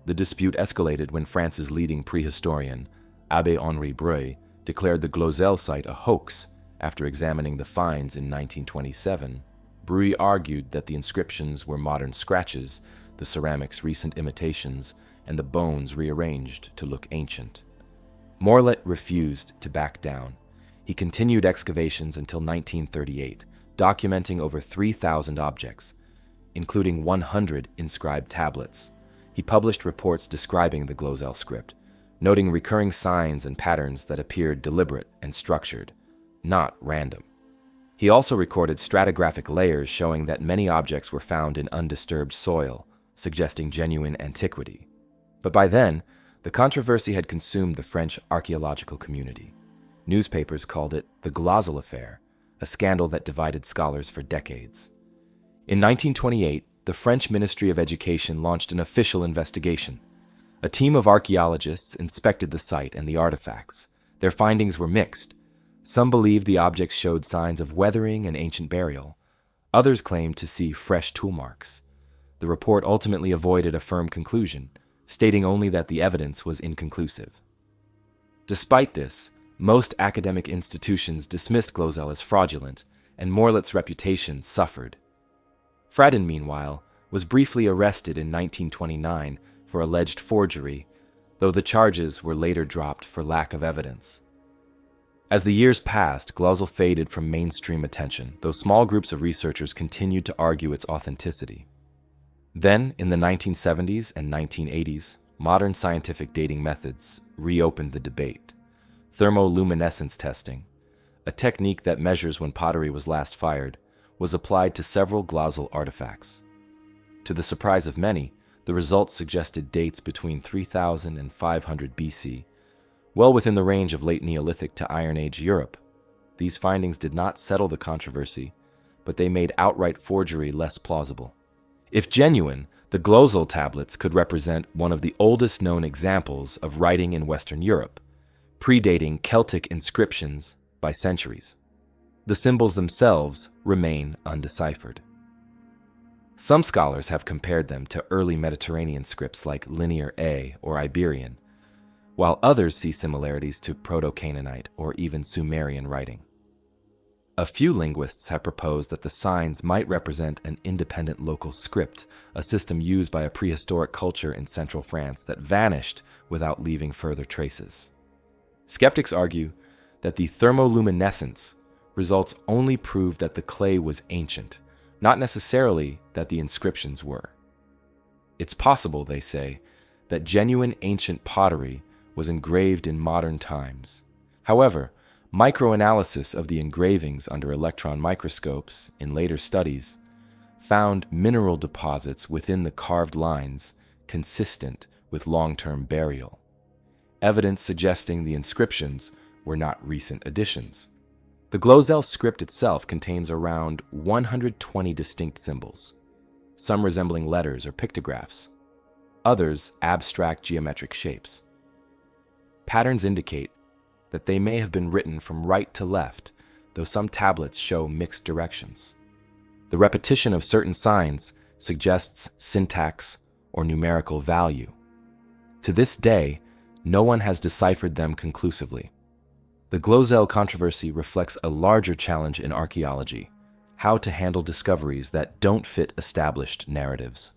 The dispute escalated when France's leading prehistorian, Abbé Henri Breuil, declared the Glozel site a hoax after examining the finds in 1927. Breuil argued that the inscriptions were modern scratches, the ceramics recent imitations, and the bones rearranged to look ancient. Morlaix refused to back down. He continued excavations until 1938, documenting over 3,000 objects, including 100 inscribed tablets. He published reports describing the Glozel script, noting recurring signs and patterns that appeared deliberate and structured, not random. He also recorded stratigraphic layers showing that many objects were found in undisturbed soil, suggesting genuine antiquity. But by then, the controversy had consumed the French archaeological community. Newspapers called it the Glozel affair, a scandal that divided scholars for decades. In 1928, the French Ministry of Education launched an official investigation. A team of archaeologists inspected the site and the artifacts. Their findings were mixed. Some believed the objects showed signs of weathering and ancient burial. Others claimed to see fresh tool marks. The report ultimately avoided a firm conclusion, stating only that the evidence was inconclusive. Despite this, most academic institutions dismissed Glozel as fraudulent, and Morlaich's reputation suffered. Freudian, meanwhile, was briefly arrested in 1929 for alleged forgery, though the charges were later dropped for lack of evidence. As the years passed, Glozel faded from mainstream attention, though small groups of researchers continued to argue its authenticity. Then, in the 1970s and 1980s, modern scientific dating methods reopened the debate. Thermoluminescence testing, a technique that measures when pottery was last fired, was applied to several Glozel artifacts. To the surprise of many, the results suggested dates between 3000 and 500 BC, well within the range of late Neolithic to Iron Age Europe. These findings did not settle the controversy, but they made outright forgery less plausible. If genuine, the Glozel Tablets could represent one of the oldest known examples of writing in Western Europe, predating Celtic inscriptions by centuries. The symbols themselves remain undeciphered. Some scholars have compared them to early Mediterranean scripts like Linear A or Iberian, while others see similarities to Proto-Canaanite or even Sumerian writing. A few linguists have proposed that the signs might represent an independent local script, a system used by a prehistoric culture in central France that vanished without leaving further traces. Skeptics argue that the thermoluminescence results only prove that the clay was ancient, not necessarily that the inscriptions were. It's possible, they say, that genuine ancient pottery was engraved in modern times. However, microanalysis of the engravings under electron microscopes in later studies found mineral deposits within the carved lines consistent with long-term burial, evidence suggesting the inscriptions were not recent additions. The Glozel script itself contains around 120 distinct symbols, some resembling letters or pictographs, others abstract geometric shapes. Patterns indicate that they may have been written from right to left, though some tablets show mixed directions. The repetition of certain signs suggests syntax or numerical value. To this day, no one has deciphered them conclusively. The Glozel controversy reflects a larger challenge in archaeology: how to handle discoveries that don't fit established narratives.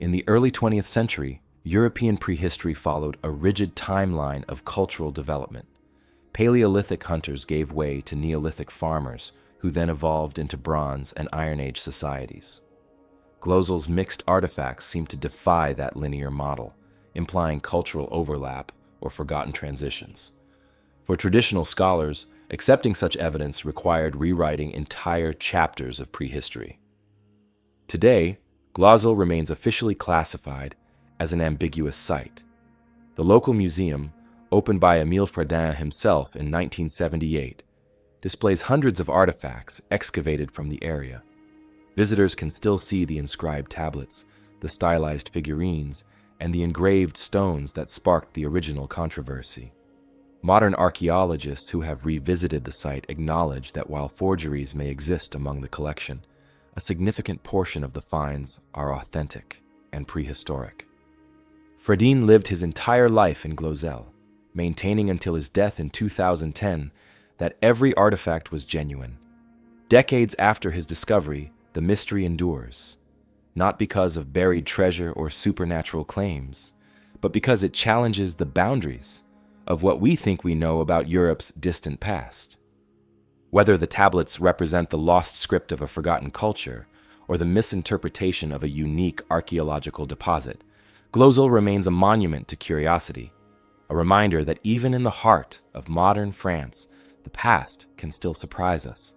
In the early 20th century, European prehistory followed a rigid timeline of cultural development. Paleolithic hunters gave way to Neolithic farmers, who then evolved into Bronze and Iron Age societies. Glozel's mixed artifacts seem to defy that linear model, implying cultural overlap or forgotten transitions. For traditional scholars, accepting such evidence required rewriting entire chapters of prehistory. Today, Glozel remains officially classified as an ambiguous site. The local museum, opened by Émile Fradin himself in 1978, displays hundreds of artifacts excavated from the area. Visitors can still see the inscribed tablets, the stylized figurines, and the engraved stones that sparked the original controversy. Modern archaeologists who have revisited the site acknowledge that while forgeries may exist among the collection, a significant portion of the finds are authentic and prehistoric. Fradin lived his entire life in Glozel, maintaining until his death in 2010 that every artifact was genuine. Decades after his discovery, the mystery endures, not because of buried treasure or supernatural claims, but because it challenges the boundaries of what we think we know about Europe's distant past. Whether the tablets represent the lost script of a forgotten culture or the misinterpretation of a unique archaeological deposit, Glozel remains a monument to curiosity, a reminder that even in the heart of modern France, the past can still surprise us.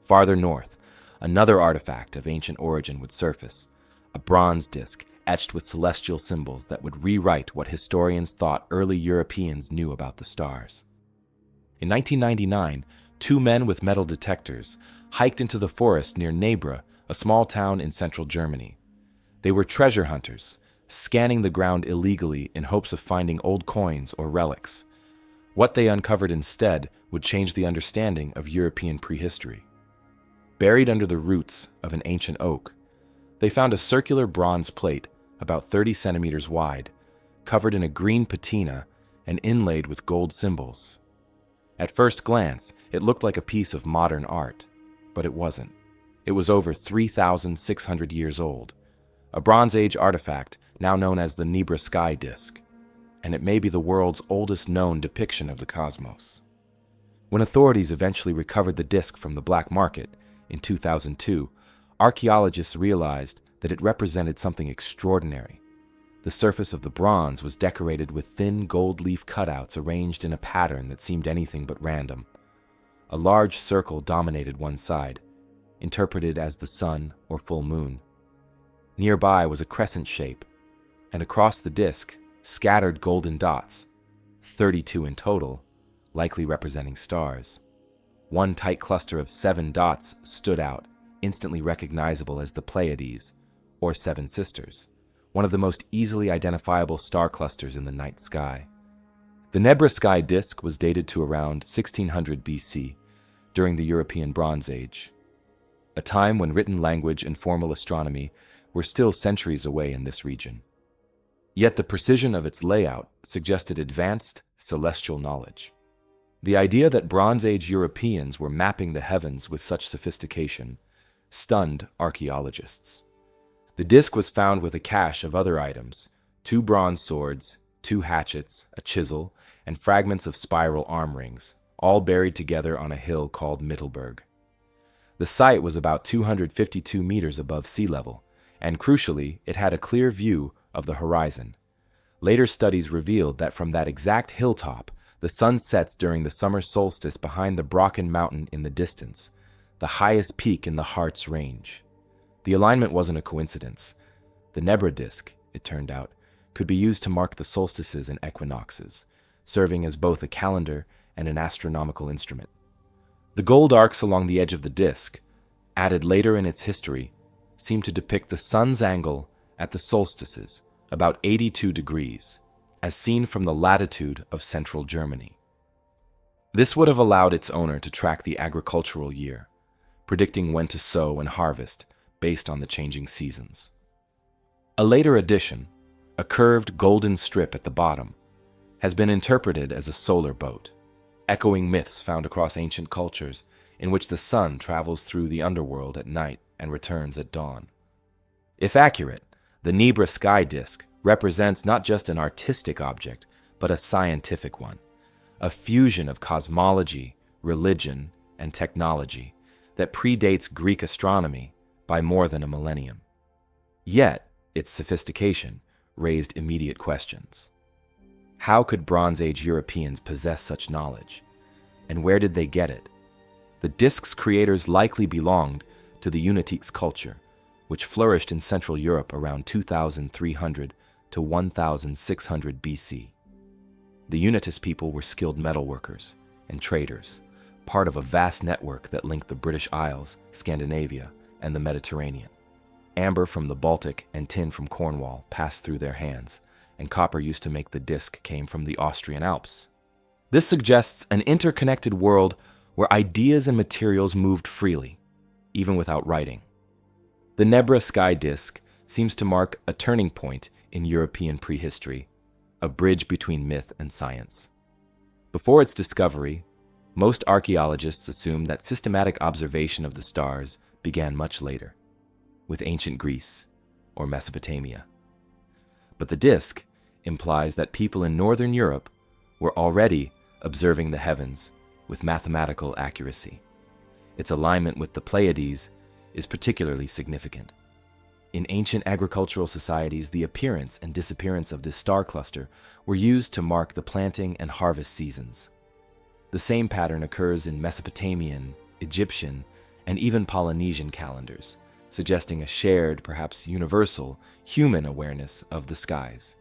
Farther north, another artifact of ancient origin would surface, a bronze disc etched with celestial symbols that would rewrite what historians thought early Europeans knew about the stars. In 1999, two men with metal detectors hiked into the forest near Nebra, a small town in central Germany. They were treasure hunters, scanning the ground illegally in hopes of finding old coins or relics. What they uncovered instead would change the understanding of European prehistory. Buried under the roots of an ancient oak, they found a circular bronze plate about 30 centimeters wide, covered in a green patina and inlaid with gold symbols. At first glance, it looked like a piece of modern art, but it wasn't. It was over 3,600 years old, a Bronze Age artifact now known as the Nebra Sky Disk, and it may be the world's oldest known depiction of the cosmos. When authorities eventually recovered the disk from the black market in 2002, archaeologists realized that it represented something extraordinary. The surface of the bronze was decorated with thin gold leaf cutouts arranged in a pattern that seemed anything but random. A large circle dominated one side, interpreted as the sun or full moon. Nearby was a crescent shape, and across the disk, scattered golden dots, 32 in total, likely representing stars. One tight cluster of 7 dots stood out, instantly recognizable as the Pleiades, or Seven Sisters, one of the most easily identifiable star clusters in the night sky. The Nebra Sky Disk was dated to around 1600 BC, during the European Bronze Age, a time when written language and formal astronomy were still centuries away in this region. Yet the precision of its layout suggested advanced celestial knowledge. The idea that Bronze Age Europeans were mapping the heavens with such sophistication stunned archaeologists. The disc was found with a cache of other items: 2 bronze swords, 2 hatchets, a chisel, and fragments of spiral arm rings, all buried together on a hill called Mittelberg. The site was about 252 meters above sea level, and crucially, it had a clear view of the horizon. Later studies revealed that from that exact hilltop, the sun sets during the summer solstice behind the Brocken Mountain in the distance, the highest peak in the Harz Range. The alignment wasn't a coincidence. The Nebra Disk, it turned out, could be used to mark the solstices and equinoxes, serving as both a calendar and an astronomical instrument. The gold arcs along the edge of the disk, added later in its history, seem to depict the sun's angle at the solstices, about 82 degrees, as seen from the latitude of central Germany. This would have allowed its owner to track the agricultural year, predicting when to sow and harvest based on the changing seasons. A later addition, a curved golden strip at the bottom, has been interpreted as a solar boat, echoing myths found across ancient cultures in which the sun travels through the underworld at night and returns at dawn. If accurate, the Nebra Sky Disk represents not just an artistic object, but a scientific one, a fusion of cosmology, religion, and technology that predates Greek astronomy by more than a millennium. Yet, its sophistication raised immediate questions. How could Bronze Age Europeans possess such knowledge? And where did they get it? The disk's creators likely belonged to the Unitic's culture, which flourished in Central Europe around 2300 to 1600 BC. The Unitis people were skilled metalworkers and traders, part of a vast network that linked the British Isles, Scandinavia, and the Mediterranean. Amber from the Baltic and tin from Cornwall passed through their hands, and copper used to make the disk came from the Austrian Alps. This suggests an interconnected world where ideas and materials moved freely, even without writing. The Nebra Sky Disk seems to mark a turning point in European prehistory, a bridge between myth and science. Before its discovery, most archaeologists assumed that systematic observation of the stars began much later, with ancient Greece or Mesopotamia. But the disk implies that people in Northern Europe were already observing the heavens with mathematical accuracy. Its alignment with the Pleiades is particularly significant. In ancient agricultural societies, the appearance and disappearance of this star cluster were used to mark the planting and harvest seasons. The same pattern occurs in Mesopotamian, Egyptian, and even Polynesian calendars, suggesting a shared, perhaps universal, human awareness of the skies.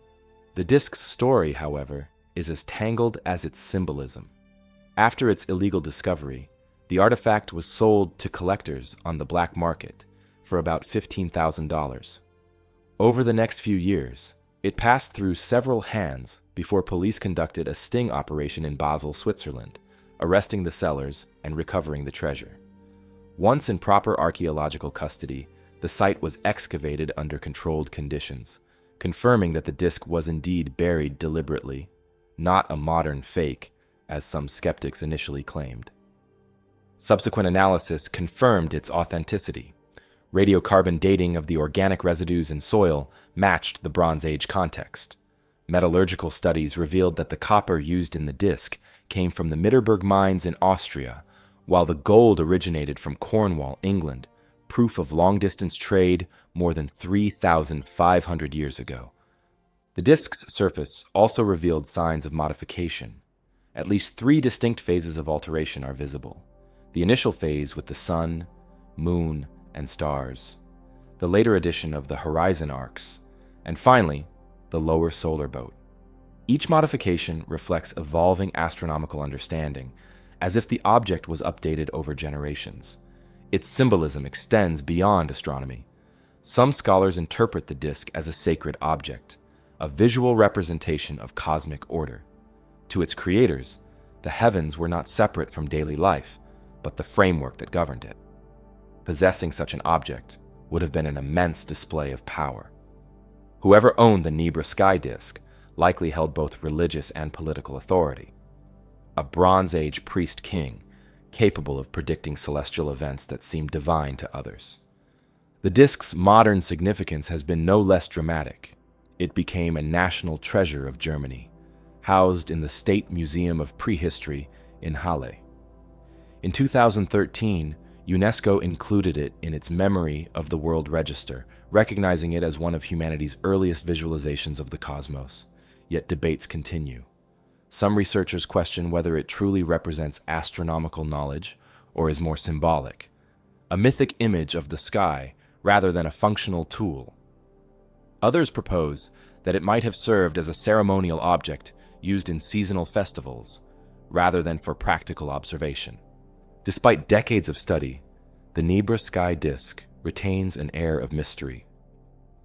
The disk's story, however, is as tangled as its symbolism. After its illegal discovery, the artifact was sold to collectors on the black market for about $15,000. Over the next few years, it passed through several hands before police conducted a sting operation in Basel, Switzerland, arresting the sellers and recovering the treasure. Once in proper archaeological custody, the site was excavated under controlled conditions, confirming that the disk was indeed buried deliberately, not a modern fake, as some skeptics initially claimed. Subsequent analysis confirmed its authenticity. Radiocarbon dating of the organic residues in soil matched the Bronze Age context. Metallurgical studies revealed that the copper used in the disk came from the Mitterberg mines in Austria, while the gold originated from Cornwall, England, proof of long-distance trade more than 3,500 years ago. The disk's surface also revealed signs of modification. At least 3 distinct phases of alteration are visible. The initial phase with the sun, moon, and stars, the later addition of the horizon arcs, and finally, the lower solar boat. Each modification reflects evolving astronomical understanding, as if the object was updated over generations. Its symbolism extends beyond astronomy. Some scholars interpret the disk as a sacred object, a visual representation of cosmic order. To its creators, the heavens were not separate from daily life, but the framework that governed it. Possessing such an object would have been an immense display of power. Whoever owned the Nebra Sky Disk likely held both religious and political authority. A Bronze Age priest-king, capable of predicting celestial events that seemed divine to others. The disk's modern significance has been no less dramatic. It became a national treasure of Germany, housed in the State Museum of Prehistory in Halle. In 2013, UNESCO included it in its Memory of the World Register, recognizing it as one of humanity's earliest visualizations of the cosmos. Yet debates continue. Some researchers question whether it truly represents astronomical knowledge or is more symbolic, a mythic image of the sky rather than a functional tool. Others propose that it might have served as a ceremonial object used in seasonal festivals rather than for practical observation. Despite decades of study, the Nebra Sky Disk retains an air of mystery.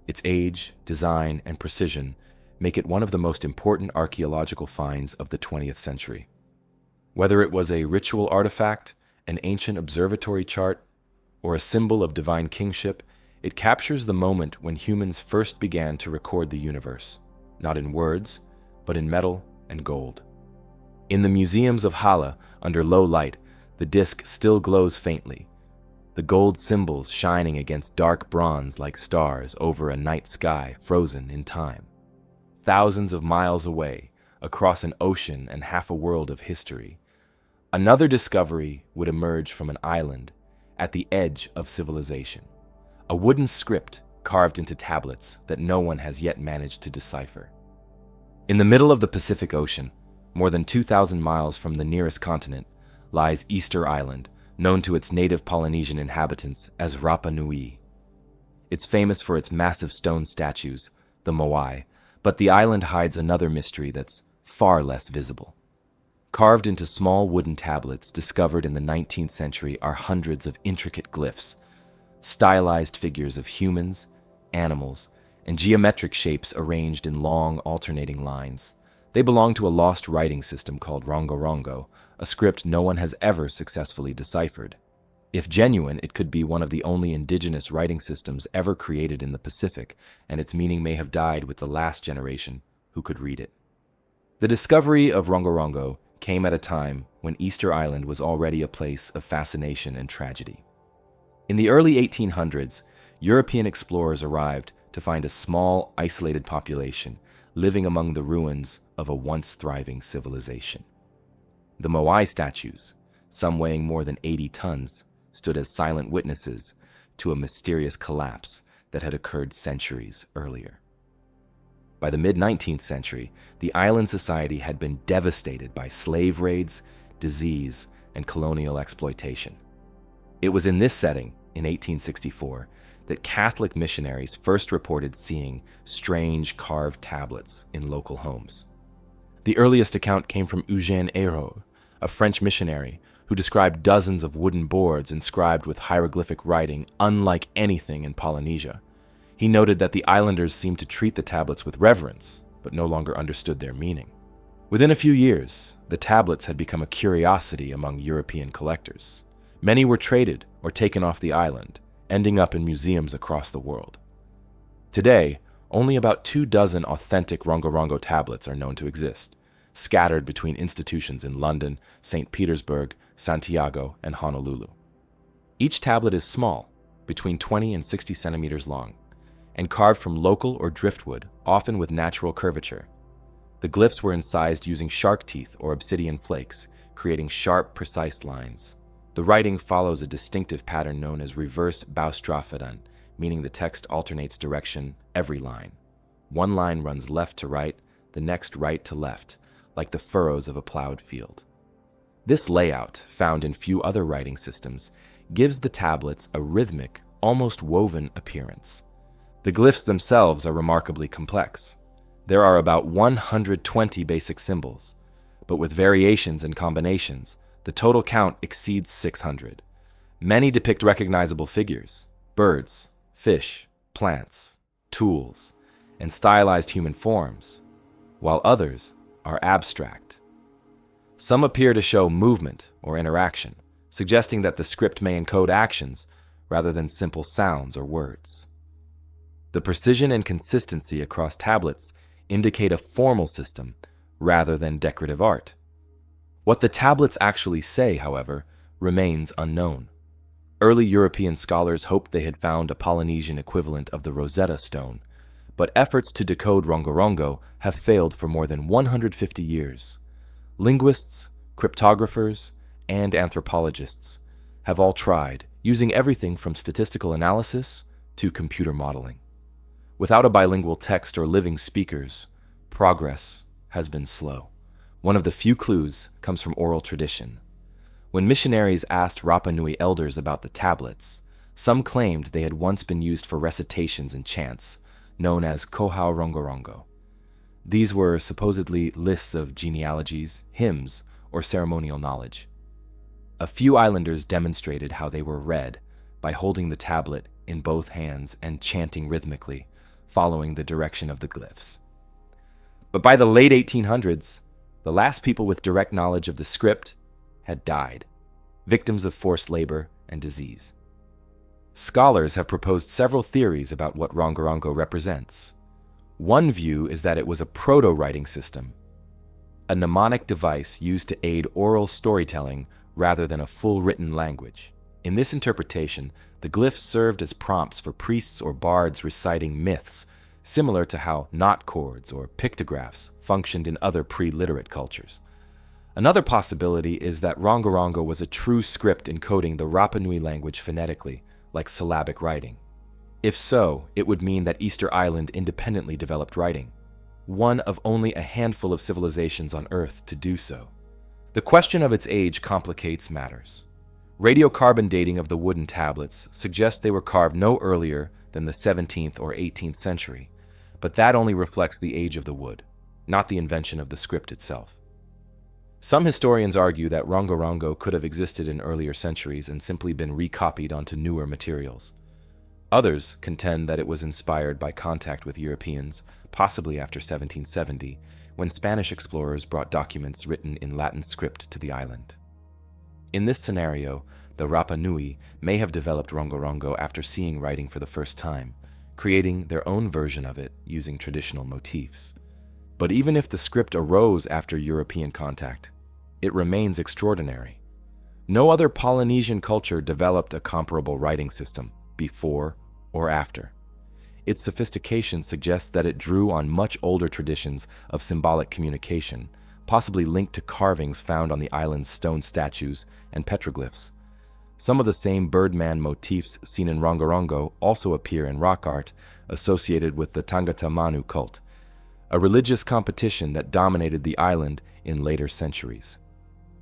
Its age, design, and precision make it one of the most important archaeological finds of the 20th century. Whether it was a ritual artifact, an ancient observatory chart, or a symbol of divine kingship, it captures the moment when humans first began to record the universe, not in words, but in metal and gold. In the museums of Hala, under low light, the disk still glows faintly, the gold symbols shining against dark bronze like stars over a night sky frozen in time. Thousands of miles away, across an ocean and half a world of history, another discovery would emerge from an island at the edge of civilization, a wooden script carved into tablets that no one has yet managed to decipher. In the middle of the Pacific Ocean, more than 2,000 miles from the nearest continent, lies Easter Island, known to its native Polynesian inhabitants as Rapa Nui. It's famous for its massive stone statues, the moai, but the island hides another mystery that's far less visible. Carved into small wooden tablets discovered in the 19th century are hundreds of intricate glyphs, stylized figures of humans, animals, and geometric shapes arranged in long, alternating lines. They belong to a lost writing system called Rongorongo, a script no one has ever successfully deciphered. If genuine, it could be one of the only indigenous writing systems ever created in the Pacific, and its meaning may have died with the last generation who could read it. The discovery of Rongorongo came at a time when Easter Island was already a place of fascination and tragedy. In the early 1800s, European explorers arrived to find a small, isolated population living among the ruins of a once thriving civilization. The moai statues, some weighing more than 80 tons, stood as silent witnesses to a mysterious collapse that had occurred centuries earlier. By the mid-19th century, the island society had been devastated by slave raids, disease, and colonial exploitation. It was in this setting, in 1864, that Catholic missionaries first reported seeing strange carved tablets in local homes. The earliest account came from Eugène Hérault, a French missionary who described dozens of wooden boards inscribed with hieroglyphic writing unlike anything in Polynesia. He noted that the islanders seemed to treat the tablets with reverence, but no longer understood their meaning. Within a few years, the tablets had become a curiosity among European collectors. Many were traded or taken off the island, ending up in museums across the world. Today, only about 24 authentic Rongorongo tablets are known to exist, scattered between institutions in London, St. Petersburg, Santiago, and Honolulu. Each tablet is small, between 20 and 60 centimeters long, and carved from local or driftwood, often with natural curvature. The glyphs were incised using shark teeth or obsidian flakes, creating sharp, precise lines. The writing follows a distinctive pattern known as reverse baustrophedon, meaning the text alternates direction every line. One line runs left to right, the next right to left, like the furrows of a plowed field. This layout, found in few other writing systems, gives the tablets a rhythmic, almost woven appearance. The glyphs themselves are remarkably complex. There are about 120 basic symbols, but with variations and combinations, the total count exceeds 600. Many depict recognizable figures, birds, fish, plants, tools, and stylized human forms, while others are abstract. Some appear to show movement or interaction, suggesting that the script may encode actions rather than simple sounds or words. The precision and consistency across tablets indicate a formal system rather than decorative art. What the tablets actually say, however, remains unknown. Early European scholars hoped they had found a Polynesian equivalent of the Rosetta Stone, but efforts to decode Rongorongo have failed for more than 150 years. Linguists, cryptographers, and anthropologists have all tried, using everything from statistical analysis to computer modeling. Without a bilingual text or living speakers, progress has been slow. One of the few clues comes from oral tradition. When missionaries asked Rapa Nui elders about the tablets, some claimed they had once been used for recitations and chants, known as Kohau Rongorongo. These were supposedly lists of genealogies, hymns, or ceremonial knowledge. A few islanders demonstrated how they were read by holding the tablet in both hands and chanting rhythmically, following the direction of the glyphs. But by the late 1800s, the last people with direct knowledge of the script had died, victims of forced labor and disease. Scholars have proposed several theories about what Rongorongo represents. One view is that it was a proto-writing system, a mnemonic device used to aid oral storytelling rather than a full written language. In this interpretation, the glyphs served as prompts for priests or bards reciting myths, similar to how knot chords or pictographs functioned in other pre-literate cultures. Another possibility is that Rongorongo was a true script encoding the Rapa Nui language phonetically, like syllabic writing. If so, it would mean that Easter Island independently developed writing, one of only a handful of civilizations on Earth to do so. The question of its age complicates matters. Radiocarbon dating of the wooden tablets suggests they were carved no earlier than the 17th or 18th century, but that only reflects the age of the wood, not the invention of the script itself. Some historians argue that Rongorongo could have existed in earlier centuries and simply been recopied onto newer materials. Others contend that it was inspired by contact with Europeans, possibly after 1770, when Spanish explorers brought documents written in Latin script to the island. In this scenario, the Rapa Nui may have developed Rongorongo after seeing writing for the first time, creating their own version of it using traditional motifs. But even if the script arose after European contact, it remains extraordinary. No other Polynesian culture developed a comparable writing system before or after. Its sophistication suggests that it drew on much older traditions of symbolic communication, possibly linked to carvings found on the island's stone statues and petroglyphs. Some of the same birdman motifs seen in Rongorongo also appear in rock art associated with the Tangata Manu cult, a religious competition that dominated the island in later centuries.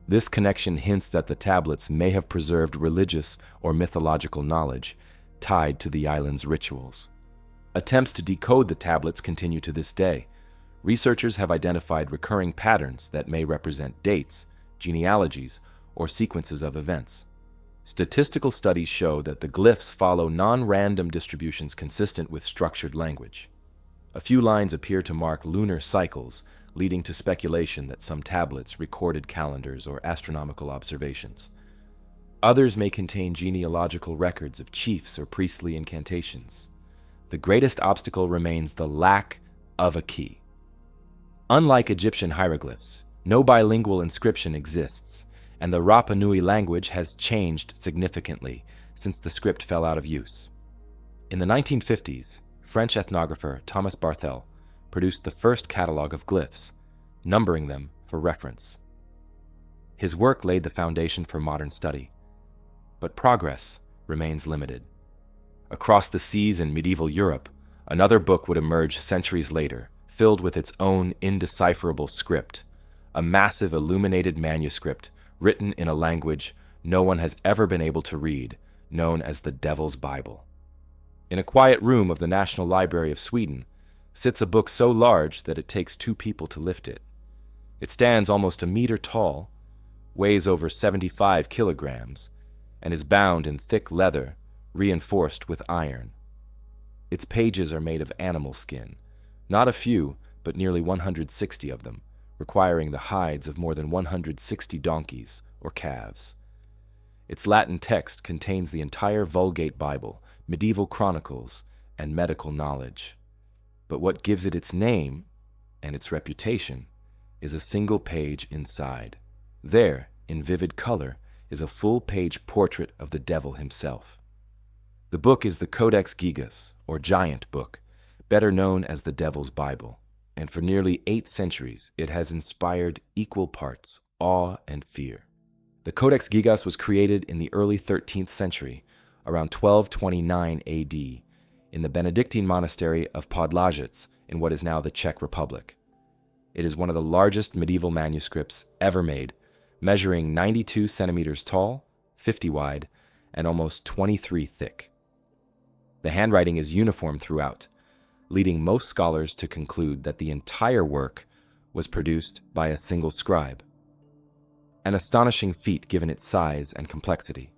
This connection hints that the tablets may have preserved religious or mythological knowledge tied to the island's rituals. Attempts to decode the tablets continue to this day. Researchers have identified recurring patterns that may represent dates, genealogies, or sequences of events. Statistical studies show that the glyphs follow non-random distributions consistent with structured language. A few lines appear to mark lunar cycles, leading to speculation that some tablets recorded calendars or astronomical observations. Others may contain genealogical records of chiefs or priestly incantations. The greatest obstacle remains the lack of a key. Unlike Egyptian hieroglyphs, no bilingual inscription exists, and the Rapa Nui language has changed significantly since the script fell out of use. In the 1950s, French ethnographer Thomas Barthel produced the first catalog of glyphs, numbering them for reference. His work laid the foundation for modern study, but progress remains limited. Across the seas in medieval Europe, another book would emerge centuries later, filled with its own indecipherable script, a massive illuminated manuscript written in a language no one has ever been able to read, known as the Devil's Bible. In a quiet room of the National Library of Sweden sits a book so large that it takes 2 people to lift it. It stands almost a meter tall, weighs over 75 kilograms, and is bound in thick leather reinforced with iron. Its pages are made of animal skin, not a few, but nearly 160 of them, requiring the hides of more than 160 donkeys or calves. Its Latin text contains the entire Vulgate Bible, medieval chronicles, and medical knowledge. But what gives it its name and its reputation is a single page inside. There, in vivid color, is a full-page portrait of the devil himself. The book is the Codex Gigas, or Giant Book, better known as the Devil's Bible, and for nearly 8 centuries it has inspired equal parts awe and fear. The Codex Gigas was created in the early 13th century, around 1229 AD, in the Benedictine monastery of Podlajic in what is now the Czech Republic. It is one of the largest medieval manuscripts ever made, measuring 92 centimeters tall, 50 wide, and almost 23 thick. The handwriting is uniform throughout, leading most scholars to conclude that the entire work was produced by a single scribe. An astonishing feat given its size and complexity.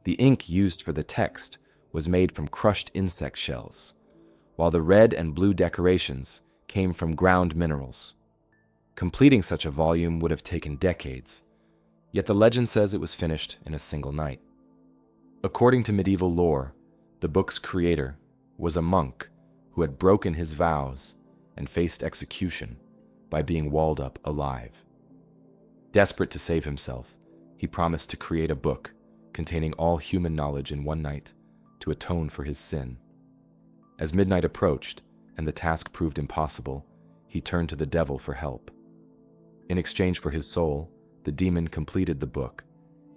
The ink used for the text was made from crushed insect shells, while the red and blue decorations came from ground minerals. Completing such a volume would have taken decades, yet the legend says it was finished in a single night. According to medieval lore, the book's creator was a monk who had broken his vows and faced execution by being walled up alive. Desperate to save himself, he promised to create a book containing all human knowledge in one night to atone for his sin. As midnight approached and the task proved impossible, he turned to the devil for help. In exchange for his soul, the demon completed the book,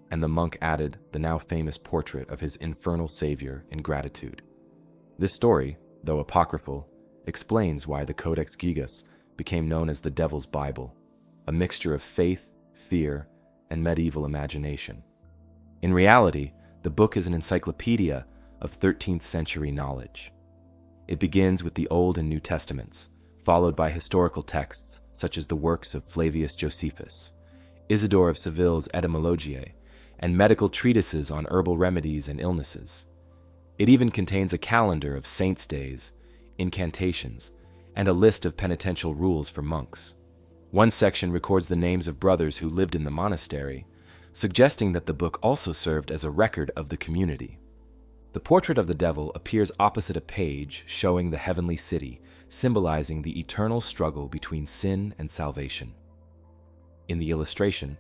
and the monk added the now famous portrait of his infernal savior in gratitude. This story, though apocryphal, explains why the Codex Gigas became known as the Devil's Bible, a mixture of faith, fear, and medieval imagination. In reality, the book is an encyclopedia of 13th century knowledge. It begins with the Old and New Testaments, followed by historical texts such as the works of Flavius Josephus, Isidore of Seville's Etymologiae, and medical treatises on herbal remedies and illnesses. It even contains a calendar of saints' days, incantations, and a list of penitential rules for monks. One section records the names of brothers who lived in the monastery, suggesting that the book also served as a record of the community. The portrait of the devil appears opposite a page showing the heavenly city, symbolizing the eternal struggle between sin and salvation. In the illustration,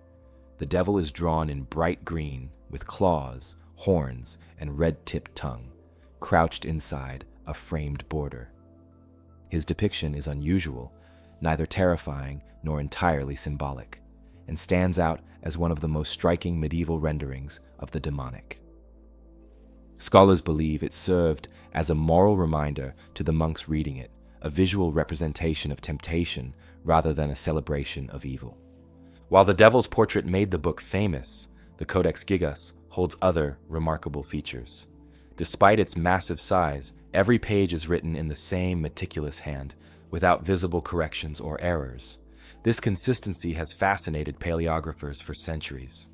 the devil is drawn in bright green with claws, horns, and red-tipped tongue, crouched inside a framed border. His depiction is unusual, neither terrifying nor entirely symbolic, and stands out as one of the most striking medieval renderings of the demonic. Scholars believe it served as a moral reminder to the monks reading it, a visual representation of temptation rather than a celebration of evil. While the devil's portrait made the book famous, the Codex Gigas holds other remarkable features. Despite its massive size, every page is written in the same meticulous hand, without visible corrections or errors. This consistency has fascinated paleographers for centuries.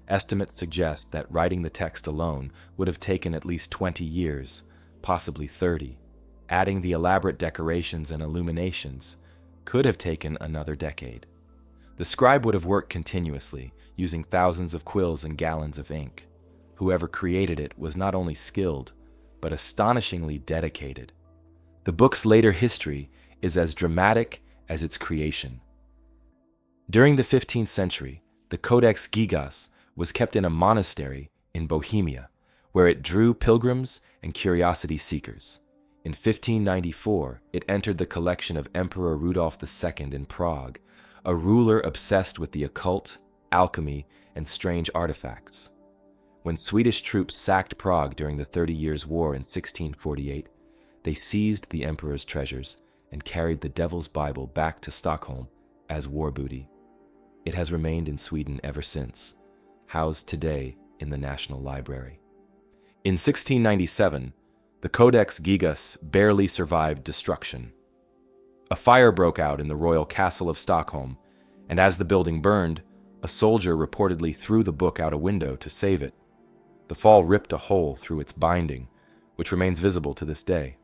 Estimates suggest that writing the text alone would have taken at least 20 years, possibly 30. Adding the elaborate decorations and illuminations could have taken another decade. The scribe would have worked continuously, using thousands of quills and gallons of ink. Whoever created it was not only skilled, but astonishingly dedicated. The book's later history is as dramatic as its creation. During the 15th century, the Codex Gigas was kept in a monastery in Bohemia, where it drew pilgrims and curiosity seekers. In 1594, it entered the collection of Emperor Rudolf II in Prague, a ruler obsessed with the occult, alchemy, and strange artifacts. When Swedish troops sacked Prague during the 30 Years' War in 1648, they seized the emperor's treasures and carried the Devil's Bible back to Stockholm as war booty. It has remained in Sweden ever since, housed today in the National Library. In 1697, the Codex Gigas barely survived destruction. A fire broke out in the royal castle of Stockholm, and as the building burned, a soldier reportedly threw the book out a window to save it. The fall ripped a hole through its binding, which remains visible to this day.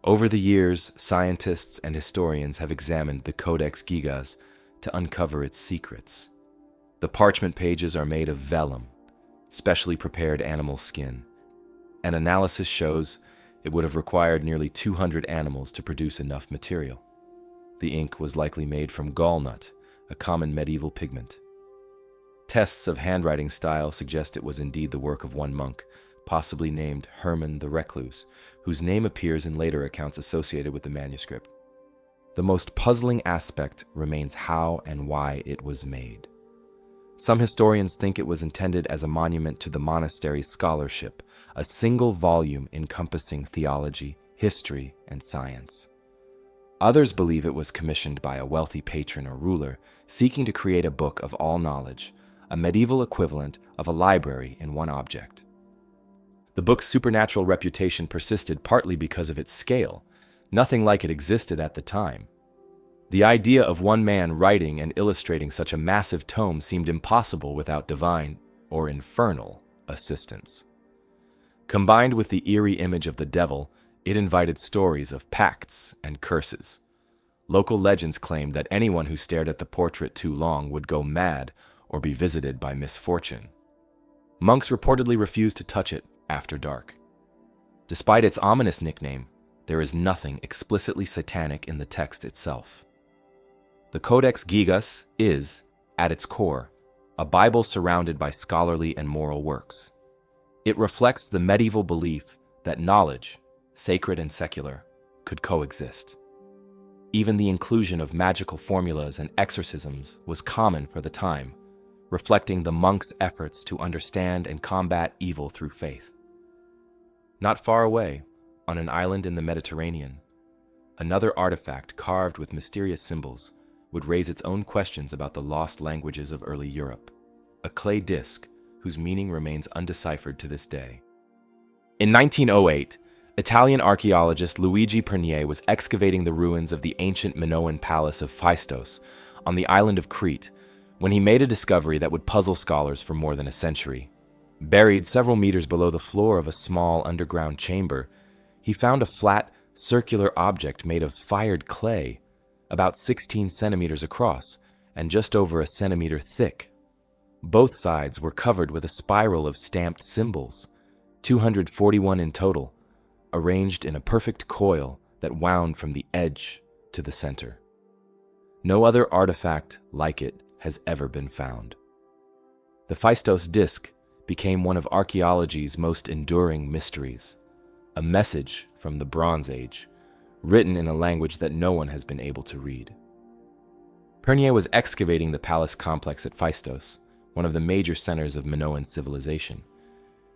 Over the years, scientists and historians have examined the Codex Gigas to uncover its secrets. The parchment pages are made of vellum, specially prepared animal skin. An analysis shows it would have required nearly 200 animals to produce enough material. The ink was likely made from gallnut, a common medieval pigment. Tests of handwriting style suggest it was indeed the work of one monk, possibly named Hermann the Recluse, whose name appears in later accounts associated with the manuscript. The most puzzling aspect remains how and why it was made. Some historians think it was intended as a monument to the monastery's scholarship, a single volume encompassing theology, history, and science. Others believe it was commissioned by a wealthy patron or ruler seeking to create a book of all knowledge, a medieval equivalent of a library in one object. The book's supernatural reputation persisted partly because of its scale. Nothing like it existed at the time. The idea of one man writing and illustrating such a massive tome seemed impossible without divine or infernal assistance. Combined with the eerie image of the devil, it invited stories of pacts and curses. Local legends claimed that anyone who stared at the portrait too long would go mad or be visited by misfortune. Monks reportedly refused to touch it after dark. Despite its ominous nickname, there is nothing explicitly satanic in the text itself. The Codex Gigas is, at its core, a Bible surrounded by scholarly and moral works. It reflects the medieval belief that knowledge, sacred and secular, could coexist. Even the inclusion of magical formulas and exorcisms was common for the time, reflecting the monks' efforts to understand and combat evil through faith. Not far away, on an island in the Mediterranean, another artifact carved with mysterious symbols would raise its own questions about the lost languages of early Europe, a clay disc whose meaning remains undeciphered to this day. In 1908, Italian archaeologist Luigi Pernier was excavating the ruins of the ancient Minoan palace of Phaistos on the island of Crete when he made a discovery that would puzzle scholars for more than a century. Buried several meters below the floor of a small underground chamber, he found a flat, circular object made of fired clay, about 16 centimeters across and just over a centimeter thick. Both sides were covered with a spiral of stamped symbols, 241 in total, arranged in a perfect coil that wound from the edge to the center. No other artifact like it has ever been found. The Phaistos Disc became one of archaeology's most enduring mysteries, a message from the Bronze Age, written in a language that no one has been able to read. Pernier was excavating the palace complex at Phaistos, one of the major centers of Minoan civilization,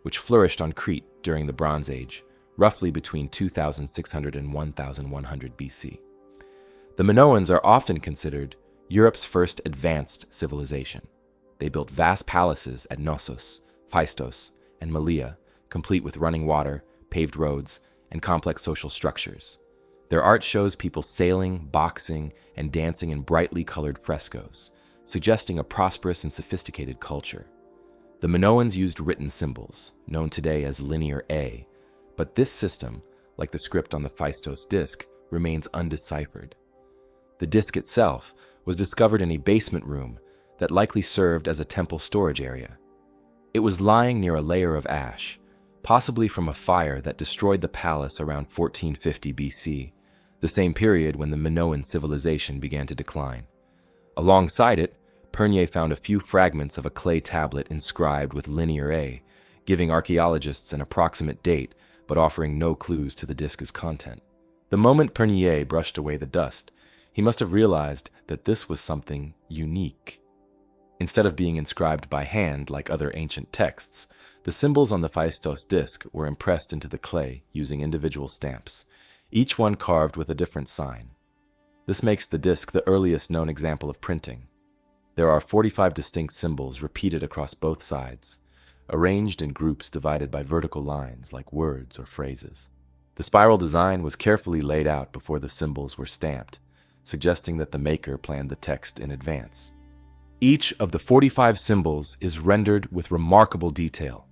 which flourished on Crete during the Bronze Age, roughly between 2600 and 1100 BC. The Minoans are often considered Europe's first advanced civilization. They built vast palaces at Knossos, Phaistos, and Malea, complete with running water, paved roads, and complex social structures. Their art shows people sailing, boxing, and dancing in brightly colored frescoes, suggesting a prosperous and sophisticated culture. The Minoans used written symbols, known today as linear A, but this system, like the script on the Phaistos disc, remains undeciphered. The disc itself was discovered in a basement room that likely served as a temple storage area. It was lying near a layer of ash, possibly from a fire that destroyed the palace around 1450 BC, the same period when the Minoan civilization began to decline. Alongside it, Pernier found a few fragments of a clay tablet inscribed with linear A, giving archaeologists an approximate date but offering no clues to the disc's content. The moment Pernier brushed away the dust, he must have realized that this was something unique. Instead of being inscribed by hand like other ancient texts, the symbols on the Phaistos disc were impressed into the clay using individual stamps, each one carved with a different sign. This makes the disc the earliest known example of printing. There are 45 distinct symbols repeated across both sides, arranged in groups divided by vertical lines like words or phrases. The spiral design was carefully laid out before the symbols were stamped, suggesting that the maker planned the text in advance. Each of the 45 symbols is rendered with remarkable detail.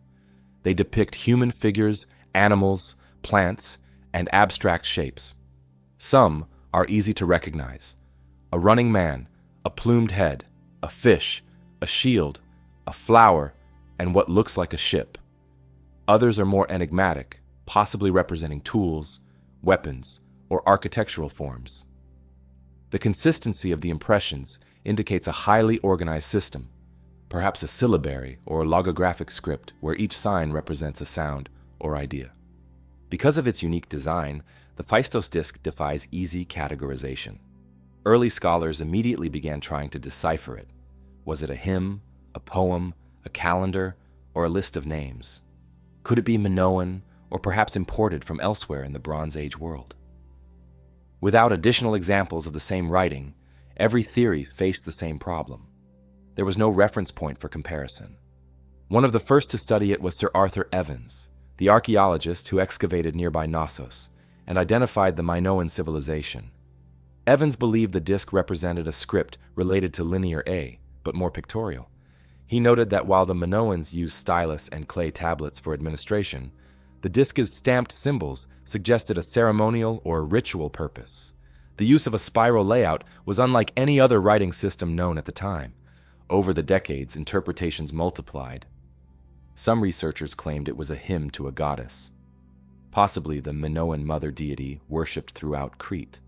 They depict human figures, animals, plants, and abstract shapes. Some are easy to recognize: a running man, a plumed head, a fish, a shield, a flower, and what looks like a ship. Others are more enigmatic, possibly representing tools, weapons, or architectural forms. The consistency of the impressions indicates a highly organized system, perhaps a syllabary or a logographic script where each sign represents a sound or idea. Because of its unique design, the Phaistos disc defies easy categorization. Early scholars immediately began trying to decipher it. Was it a hymn, a poem, a calendar, or a list of names? Could it be Minoan, or perhaps imported from elsewhere in the Bronze Age world? Without additional examples of the same writing, every theory faced the same problem. There was no reference point for comparison. One of the first to study it was Sir Arthur Evans, the archaeologist who excavated nearby Knossos and identified the Minoan civilization. Evans believed the disc represented a script related to Linear A, but more pictorial. He noted that while the Minoans used stylus and clay tablets for administration, the disc's stamped symbols suggested a ceremonial or ritual purpose. The use of a spiral layout was unlike any other writing system known at the time. Over the decades, interpretations multiplied. Some researchers claimed it was a hymn to a goddess, possibly the Minoan mother deity worshipped throughout Crete.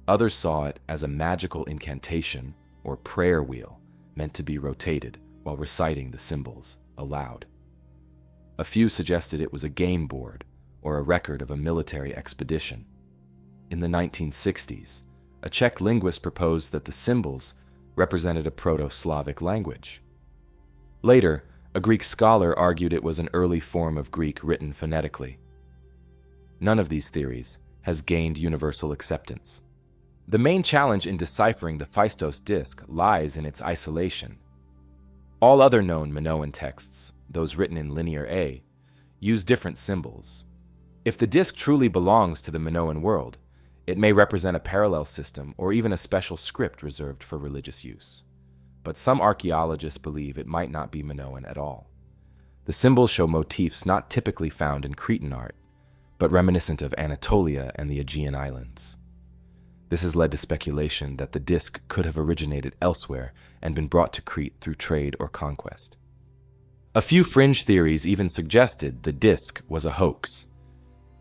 Others saw it as a magical incantation or prayer wheel meant to be rotated while reciting the symbols aloud. A few suggested it was a game board or a record of a military expedition. In the 1960s, a Czech linguist proposed that the symbols represented a Proto-Slavic language. Later, a Greek scholar argued it was an early form of Greek written phonetically. None of these theories has gained universal acceptance. The main challenge in deciphering the Phaistos Disc lies in its isolation. All other known Minoan texts, those written in Linear A, use different symbols. If the disc truly belongs to the Minoan world, it may represent a parallel system or even a special script reserved for religious use. But some archaeologists believe it might not be Minoan at all. The symbols show motifs not typically found in Cretan art, but reminiscent of Anatolia and the Aegean Islands. This has led to speculation that the disc could have originated elsewhere and been brought to Crete through trade or conquest. A few fringe theories even suggested the disc was a hoax.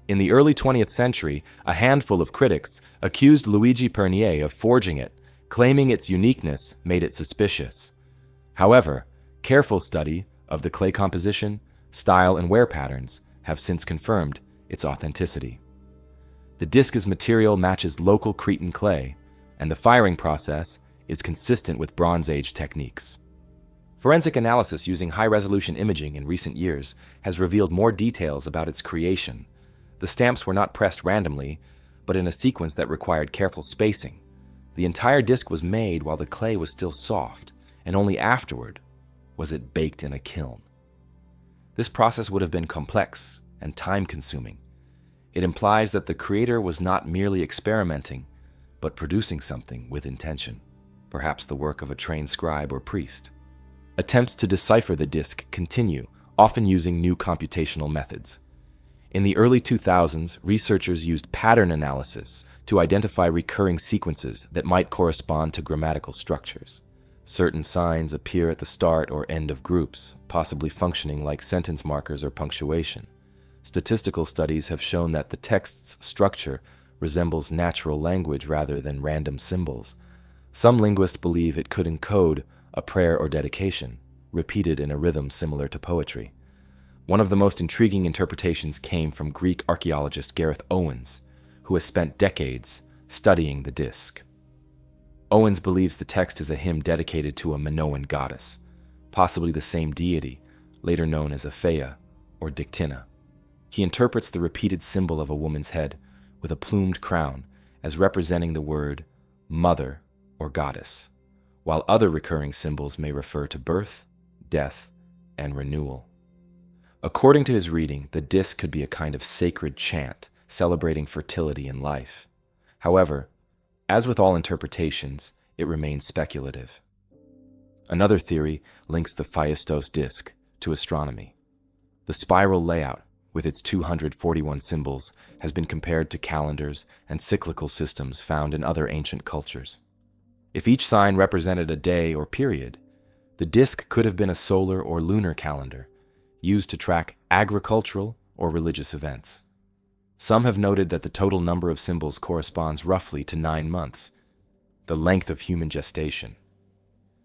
In the early 20th century, a handful of critics accused Luigi Pernier of forging it, claiming its uniqueness made it suspicious. However, careful study of the clay composition, style, and wear patterns have since confirmed its authenticity. The disc's material matches local Cretan clay, and the firing process is consistent with Bronze Age techniques. Forensic analysis using high-resolution imaging in recent years has revealed more details about its creation. The stamps were not pressed randomly, but in a sequence that required careful spacing. The entire disc was made while the clay was still soft, and only afterward was it baked in a kiln. This process would have been complex and time-consuming. It implies that the creator was not merely experimenting, but producing something with intention, perhaps the work of a trained scribe or priest. Attempts to decipher the disc continue, often using new computational methods. In the early 2000s, researchers used pattern analysis to identify recurring sequences that might correspond to grammatical structures. Certain signs appear at the start or end of groups, possibly functioning like sentence markers or punctuation. Statistical studies have shown that the text's structure resembles natural language rather than random symbols. Some linguists believe it could encode a prayer or dedication, repeated in a rhythm similar to poetry. One of the most intriguing interpretations came from Greek archaeologist Gareth Owens, who has spent decades studying the disc. Owens believes the text is a hymn dedicated to a Minoan goddess, possibly the same deity, later known as Aphaea or Dictina. He interprets the repeated symbol of a woman's head with a plumed crown as representing the word mother or goddess, while other recurring symbols may refer to birth, death, and renewal. According to his reading, the disc could be a kind of sacred chant celebrating fertility and life. However, as with all interpretations, it remains speculative. Another theory links the Phaistos Disc to astronomy. The spiral layout, with its 241 symbols, has been compared to calendars and cyclical systems found in other ancient cultures. If each sign represented a day or period, the disc could have been a solar or lunar calendar, used to track agricultural or religious events. Some have noted that the total number of symbols corresponds roughly to 9 months, the length of human gestation,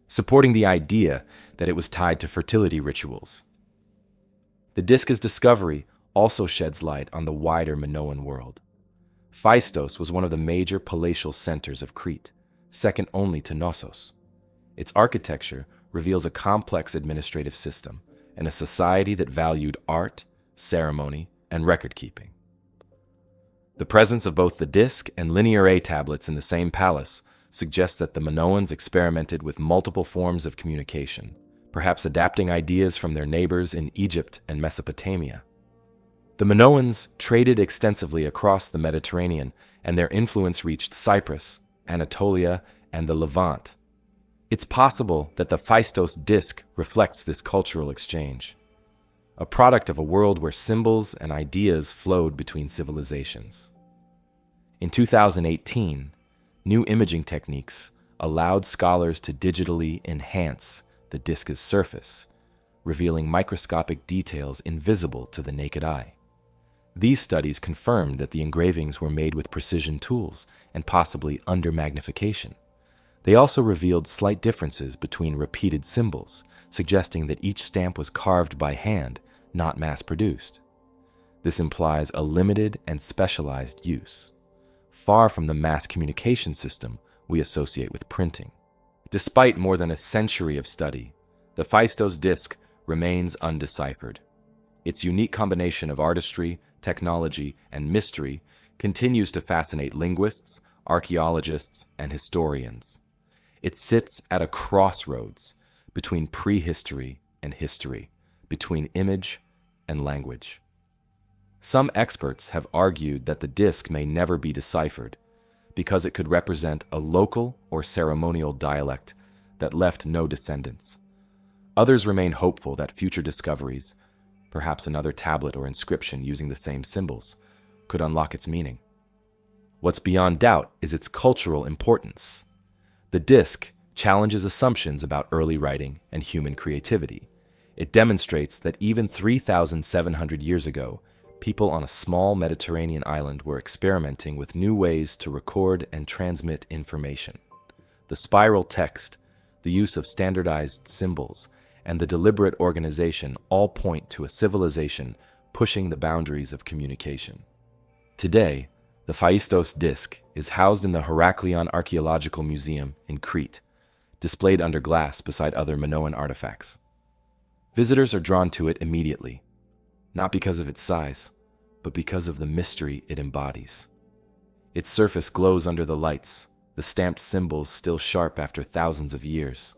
supporting the idea that it was tied to fertility rituals. The disc's discovery also sheds light on the wider Minoan world. Phaistos was one of the major palatial centers of Crete, second only to Knossos. Its architecture reveals a complex administrative system and a society that valued art, ceremony, and record-keeping. The presence of both the disc and linear A tablets in the same palace suggests that the Minoans experimented with multiple forms of communication, perhaps adapting ideas from their neighbors in Egypt and Mesopotamia. The Minoans traded extensively across the Mediterranean, and their influence reached Cyprus, Anatolia, and the Levant. It's possible that the Phaistos Disc reflects this cultural exchange, a product of a world where symbols and ideas flowed between civilizations. In 2018, new imaging techniques allowed scholars to digitally enhance the disc's surface, revealing microscopic details invisible to the naked eye. These studies confirmed that the engravings were made with precision tools and possibly under magnification. They also revealed slight differences between repeated symbols, suggesting that each stamp was carved by hand, not mass-produced. This implies a limited and specialized use, far from the mass communication system we associate with printing. Despite more than a century of study, the Phaistos Disc remains undeciphered. Its unique combination of artistry, technology, and mystery continues to fascinate linguists, archaeologists, and historians. It sits at a crossroads between prehistory and history, between image and language. Some experts have argued that the disc may never be deciphered because it could represent a local or ceremonial dialect that left no descendants. Others remain hopeful that future discoveries, perhaps another tablet or inscription using the same symbols, could unlock its meaning. What's beyond doubt is its cultural importance. The disc challenges assumptions about early writing and human creativity. It demonstrates that even 3,700 years ago, people on a small Mediterranean island were experimenting with new ways to record and transmit information. The spiral text, the use of standardized symbols, and the deliberate organization all point to a civilization pushing the boundaries of communication. Today, the Phaistos Disc is housed in the Heraklion Archaeological Museum in Crete, displayed under glass beside other Minoan artifacts. Visitors are drawn to it immediately, not because of its size, but because of the mystery it embodies. Its surface glows under the lights, the stamped symbols still sharp after thousands of years.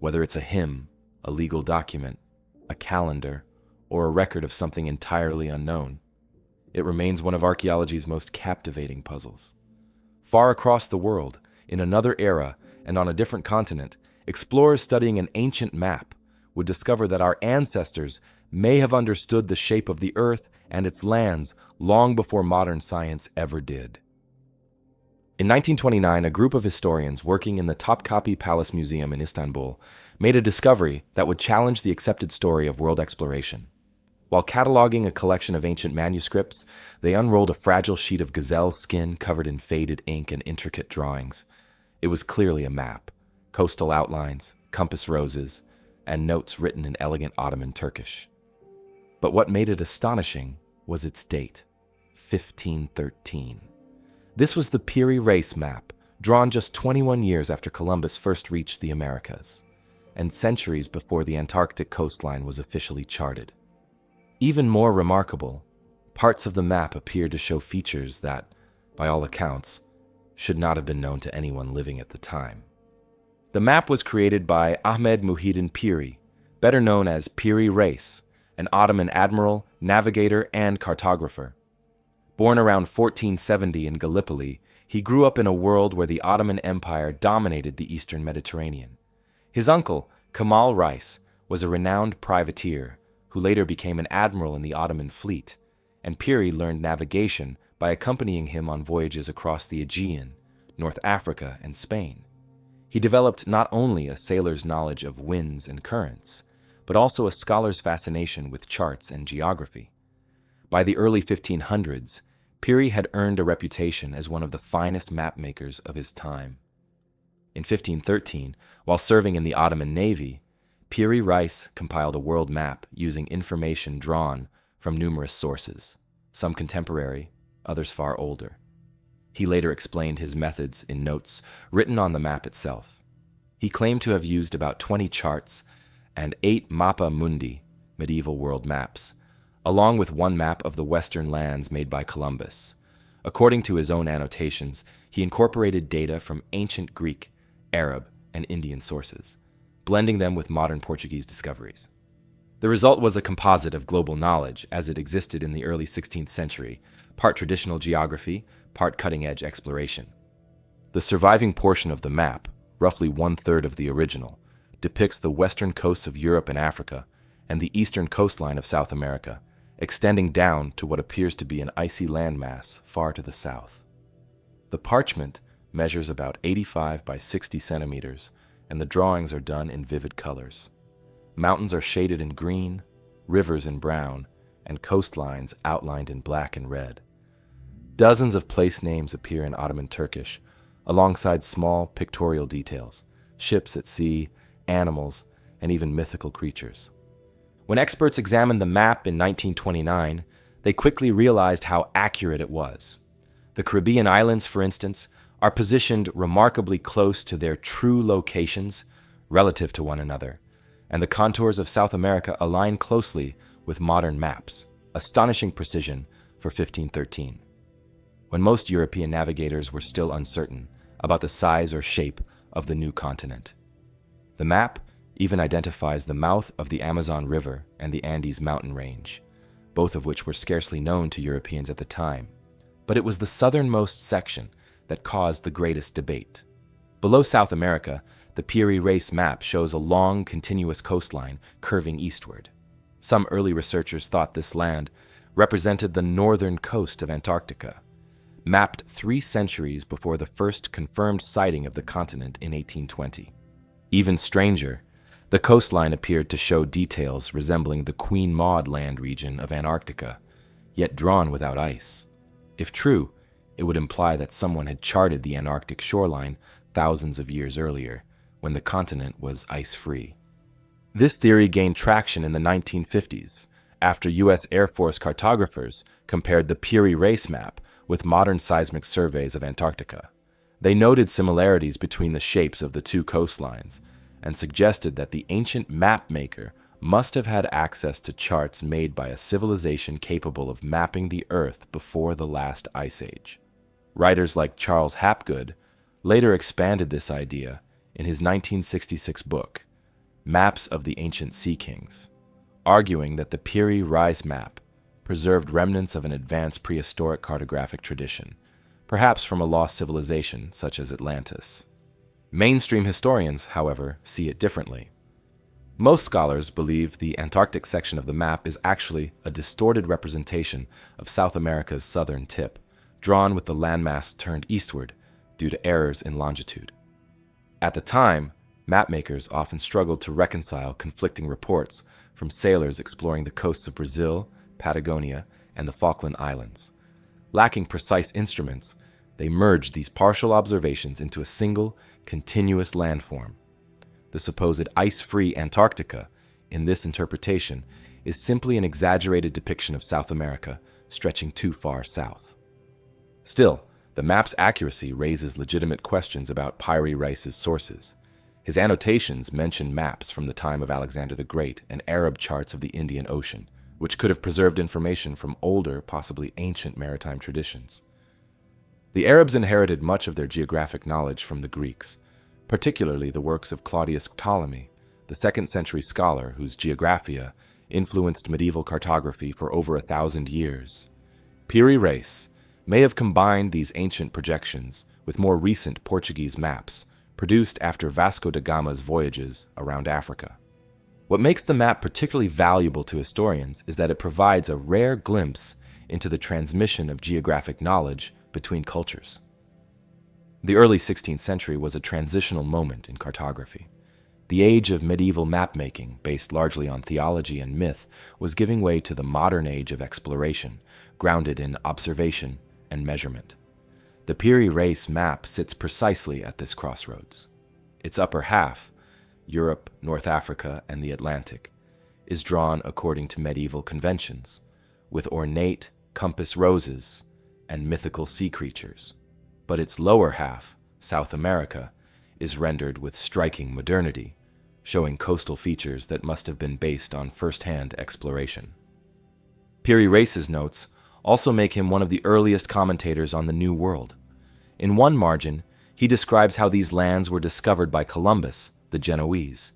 Whether it's a hymn, a legal document, a calendar, or a record of something entirely unknown, it remains one of archaeology's most captivating puzzles. Far across the world, in another era and on a different continent, explorers studying an ancient map would discover that our ancestors may have understood the shape of the earth and its lands long before modern science ever did. In 1929, a group of historians working in the Topkapi Palace Museum in Istanbul made a discovery that would challenge the accepted story of world exploration. While cataloging a collection of ancient manuscripts, they unrolled a fragile sheet of gazelle skin covered in faded ink and intricate drawings. It was clearly a map, coastal outlines, compass roses, and notes written in elegant Ottoman Turkish. But what made it astonishing was its date, 1513. This was the Piri Reis Map, drawn just 21 years after Columbus first reached the Americas, and centuries before the Antarctic coastline was officially charted. Even more remarkable, parts of the map appear to show features that, by all accounts, should not have been known to anyone living at the time. The map was created by Ahmed Muhyiddin Piri, better known as Piri Reis, an Ottoman admiral, navigator, and cartographer. Born around 1470 in Gallipoli, he grew up in a world where the Ottoman Empire dominated the eastern Mediterranean. His uncle, Kemal Reis, was a renowned privateer who later became an admiral in the Ottoman fleet, and Piri learned navigation by accompanying him on voyages across the Aegean, North Africa, and Spain. He developed not only a sailor's knowledge of winds and currents, but also a scholar's fascination with charts and geography. By the early 1500s, Piri had earned a reputation as one of the finest mapmakers of his time. In 1513, while serving in the Ottoman Navy, Piri Reis compiled a world map using information drawn from numerous sources, some contemporary, others far older. He later explained his methods in notes written on the map itself. He claimed to have used about 20 charts and 8 mappa mundi, medieval world maps, along with one map of the western lands made by Columbus. According to his own annotations, he incorporated data from ancient Greek, Arab, and Indian sources, blending them with modern Portuguese discoveries. The result was a composite of global knowledge as it existed in the early 16th century, part traditional geography, part cutting-edge exploration. The surviving portion of the map, roughly one-third of the original, depicts the western coasts of Europe and Africa and the eastern coastline of South America, extending down to what appears to be an icy landmass far to the south. The parchment measures about 85 by 60 centimeters, and the drawings are done in vivid colors. Mountains are shaded in green, rivers in brown, and coastlines outlined in black and red. Dozens of place names appear in Ottoman Turkish, alongside small pictorial details, ships at sea, animals, and even mythical creatures. When experts examined the map in 1929, they quickly realized how accurate it was. The Caribbean islands, for instance, are positioned remarkably close to their true locations relative to one another, and the contours of South America align closely with modern maps, astonishing precision for 1513. When most European navigators were still uncertain about the size or shape of the new continent. The map even identifies the mouth of the Amazon River and the Andes mountain range, both of which were scarcely known to Europeans at the time. But it was the southernmost section that caused the greatest debate. Below South America, the Piri Reis Map shows a long, continuous coastline curving eastward. Some early researchers thought this land represented the northern coast of Antarctica, mapped 3 centuries before the first confirmed sighting of the continent in 1820. Even stranger, the coastline appeared to show details resembling the Queen Maud land region of Antarctica, yet drawn without ice. If true, it would imply that someone had charted the Antarctic shoreline thousands of years earlier, when the continent was ice-free. This theory gained traction in the 1950s, after U.S. Air Force cartographers compared the Piri Reis Map with modern seismic surveys of Antarctica. They noted similarities between the shapes of the two coastlines, and suggested that the ancient map maker must have had access to charts made by a civilization capable of mapping the Earth before the last ice age. Writers like Charles Hapgood later expanded this idea in his 1966 book, Maps of the Ancient Sea Kings, arguing that the Piri Reis Map preserved remnants of an advanced prehistoric cartographic tradition, perhaps from a lost civilization such as Atlantis. Mainstream historians, however, see it differently. Most scholars believe the Antarctic section of the map is actually a distorted representation of South America's southern tip, drawn with the landmass turned eastward due to errors in longitude. At the time, mapmakers often struggled to reconcile conflicting reports from sailors exploring the coasts of Brazil, Patagonia, and the Falkland Islands. Lacking precise instruments, they merged these partial observations into a single, continuous landform. The supposed ice-free Antarctica, in this interpretation, is simply an exaggerated depiction of South America stretching too far south. Still, the map's accuracy raises legitimate questions about Piri Reis's sources. His annotations mention maps from the time of Alexander the Great and Arab charts of the Indian Ocean, which could have preserved information from older, possibly ancient maritime traditions. The Arabs inherited much of their geographic knowledge from the Greeks, particularly the works of Claudius Ptolemy, the 2nd century scholar whose Geographia influenced medieval cartography for over 1,000 years. Piri Reis may have combined these ancient projections with more recent Portuguese maps produced after Vasco da Gama's voyages around Africa. What makes the map particularly valuable to historians is that it provides a rare glimpse into the transmission of geographic knowledge between cultures. The early 16th century was a transitional moment in cartography. The age of medieval map-making, based largely on theology and myth, was giving way to the modern age of exploration, grounded in observation and measurement. The Piri Reis map sits precisely at this crossroads. Its upper half, Europe, North Africa, and the Atlantic, is drawn according to medieval conventions, with ornate compass roses and mythical sea creatures. But its lower half, South America, is rendered with striking modernity, showing coastal features that must have been based on first-hand exploration. Piri Reis's notes also make him one of the earliest commentators on the New World. In one margin, he describes how these lands were discovered by Columbus, the Genoese,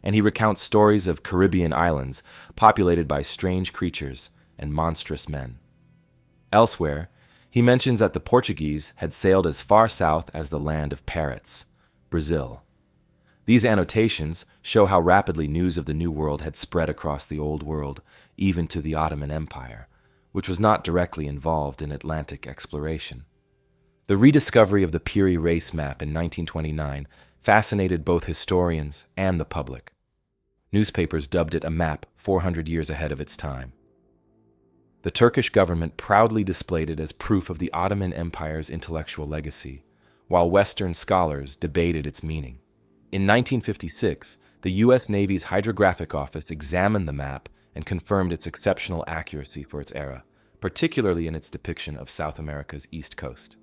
and he recounts stories of Caribbean islands populated by strange creatures and monstrous men. Elsewhere, he mentions that the Portuguese had sailed as far south as the land of parrots, Brazil. These annotations show how rapidly news of the New World had spread across the Old World, even to the Ottoman Empire, which was not directly involved in Atlantic exploration. The rediscovery of the Piri Reis Map in 1929 fascinated both historians and the public. Newspapers dubbed it a map 400 years ahead of its time. The Turkish government proudly displayed it as proof of the Ottoman Empire's intellectual legacy, while Western scholars debated its meaning. In 1956, the U.S. Navy's Hydrographic Office examined the map and confirmed its exceptional accuracy for its era, particularly in its depiction of South America's east coast.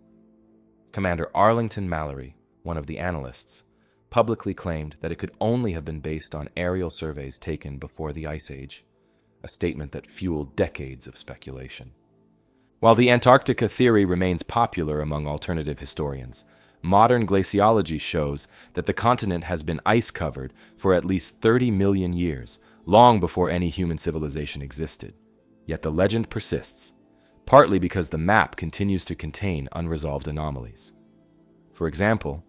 Commander Arlington Mallory, one of the analysts, publicly claimed that it could only have been based on aerial surveys taken before the Ice Age, a statement that fueled decades of speculation. While the Antarctica theory remains popular among alternative historians, modern glaciology shows that the continent has been ice-covered for at least 30 million years, long before any human civilization existed. Yet the legend persists, partly because the map continues to contain unresolved anomalies. For example,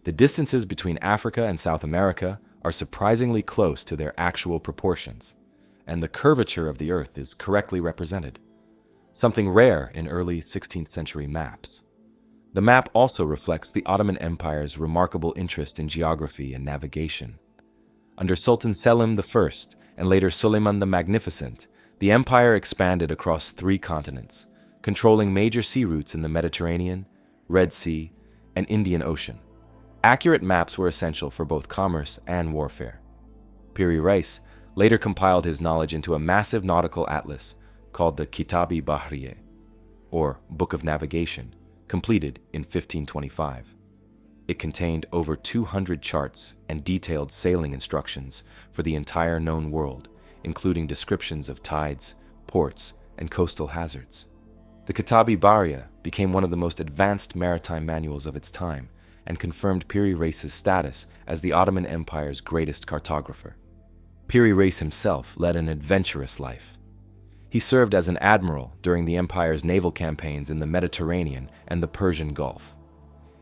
the distances between Africa and South America are surprisingly close to their actual proportions, and the curvature of the Earth is correctly represented, something rare in early 16th century maps. The map also reflects the Ottoman Empire's remarkable interest in geography and navigation. Under Sultan Selim I and later Suleiman the Magnificent, the empire expanded across 3 continents, controlling major sea routes in the Mediterranean, Red Sea, and Indian Ocean. Accurate maps were essential for both commerce and warfare. Piri Reis later compiled his knowledge into a massive nautical atlas called the Kitab-i Bahriye, or Book of Navigation, completed in 1525. It contained over 200 charts and detailed sailing instructions for the entire known world, including descriptions of tides, ports, and coastal hazards. The Kitab-i Bahriye became one of the most advanced maritime manuals of its time and confirmed Piri Reis's status as the Ottoman Empire's greatest cartographer. Piri Reis himself led an adventurous life. He served as an admiral during the empire's naval campaigns in the Mediterranean and the Persian Gulf.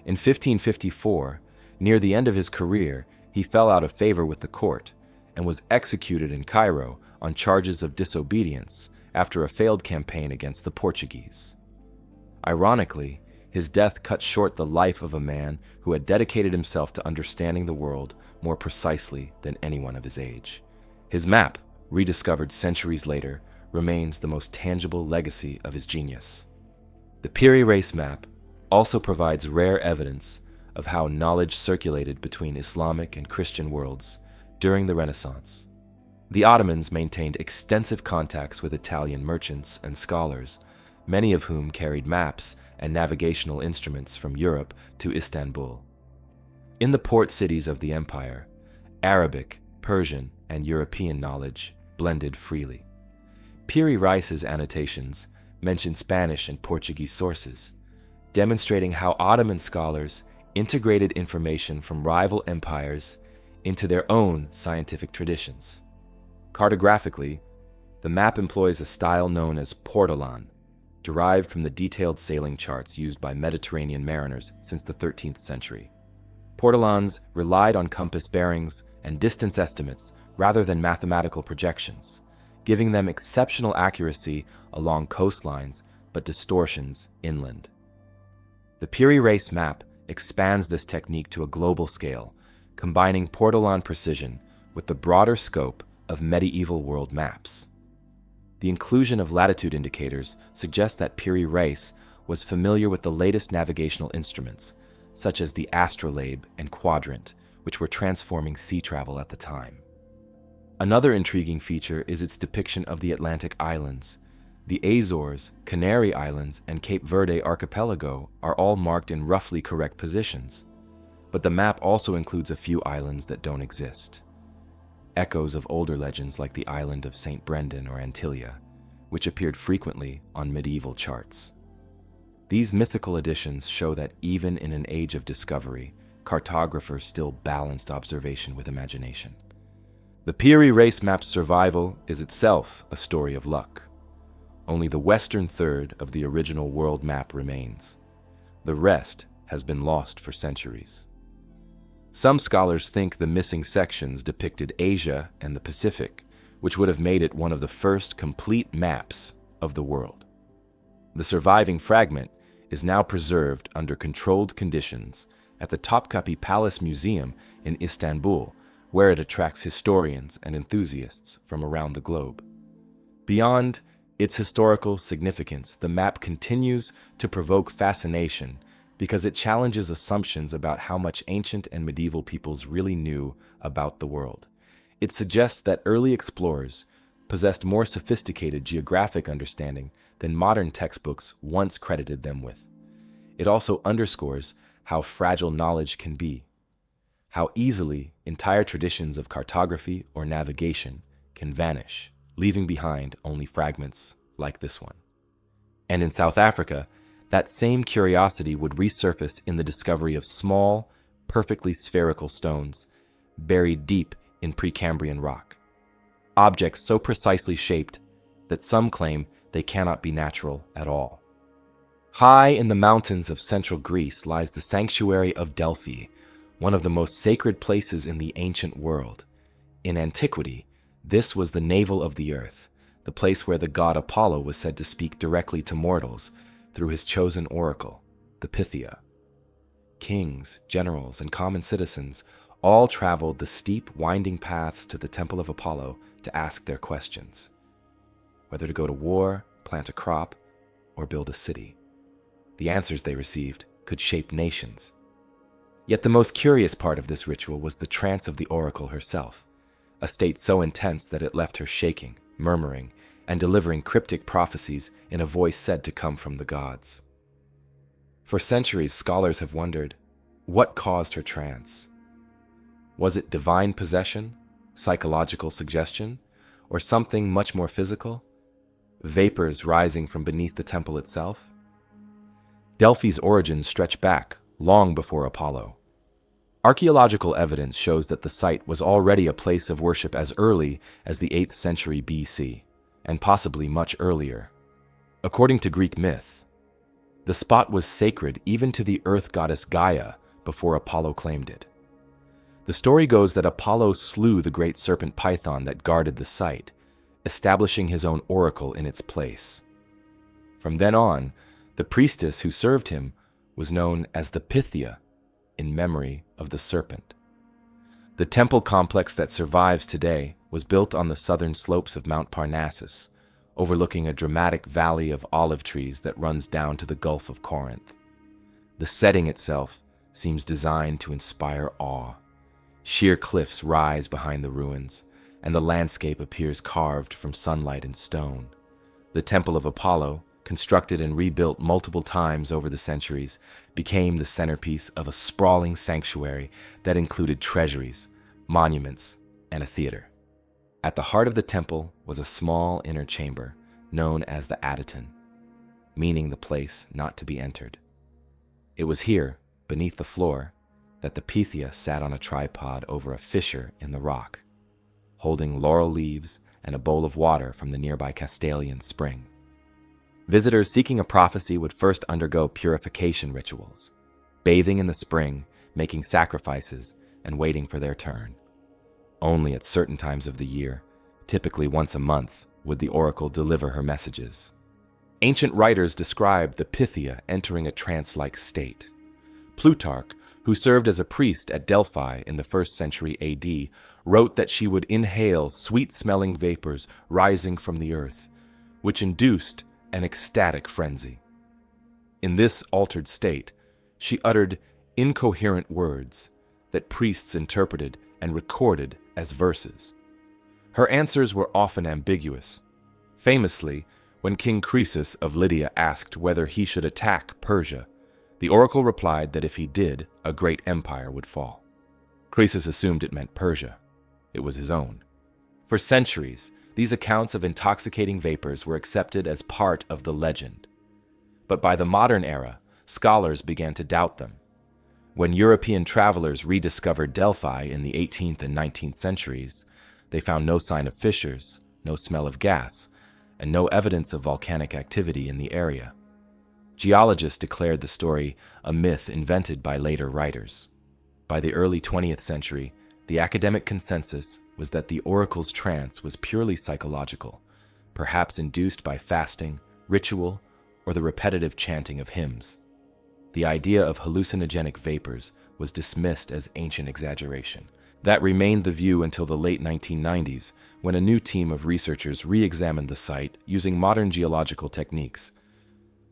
In 1554, near the end of his career, he fell out of favor with the court and was executed in Cairo on charges of disobedience after a failed campaign against the Portuguese. Ironically, his death cut short the life of a man who had dedicated himself to understanding the world more precisely than anyone of his age. His map, rediscovered centuries later, remains the most tangible legacy of his genius. The Piri Reis Map also provides rare evidence of how knowledge circulated between Islamic and Christian worlds during the Renaissance. The Ottomans maintained extensive contacts with Italian merchants and scholars, many of whom carried maps and navigational instruments from Europe to Istanbul. In the port cities of the empire, Arabic, Persian, and European knowledge blended freely. Piri Reis's annotations mention Spanish and Portuguese sources, demonstrating how Ottoman scholars integrated information from rival empires into their own scientific traditions. Cartographically, the map employs a style known as portolan, derived from the detailed sailing charts used by Mediterranean mariners since the 13th century. Portolans relied on compass bearings and distance estimates rather than mathematical projections, giving them exceptional accuracy along coastlines but distortions inland. The Piri Reis Map expands this technique to a global scale, combining portolan precision with the broader scope of medieval world maps. The inclusion of latitude indicators suggests that Piri Reis was familiar with the latest navigational instruments, such as the astrolabe and quadrant, which were transforming sea travel at the time. Another intriguing feature is its depiction of the Atlantic islands. The Azores, Canary Islands, and Cape Verde archipelago are all marked in roughly correct positions. But the map also includes a few islands that don't exist. Echoes of older legends like the island of St. Brendan or Antilia, which appeared frequently on medieval charts. These mythical additions show that even in an age of discovery, cartographers still balanced observation with imagination. The Piri Reis Map's survival is itself a story of luck. Only the western third of the original world map remains. The rest has been lost for centuries. Some scholars think the missing sections depicted Asia and the Pacific, which would have made it one of the first complete maps of the world. The surviving fragment is now preserved under controlled conditions at the Topkapi Palace Museum in Istanbul, where it attracts historians and enthusiasts from around the globe. Beyond its historical significance, the map continues to provoke fascination because it challenges assumptions about how much ancient and medieval peoples really knew about the world. It suggests that early explorers possessed more sophisticated geographic understanding than modern textbooks once credited them with. It also underscores how fragile knowledge can be, how easily entire traditions of cartography or navigation can vanish, leaving behind only fragments like this one. And in South Africa, that same curiosity would resurface in the discovery of small, perfectly spherical stones buried deep in Precambrian rock. Objects so precisely shaped that some claim they cannot be natural at all. High in the mountains of central Greece lies the sanctuary of Delphi, one of the most sacred places in the ancient world. In antiquity, this was the navel of the earth, the place where the god Apollo was said to speak directly to mortals through his chosen oracle, the Pythia. Kings, generals, and common citizens all traveled the steep, winding paths to the temple of Apollo to ask their questions, whether to go to war, plant a crop, or build a city. The answers they received could shape nations. Yet the most curious part of this ritual was the trance of the oracle herself, a state so intense that it left her shaking, murmuring, and delivering cryptic prophecies in a voice said to come from the gods. For centuries, scholars have wondered, what caused her trance? Was it divine possession, psychological suggestion, or something much more physical? Vapors rising from beneath the temple itself? Delphi's origins stretch back long before Apollo. Archaeological evidence shows that the site was already a place of worship as early as the 8th century BC, and possibly much earlier. According to Greek myth, the spot was sacred even to the earth goddess Gaia before Apollo claimed it. The story goes that Apollo slew the great serpent Python that guarded the site, establishing his own oracle in its place. From then on, the priestess who served him was known as the Pythia, in memory of the serpent. The temple complex that survives today was built on the southern slopes of Mount Parnassus, overlooking a dramatic valley of olive trees that runs down to the Gulf of Corinth. The setting itself seems designed to inspire awe. Sheer cliffs rise behind the ruins, and the landscape appears carved from sunlight and stone. The Temple of Apollo, constructed and rebuilt multiple times over the centuries, became the centerpiece of a sprawling sanctuary that included treasuries, monuments, and a theater. At the heart of the temple was a small inner chamber known as the Adyton, meaning the place not to be entered. It was here, beneath the floor, that the Pythia sat on a tripod over a fissure in the rock, holding laurel leaves and a bowl of water from the nearby Castalian spring. Visitors seeking a prophecy would first undergo purification rituals, bathing in the spring, making sacrifices, and waiting for their turn. Only at certain times of the year, typically once a month, would the oracle deliver her messages. Ancient writers describe the Pythia entering a trance-like state. Plutarch, who served as a priest at Delphi in the 1st century AD, wrote that she would inhale sweet-smelling vapors rising from the earth, which induced an ecstatic frenzy. In this altered state, she uttered incoherent words that priests interpreted and recorded as verses. Her answers were often ambiguous. Famously, when King Croesus of Lydia asked whether he should attack Persia, The oracle replied that if he did, a great empire would fall. Croesus assumed it meant Persia. It was his own. For centuries, these accounts of intoxicating vapors were accepted as part of the legend. But by the modern era, scholars began to doubt them. When European travelers rediscovered Delphi in the 18th and 19th centuries, they found no sign of fissures, no smell of gas, and no evidence of volcanic activity in the area. Geologists declared the story a myth invented by later writers. By the early 20th century, the academic consensus was that the oracle's trance was purely psychological, perhaps induced by fasting, ritual, or the repetitive chanting of hymns. The idea of hallucinogenic vapors was dismissed as ancient exaggeration. That remained the view until the late 1990s, when a new team of researchers re-examined the site using modern geological techniques.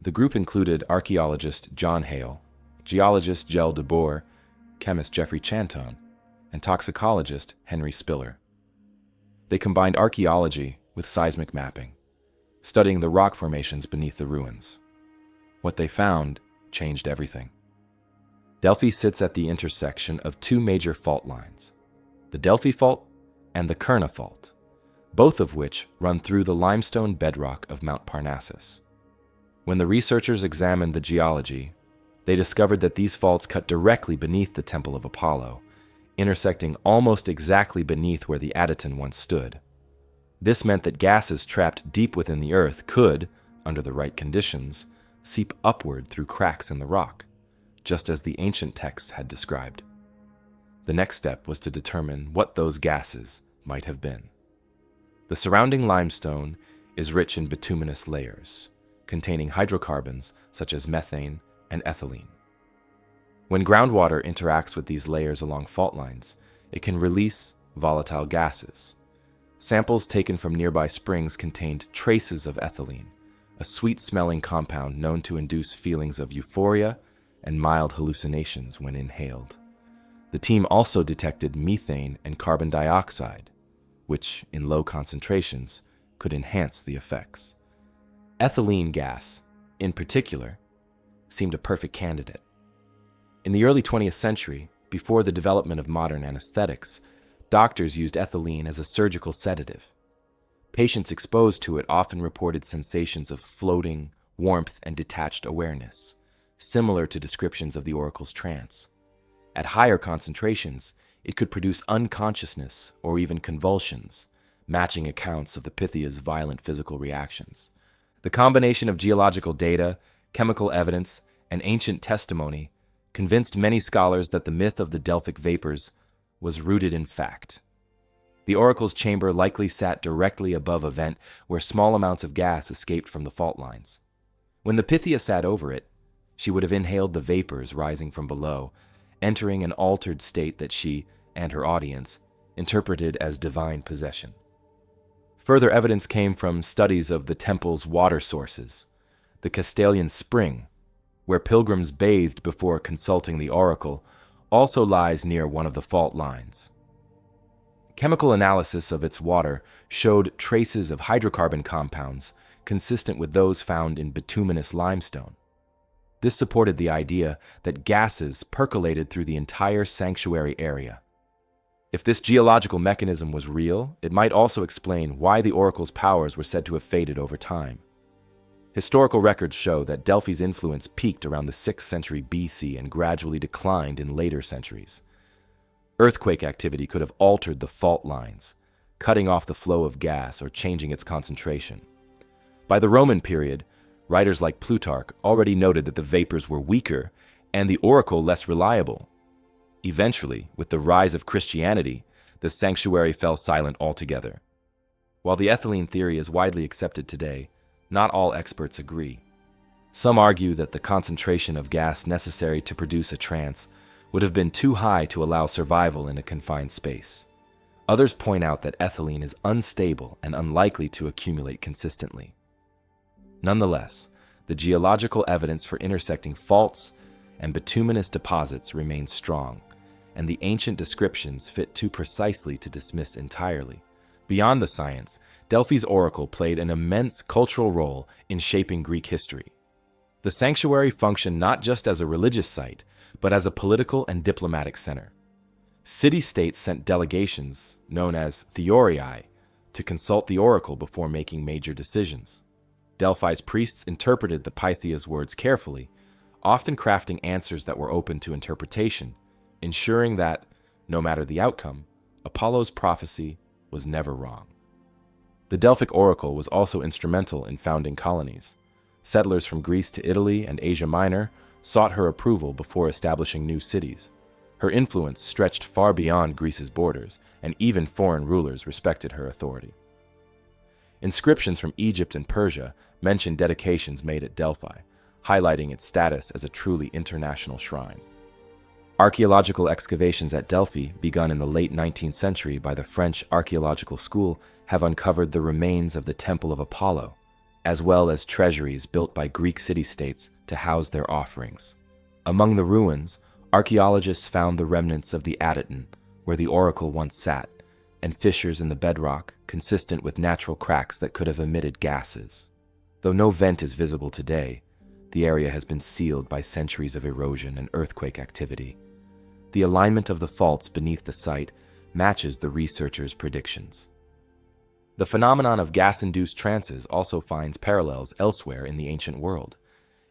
The group included archaeologist John Hale, geologist Gel de Boer, chemist Jeffrey Chanton, and toxicologist Henry Spiller. They combined archaeology with seismic mapping, studying the rock formations beneath the ruins. What they found changed everything. Delphi sits at the intersection of two major fault lines, the Delphi Fault and the Kurna Fault, both of which run through the limestone bedrock of Mount Parnassus. When the researchers examined the geology, they discovered that these faults cut directly beneath the Temple of Apollo, intersecting almost exactly beneath where the Adyton once stood. This meant that gases trapped deep within the earth could, under the right conditions, seep upward through cracks in the rock, just as the ancient texts had described. The next step was to determine what those gases might have been. The surrounding limestone is rich in bituminous layers, containing hydrocarbons such as methane and ethylene. When groundwater interacts with these layers along fault lines, it can release volatile gases. Samples taken from nearby springs contained traces of ethylene, a sweet-smelling compound known to induce feelings of euphoria and mild hallucinations when inhaled. The team also detected methane and carbon dioxide, which, in low concentrations, could enhance the effects. Ethylene gas, in particular, seemed a perfect candidate. In the early 20th century, before the development of modern anesthetics, doctors used ethylene as a surgical sedative. Patients exposed to it often reported sensations of floating, warmth, and detached awareness, similar to descriptions of the oracle's trance. At higher concentrations, it could produce unconsciousness or even convulsions, matching accounts of the Pythia's violent physical reactions. The combination of geological data, chemical evidence, and ancient testimony convinced many scholars that the myth of the Delphic vapors was rooted in fact. The oracle's chamber likely sat directly above a vent where small amounts of gas escaped from the fault lines. When the Pythia sat over it, she would have inhaled the vapors rising from below, entering an altered state that she and her audience interpreted as divine possession. Further evidence came from studies of the temple's water sources. The Castalian Spring, where pilgrims bathed before consulting the oracle, also lies near one of the fault lines. Chemical analysis of its water showed traces of hydrocarbon compounds consistent with those found in bituminous limestone. This supported the idea that gases percolated through the entire sanctuary area. If this geological mechanism was real, it might also explain why the oracle's powers were said to have faded over time. Historical records show that Delphi's influence peaked around the 6th century BC and gradually declined in later centuries. Earthquake activity could have altered the fault lines, cutting off the flow of gas or changing its concentration. By the Roman period, writers like Plutarch already noted that the vapors were weaker and the oracle less reliable. Eventually, with the rise of Christianity, the sanctuary fell silent altogether. While the ethylene theory is widely accepted today, not all experts agree. Some argue that the concentration of gas necessary to produce a trance would have been too high to allow survival in a confined space. Others point out that ethylene is unstable and unlikely to accumulate consistently. Nonetheless, the geological evidence for intersecting faults and bituminous deposits remains strong, and the ancient descriptions fit too precisely to dismiss entirely. Beyond the science, Delphi's oracle played an immense cultural role in shaping Greek history. The sanctuary functioned not just as a religious site, but as a political and diplomatic center. City-states sent delegations, known as theorii, to consult the oracle before making major decisions. Delphi's priests interpreted the Pythia's words carefully, often crafting answers that were open to interpretation, ensuring that, no matter the outcome, Apollo's prophecy was never wrong. The Delphic oracle was also instrumental in founding colonies. Settlers from Greece to Italy and Asia Minor sought her approval before establishing new cities. Her influence stretched far beyond Greece's borders, and even foreign rulers respected her authority. Inscriptions from Egypt and Persia mention dedications made at Delphi, highlighting its status as a truly international shrine. Archaeological excavations at Delphi, begun in the late 19th century by the French Archaeological School, have uncovered the remains of the Temple of Apollo, as well as treasuries built by Greek city-states to house their offerings. Among the ruins, archaeologists found the remnants of the Adyton, where the oracle once sat, and fissures in the bedrock consistent with natural cracks that could have emitted gases. Though no vent is visible today, the area has been sealed by centuries of erosion and earthquake activity. The alignment of the faults beneath the site matches the researchers' predictions. The phenomenon of gas-induced trances also finds parallels elsewhere in the ancient world.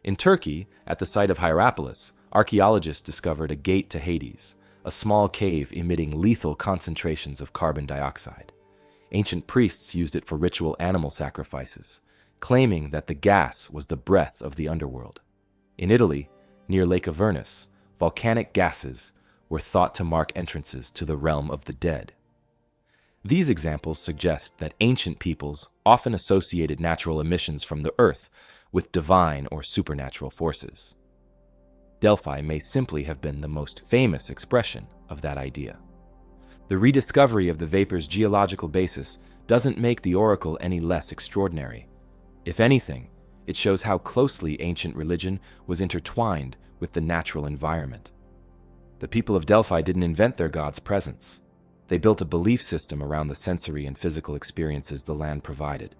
In Turkey, at the site of Hierapolis, archaeologists discovered a gate to Hades, a small cave emitting lethal concentrations of carbon dioxide. Ancient priests used it for ritual animal sacrifices, claiming that the gas was the breath of the underworld. In Italy, near Lake Avernus, volcanic gases were thought to mark entrances to the realm of the dead. These examples suggest that ancient peoples often associated natural emissions from the earth with divine or supernatural forces. Delphi may simply have been the most famous expression of that idea. The rediscovery of the vapor's geological basis doesn't make the oracle any less extraordinary. If anything, it shows how closely ancient religion was intertwined with the natural environment. The people of Delphi didn't invent their god's presence. They built a belief system around the sensory and physical experiences the land provided.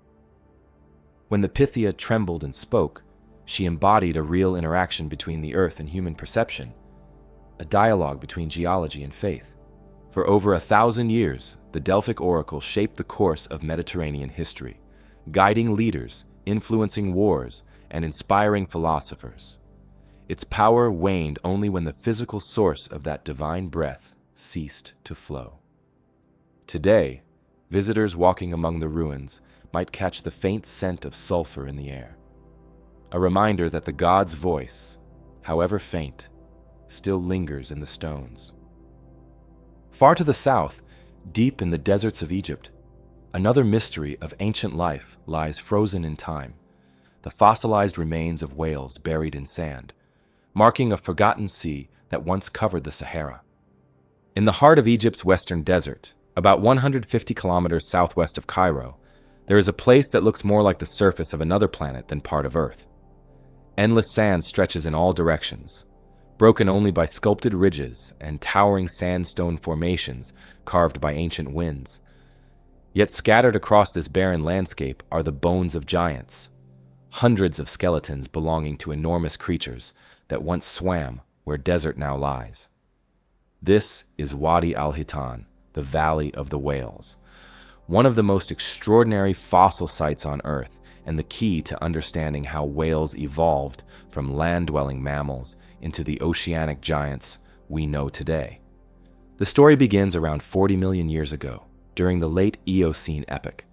When the Pythia trembled and spoke, she embodied a real interaction between the earth and human perception, a dialogue between geology and faith. For over 1,000 years, the Delphic oracle shaped the course of Mediterranean history, guiding leaders, influencing wars, and inspiring philosophers. Its power waned only when the physical source of that divine breath ceased to flow. Today, visitors walking among the ruins might catch the faint scent of sulfur in the air, a reminder that the god's voice, however faint, still lingers in the stones. Far to the south, deep in the deserts of Egypt, another mystery of ancient life lies frozen in time, the fossilized remains of whales buried in sand, marking a forgotten sea that once covered the Sahara. In the heart of Egypt's western desert, about 150 kilometers southwest of Cairo, there is a place that looks more like the surface of another planet than part of Earth. Endless sand stretches in all directions, broken only by sculpted ridges and towering sandstone formations carved by ancient winds. Yet scattered across this barren landscape are the bones of giants, hundreds of skeletons belonging to enormous creatures that once swam where desert now lies. This is Wadi al-Hitan, the Valley of the Whales, one of the most extraordinary fossil sites on Earth and the key to understanding how whales evolved from land-dwelling mammals into the oceanic giants we know today. The story begins around 40 million years ago, during the late Eocene epoch.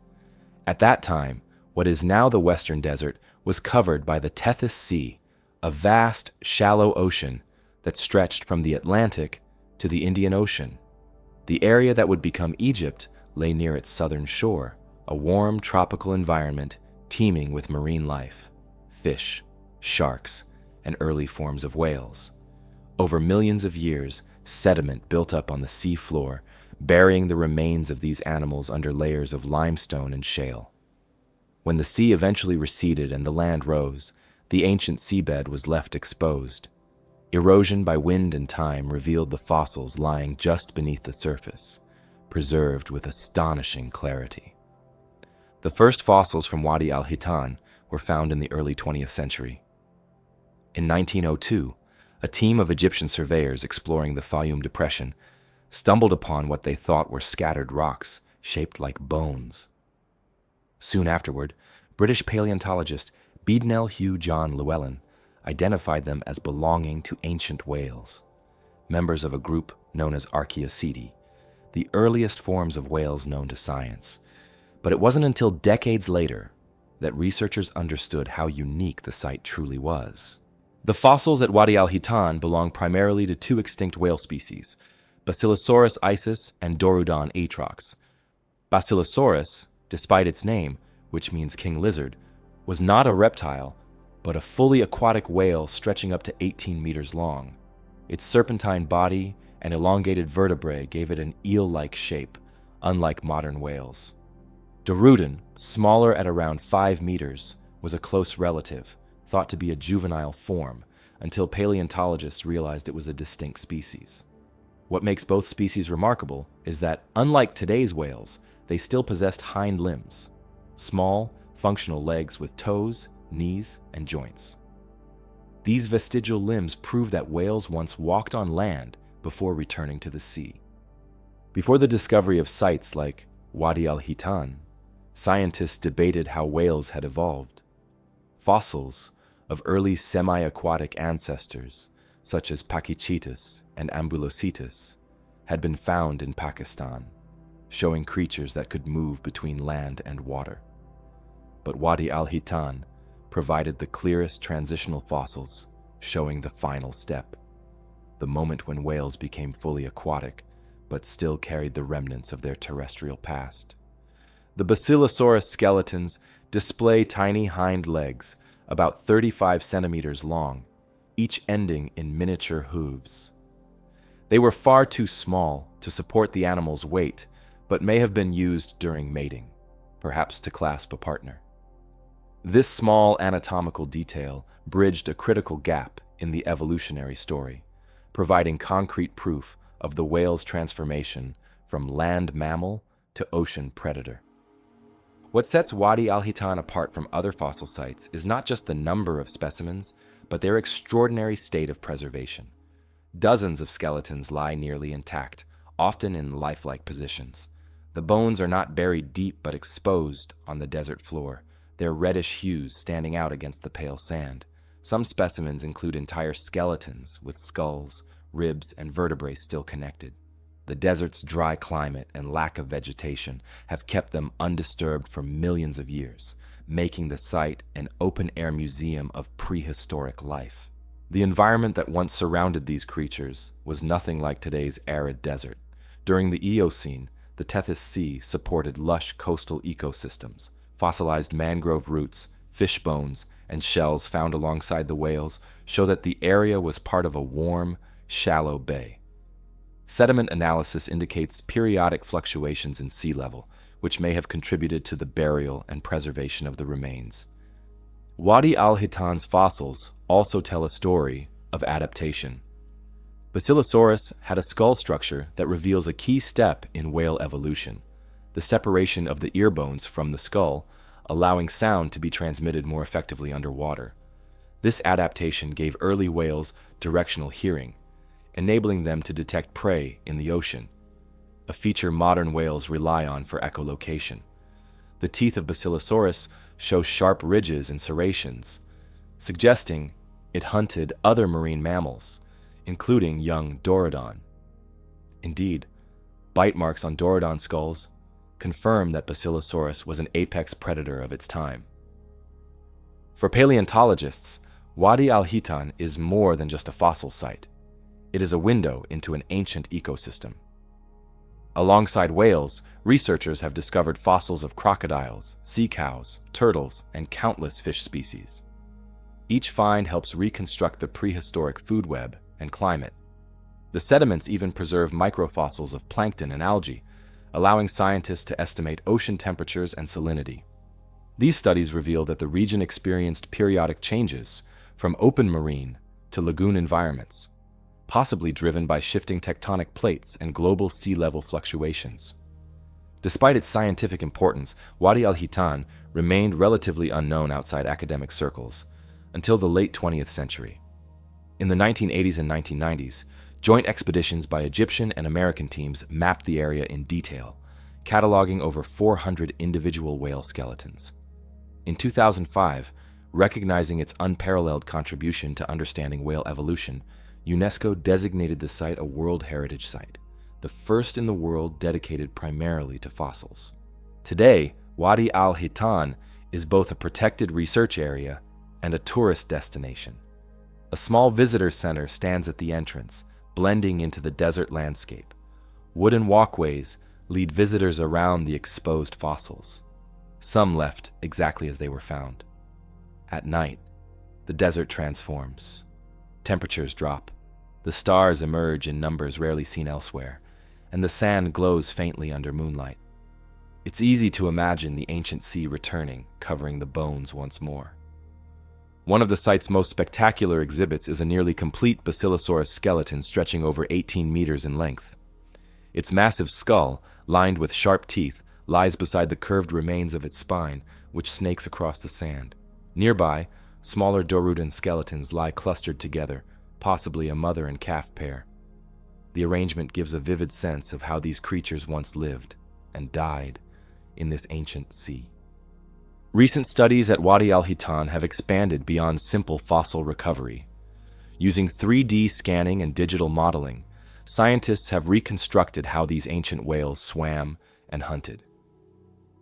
At that time, what is now the Western Desert was covered by the Tethys Sea, a vast, shallow ocean that stretched from the Atlantic to the Indian Ocean. The area that would become Egypt lay near its southern shore, a warm tropical environment teeming with marine life, fish, sharks, and early forms of whales. Over millions of years, sediment built up on the sea floor, burying the remains of these animals under layers of limestone and shale. When the sea eventually receded and the land rose, the ancient seabed was left exposed. Erosion by wind and time revealed the fossils lying just beneath the surface, preserved with astonishing clarity. The first fossils from Wadi al-Hitan were found in the early 20th century. In 1902, a team of Egyptian surveyors exploring the Fayum Depression stumbled upon what they thought were scattered rocks shaped like bones. Soon afterward, British paleontologist Beadnell Hugh John Llewellyn identified them as belonging to ancient whales, members of a group known as Archaeocidae, the earliest forms of whales known to science. But it wasn't until decades later that researchers understood how unique the site truly was. The fossils at Wadi al-Hitan belong primarily to two extinct whale species, Basilosaurus isis and Dorudon atrox. Basilosaurus, despite its name, which means king lizard, was not a reptile, but a fully aquatic whale stretching up to 18 meters long. Its serpentine body and elongated vertebrae gave it an eel-like shape, unlike modern whales. Dorudon, smaller at around 5 meters, was a close relative, thought to be a juvenile form, until paleontologists realized it was a distinct species. What makes both species remarkable is that, unlike today's whales, they still possessed hind limbs, small, functional legs with toes, knees, and joints. These vestigial limbs prove that whales once walked on land before returning to the sea. Before the discovery of sites like Wadi al-Hitan, scientists debated how whales had evolved. Fossils of early semi-aquatic ancestors, such as Pachycetus and Ambulocetus, had been found in Pakistan, showing creatures that could move between land and water. But Wadi al-Hitan provided the clearest transitional fossils, showing the final step, the moment when whales became fully aquatic, but still carried the remnants of their terrestrial past. The Basilosaurus skeletons display tiny hind legs, about 35 centimeters long, each ending in miniature hooves. They were far too small to support the animal's weight, but may have been used during mating, perhaps to clasp a partner. This small anatomical detail bridged a critical gap in the evolutionary story, providing concrete proof of the whale's transformation from land mammal to ocean predator. What sets Wadi al-Hitan apart from other fossil sites is not just the number of specimens, but their extraordinary state of preservation. Dozens of skeletons lie nearly intact, often in lifelike positions. The bones are not buried deep but exposed on the desert floor, their reddish hues standing out against the pale sand. Some specimens include entire skeletons with skulls, ribs, and vertebrae still connected. The desert's dry climate and lack of vegetation have kept them undisturbed for millions of years, making the site an open-air museum of prehistoric life. The environment that once surrounded these creatures was nothing like today's arid desert. During the Eocene, the Tethys Sea supported lush coastal ecosystems. Fossilized mangrove roots, fish bones, and shells found alongside the whales show that the area was part of a warm, shallow bay. Sediment analysis indicates periodic fluctuations in sea level, which may have contributed to the burial and preservation of the remains. Wadi al-Hitan's fossils also tell a story of adaptation. Basilosaurus had a skull structure that reveals a key step in whale evolution, the separation of the ear bones from the skull, allowing sound to be transmitted more effectively underwater. This adaptation gave early whales directional hearing, enabling them to detect prey in the ocean, a feature modern whales rely on for echolocation. The teeth of Basilosaurus show sharp ridges and serrations, suggesting it hunted other marine mammals, including young Dorudon. Indeed, bite marks on Dorudon skulls confirm that Basilosaurus was an apex predator of its time. For paleontologists, Wadi al-Hitan is more than just a fossil site. It is a window into an ancient ecosystem. Alongside whales, researchers have discovered fossils of crocodiles, sea cows, turtles, and countless fish species. Each find helps reconstruct the prehistoric food web and climate. The sediments even preserve microfossils of plankton and algae, allowing scientists to estimate ocean temperatures and salinity. These studies reveal that the region experienced periodic changes from open marine to lagoon environments, possibly driven by shifting tectonic plates and global sea level fluctuations. Despite its scientific importance, Wadi al-Hitan remained relatively unknown outside academic circles until the late 20th century. In the 1980s and 1990s, joint expeditions by Egyptian and American teams mapped the area in detail, cataloging over 400 individual whale skeletons. In 2005, recognizing its unparalleled contribution to understanding whale evolution, UNESCO designated the site a World Heritage Site, the first in the world dedicated primarily to fossils. Today, Wadi al-Hitan is both a protected research area and a tourist destination. A small visitor center stands at the entrance, blending into the desert landscape. Wooden walkways lead visitors around the exposed fossils. Some left exactly as they were found. At night, the desert transforms. Temperatures drop, the stars emerge in numbers rarely seen elsewhere, and the sand glows faintly under moonlight. It's easy to imagine the ancient sea returning, covering the bones once more. One of the site's most spectacular exhibits is a nearly complete Basilosaurus skeleton stretching over 18 meters in length. Its massive skull, lined with sharp teeth, lies beside the curved remains of its spine, which snakes across the sand. Nearby, smaller Dorudan skeletons lie clustered together, possibly a mother and calf pair. The arrangement gives a vivid sense of how these creatures once lived and died in this ancient sea. Recent studies at Wadi al-Hitan have expanded beyond simple fossil recovery. Using 3D scanning and digital modeling, scientists have reconstructed how these ancient whales swam and hunted.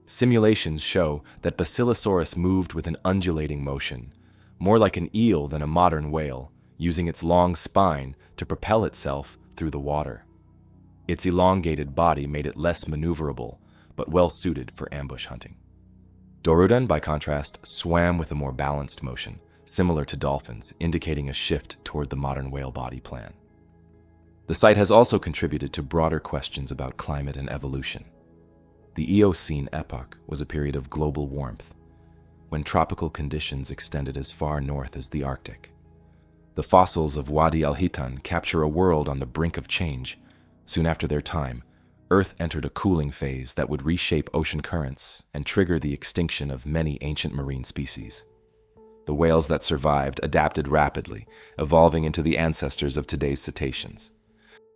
Simulations show that Basilosaurus moved with an undulating motion, more like an eel than a modern whale, using its long spine to propel itself through the water. Its elongated body made it less maneuverable, but well suited for ambush hunting. Dorudan, by contrast, swam with a more balanced motion, similar to dolphins, indicating a shift toward the modern whale body plan. The site has also contributed to broader questions about climate and evolution. The Eocene epoch was a period of global warmth, when tropical conditions extended as far north as the Arctic. The fossils of Wadi al-Hitan capture a world on the brink of change. Soon after their time, Earth entered a cooling phase that would reshape ocean currents and trigger the extinction of many ancient marine species. The whales that survived adapted rapidly, evolving into the ancestors of today's cetaceans.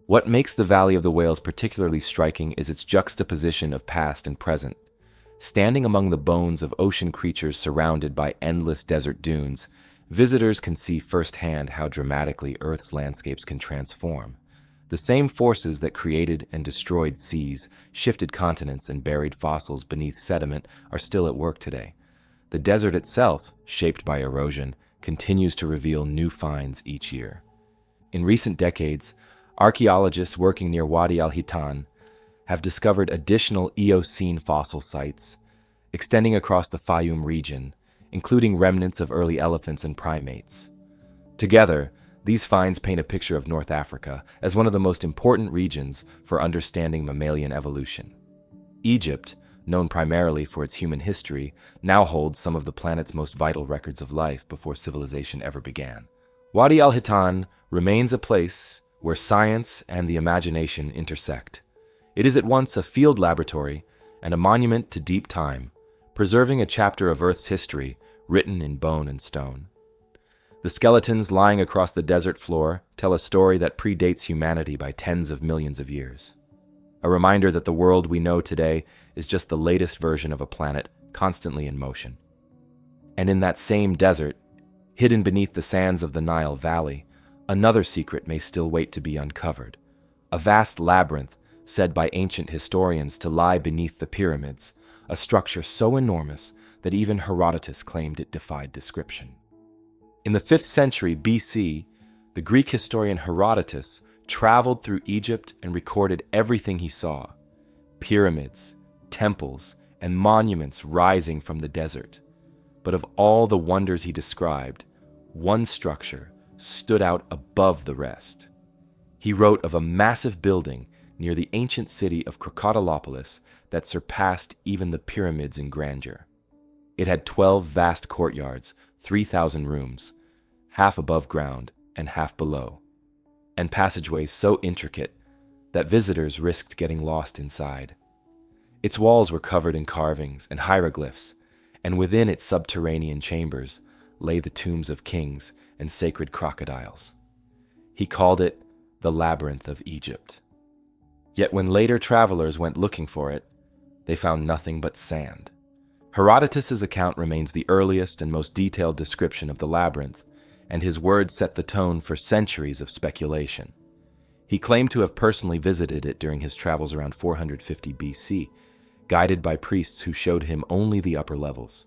What makes the Valley of the Whales particularly striking is its juxtaposition of past and present. Standing among the bones of ocean creatures surrounded by endless desert dunes, visitors can see firsthand how dramatically Earth's landscapes can transform. The same forces that created and destroyed seas, shifted continents, and buried fossils beneath sediment are still at work today. The desert itself, shaped by erosion, continues to reveal new finds each year. In recent decades, archaeologists working near Wadi al-Hitan have discovered additional Eocene fossil sites extending across the Fayum region, including remnants of early elephants and primates. Together, these finds paint a picture of North Africa as one of the most important regions for understanding mammalian evolution. Egypt, known primarily for its human history, now holds some of the planet's most vital records of life before civilization ever began. Wadi al-Hitan remains a place where science and the imagination intersect. It is at once a field laboratory and a monument to deep time, preserving a chapter of Earth's history written in bone and stone. The skeletons lying across the desert floor tell a story that predates humanity by tens of millions of years. A reminder that the world we know today is just the latest version of a planet constantly in motion. And in that same desert, hidden beneath the sands of the Nile Valley, another secret may still wait to be uncovered. A vast labyrinth said by ancient historians to lie beneath the pyramids, a structure so enormous that even Herodotus claimed it defied description. In the 5th century BC, the Greek historian Herodotus traveled through Egypt and recorded everything he saw: pyramids, temples, and monuments rising from the desert. But of all the wonders he described, one structure stood out above the rest. He wrote of a massive building near the ancient city of Crocodilopolis that surpassed even the pyramids in grandeur. It had 12 vast courtyards, 3,000 rooms, half above ground and half below, and passageways so intricate that visitors risked getting lost inside. Its walls were covered in carvings and hieroglyphs, and within its subterranean chambers lay the tombs of kings and sacred crocodiles. He called it the Labyrinth of Egypt. Yet when later travelers went looking for it, they found nothing but sand. Herodotus's account remains the earliest and most detailed description of the labyrinth, and his words set the tone for centuries of speculation. He claimed to have personally visited it during his travels around 450 BC, guided by priests who showed him only the upper levels.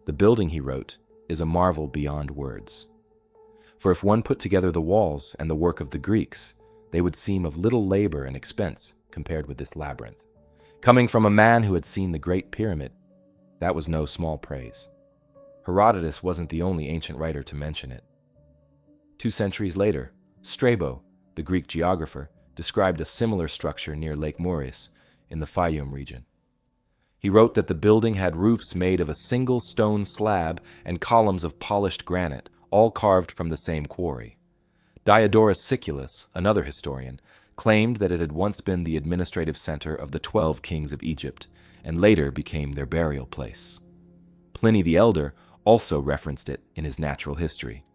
The building, he wrote, is a marvel beyond words. For if one put together the walls and the work of the Greeks, they would seem of little labor and expense compared with this labyrinth. Coming from a man who had seen the Great Pyramid, that was no small praise. Herodotus wasn't the only ancient writer to mention it. 2 centuries later, Strabo, the Greek geographer, described a similar structure near Lake Moeris in the Fayum region. He wrote that the building had roofs made of a single stone slab and columns of polished granite, all carved from the same quarry. Diodorus Siculus, another historian, claimed that it had once been the administrative center of the 12 kings of Egypt, and later became their burial place. Pliny the Elder also referenced it in his Natural History,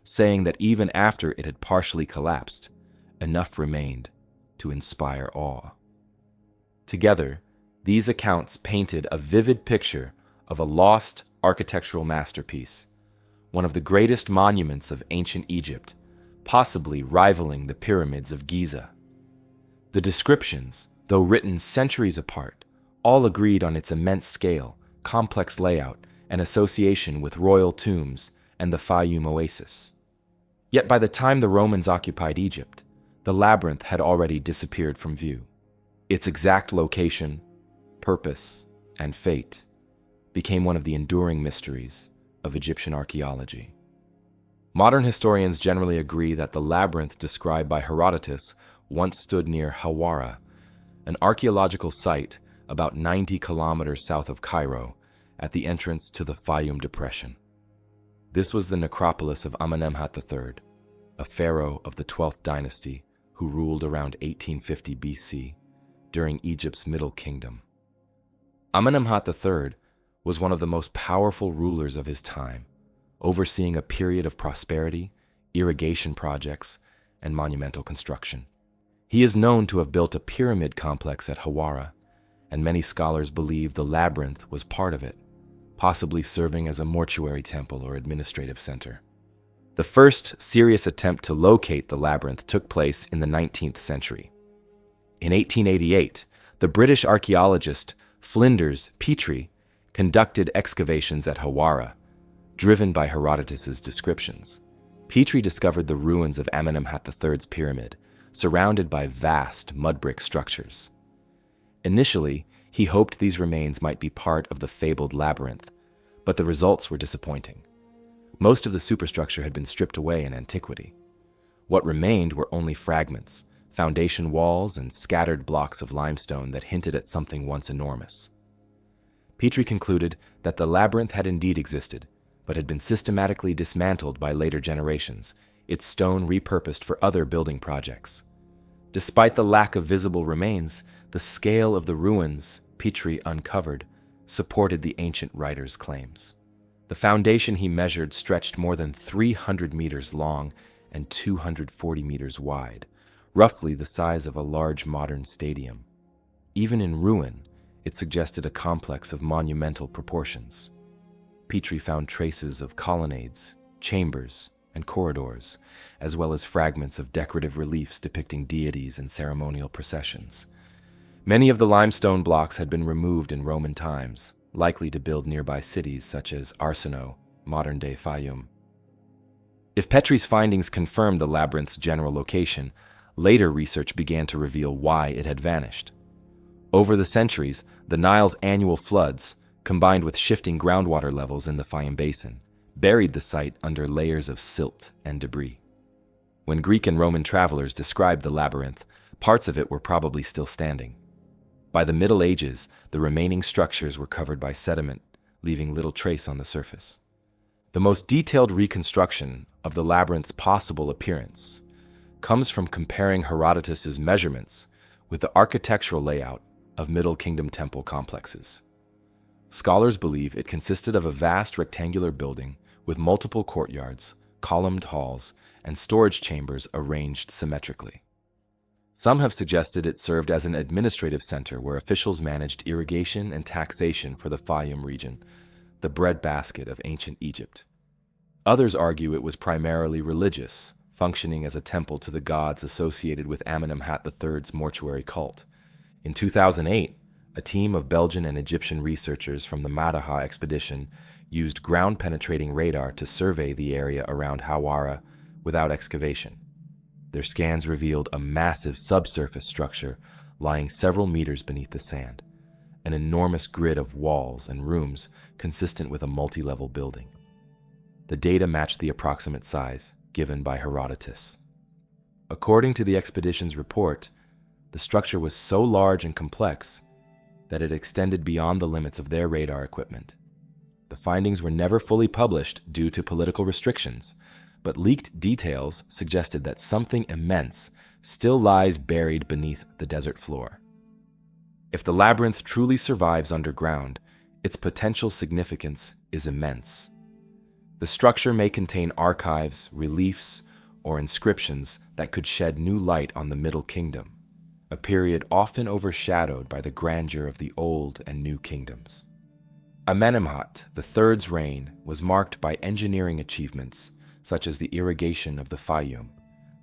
saying that even after it had partially collapsed, enough remained to inspire awe. Together, these accounts painted a vivid picture of a lost architectural masterpiece, one of the greatest monuments of ancient Egypt, possibly rivaling the pyramids of Giza. The descriptions, though written centuries apart, all agreed on its immense scale, complex layout, and association with royal tombs and the Fayum oasis. Yet by the time the Romans occupied Egypt, the labyrinth had already disappeared from view. Its exact location, purpose, and fate became one of the enduring mysteries of Egyptian archaeology. Modern historians generally agree that the labyrinth described by Herodotus once stood near Hawara, an archaeological site about 90 kilometers south of Cairo, at the entrance to the Fayum Depression. This was the necropolis of Amenemhat III, a pharaoh of the 12th dynasty who ruled around 1850 BC during Egypt's Middle Kingdom. Amenemhat III was one of the most powerful rulers of his time, overseeing a period of prosperity, irrigation projects, and monumental construction. He is known to have built a pyramid complex at Hawara, and many scholars believe the labyrinth was part of it, possibly serving as a mortuary temple or administrative center. The first serious attempt to locate the labyrinth took place in the 19th century. In 1888, the British archaeologist Flinders Petrie conducted excavations at Hawara, driven by Herodotus's descriptions. Petrie discovered the ruins of Amenemhat III's pyramid, surrounded by vast mud-brick structures. Initially, he hoped these remains might be part of the fabled labyrinth, but the results were disappointing. Most of the superstructure had been stripped away in antiquity. What remained were only fragments, foundation walls, and scattered blocks of limestone that hinted at something once enormous. Petrie concluded that the labyrinth had indeed existed, but had been systematically dismantled by later generations, its stone repurposed for other building projects. Despite the lack of visible remains, the scale of the ruins Petrie uncovered supported the ancient writer's claims. The foundation he measured stretched more than 300 meters long and 240 meters wide, roughly the size of a large modern stadium. Even in ruin, it suggested a complex of monumental proportions. Petrie found traces of colonnades, chambers, and corridors, as well as fragments of decorative reliefs depicting deities and ceremonial processions. Many of the limestone blocks had been removed in Roman times, likely to build nearby cities such as Arsinoe, modern-day Fayum. If Petrie's findings confirmed the labyrinth's general location, later research began to reveal why it had vanished. Over the centuries, the Nile's annual floods, combined with shifting groundwater levels in the Fayum Basin, buried the site under layers of silt and debris. When Greek and Roman travelers described the labyrinth, parts of it were probably still standing. By the Middle Ages, the remaining structures were covered by sediment, leaving little trace on the surface. The most detailed reconstruction of the labyrinth's possible appearance comes from comparing Herodotus's measurements with the architectural layout of Middle Kingdom temple complexes. Scholars believe it consisted of a vast rectangular building with multiple courtyards, columned halls, and storage chambers arranged symmetrically. Some have suggested it served as an administrative center where officials managed irrigation and taxation for the Fayum region, the breadbasket of ancient Egypt. Others argue it was primarily religious, functioning as a temple to the gods associated with Amenemhat III's mortuary cult. In 2008, a team of Belgian and Egyptian researchers from the Madaha expedition used ground-penetrating radar to survey the area around Hawara without excavation. Their scans revealed a massive subsurface structure lying several meters beneath the sand, an enormous grid of walls and rooms consistent with a multi-level building. The data matched the approximate size given by Herodotus. According to the expedition's report, the structure was so large and complex that it extended beyond the limits of their radar equipment. The findings were never fully published due to political restrictions, but leaked details suggested that something immense still lies buried beneath the desert floor. If the labyrinth truly survives underground, its potential significance is immense. The structure may contain archives, reliefs, or inscriptions that could shed new light on the Middle Kingdom, a period often overshadowed by the grandeur of the Old and New Kingdoms. Amenemhat III's reign was marked by engineering achievements such as the irrigation of the Fayum,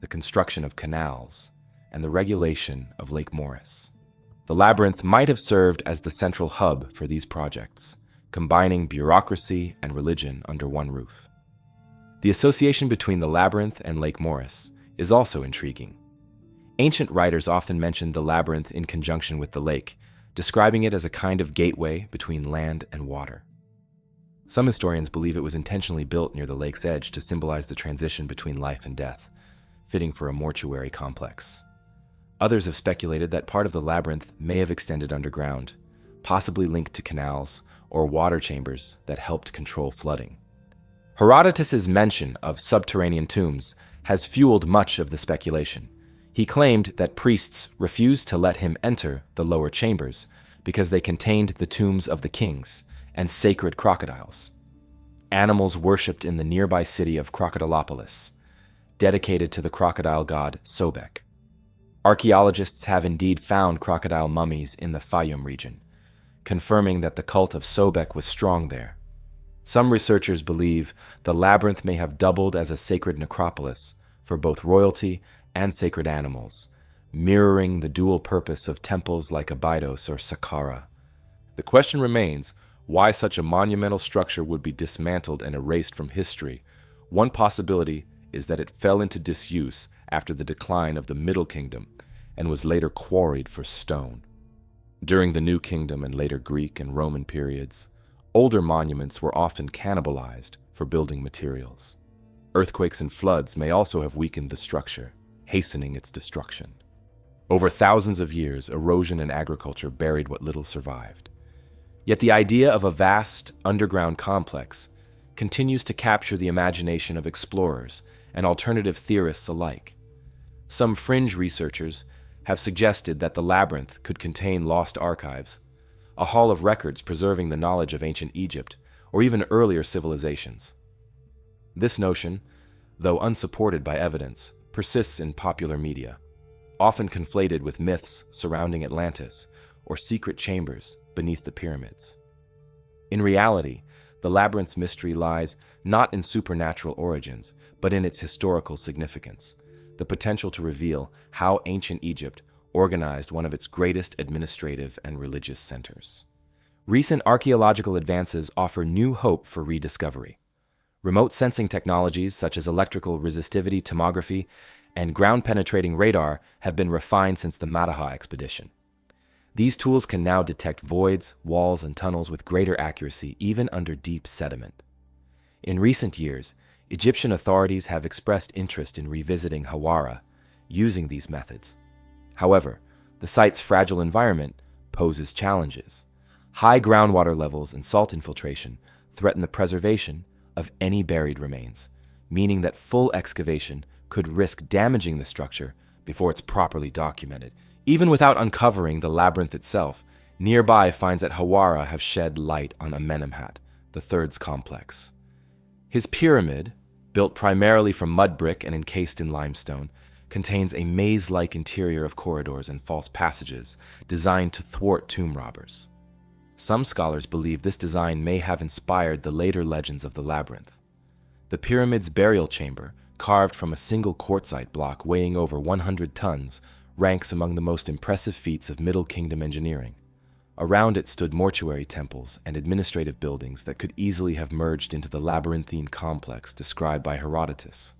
the construction of canals, and the regulation of Lake Moeris. The labyrinth might have served as the central hub for these projects, combining bureaucracy and religion under one roof. The association between the labyrinth and Lake Moeris is also intriguing. Ancient writers often mentioned the labyrinth in conjunction with the lake, describing it as a kind of gateway between land and water. Some historians believe it was intentionally built near the lake's edge to symbolize the transition between life and death, fitting for a mortuary complex. Others have speculated that part of the labyrinth may have extended underground, possibly linked to canals or water chambers that helped control flooding. Herodotus's mention of subterranean tombs has fueled much of the speculation. He claimed that priests refused to let him enter the lower chambers because they contained the tombs of the kings and sacred crocodiles, animals worshipped in the nearby city of Crocodilopolis, dedicated to the crocodile god Sobek. Archaeologists have indeed found crocodile mummies in the Fayum region, confirming that the cult of Sobek was strong there. Some researchers believe the labyrinth may have doubled as a sacred necropolis for both royalty and sacred animals, mirroring the dual purpose of temples like Abydos or Saqqara. The question remains why such a monumental structure would be dismantled and erased from history. One possibility is that it fell into disuse after the decline of the Middle Kingdom and was later quarried for stone. During the New Kingdom and later Greek and Roman periods, older monuments were often cannibalized for building materials. Earthquakes and floods may also have weakened the structure, hastening its destruction. Over thousands of years, erosion and agriculture buried what little survived. Yet the idea of a vast, underground complex continues to capture the imagination of explorers and alternative theorists alike. Some fringe researchers have suggested that the labyrinth could contain lost archives, a hall of records preserving the knowledge of ancient Egypt or even earlier civilizations. This notion, though unsupported by evidence, persists in popular media, often conflated with myths surrounding Atlantis or secret chambers beneath the pyramids. In reality, the labyrinth's mystery lies not in supernatural origins, but in its historical significance, the potential to reveal how ancient Egypt organized one of its greatest administrative and religious centers. Recent archaeological advances offer new hope for rediscovery. Remote sensing technologies such as electrical resistivity tomography and ground-penetrating radar have been refined since the Madaha expedition. These tools can now detect voids, walls, and tunnels with greater accuracy even under deep sediment. In recent years, Egyptian authorities have expressed interest in revisiting Hawara using these methods. However, the site's fragile environment poses challenges. High groundwater levels and salt infiltration threaten the preservation of any buried remains, meaning that full excavation could risk damaging the structure before it's properly documented. Even without uncovering the labyrinth itself, nearby finds at Hawara have shed light on Amenemhat III's complex. His pyramid, built primarily from mud brick and encased in limestone, contains a maze-like interior of corridors and false passages designed to thwart tomb robbers. Some scholars believe this design may have inspired the later legends of the labyrinth. The pyramid's burial chamber, carved from a single quartzite block weighing over 100 tons, ranks among the most impressive feats of Middle Kingdom engineering. Around it stood mortuary temples and administrative buildings that could easily have merged into the labyrinthine complex described by Herodotus.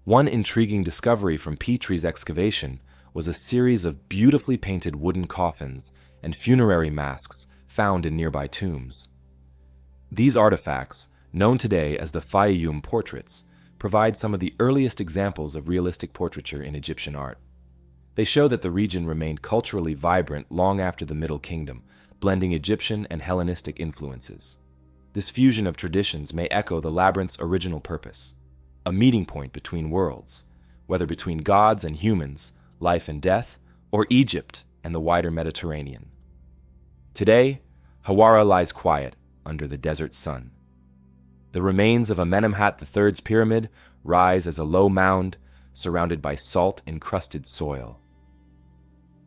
One intriguing discovery from Petrie's excavation was a series of beautifully painted wooden coffins and funerary masks found in nearby tombs. These artifacts, known today as the Fayum portraits, provide some of the earliest examples of realistic portraiture in Egyptian art. They show that the region remained culturally vibrant long after the Middle Kingdom, blending Egyptian and Hellenistic influences. This fusion of traditions may echo the labyrinth's original purpose, a meeting point between worlds, whether between gods and humans, life and death, or Egypt and the wider Mediterranean. Today, Hawara lies quiet under the desert sun. The remains of Amenemhat III's pyramid rise as a low mound surrounded by salt-encrusted soil.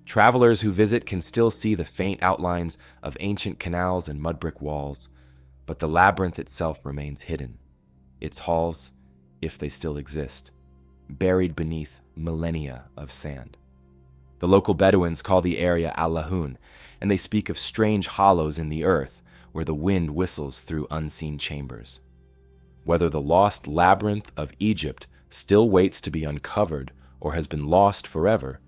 Travelers who visit can still see the faint outlines of ancient canals and mud brick walls, but the labyrinth itself remains hidden, its halls, if they still exist, buried beneath millennia of sand. The local Bedouins call the area Al-Lahun, and they speak of strange hollows in the earth where the wind whistles through unseen chambers. Whether the lost labyrinth of Egypt still waits to be uncovered or has been lost forever,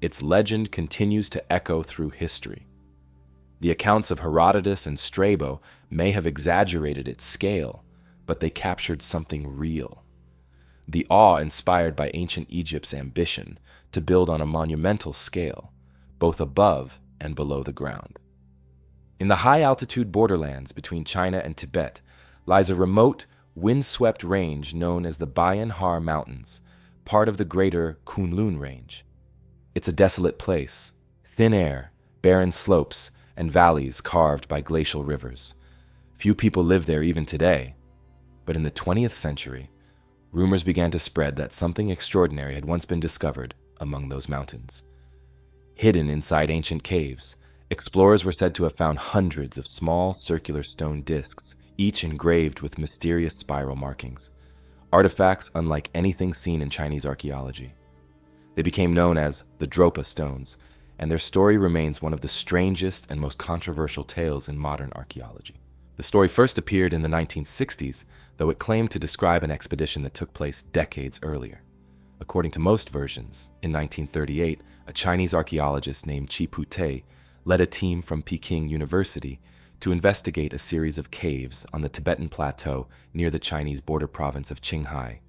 its legend continues to echo through history. The accounts of Herodotus and Strabo may have exaggerated its scale, but they captured something real. The awe inspired by ancient Egypt's ambition to build on a monumental scale, both above and below the ground. In the high-altitude borderlands between China and Tibet lies a remote, wind-swept range known as the Bayan Har Mountains, part of the greater Kunlun Range. It's a desolate place, thin air, barren slopes, and valleys carved by glacial rivers. Few people live there even today, but in the 20th century, rumors began to spread that something extraordinary had once been discovered among those mountains. Hidden inside ancient caves, explorers were said to have found hundreds of small circular stone discs, each engraved with mysterious spiral markings, artifacts unlike anything seen in Chinese archaeology. They became known as the Dropa Stones, and their story remains one of the strangest and most controversial tales in modern archaeology. The story first appeared in the 1960s, though it claimed to describe an expedition that took place decades earlier. According to most versions, in 1938, a Chinese archaeologist named Chi Pu-te led a team from Peking University to investigate a series of caves on the Tibetan plateau near the Chinese border province of Qinghai.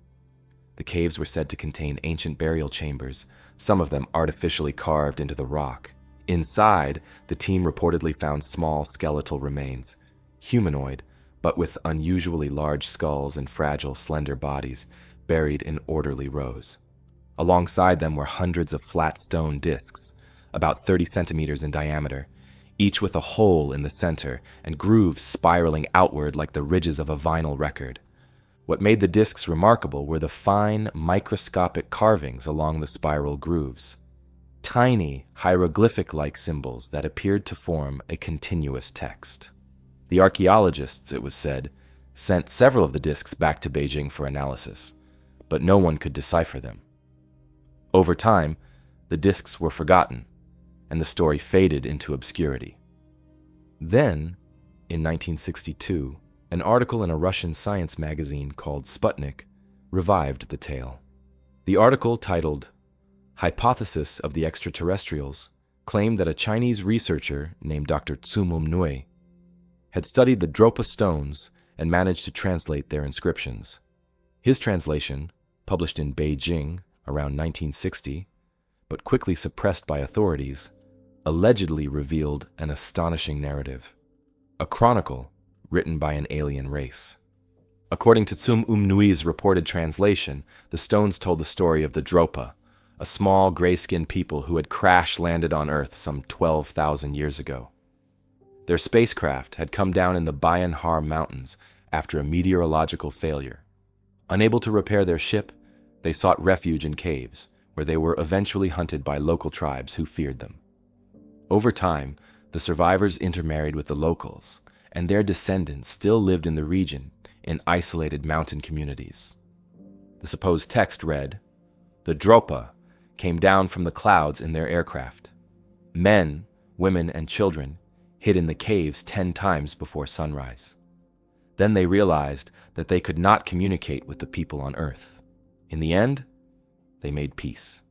The caves were said to contain ancient burial chambers, some of them artificially carved into the rock. Inside, the team reportedly found small skeletal remains, humanoid, but with unusually large skulls and fragile, slender bodies, buried in orderly rows. Alongside them were hundreds of flat stone discs, about 30 centimeters in diameter, each with a hole in the center and grooves spiraling outward like the ridges of a vinyl record. What made the discs remarkable were the fine, microscopic carvings along the spiral grooves. Tiny, hieroglyphic-like symbols that appeared to form a continuous text. The archaeologists, it was said, sent several of the discs back to Beijing for analysis, but no one could decipher them. Over time, the discs were forgotten, and the story faded into obscurity. Then, in 1962, an article in a Russian science magazine called Sputnik revived the tale. The article, titled Hypothesis of the Extraterrestrials, claimed that a Chinese researcher named Dr. Tsumum Nui had studied the Dropa Stones and managed to translate their inscriptions. His translation, published in Beijing around 1960, but quickly suppressed by authorities, allegedly revealed an astonishing narrative, a chronicle written by an alien race. According to Tsum Nui's reported translation, the stones told the story of the Dropa, a small gray-skinned people who had crash-landed on Earth some 12,000 years ago. Their spacecraft had come down in the Bayan Har Mountains after a meteorological failure. Unable to repair their ship, they sought refuge in caves, where they were eventually hunted by local tribes who feared them. Over time, the survivors intermarried with the locals, and their descendants still lived in the region in isolated mountain communities. The supposed text read, "The Dropa came down from the clouds in their aircraft. Men, women, and children hid in the caves 10 times before sunrise. Then they realized that they could not communicate with the people on Earth. In the end, they made peace."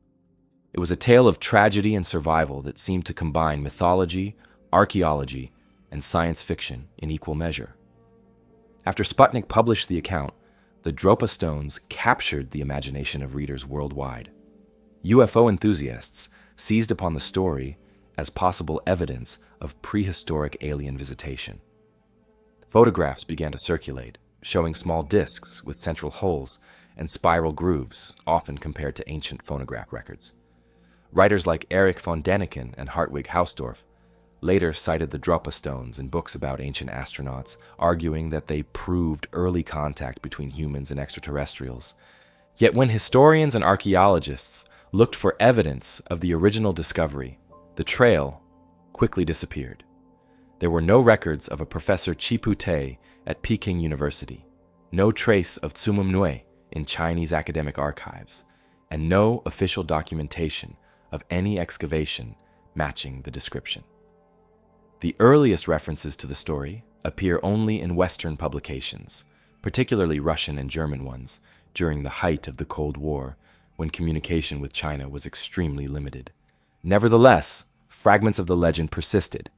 It was a tale of tragedy and survival that seemed to combine mythology, archaeology, and science fiction in equal measure. After Sputnik published the account, the Dropa Stones captured the imagination of readers worldwide. UFO enthusiasts seized upon the story as possible evidence of prehistoric alien visitation. Photographs began to circulate, showing small discs with central holes and spiral grooves, often compared to ancient phonograph records. Writers like Erich von Däniken and Hartwig Hausdorff later cited the Dropa Stones in books about ancient astronauts, arguing that they proved early contact between humans and extraterrestrials. Yet when historians and archaeologists looked for evidence of the original discovery, the trail quickly disappeared. There were no records of a Professor Chipu Te at Peking University, no trace of Tsumum Nui in Chinese academic archives, and no official documentation of any excavation matching the description. The earliest references to the story appear only in Western publications, particularly Russian and German ones, during the height of the Cold War, when communication with China was extremely limited. Nevertheless, fragments of the legend persisted.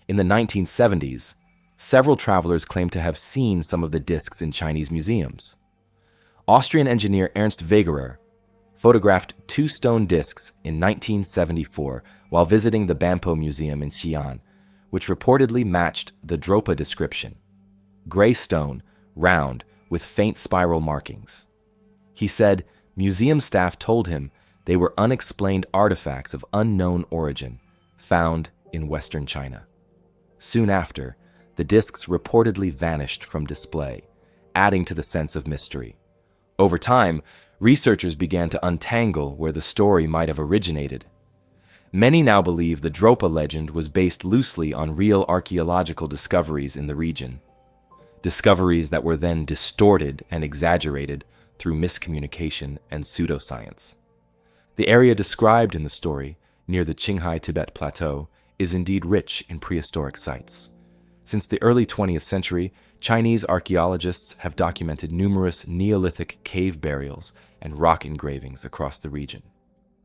In the 1970s, several travelers claimed to have seen some of the discs in Chinese museums. Austrian engineer Ernst Wegerer photographed 2 stone discs in 1974 while visiting the Banpo Museum in Xi'an, which reportedly matched the Dropa description: gray stone, round, with faint spiral markings. He said museum staff told him they were unexplained artifacts of unknown origin found in Western China. Soon after, the discs reportedly vanished from display, adding to the sense of mystery. Over time, researchers began to untangle where the story might have originated. Many now believe the Dropa legend was based loosely on real archaeological discoveries in the region, discoveries that were then distorted and exaggerated through miscommunication and pseudoscience. The area described in the story, near the Qinghai Tibet Plateau, is indeed rich in prehistoric sites. Since the early 20th century, Chinese archaeologists have documented numerous Neolithic cave burials and rock engravings across the region.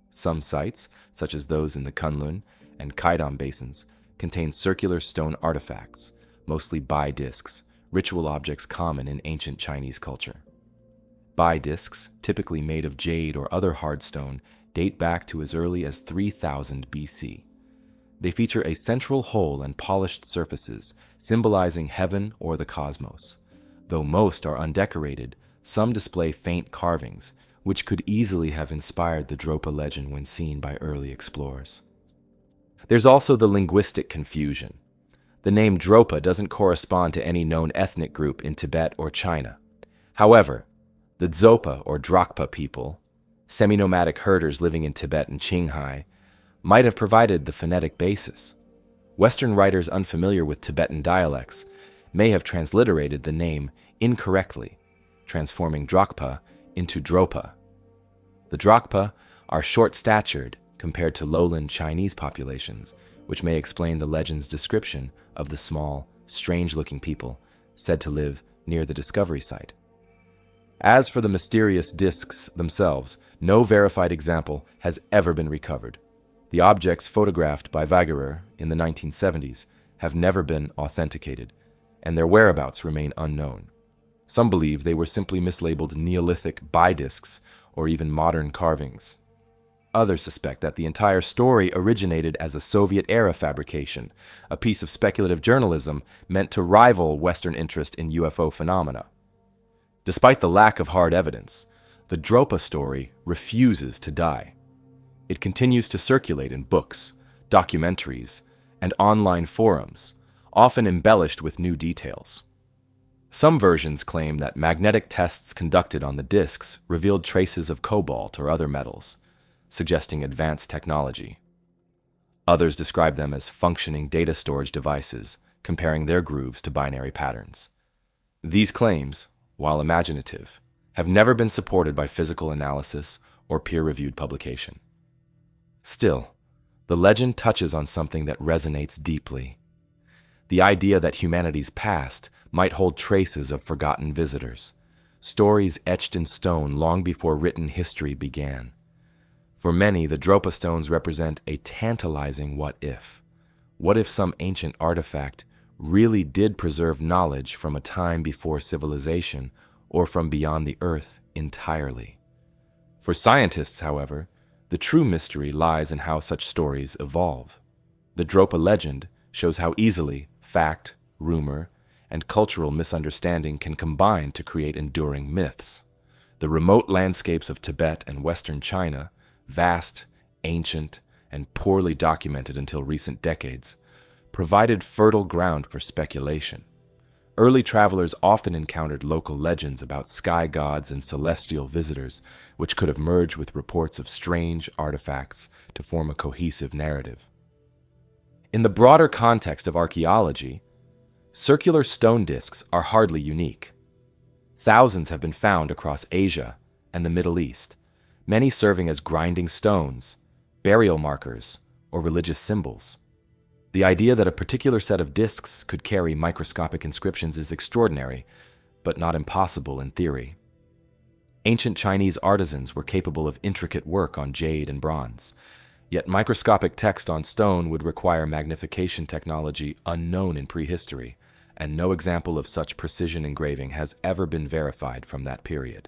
Some sites, such as those in the Kunlun and Kaidam basins, contain circular stone artifacts, mostly Bai discs, ritual objects common in ancient Chinese culture. Bai discs, typically made of jade or other hard stone, date back to as early as 3000 BC. They feature a central hole and polished surfaces, symbolizing heaven or the cosmos. Though most are undecorated, some display faint carvings, which could easily have inspired the Dropa legend when seen by early explorers. There's also the linguistic confusion. The name Dropa doesn't correspond to any known ethnic group in Tibet or China. However, the Dzogpa or Drokpa people, semi-nomadic herders living in Tibet and Qinghai, might have provided the phonetic basis. Western writers unfamiliar with Tibetan dialects may have transliterated the name incorrectly, transforming Drokpa into Dropa. The Drokpa are short-statured compared to lowland Chinese populations, which may explain the legend's description of the small, strange-looking people said to live near the discovery site. As for the mysterious discs themselves, no verified example has ever been recovered. The objects photographed by Wegerer in the 1970s have never been authenticated, and their whereabouts remain unknown. Some believe they were simply mislabeled Neolithic Bai discs or even modern carvings. Others suspect that the entire story originated as a Soviet-era fabrication, a piece of speculative journalism meant to rival Western interest in UFO phenomena. Despite the lack of hard evidence, the Dropa story refuses to die. It continues to circulate in books, documentaries, and online forums, often embellished with new details. Some versions claim that magnetic tests conducted on the discs revealed traces of cobalt or other metals, suggesting advanced technology. Others describe them as functioning data storage devices, comparing their grooves to binary patterns. These claims, while imaginative, have never been supported by physical analysis or peer-reviewed publication. Still, the legend touches on something that resonates deeply: the idea that humanity's past might hold traces of forgotten visitors, stories etched in stone long before written history began. For many, the Dropa Stones represent a tantalizing what-if. What if some ancient artifact really did preserve knowledge from a time before civilization or from beyond the Earth entirely? For scientists, however, the true mystery lies in how such stories evolve. The Dropa legend shows how easily fact, rumor, and cultural misunderstanding can combine to create enduring myths. The remote landscapes of Tibet and Western China, vast, ancient, and poorly documented until recent decades, provided fertile ground for speculation. Early travelers often encountered local legends about sky gods and celestial visitors, which could have merged with reports of strange artifacts to form a cohesive narrative. In the broader context of archaeology, circular stone discs are hardly unique. Thousands have been found across Asia and the Middle East, many serving as grinding stones, burial markers, or religious symbols. The idea that a particular set of discs could carry microscopic inscriptions is extraordinary, but not impossible in theory. Ancient Chinese artisans were capable of intricate work on jade and bronze, yet microscopic text on stone would require magnification technology unknown in prehistory, and no example of such precision engraving has ever been verified from that period.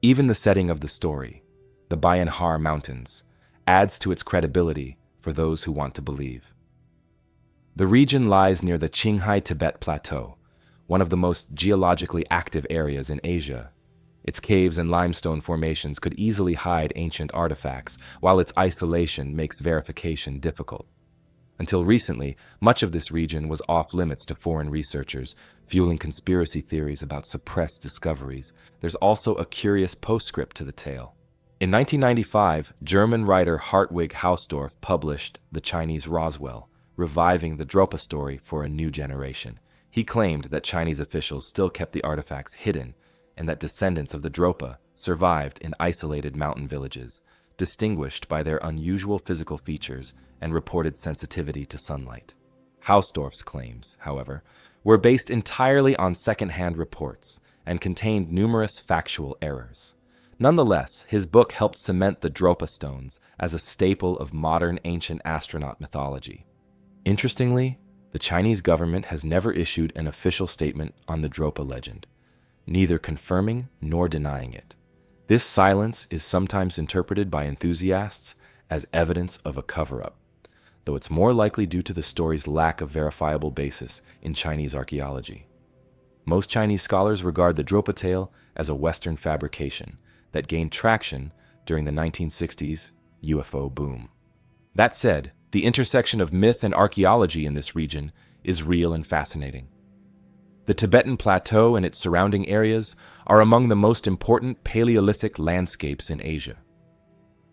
Even the setting of the story, the Bayan Har Mountains, adds to its credibility for those who want to believe. The region lies near the Qinghai Tibet Plateau, one of the most geologically active areas in Asia. Its caves and limestone formations could easily hide ancient artifacts, while its isolation makes verification difficult. Until recently, much of this region was off-limits to foreign researchers, fueling conspiracy theories about suppressed discoveries. There's also a curious postscript to the tale. In 1995, German writer Hartwig Hausdorff published The Chinese Roswell, reviving the Dropa story for a new generation. He claimed that Chinese officials still kept the artifacts hidden, and that descendants of the Dropa survived in isolated mountain villages, distinguished by their unusual physical features and reported sensitivity to sunlight. Hausdorff's claims, however, were based entirely on second-hand reports and contained numerous factual errors. Nonetheless, his book helped cement the Dropa Stones as a staple of modern ancient astronaut mythology. Interestingly, the Chinese government has never issued an official statement on the Dropa legend, neither confirming nor denying it. This silence is sometimes interpreted by enthusiasts as evidence of a cover-up, though it's more likely due to the story's lack of verifiable basis in Chinese archaeology. Most Chinese scholars regard the Dropa tale as a Western fabrication that gained traction during the 1960s UFO boom. That said, the intersection of myth and archaeology in this region is real and fascinating. The Tibetan Plateau and its surrounding areas are among the most important Paleolithic landscapes in Asia.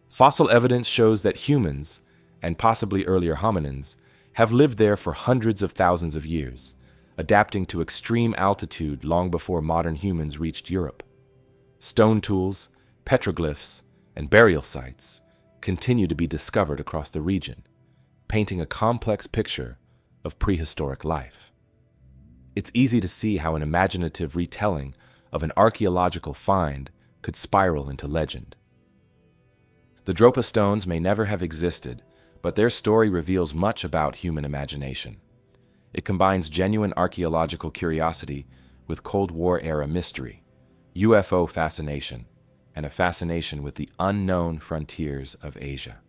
Fossil evidence shows that humans, and possibly earlier hominins, have lived there for hundreds of thousands of years, adapting to extreme altitude long before modern humans reached Europe. Stone tools, petroglyphs, and burial sites continue to be discovered across the region, painting a complex picture of prehistoric life. It's easy to see how an imaginative retelling of an archaeological find could spiral into legend. The Dropa Stones may never have existed, but their story reveals much about human imagination. It combines genuine archaeological curiosity with Cold War-era mystery, UFO fascination, and a fascination with the unknown frontiers of Asia.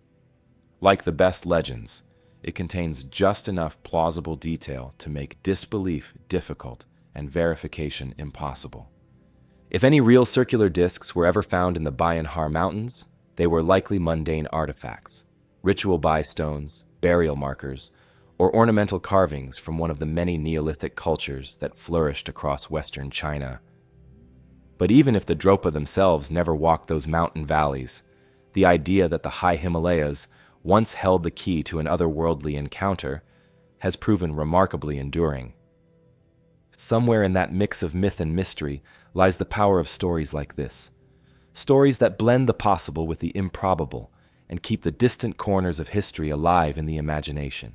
Like the best legends, it contains just enough plausible detail to make disbelief difficult and verification impossible. If any real circular discs were ever found in the Bayan Har Mountains, they were likely mundane artifacts, ritual buy stones, burial markers, or ornamental carvings from one of the many Neolithic cultures that flourished across western China. But even if the Dropa themselves never walked those mountain valleys, the idea that the high Himalayas once held the key to an otherworldly encounter has proven remarkably enduring. Somewhere in that mix of myth and mystery lies the power of stories like this. Stories that blend the possible with the improbable and keep the distant corners of history alive in the imagination.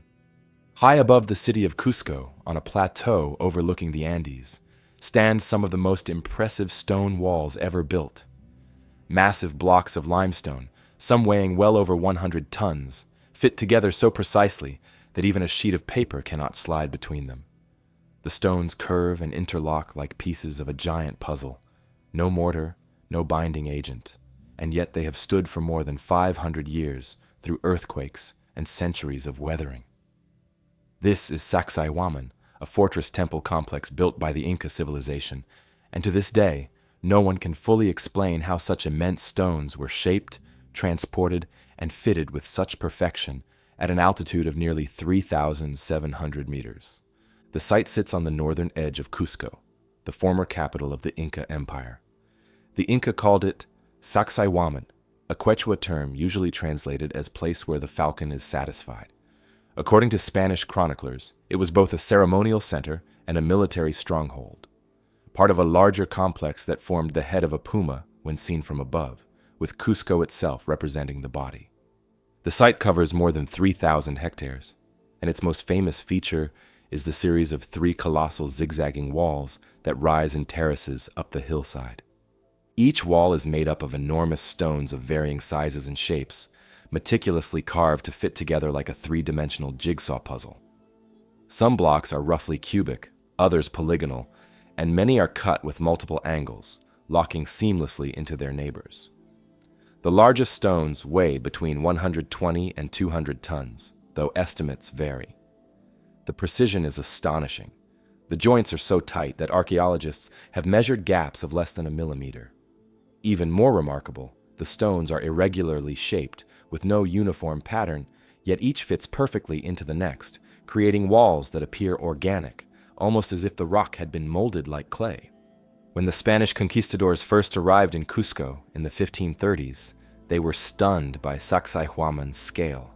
High above the city of Cusco, on a plateau overlooking the Andes, stand some of the most impressive stone walls ever built. Massive blocks of limestone, some weighing well over 100 tons, fit together so precisely that even a sheet of paper cannot slide between them. The stones curve and interlock like pieces of a giant puzzle. No mortar, no binding agent, and yet they have stood for more than 500 years through earthquakes and centuries of weathering. This is Sacsayhuaman, a fortress temple complex built by the Inca civilization, and to this day, no one can fully explain how such immense stones were shaped, transported, and fitted with such perfection at an altitude of nearly 3,700 meters. The site sits on the northern edge of Cusco, the former capital of the Inca Empire. The Inca called it Sacsayhuaman, a Quechua term usually translated as place where the falcon is satisfied. According to Spanish chroniclers, it was both a ceremonial center and a military stronghold, part of a larger complex that formed the head of a puma when seen from above, with Cusco itself representing the body. The site covers more than 3,000 hectares, and its most famous feature is the series of 3 colossal zigzagging walls that rise in terraces up the hillside. Each wall is made up of enormous stones of varying sizes and shapes, meticulously carved to fit together like a 3-dimensional jigsaw puzzle. Some blocks are roughly cubic, others polygonal, and many are cut with multiple angles, locking seamlessly into their neighbors. The largest stones weigh between 120 and 200 tons, though estimates vary. The precision is astonishing. The joints are so tight that archaeologists have measured gaps of less than a millimeter. Even more remarkable, the stones are irregularly shaped, with no uniform pattern, yet each fits perfectly into the next, creating walls that appear organic, almost as if the rock had been molded like clay. When the Spanish conquistadors first arrived in Cusco in the 1530s, they were stunned by Sacsayhuaman's scale.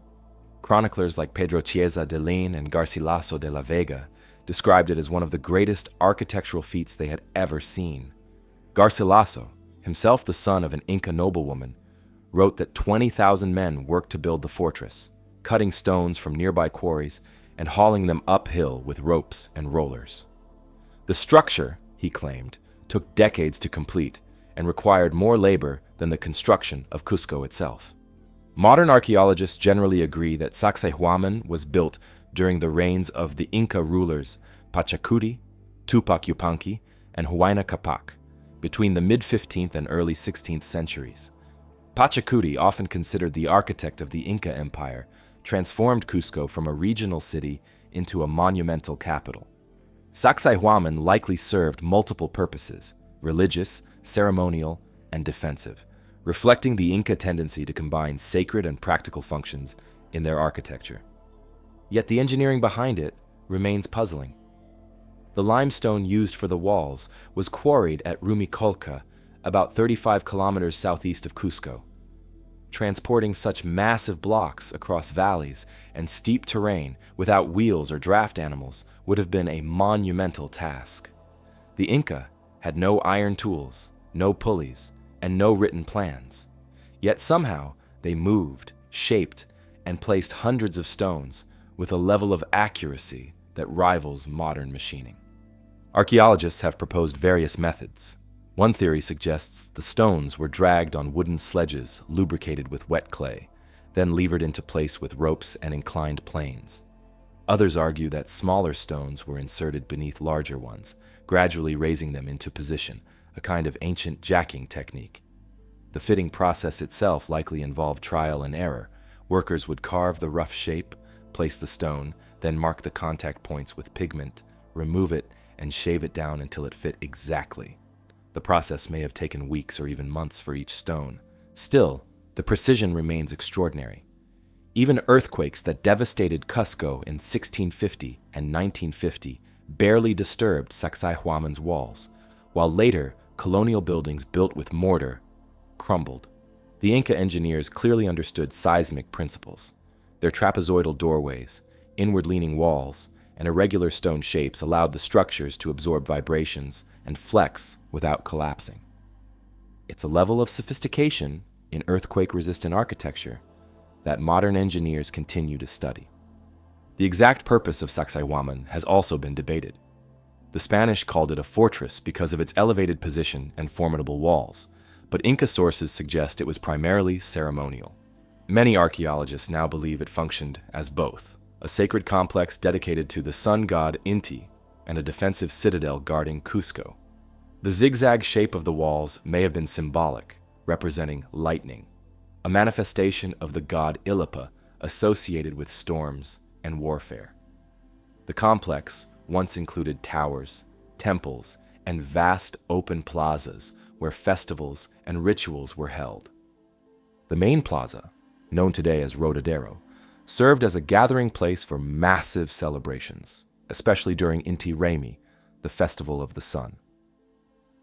Chroniclers like Pedro Chiesa de León and Garcilaso de la Vega described it as one of the greatest architectural feats they had ever seen. Garcilaso, himself the son of an Inca noblewoman, wrote that 20,000 men worked to build the fortress, cutting stones from nearby quarries and hauling them uphill with ropes and rollers. The structure, he claimed, took decades to complete and required more labor than the construction of Cusco itself. Modern archaeologists generally agree that Sacsayhuaman was built during the reigns of the Inca rulers Pachacuti, Tupac Yupanqui, and Huayna Capac, between the mid-15th and early 16th centuries. Pachacuti, often considered the architect of the Inca Empire, transformed Cusco from a regional city into a monumental capital. Sacsayhuaman likely served multiple purposes: religious, ceremonial, and defensive, reflecting the Inca tendency to combine sacred and practical functions in their architecture. Yet the engineering behind it remains puzzling. The limestone used for the walls was quarried at Rumicolca, about 35 kilometers southeast of Cusco. Transporting such massive blocks across valleys and steep terrain without wheels or draft animals would have been a monumental task. The Inca had no iron tools, no pulleys, and no written plans. Yet somehow they moved, shaped, and placed hundreds of stones with a level of accuracy that rivals modern machining. Archaeologists have proposed various methods. One theory suggests the stones were dragged on wooden sledges lubricated with wet clay, then levered into place with ropes and inclined planes. Others argue that smaller stones were inserted beneath larger ones, gradually raising them into position, a kind of ancient jacking technique. The fitting process itself likely involved trial and error. Workers would carve the rough shape, place the stone, then mark the contact points with pigment, remove it, and shave it down until it fit exactly. The process may have taken weeks or even months for each stone. Still, the precision remains extraordinary. Even earthquakes that devastated Cusco in 1650 and 1950 barely disturbed Sacsayhuaman's walls, while later colonial buildings built with mortar crumbled. The Inca engineers clearly understood seismic principles. Their trapezoidal doorways, inward-leaning walls, and irregular stone shapes allowed the structures to absorb vibrations and flex without collapsing. It's a level of sophistication in earthquake-resistant architecture that modern engineers continue to study. The exact purpose of Sacsayhuaman has also been debated. The Spanish called it a fortress because of its elevated position and formidable walls, but Inca sources suggest it was primarily ceremonial. Many archaeologists now believe it functioned as both, a sacred complex dedicated to the sun god Inti and a defensive citadel guarding Cusco. The zigzag shape of the walls may have been symbolic, representing lightning, a manifestation of the god Illapa associated with storms and warfare. The complex once included towers, temples, and vast open plazas where festivals and rituals were held. The main plaza, known today as Rodadero, served as a gathering place for massive celebrations, especially during Inti Raymi, the festival of the sun.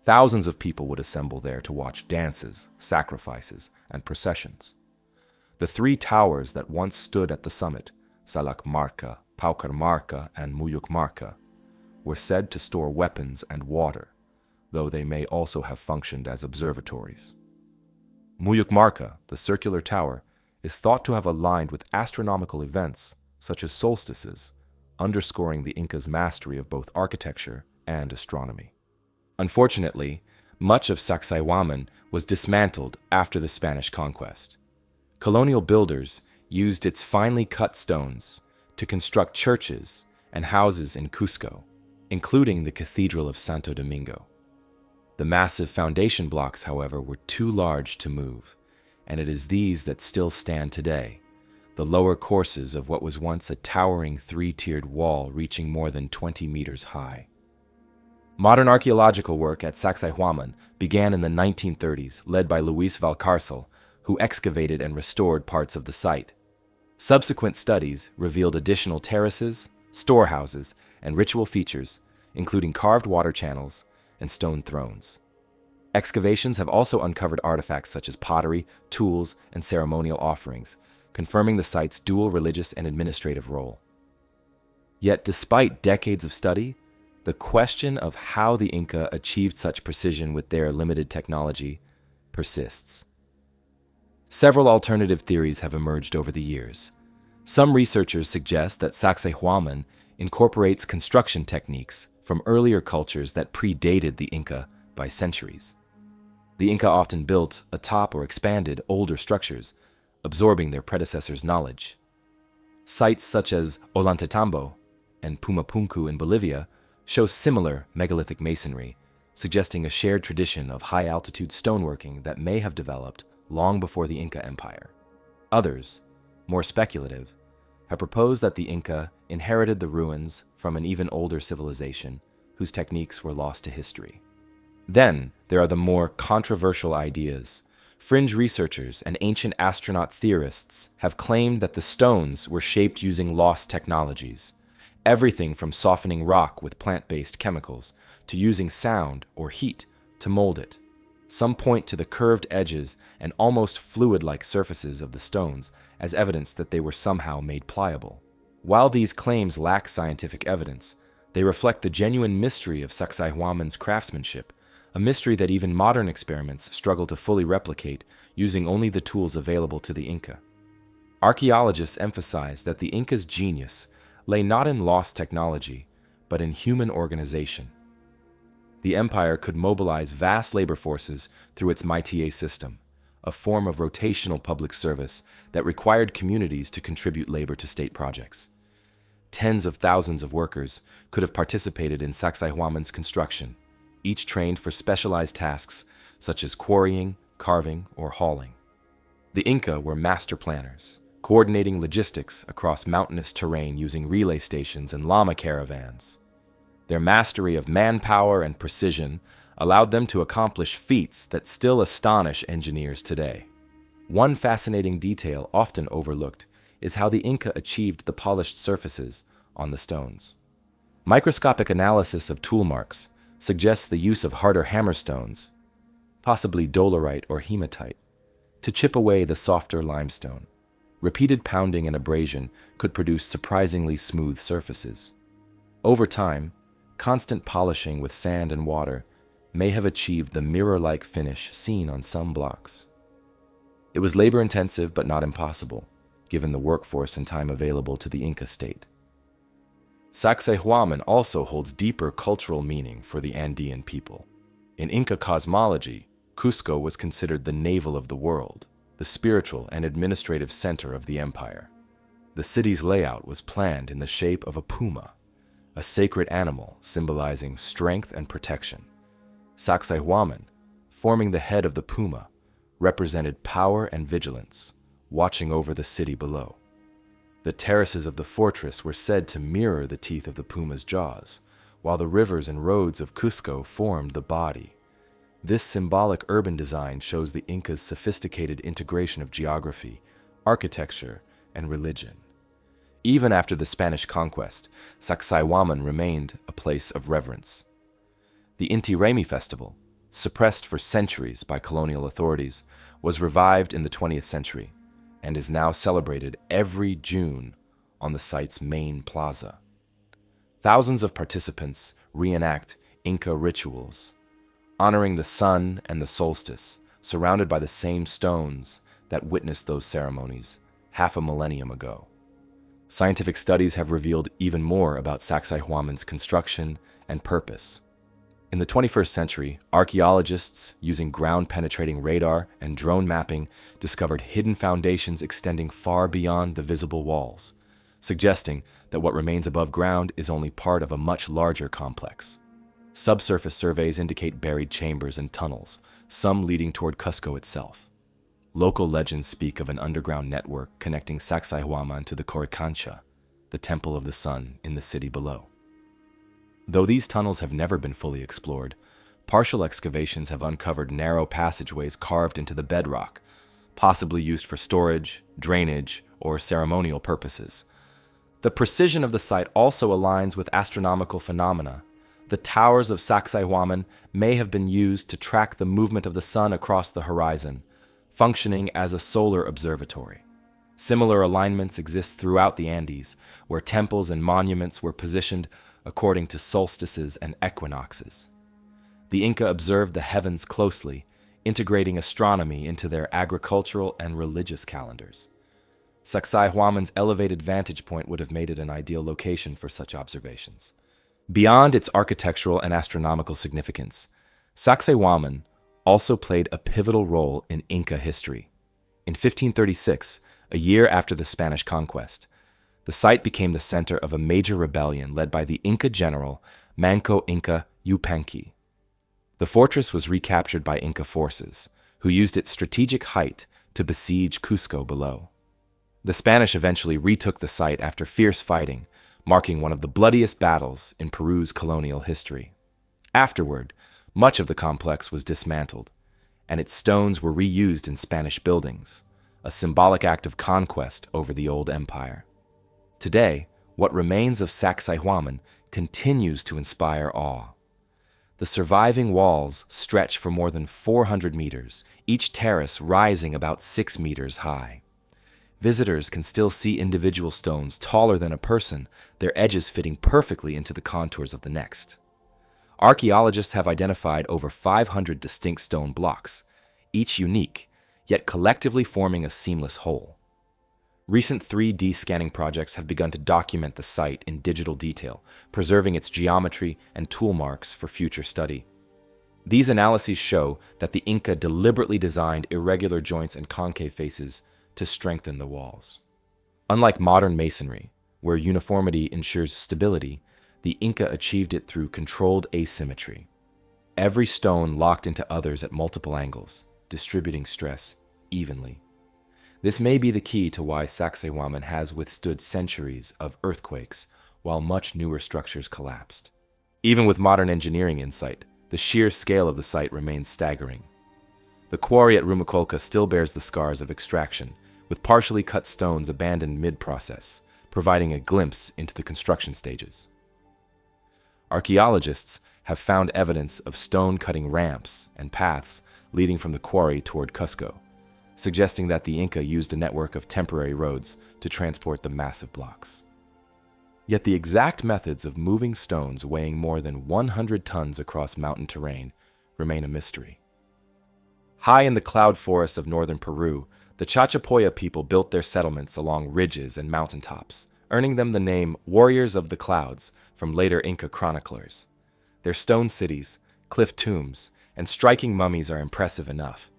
Thousands of people would assemble there to watch dances, sacrifices, and processions. The three towers that once stood at the summit, Salakmarca, Paucarmarca, and Muyukmarca, were said to store weapons and water, though they may also have functioned as observatories. Muyukmarca, the circular tower, is thought to have aligned with astronomical events such as solstices, underscoring the Incas' mastery of both architecture and astronomy. Unfortunately, much of Sacsayhuaman was dismantled after the Spanish conquest. Colonial builders used its finely cut stones to construct churches and houses in Cusco, including the Cathedral of Santo Domingo. The massive foundation blocks, however, were too large to move, and it is these that still stand today, the lower courses of what was once a towering three-tiered wall reaching more than 20 meters high. Modern archaeological work at Sacsayhuaman began in the 1930s, led by Luis Valcárcel, who excavated and restored parts of the site. Subsequent studies revealed additional terraces, storehouses, and ritual features, including carved water channels and stone thrones. Excavations have also uncovered artifacts such as pottery, tools, and ceremonial offerings, confirming the site's dual religious and administrative role. Yet, despite decades of study, the question of how the Inca achieved such precision with their limited technology persists. Several alternative theories have emerged over the years. Some researchers suggest that Sacsayhuaman incorporates construction techniques from earlier cultures that predated the Inca by centuries. The Inca often built atop or expanded older structures, absorbing their predecessors' knowledge. Sites such as Ollantaytambo and Pumapunku in Bolivia show similar megalithic masonry, suggesting a shared tradition of high-altitude stoneworking that may have developed long before the Inca Empire. Others, more speculative, have proposed that the Inca inherited the ruins from an even older civilization whose techniques were lost to history. Then, there are the more controversial ideas. Fringe researchers and ancient astronaut theorists have claimed that the stones were shaped using lost technologies, everything from softening rock with plant-based chemicals to using sound or heat to mold it. Some point to the curved edges and almost fluid-like surfaces of the stones as evidence that they were somehow made pliable. While these claims lack scientific evidence, they reflect the genuine mystery of Sacsayhuaman's craftsmanship, a mystery that even modern experiments struggle to fully replicate using only the tools available to the Inca. Archaeologists emphasize that the Inca's genius lay not in lost technology, but in human organization. The empire could mobilize vast labor forces through its métier system, a form of rotational public service that required communities to contribute labor to state projects. Tens of thousands of workers could have participated in Sacsayhuaman's construction, each trained for specialized tasks such as quarrying, carving, or hauling. The Inca were master planners, coordinating logistics across mountainous terrain using relay stations and llama caravans. Their mastery of manpower and precision allowed them to accomplish feats that still astonish engineers today. One fascinating detail often overlooked is how the Inca achieved the polished surfaces on the stones. Microscopic analysis of tool marks suggests the use of harder hammerstones, possibly dolerite or hematite, to chip away the softer limestone. Repeated pounding and abrasion could produce surprisingly smooth surfaces. Over time, constant polishing with sand and water may have achieved the mirror-like finish seen on some blocks. It was labor-intensive but not impossible, given the workforce and time available to the Inca state. Sacsayhuaman also holds deeper cultural meaning for the Andean people. In Inca cosmology, Cusco was considered the navel of the world, the spiritual and administrative center of the empire. The city's layout was planned in the shape of a puma, a sacred animal symbolizing strength and protection. Sacsayhuaman, forming the head of the puma, represented power and vigilance, watching over the city below. The terraces of the fortress were said to mirror the teeth of the puma's jaws, while the rivers and roads of Cusco formed the body. This symbolic urban design shows the Incas' sophisticated integration of geography, architecture, and religion. Even after the Spanish conquest, Sacsayhuaman remained a place of reverence. The Inti Raymi festival, suppressed for centuries by colonial authorities, was revived in the 20th century and is now celebrated every June on the site's main plaza. Thousands of participants reenact Inca rituals, honoring the sun and the solstice, surrounded by the same stones that witnessed those ceremonies half a millennium ago. Scientific studies have revealed even more about Sacsayhuaman's construction and purpose. In the 21st century, archaeologists, using ground-penetrating radar and drone mapping, discovered hidden foundations extending far beyond the visible walls, suggesting that what remains above ground is only part of a much larger complex. Subsurface surveys indicate buried chambers and tunnels, some leading toward Cusco itself. Local legends speak of an underground network connecting Sacsayhuaman to the Coricancha, the Temple of the Sun in the city below. Though these tunnels have never been fully explored, partial excavations have uncovered narrow passageways carved into the bedrock, possibly used for storage, drainage, or ceremonial purposes. The precision of the site also aligns with astronomical phenomena. The towers of Sacsayhuaman may have been used to track the movement of the sun across the horizon, functioning as a solar observatory. Similar alignments exist throughout the Andes, where temples and monuments were positioned according to solstices and equinoxes. The Inca observed the heavens closely, integrating astronomy into their agricultural and religious calendars. Sacsayhuaman's elevated vantage point would have made it an ideal location for such observations. Beyond its architectural and astronomical significance, Sacsayhuaman also played a pivotal role in Inca history. In 1536, a year after the Spanish conquest, the site became the center of a major rebellion led by the Inca general Manco Inca Yupanqui. The fortress was recaptured by Inca forces, who used its strategic height to besiege Cusco below. The Spanish eventually retook the site after fierce fighting, marking one of the bloodiest battles in Peru's colonial history. Afterward, much of the complex was dismantled, and its stones were reused in Spanish buildings, a symbolic act of conquest over the old empire. Today, what remains of Sacsayhuaman continues to inspire awe. The surviving walls stretch for more than 400 meters, each terrace rising about 6 meters high. Visitors can still see individual stones taller than a person, their edges fitting perfectly into the contours of the next. Archaeologists have identified over 500 distinct stone blocks, each unique, yet collectively forming a seamless whole. Recent 3D scanning projects have begun to document the site in digital detail, preserving its geometry and tool marks for future study. These analyses show that the Inca deliberately designed irregular joints and concave faces to strengthen the walls. Unlike modern masonry, where uniformity ensures stability, the Inca achieved it through controlled asymmetry. Every stone locked into others at multiple angles, distributing stress evenly. This may be the key to why Sacsayhuaman has withstood centuries of earthquakes while much newer structures collapsed. Even with modern engineering insight, the sheer scale of the site remains staggering. The quarry at Rumacolca still bears the scars of extraction, with partially cut stones abandoned mid-process, providing a glimpse into the construction stages. Archaeologists have found evidence of stone-cutting ramps and paths leading from the quarry toward Cusco, suggesting that the Inca used a network of temporary roads to transport the massive blocks. Yet the exact methods of moving stones weighing more than 100 tons across mountain terrain remain a mystery. High in the cloud forests of northern Peru, the Chachapoya people built their settlements along ridges and mountaintops, earning them the name Warriors of the Clouds from later Inca chroniclers. Their stone cities, cliff tombs, and striking mummies are impressive enough,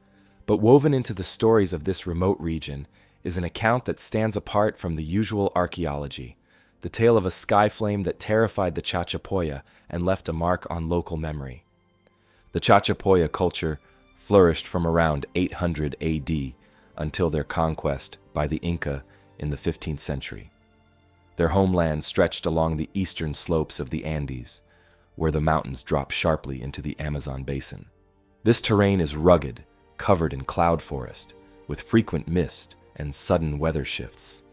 but woven into the stories of this remote region is an account that stands apart from the usual archaeology, the tale of a sky flame that terrified the Chachapoya and left a mark on local memory. The Chachapoya culture flourished from around 800 AD until their conquest by the Inca in the 15th century. Their homeland stretched along the eastern slopes of the Andes, where the mountains drop sharply into the Amazon basin. This terrain is rugged, covered in cloud forest, with frequent mist and sudden weather shifts.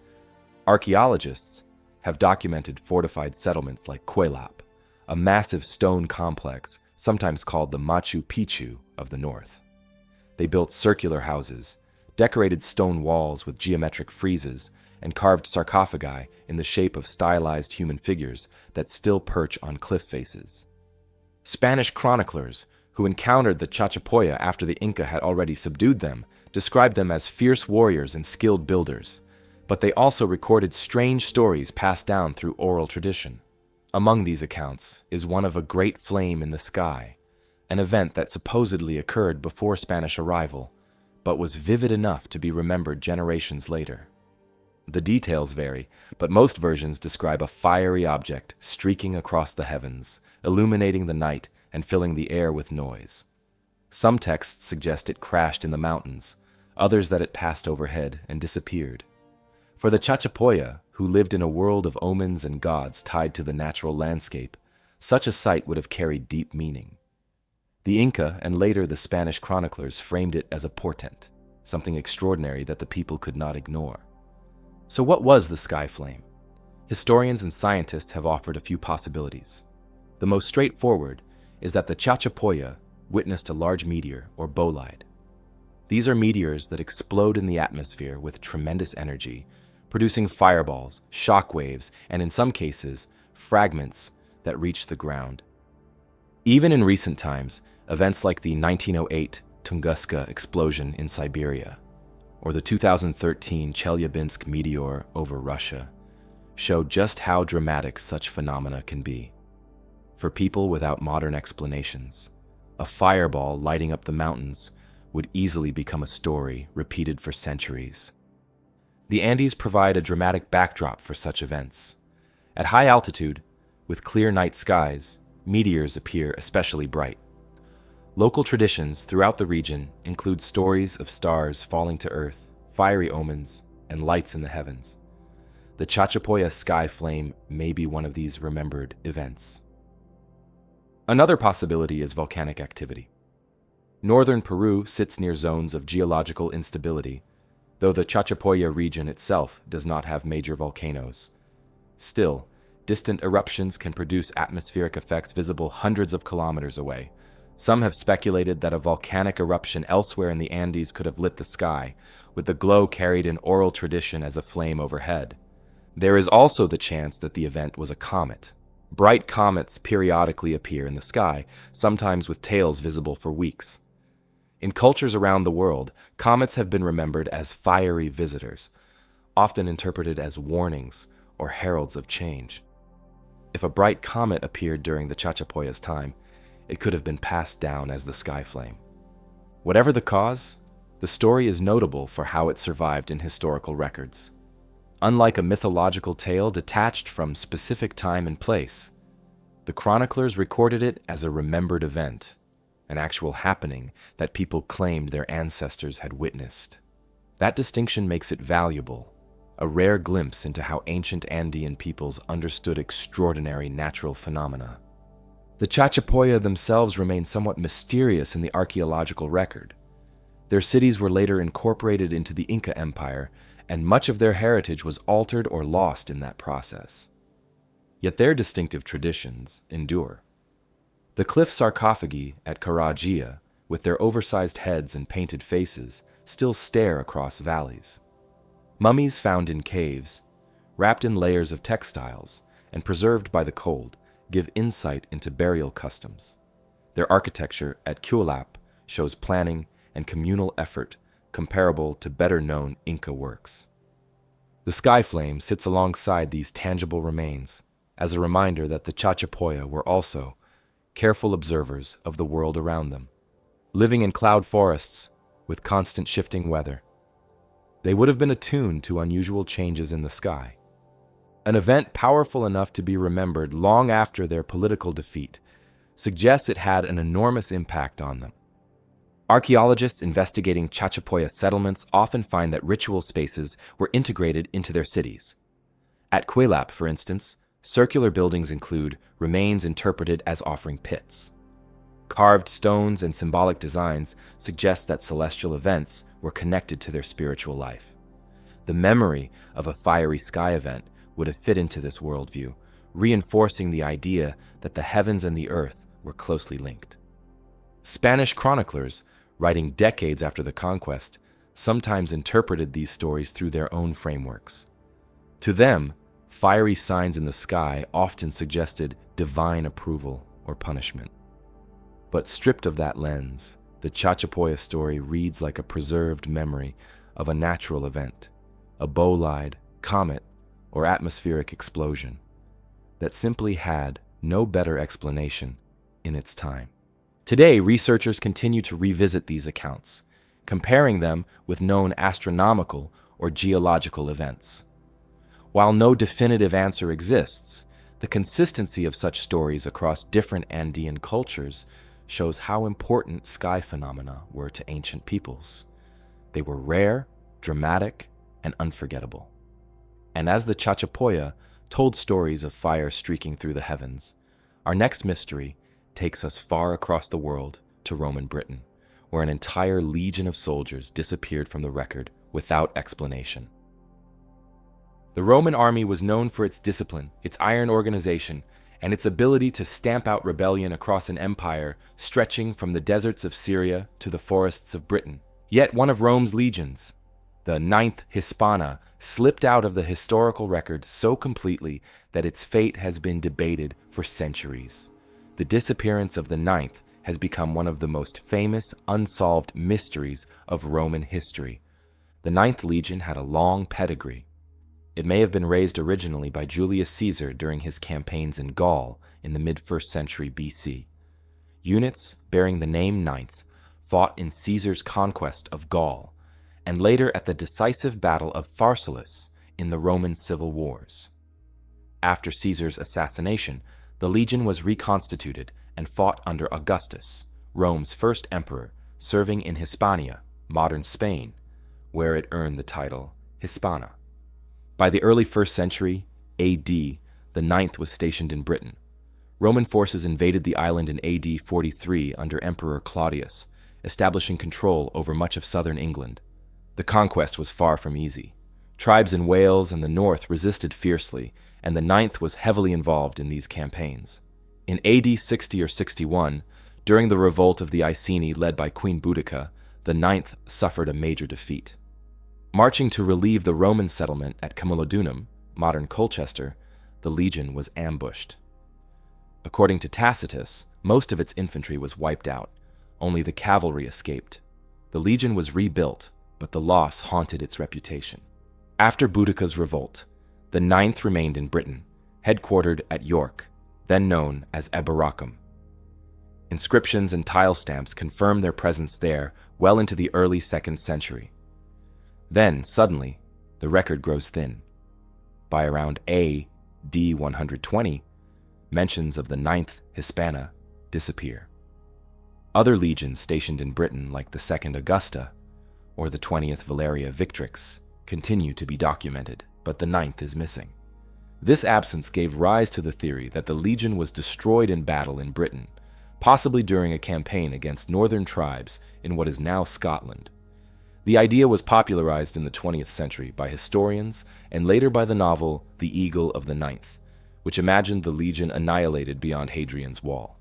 Archaeologists have documented fortified settlements like Cuelap, a massive stone complex sometimes called the Machu Picchu of the north. They built circular houses, decorated stone walls with geometric friezes, and carved sarcophagi in the shape of stylized human figures that still perch on cliff faces. Spanish chroniclers, who encountered the Chachapoya after the Inca had already subdued them, described them as fierce warriors and skilled builders, but they also recorded strange stories passed down through oral tradition. Among these accounts is one of a great flame in the sky, an event that supposedly occurred before Spanish arrival, but was vivid enough to be remembered generations later. The details vary, but most versions describe a fiery object streaking across the heavens, illuminating the night and filling the air with noise. Some texts suggest it crashed in the mountains, others that it passed overhead and disappeared. For the Chachapoya, who lived in a world of omens and gods tied to the natural landscape, such a sight would have carried deep meaning. The Inca and later the Spanish chroniclers framed it as a portent, something extraordinary that the people could not ignore. So what was the sky flame? Historians and scientists have offered a few possibilities. The most straightforward is that the Chachapoya witnessed a large meteor or bolide. These are meteors that explode in the atmosphere with tremendous energy, producing fireballs, shock waves, and in some cases, fragments that reach the ground. Even in recent times, events like the 1908 Tunguska explosion in Siberia or the 2013 Chelyabinsk meteor over Russia show just how dramatic such phenomena can be. For people without modern explanations, a fireball lighting up the mountains would easily become a story repeated for centuries. The Andes provide a dramatic backdrop for such events. At high altitude, with clear night skies, meteors appear especially bright. Local traditions throughout the region include stories of stars falling to earth, fiery omens, and lights in the heavens. The Chachapoya sky flame may be one of these remembered events. Another possibility is volcanic activity. Northern Peru sits near zones of geological instability, though the Chachapoya region itself does not have major volcanoes. Still, distant eruptions can produce atmospheric effects visible hundreds of kilometers away. Some have speculated that a volcanic eruption elsewhere in the Andes could have lit the sky, with the glow carried in oral tradition as a flame overhead. There is also the chance that the event was a comet. Bright comets periodically appear in the sky, sometimes with tails visible for weeks. In cultures around the world, comets have been remembered as fiery visitors, often interpreted as warnings or heralds of change. If a bright comet appeared during the Chachapoya's time, it could have been passed down as the sky flame. Whatever the cause, the story is notable for how it survived in historical records. Unlike a mythological tale detached from specific time and place, the chroniclers recorded it as a remembered event, an actual happening that people claimed their ancestors had witnessed. That distinction makes it valuable, a rare glimpse into how ancient Andean peoples understood extraordinary natural phenomena. The Chachapoya themselves remain somewhat mysterious in the archaeological record. Their cities were later incorporated into the Inca Empire, and much of their heritage was altered or lost in that process. Yet their distinctive traditions endure. The cliff sarcophagi at Karagia, with their oversized heads and painted faces, still stare across valleys. Mummies found in caves, wrapped in layers of textiles and preserved by the cold, give insight into burial customs. Their architecture at Cuelap shows planning and communal effort comparable to better-known Inca works. The sky flame sits alongside these tangible remains as a reminder that the Chachapoya were also careful observers of the world around them, living in cloud forests with constant shifting weather. They would have been attuned to unusual changes in the sky. An event powerful enough to be remembered long after their political defeat suggests it had an enormous impact on them. Archaeologists investigating Chachapoya settlements often find that ritual spaces were integrated into their cities. At Cuelap, for instance, circular buildings include remains interpreted as offering pits. Carved stones and symbolic designs suggest that celestial events were connected to their spiritual life. The memory of a fiery sky event would have fit into this worldview, reinforcing the idea that the heavens and the earth were closely linked. Spanish chroniclers, writing decades after the conquest, sometimes interpreted these stories through their own frameworks. To them, fiery signs in the sky often suggested divine approval or punishment. But stripped of that lens, the Chachapoya story reads like a preserved memory of a natural event, a bolide, comet, or atmospheric explosion that simply had no better explanation in its time. Today, researchers continue to revisit these accounts, comparing them with known astronomical or geological events. While no definitive answer exists, the consistency of such stories across different Andean cultures shows how important sky phenomena were to ancient peoples. They were rare, dramatic, and unforgettable. And as the Chachapoya told stories of fire streaking through the heavens, our next mystery takes us far across the world to Roman Britain, where an entire legion of soldiers disappeared from the record without explanation. The Roman army was known for its discipline, its iron organization, and its ability to stamp out rebellion across an empire stretching from the deserts of Syria to the forests of Britain. Yet one of Rome's legions, the 9th Hispana, slipped out of the historical record so completely that its fate has been debated for centuries. The disappearance of the 9th has become one of the most famous unsolved mysteries of Roman history. The 9th Legion had a long pedigree. It may have been raised originally by Julius Caesar during his campaigns in Gaul in the mid-1st century BC. Units bearing the name 9th fought in Caesar's conquest of Gaul, and later at the decisive Battle of Pharsalus in the Roman civil wars. After Caesar's assassination, the legion was reconstituted and fought under Augustus, Rome's first emperor, serving in Hispania, modern Spain, where it earned the title Hispana. By the early 1st century AD, the 9th was stationed in Britain. Roman forces invaded the island in AD 43 under Emperor Claudius, establishing control over much of southern England. The conquest was far from easy. Tribes in Wales and the north resisted fiercely, and the 9th was heavily involved in these campaigns. In AD 60 or 61, during the revolt of the Iceni led by Queen Boudica, the 9th suffered a major defeat. Marching to relieve the Roman settlement at Camulodunum, modern Colchester, the legion was ambushed. According to Tacitus, most of its infantry was wiped out. Only the cavalry escaped. The legion was rebuilt, but the loss haunted its reputation. After Boudica's revolt, the 9th remained in Britain, headquartered at York, then known as Eboracum. Inscriptions and tile stamps confirm their presence there well into the early 2nd century. Then, suddenly, the record grows thin. By around AD 120, mentions of the 9th Hispana disappear. Other legions stationed in Britain, like the 2nd Augusta or the 20th Valeria Victrix, continue to be documented, but the 9th is missing. This absence gave rise to the theory that the legion was destroyed in battle in Britain, possibly during a campaign against northern tribes in what is now Scotland. The idea was popularized in the 20th century by historians and later by the novel The Eagle of the Ninth, which imagined the legion annihilated beyond Hadrian's Wall.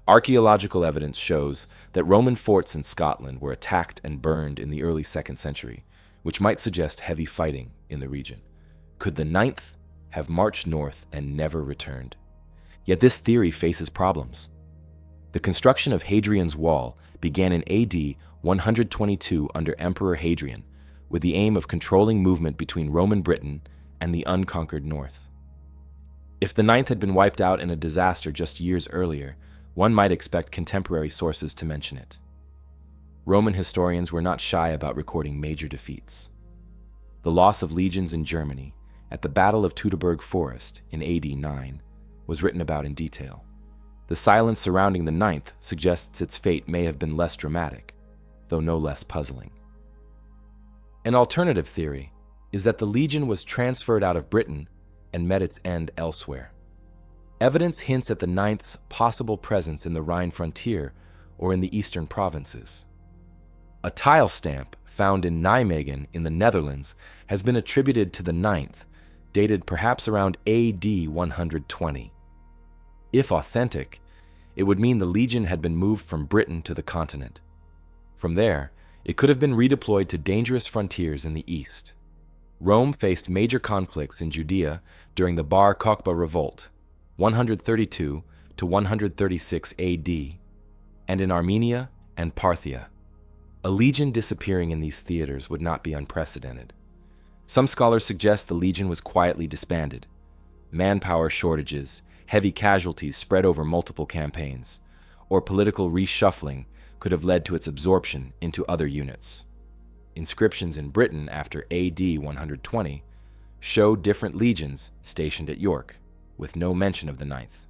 Archaeological evidence shows that Roman forts in Scotland were attacked and burned in the early 2nd century, which might suggest heavy fighting in the region. Could the Ninth have marched north and never returned? Yet this theory faces problems. The construction of Hadrian's Wall began in AD 122 under Emperor Hadrian, with the aim of controlling movement between Roman Britain and the unconquered north. If the Ninth had been wiped out in a disaster just years earlier, one might expect contemporary sources to mention it. Roman historians were not shy about recording major defeats. The loss of legions in Germany at the Battle of Teutoburg Forest in AD 9 was written about in detail. The silence surrounding the Ninth suggests its fate may have been less dramatic, though no less puzzling. An alternative theory is that the legion was transferred out of Britain and met its end elsewhere. Evidence hints at the Ninth's possible presence in the Rhine frontier or in the eastern provinces. A tile stamp found in Nijmegen in the Netherlands has been attributed to the Ninth, dated perhaps around AD 120. If authentic, it would mean the legion had been moved from Britain to the continent. From there, it could have been redeployed to dangerous frontiers in the east. Rome faced major conflicts in Judea during the Bar Kokhba Revolt, 132 to 136 AD, and in Armenia and Parthia. A legion disappearing in these theaters would not be unprecedented. Some scholars suggest the legion was quietly disbanded. Manpower shortages, heavy casualties spread over multiple campaigns, or political reshuffling could have led to its absorption into other units. Inscriptions in Britain after AD 120 show different legions stationed at York, with no mention of the Ninth.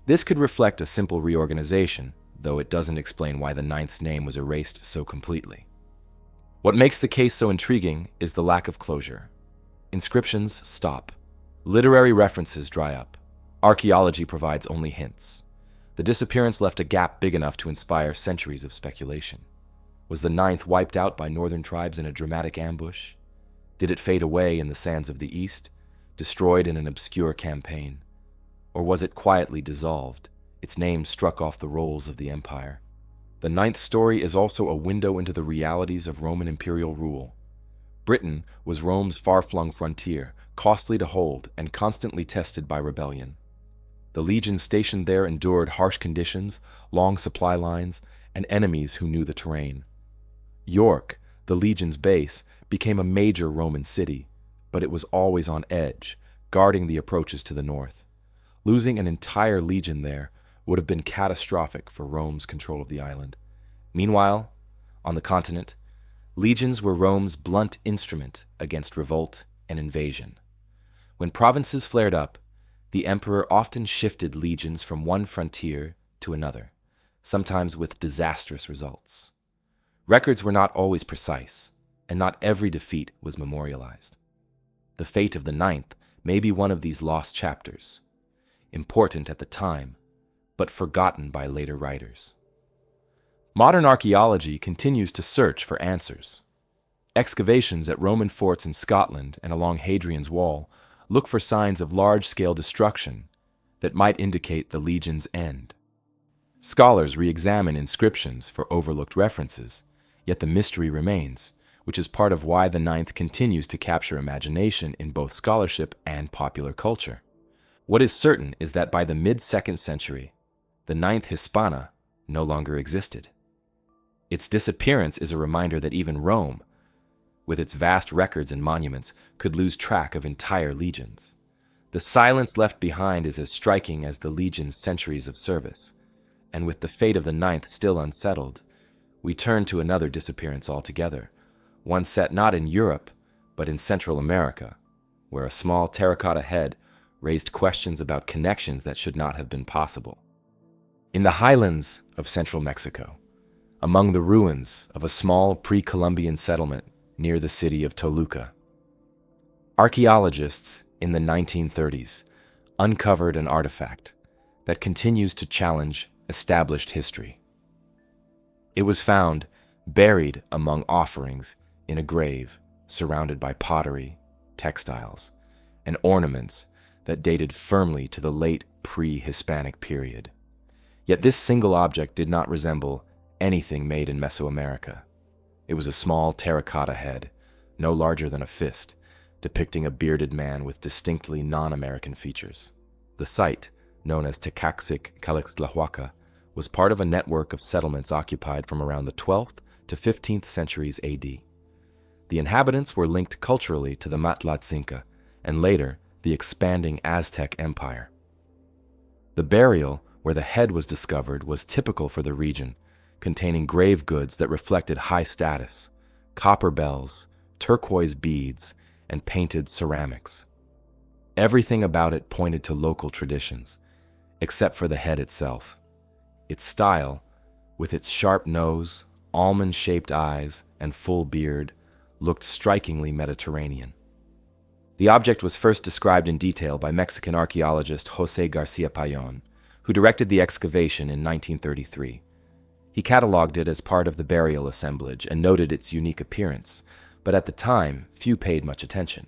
This could reflect a simple reorganization, though it doesn't explain why the Ninth's name was erased so completely. What makes the case so intriguing is the lack of closure. Inscriptions stop. Literary references dry up. Archaeology provides only hints. The disappearance left a gap big enough to inspire centuries of speculation. Was the Ninth wiped out by northern tribes in a dramatic ambush? Did it fade away in the sands of the east, destroyed in an obscure campaign? Or was it quietly dissolved, its name struck off the rolls of the empire? The Ninth story is also a window into the realities of Roman imperial rule. Britain was Rome's far-flung frontier, costly to hold and constantly tested by rebellion. The legions stationed there endured harsh conditions, long supply lines, and enemies who knew the terrain. York, the legion's base, became a major Roman city, but it was always on edge, guarding the approaches to the north. Losing an entire legion there would have been catastrophic for Rome's control of the island. Meanwhile, on the continent, legions were Rome's blunt instrument against revolt and invasion. When provinces flared up, the emperor often shifted legions from one frontier to another, sometimes with disastrous results. Records were not always precise, and not every defeat was memorialized. The fate of the Ninth may be one of these lost chapters, important at the time, but forgotten by later writers. Modern archaeology continues to search for answers. Excavations at Roman forts in Scotland and along Hadrian's Wall look for signs of large-scale destruction that might indicate the legion's end. Scholars re-examine inscriptions for overlooked references, yet the mystery remains, which is part of why the Ninth continues to capture imagination in both scholarship and popular culture. What is certain is that by the mid-2nd century, the Ninth Hispana no longer existed. Its disappearance is a reminder that even Rome, with its vast records and monuments, could lose track of entire legions. The silence left behind is as striking as the legion's centuries of service, and with the fate of the Ninth still unsettled, we turn to another disappearance altogether, one set not in Europe, but in Central America, where a small terracotta head raised questions about connections that should not have been possible. In the highlands of central Mexico, among the ruins of a small pre-Columbian settlement near the city of Toluca, archaeologists in the 1930s uncovered an artifact that continues to challenge established history. It was found buried among offerings in a grave surrounded by pottery, textiles, and ornaments that dated firmly to the late pre-Hispanic period. Yet this single object did not resemble anything made in Mesoamerica. It was a small terracotta head, no larger than a fist, depicting a bearded man with distinctly non-American features. The site, known as Tecaxic-Calixtlahuaca, was part of a network of settlements occupied from around the 12th to 15th centuries AD. The inhabitants were linked culturally to the Matlatzinca, and later, the expanding Aztec Empire. The burial where the head was discovered was typical for the region, containing grave goods that reflected high status, copper bells, turquoise beads, and painted ceramics. Everything about it pointed to local traditions, except for the head itself. Its style, with its sharp nose, almond-shaped eyes, and full beard, looked strikingly Mediterranean. The object was first described in detail by Mexican archaeologist José García Payón, who directed the excavation in 1933. He catalogued it as part of the burial assemblage and noted its unique appearance, but at the time, few paid much attention.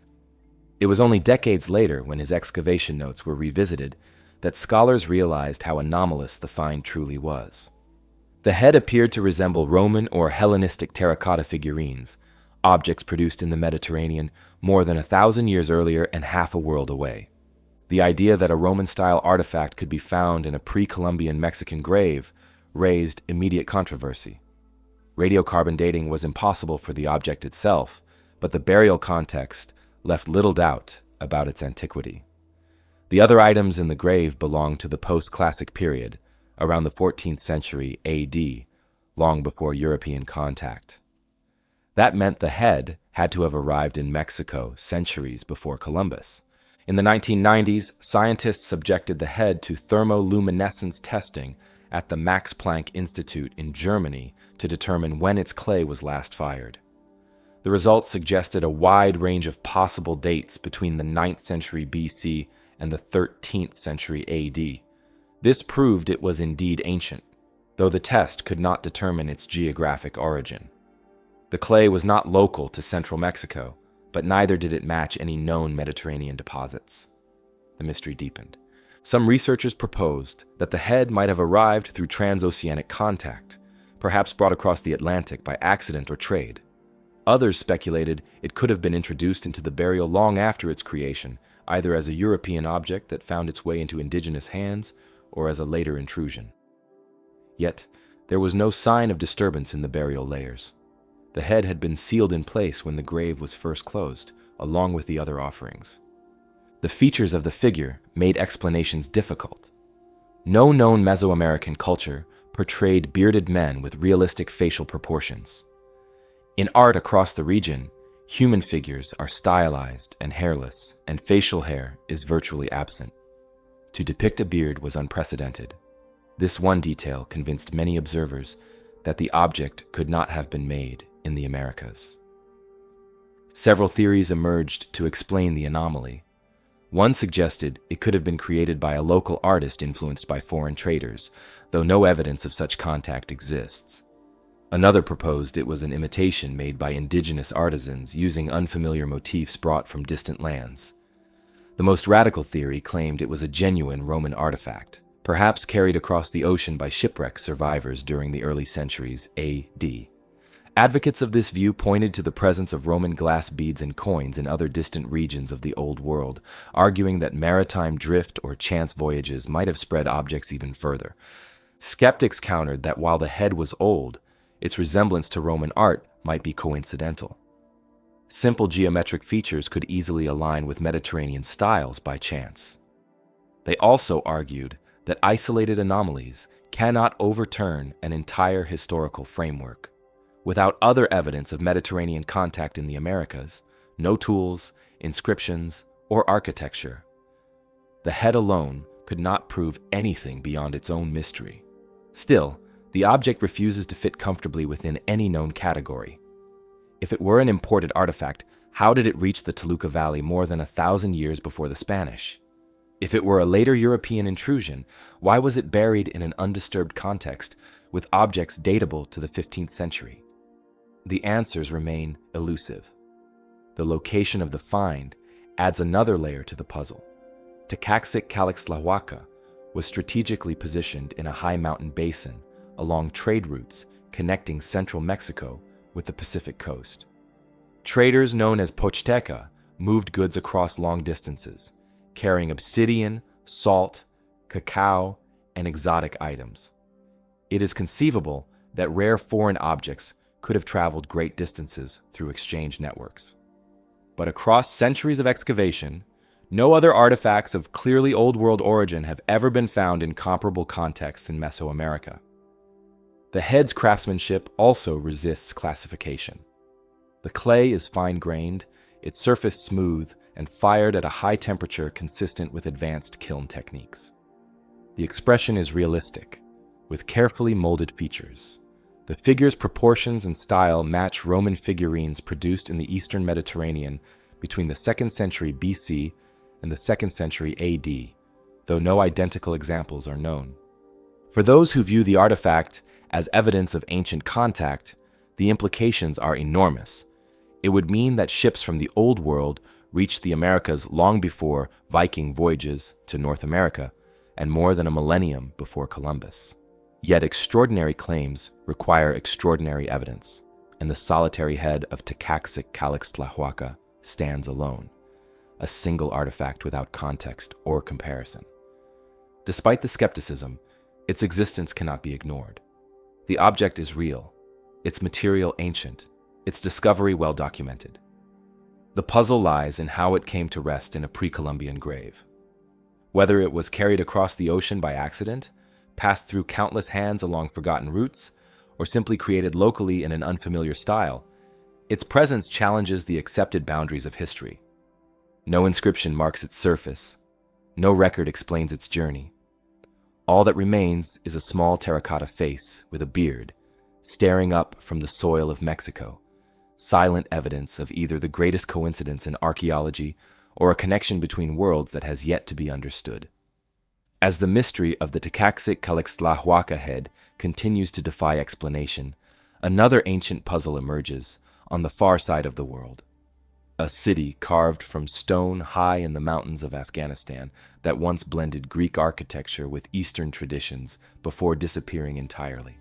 It was only decades later, when his excavation notes were revisited, that scholars realized how anomalous the find truly was. The head appeared to resemble Roman or Hellenistic terracotta figurines, objects produced in the Mediterranean more than 1,000 years earlier and half a world away. The idea that a Roman-style artifact could be found in a pre-Columbian Mexican grave raised immediate controversy. Radiocarbon dating was impossible for the object itself, but the burial context left little doubt about its antiquity. The other items in the grave belonged to the post-classic period, around the 14th century AD, long before European contact. That meant the head had to have arrived in Mexico centuries before Columbus. In the 1990s, scientists subjected the head to thermoluminescence testing at the Max Planck Institute in Germany to determine when its clay was last fired. The results suggested a wide range of possible dates between the 9th century BC and the 13th century AD. This proved it was indeed ancient, though the test could not determine its geographic origin. The clay was not local to central Mexico, but neither did it match any known Mediterranean deposits. The mystery deepened. Some researchers proposed that the head might have arrived through transoceanic contact, perhaps brought across the Atlantic by accident or trade. Others speculated it could have been introduced into the burial long after its creation, either as a European object that found its way into indigenous hands or as a later intrusion. Yet, there was no sign of disturbance in the burial layers. The head had been sealed in place when the grave was first closed, along with the other offerings. The features of the figure made explanations difficult. No known Mesoamerican culture portrayed bearded men with realistic facial proportions. In art across the region, human figures are stylized and hairless, and facial hair is virtually absent. To depict a beard was unprecedented. This one detail convinced many observers that the object could not have been made in the Americas. Several theories emerged to explain the anomaly. One suggested it could have been created by a local artist influenced by foreign traders, though no evidence of such contact exists. Another proposed it was an imitation made by indigenous artisans using unfamiliar motifs brought from distant lands. The most radical theory claimed it was a genuine Roman artifact, perhaps carried across the ocean by shipwreck survivors during the early centuries AD. Advocates of this view pointed to the presence of Roman glass beads and coins in other distant regions of the Old World, arguing that maritime drift or chance voyages might have spread objects even further. Skeptics countered that while the head was old, its resemblance to Roman art might be coincidental. Simple geometric features could easily align with Mediterranean styles by chance. They also argued that isolated anomalies cannot overturn an entire historical framework. Without other evidence of Mediterranean contact in the Americas, no tools, inscriptions, or architecture, the head alone could not prove anything beyond its own mystery. Still, the object refuses to fit comfortably within any known category. If it were an imported artifact, how did it reach the Toluca Valley more than 1,000 years before the Spanish? If it were a later European intrusion, why was it buried in an undisturbed context with objects datable to the 15th century? the answers remain elusive. The location of the find adds another layer to the puzzle. Tecaxic-Calixtlahuaca was strategically positioned in a high mountain basin along trade routes connecting central Mexico with the Pacific coast. Traders known as Pochteca moved goods across long distances, carrying obsidian, salt, cacao, and exotic items. It is conceivable that rare foreign objects could have traveled great distances through exchange networks. But across centuries of excavation, no other artifacts of clearly Old World origin have ever been found in comparable contexts in Mesoamerica. The head's craftsmanship also resists classification. The clay is fine-grained, its surface smooth, and fired at a high temperature consistent with advanced kiln techniques. The expression is realistic, with carefully molded features. The figure's proportions and style match Roman figurines produced in the Eastern Mediterranean between the 2nd century BC and the 2nd century AD, though no identical examples are known. For those who view the artifact as evidence of ancient contact, the implications are enormous. It would mean that ships from the Old World reached the Americas long before Viking voyages to North America and more than a millennium before Columbus. Yet extraordinary claims require extraordinary evidence, and the solitary head of Tecaxic-Calixtlahuaca stands alone, a single artifact without context or comparison. Despite the skepticism, its existence cannot be ignored. The object is real, its material ancient, its discovery well documented. The puzzle lies in how it came to rest in a pre-Columbian grave. Whether it was carried across the ocean by accident, passed through countless hands along forgotten routes, or simply created locally in an unfamiliar style, its presence challenges the accepted boundaries of history. No inscription marks its surface. No record explains its journey. All that remains is a small terracotta face with a beard, staring up from the soil of Mexico, silent evidence of either the greatest coincidence in archaeology or a connection between worlds that has yet to be understood. As the mystery of the Tecaxic-Calixtlahuaca Head continues to defy explanation, another ancient puzzle emerges on the far side of the world. A city carved from stone high in the mountains of Afghanistan that once blended Greek architecture with Eastern traditions before disappearing entirely.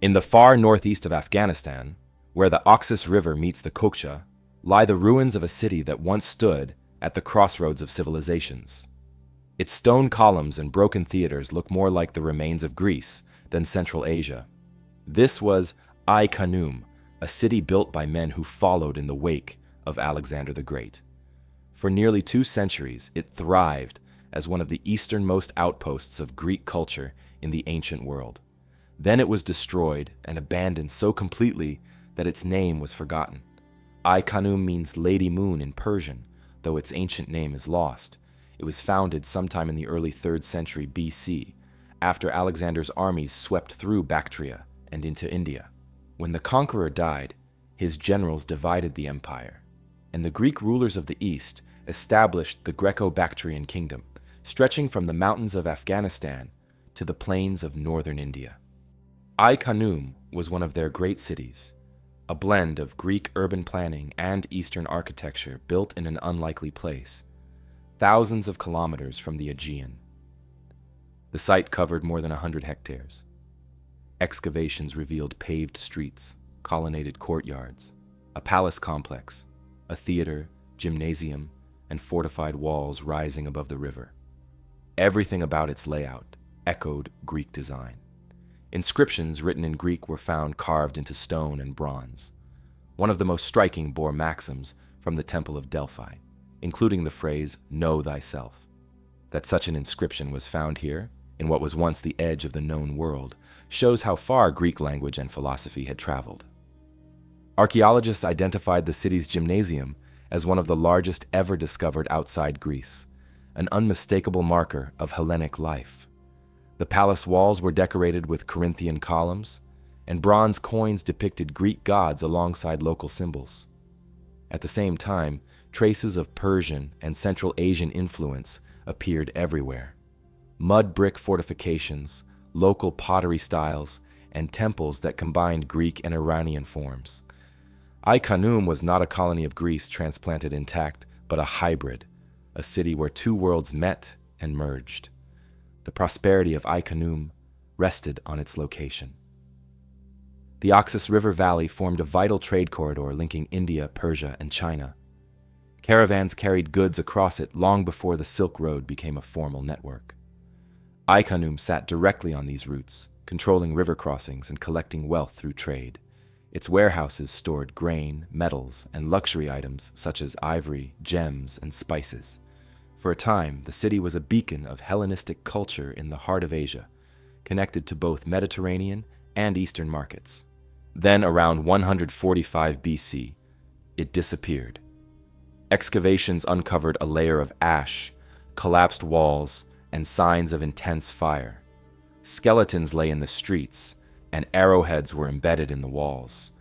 In the far northeast of Afghanistan, where the Oxus River meets the Kokcha, lie the ruins of a city that once stood at the crossroads of civilisations. Its stone columns and broken theaters look more like the remains of Greece than Central Asia. This was Ai Khanoum, a city built by men who followed in the wake of Alexander the Great. For nearly 2 centuries, it thrived as one of the easternmost outposts of Greek culture in the ancient world. Then it was destroyed and abandoned so completely that its name was forgotten. Ai Khanoum means Lady Moon in Persian, though its ancient name is lost. It was founded sometime in the early 3rd century BC, after Alexander's armies swept through Bactria and into India. When the conqueror died, his generals divided the empire, and the Greek rulers of the East established the Greco-Bactrian kingdom, stretching from the mountains of Afghanistan to the plains of northern India. Ai Khanoum was one of their great cities, a blend of Greek urban planning and Eastern architecture built in an unlikely place, thousands of kilometers from the Aegean. The site covered more than 100 hectares. Excavations revealed paved streets, colonnaded courtyards, a palace complex, a theater, gymnasium, and fortified walls rising above the river. Everything about its layout echoed Greek design. Inscriptions written in Greek were found carved into stone and bronze. One of the most striking bore maxims from the Temple of Delphi, including the phrase, "Know thyself." That such an inscription was found here, in what was once the edge of the known world, shows how far Greek language and philosophy had traveled. Archaeologists identified the city's gymnasium as one of the largest ever discovered outside Greece, an unmistakable marker of Hellenic life. The palace walls were decorated with Corinthian columns, and bronze coins depicted Greek gods alongside local symbols. At the same time, traces of Persian and Central Asian influence appeared everywhere. Mud brick fortifications, local pottery styles, and temples that combined Greek and Iranian forms. Ai Khanoum was not a colony of Greece transplanted intact, but a hybrid, a city where two worlds met and merged. The prosperity of Ai Khanoum rested on its location. The Oxus River Valley formed a vital trade corridor linking India, Persia, and China. Caravans carried goods across it long before the Silk Road became a formal network. Ai Khanoum sat directly on these routes, controlling river crossings and collecting wealth through trade. Its warehouses stored grain, metals, and luxury items such as ivory, gems, and spices. For a time, the city was a beacon of Hellenistic culture in the heart of Asia, connected to both Mediterranean and Eastern markets. Then, around 145 BC, it disappeared. Excavations uncovered a layer of ash, collapsed walls, and signs of intense fire. Skeletons lay in the streets, and arrowheads were embedded in the walls.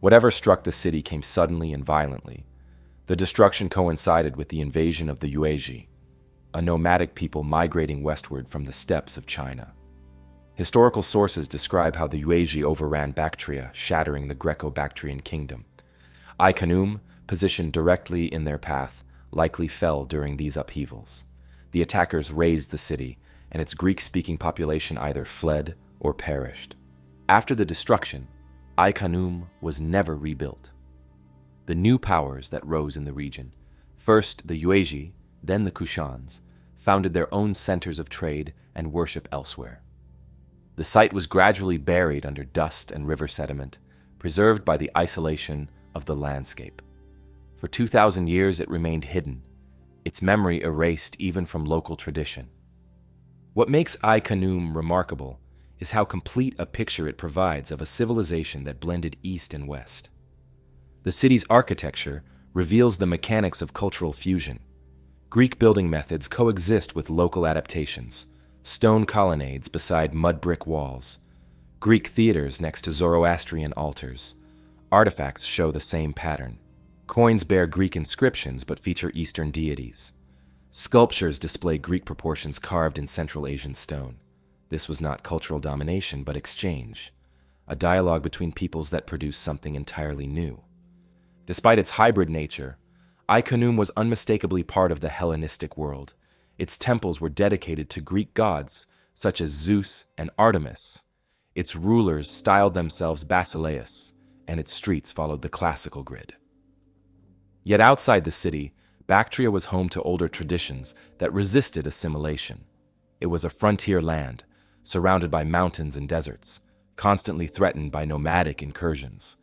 Whatever struck the city came suddenly and violently. The destruction coincided with the invasion of the Yuezhi, a nomadic people migrating westward from the steppes of China. Historical sources describe how the Yuezhi overran Bactria, shattering the Greco-Bactrian kingdom. Ai Khanoum, positioned directly in their path, likely fell during these upheavals. The attackers razed the city, and its Greek-speaking population either fled or perished. After the destruction, Ai Khanoum was never rebuilt. The new powers that rose in the region, first the Yuezhi, then the Kushans, founded their own centers of trade and worship elsewhere. The site was gradually buried under dust and river sediment, preserved by the isolation of the landscape. For 2,000 years it remained hidden, its memory erased even from local tradition. What makes Ai Khanoum remarkable is how complete a picture it provides of a civilization that blended East and West. The city's architecture reveals the mechanics of cultural fusion. Greek building methods coexist with local adaptations, stone colonnades beside mud brick walls, Greek theaters next to Zoroastrian altars. Artifacts show the same pattern. Coins bear Greek inscriptions but feature Eastern deities. Sculptures display Greek proportions carved in Central Asian stone. This was not cultural domination but exchange, a dialogue between peoples that produced something entirely new. Despite its hybrid nature, Ai Khanoum was unmistakably part of the Hellenistic world. Its temples were dedicated to Greek gods, such as Zeus and Artemis. Its rulers styled themselves Basileus, and its streets followed the classical grid. Yet outside the city, Bactria was home to older traditions that resisted assimilation. It was a frontier land, surrounded by mountains and deserts, constantly threatened by nomadic incursions.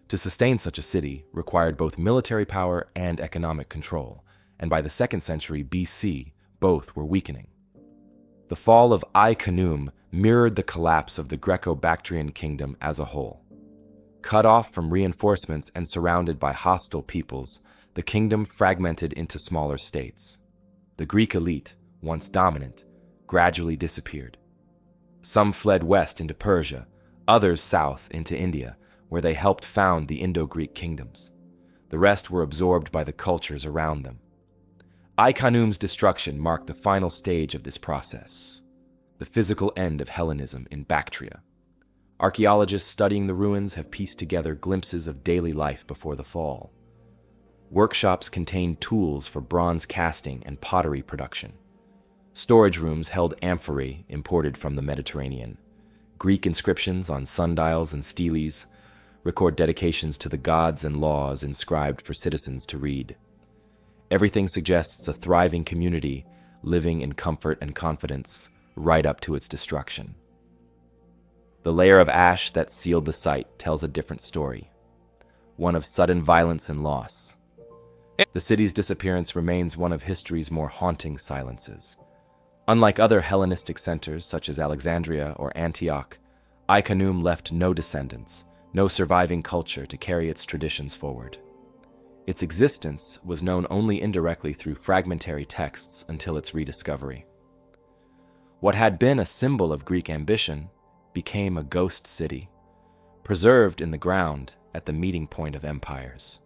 To sustain such a city required both military power and economic control, and by the 2nd century BC, both were weakening. The fall of Ai Khanoum mirrored the collapse of the Greco-Bactrian kingdom as a whole. Cut off from reinforcements and surrounded by hostile peoples, the kingdom fragmented into smaller states. The Greek elite, once dominant, gradually disappeared. Some fled west into Persia, others south into India, where they helped found the Indo-Greek kingdoms. The rest were absorbed by the cultures around them. Ai Khanoum's destruction marked the final stage of this process, the physical end of Hellenism in Bactria. Archaeologists studying the ruins have pieced together glimpses of daily life before the fall. Workshops contained tools for bronze casting and pottery production. Storage rooms held amphorae imported from the Mediterranean. Greek inscriptions on sundials and steles record dedications to the gods and laws inscribed for citizens to read. Everything suggests a thriving community living in comfort and confidence right up to its destruction. The layer of ash that sealed the site tells a different story, one of sudden violence and loss. The city's disappearance remains one of history's more haunting silences. Unlike other Hellenistic centers such as Alexandria or Antioch, Ai Khanoum left no descendants, no surviving culture to carry its traditions forward. Its existence was known only indirectly through fragmentary texts until its rediscovery. What had been a symbol of Greek ambition became a ghost city, preserved in the ground at the meeting point of empires.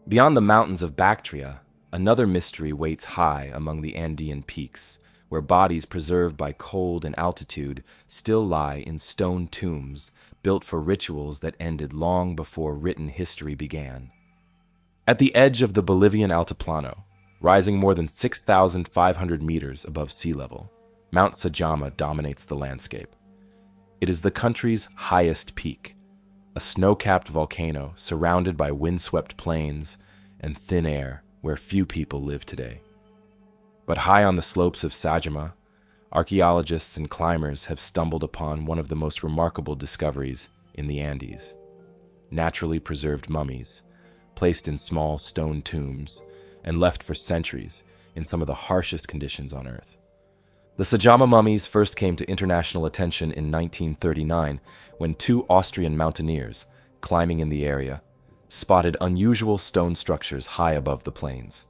Beyond the mountains of Bactria, another mystery waits high among the Andean peaks, where bodies preserved by cold and altitude still lie in stone tombs built for rituals that ended long before written history began. At the edge of the Bolivian Altiplano, rising more than 6,500 meters above sea level, Mount Sajama dominates the landscape. It is the country's highest peak, a snow-capped volcano surrounded by windswept plains and thin air where few people live today. But high on the slopes of Sajama, archaeologists and climbers have stumbled upon one of the most remarkable discoveries in the Andes: naturally preserved mummies, placed in small stone tombs and left for centuries in some of the harshest conditions on Earth. The Sajama mummies first came to international attention in 1939 when two Austrian mountaineers, climbing in the area, spotted unusual stone structures high above the plains.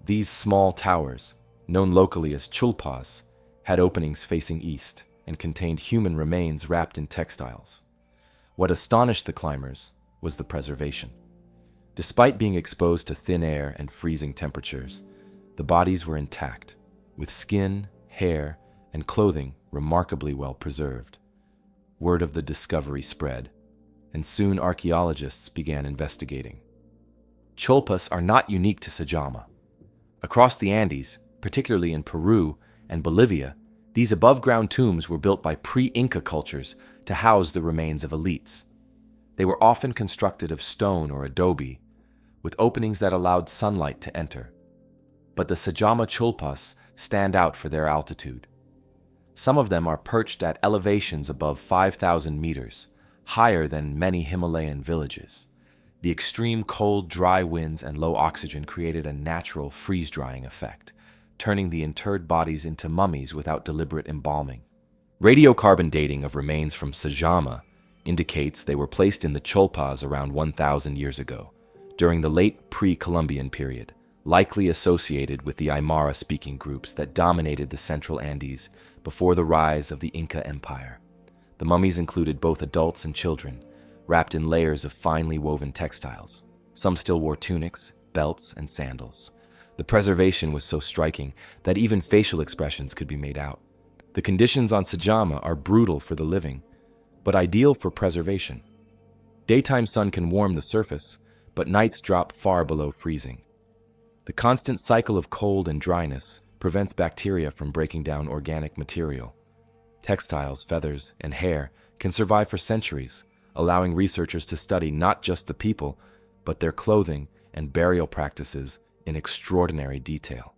These small towers, known locally as chulpas, had openings facing east and contained human remains wrapped in textiles. What astonished the climbers was the preservation. Despite being exposed to thin air and freezing temperatures, the bodies were intact, with skin, hair, and clothing remarkably well preserved. Word of the discovery spread, and soon archaeologists began investigating. Chulpas are not unique to Sajama. Across the Andes, particularly in Peru and Bolivia, these above-ground tombs were built by pre-Inca cultures to house the remains of elites. They were often constructed of stone or adobe, with openings that allowed sunlight to enter. But the Sajama chulpas stand out for their altitude. Some of them are perched at elevations above 5,000 meters, higher than many Himalayan villages. The extreme cold, dry winds and low oxygen created a natural freeze-drying effect, turning the interred bodies into mummies without deliberate embalming. Radiocarbon dating of remains from Sajama indicates they were placed in the chulpas around 1,000 years ago, during the late pre-Columbian period, likely associated with the Aymara-speaking groups that dominated the central Andes before the rise of the Inca Empire. The mummies included both adults and children, wrapped in layers of finely woven textiles. Some still wore tunics, belts, and sandals. The preservation was so striking that even facial expressions could be made out. The conditions on Sajama are brutal for the living, but ideal for preservation. Daytime sun can warm the surface, but nights drop far below freezing. The constant cycle of cold and dryness prevents bacteria from breaking down organic material. Textiles, feathers, and hair can survive for centuries, allowing researchers to study not just the people, but their clothing and burial practices in extraordinary detail.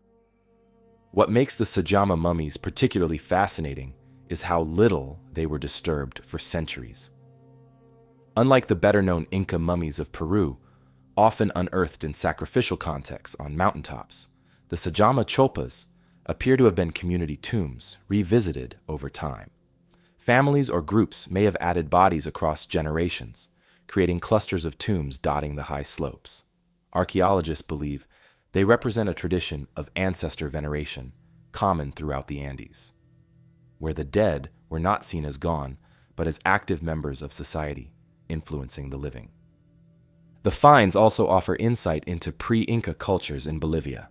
What makes the Sajama mummies particularly fascinating is how little they were disturbed for centuries. Unlike the better-known Inca mummies of Peru, often unearthed in sacrificial contexts on mountaintops, the Sajama chulpas appear to have been community tombs, revisited over time. Families or groups may have added bodies across generations, creating clusters of tombs dotting the high slopes. Archaeologists believe they represent a tradition of ancestor veneration common throughout the Andes, where the dead were not seen as gone, but as active members of society, influencing the living. The finds also offer insight into pre-Inca cultures in Bolivia.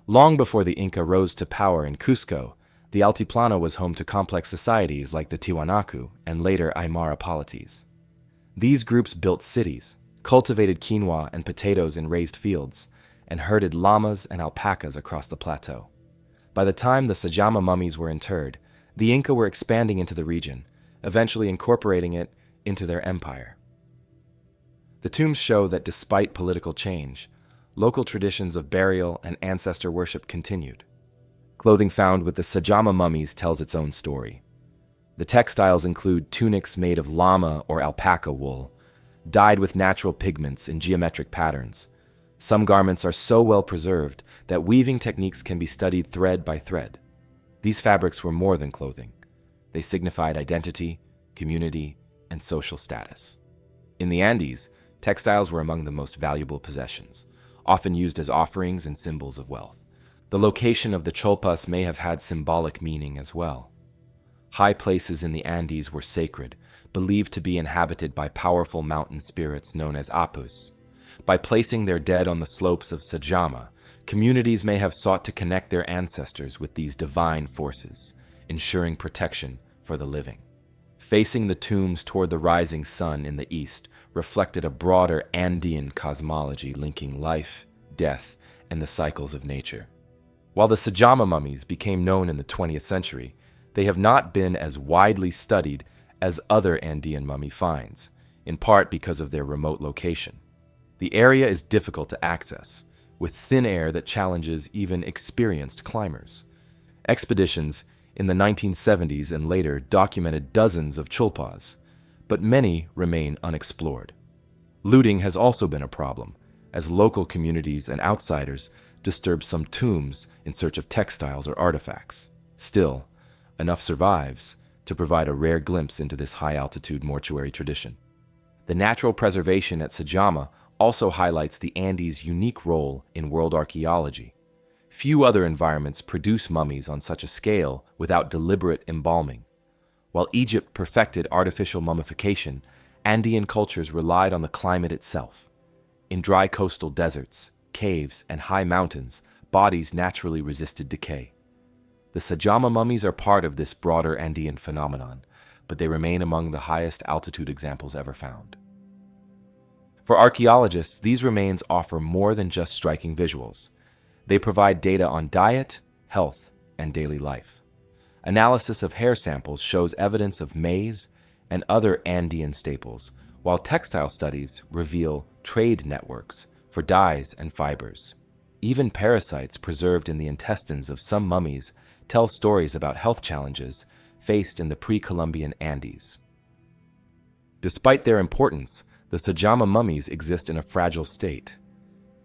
Long before the Inca rose to power in Cusco, the Altiplano was home to complex societies like the Tiwanaku and later Aymara polities. These groups built cities, cultivated quinoa and potatoes in raised fields, and herded llamas and alpacas across the plateau. By the time the Sajama mummies were interred, the Inca were expanding into the region, eventually incorporating it into their empire. The tombs show that despite political change, local traditions of burial and ancestor worship continued. Clothing found with the Sajama mummies tells its own story. The textiles include tunics made of llama or alpaca wool, dyed with natural pigments in geometric patterns. Some garments are so well preserved that weaving techniques can be studied thread by thread. These fabrics were more than clothing. They signified identity, community, and social status. In the Andes, textiles were among the most valuable possessions, often used as offerings and symbols of wealth. The location of the chulpas may have had symbolic meaning as well. High places in the Andes were sacred, believed to be inhabited by powerful mountain spirits known as apus. By placing their dead on the slopes of Sajama, Communities may have sought to connect their ancestors with these divine forces, ensuring protection for the living. Facing the tombs toward the rising sun in the east reflected a broader Andean cosmology linking life, death, and the cycles of nature. While the Sajama mummies became known in the 20th century, they have not been as widely studied as other Andean mummy finds, in part because of their remote location. The area is difficult to access, with thin air that challenges even experienced climbers. Expeditions in the 1970s and later documented dozens of chulpas, but many remain unexplored. Looting has also been a problem, as local communities and outsiders disturb some tombs in search of textiles or artifacts. Still, enough survives to provide a rare glimpse into this high-altitude mortuary tradition. The natural preservation at Sajama also highlights the Andes' unique role in world archaeology. Few other environments produce mummies on such a scale without deliberate embalming. While Egypt perfected artificial mummification, Andean cultures relied on the climate itself. In dry coastal deserts, caves, and high mountains, bodies naturally resisted decay. The Sajama mummies are part of this broader Andean phenomenon, but they remain among the highest altitude examples ever found. For archaeologists, these remains offer more than just striking visuals. They provide data on diet, health, and daily life. Analysis of hair samples shows evidence of maize and other Andean staples, while textile studies reveal trade networks for dyes and fibers. Even parasites preserved in the intestines of some mummies tell stories about health challenges faced in the pre-Columbian Andes. Despite their importance, the Sajama mummies exist in a fragile state.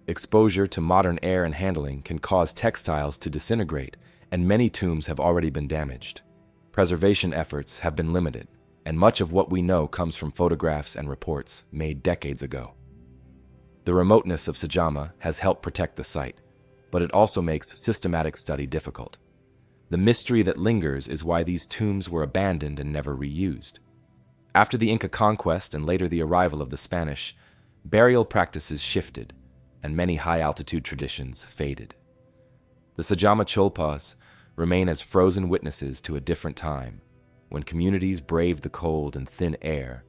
Exposure to modern air and handling can cause textiles to disintegrate, and many tombs have already been damaged. Preservation efforts have been limited, and much of what we know comes from photographs and reports made decades ago. The remoteness of Sajama has helped protect the site, but it also makes systematic study difficult. The mystery that lingers is why these tombs were abandoned and never reused. After the Inca conquest and later the arrival of the Spanish, burial practices shifted, and many high-altitude traditions faded. The Sajama Chulpas remain as frozen witnesses to a different time, when communities braved the cold and thin air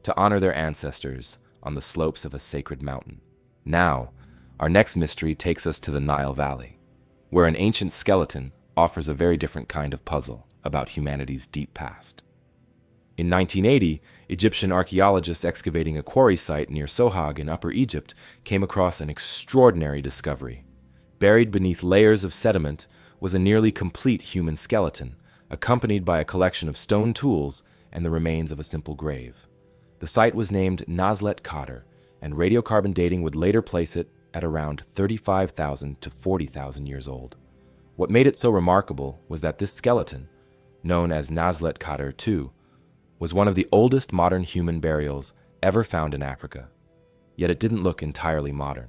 to honor their ancestors on the slopes of a sacred mountain. Now, our next mystery takes us to the Nile Valley, where an ancient skeleton offers a very different kind of puzzle about humanity's deep past. In 1980, Egyptian archaeologists excavating a quarry site near Sohag in Upper Egypt came across an extraordinary discovery. Buried beneath layers of sediment was a nearly complete human skeleton, accompanied by a collection of stone tools and the remains of a simple grave. The site was named Nazlet Khader, and radiocarbon dating would later place it at around 35,000 to 40,000 years old. What made it so remarkable was that this skeleton, known as Nazlet Khader II, was one of the oldest modern human burials ever found in Africa, yet it didn't look entirely modern.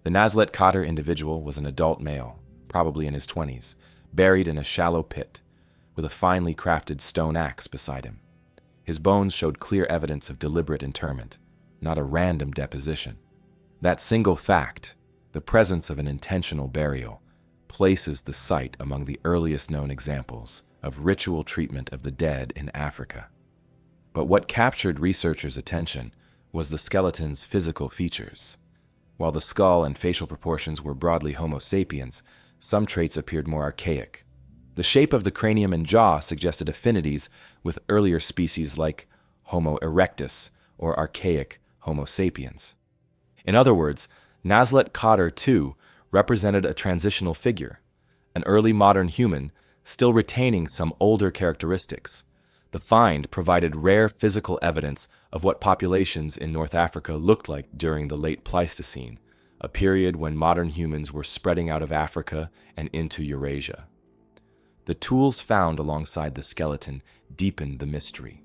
The Nazlet Khader individual was an adult male, probably in his 20s, buried in a shallow pit, with a finely crafted stone axe beside him. His bones showed clear evidence of deliberate interment, not a random deposition. That single fact, the presence of an intentional burial, places the site among the earliest known examples of ritual treatment of the dead in Africa. But what captured researchers' attention was the skeleton's physical features. While the skull and facial proportions were broadly Homo sapiens, some traits appeared more archaic. The shape of the cranium and jaw suggested affinities with earlier species like Homo erectus or archaic Homo sapiens. In other words, Nazlet Khader II represented a transitional figure, an early modern human still retaining some older characteristics. The find provided rare physical evidence of what populations in North Africa looked like during the late Pleistocene, a period when modern humans were spreading out of Africa and into Eurasia. The tools found alongside the skeleton deepened the mystery.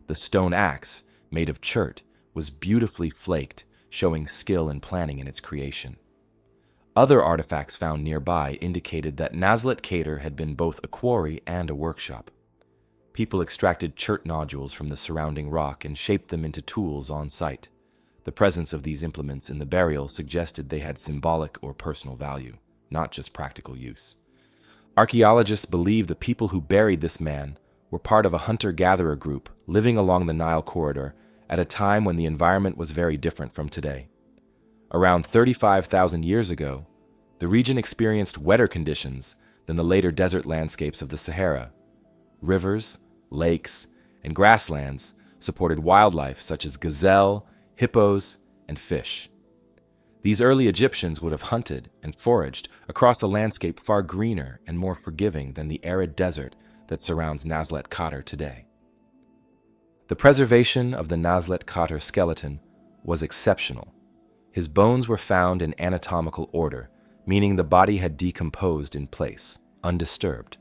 The stone axe, made of chert, was beautifully flaked, showing skill and planning in its creation. Other artifacts found nearby indicated that Nazlet Khader had been both a quarry and a workshop. People extracted chert nodules from the surrounding rock and shaped them into tools on site. The presence of these implements in the burial suggested they had symbolic or personal value, not just practical use. Archaeologists believe the people who buried this man were part of a hunter-gatherer group living along the Nile corridor at a time when the environment was very different from today. Around 35,000 years ago, the region experienced wetter conditions than the later desert landscapes of the Sahara. Rivers, lakes, and grasslands supported wildlife such as gazelle, hippos, and fish. These early Egyptians would have hunted and foraged across a landscape far greener and more forgiving than the arid desert that surrounds Nazlet Khater today. The preservation of the Nazlet Khater skeleton was exceptional. His bones were found in anatomical order, meaning the body had decomposed in place, undisturbed.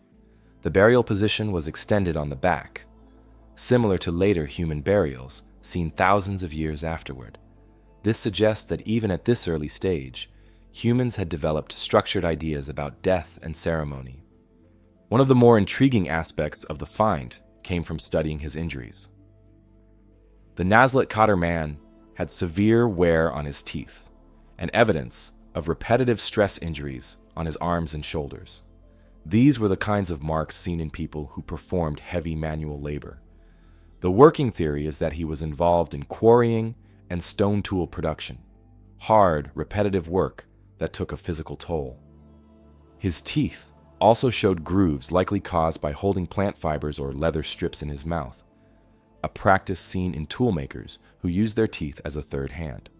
The burial position was extended on the back, similar to later human burials seen thousands of years afterward. This suggests that even at this early stage, humans had developed structured ideas about death and ceremony. One of the more intriguing aspects of the find came from studying his injuries. The Nazlet Khater man had severe wear on his teeth and evidence of repetitive stress injuries on his arms and shoulders. These were the kinds of marks seen in people who performed heavy manual labor. The working theory is that he was involved in quarrying and stone tool production, hard, repetitive work that took a physical toll. His teeth also showed grooves likely caused by holding plant fibers or leather strips in his mouth, a practice seen in toolmakers who use their teeth as a third hand.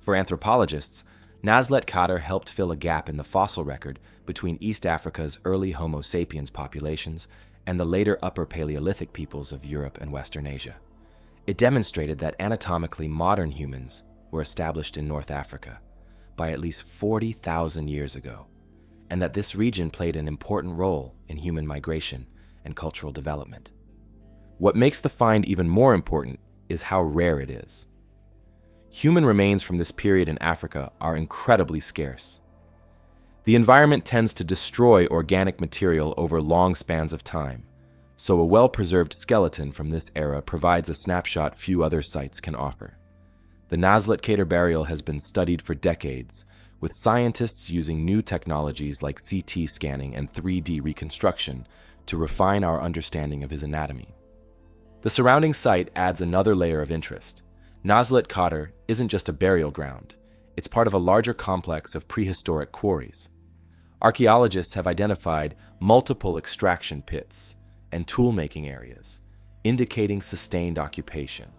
For anthropologists, Nazlet Khater helped fill a gap in the fossil record between East Africa's early Homo sapiens populations and the later Upper Paleolithic peoples of Europe and Western Asia. It demonstrated that anatomically modern humans were established in North Africa by at least 40,000 years ago, and that this region played an important role in human migration and cultural development. What makes the find even more important is how rare it is. Human remains from this period in Africa are incredibly scarce. The environment tends to destroy organic material over long spans of time, so a well-preserved skeleton from this era provides a snapshot few other sites can offer. The Nazlet Khater burial has been studied for decades, with scientists using new technologies like CT scanning and 3D reconstruction to refine our understanding of his anatomy. The surrounding site adds another layer of interest. Nazlet Khater isn't just a burial ground, it's part of a larger complex of prehistoric quarries. Archaeologists have identified multiple extraction pits and tool-making areas, indicating sustained occupation.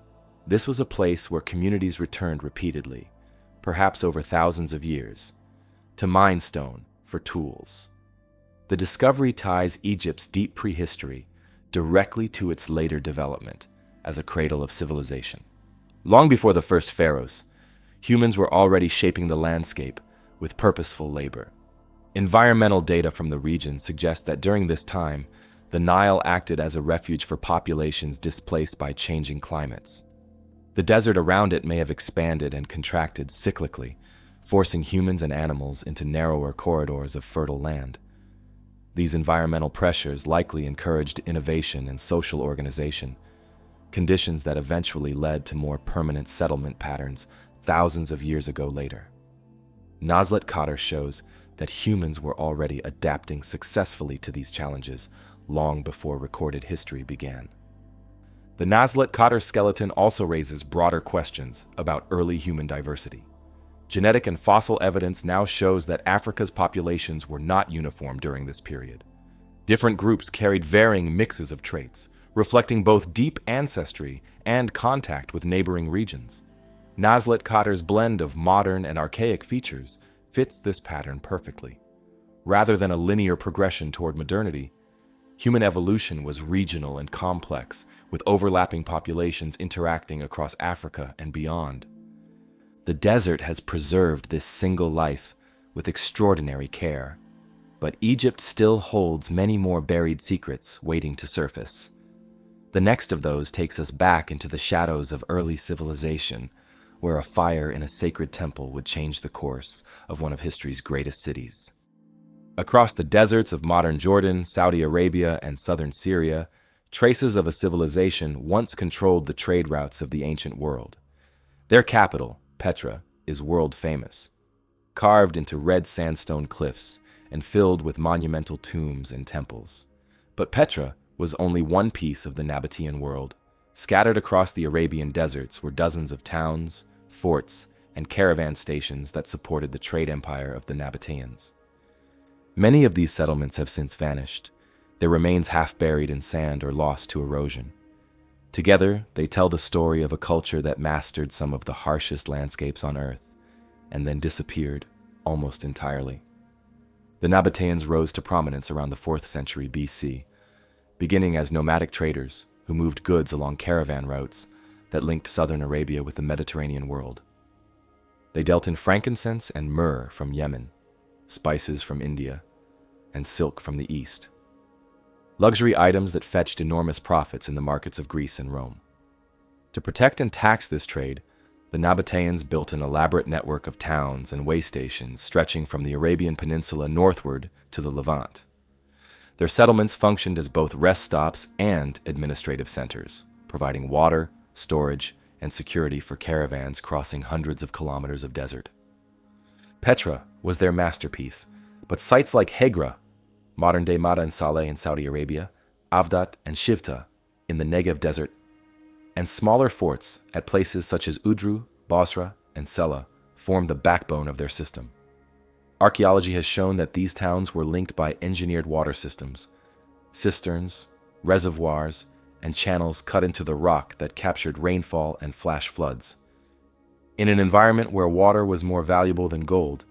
This was a place where communities returned repeatedly, perhaps over thousands of years, to mine stone for tools. The discovery ties Egypt's deep prehistory directly to its later development as a cradle of civilization. Long before the first pharaohs, humans were already shaping the landscape with purposeful labor. Environmental data from the region suggest that during this time, the Nile acted as a refuge for populations displaced by changing climates. The desert around it may have expanded and contracted cyclically, forcing humans and animals into narrower corridors of fertile land. These environmental pressures likely encouraged innovation and social organization, conditions that eventually led to more permanent settlement patterns thousands of years ago later. Nazlet Khater shows that humans were already adapting successfully to these challenges long before recorded history began. The Nazlet Khater skeleton also raises broader questions about early human diversity. Genetic and fossil evidence now shows that Africa's populations were not uniform during this period. Different groups carried varying mixes of traits, reflecting both deep ancestry and contact with neighboring regions. Nazlet Khater's blend of modern and archaic features fits this pattern perfectly. Rather than a linear progression toward modernity, human evolution was regional and complex, with overlapping populations interacting across Africa and beyond. The desert has preserved this single life with extraordinary care, but Egypt still holds many more buried secrets waiting to surface. The next of those takes us back into the shadows of early civilization, where a fire in a sacred temple would change the course of one of history's greatest cities. Across the deserts of modern Jordan, Saudi Arabia, and southern Syria, traces of a civilization once controlled the trade routes of the ancient world. Their capital, Petra, is world famous, carved into red sandstone cliffs and filled with monumental tombs and temples. But Petra was only one piece of the Nabatean world. Scattered across the Arabian deserts were dozens of towns, forts, and caravan stations that supported the trade empire of the Nabateans. Many of these settlements have since vanished, their remains half buried in sand or lost to erosion. Together, they tell the story of a culture that mastered some of the harshest landscapes on Earth, and then disappeared almost entirely. The Nabateans rose to prominence around the 4th century BC, beginning as nomadic traders who moved goods along caravan routes that linked southern Arabia with the Mediterranean world. They dealt in frankincense and myrrh from Yemen, spices from India, and silk from the East. Luxury items that fetched enormous profits in the markets of Greece and Rome. To protect and tax this trade, the Nabateans built an elaborate network of towns and way stations stretching from the Arabian Peninsula northward to the Levant. Their settlements functioned as both rest stops and administrative centers, providing water, storage, and security for caravans crossing hundreds of kilometers of desert. Petra was their masterpiece, but sites like Hegra, modern-day Mada and Saleh in Saudi Arabia, Avdat and Shivta in the Negev desert, and smaller forts at places such as Udru, Basra, and Sela formed the backbone of their system. Archaeology has shown that these towns were linked by engineered water systems, cisterns, reservoirs, and channels cut into the rock that captured rainfall and flash floods. In an environment where water was more valuable than gold,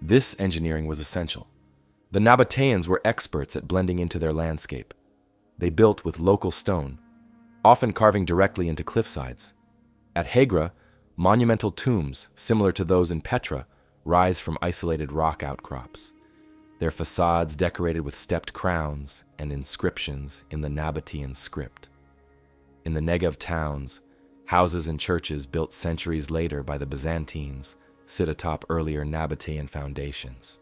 this engineering was essential. The Nabateans were experts at blending into their landscape. They built with local stone, often carving directly into cliffsides. At Hegra, monumental tombs, similar to those in Petra, rise from isolated rock outcrops, their facades decorated with stepped crowns and inscriptions in the Nabatean script. In the Negev towns, houses and churches built centuries later by the Byzantines sit atop earlier Nabatean foundations.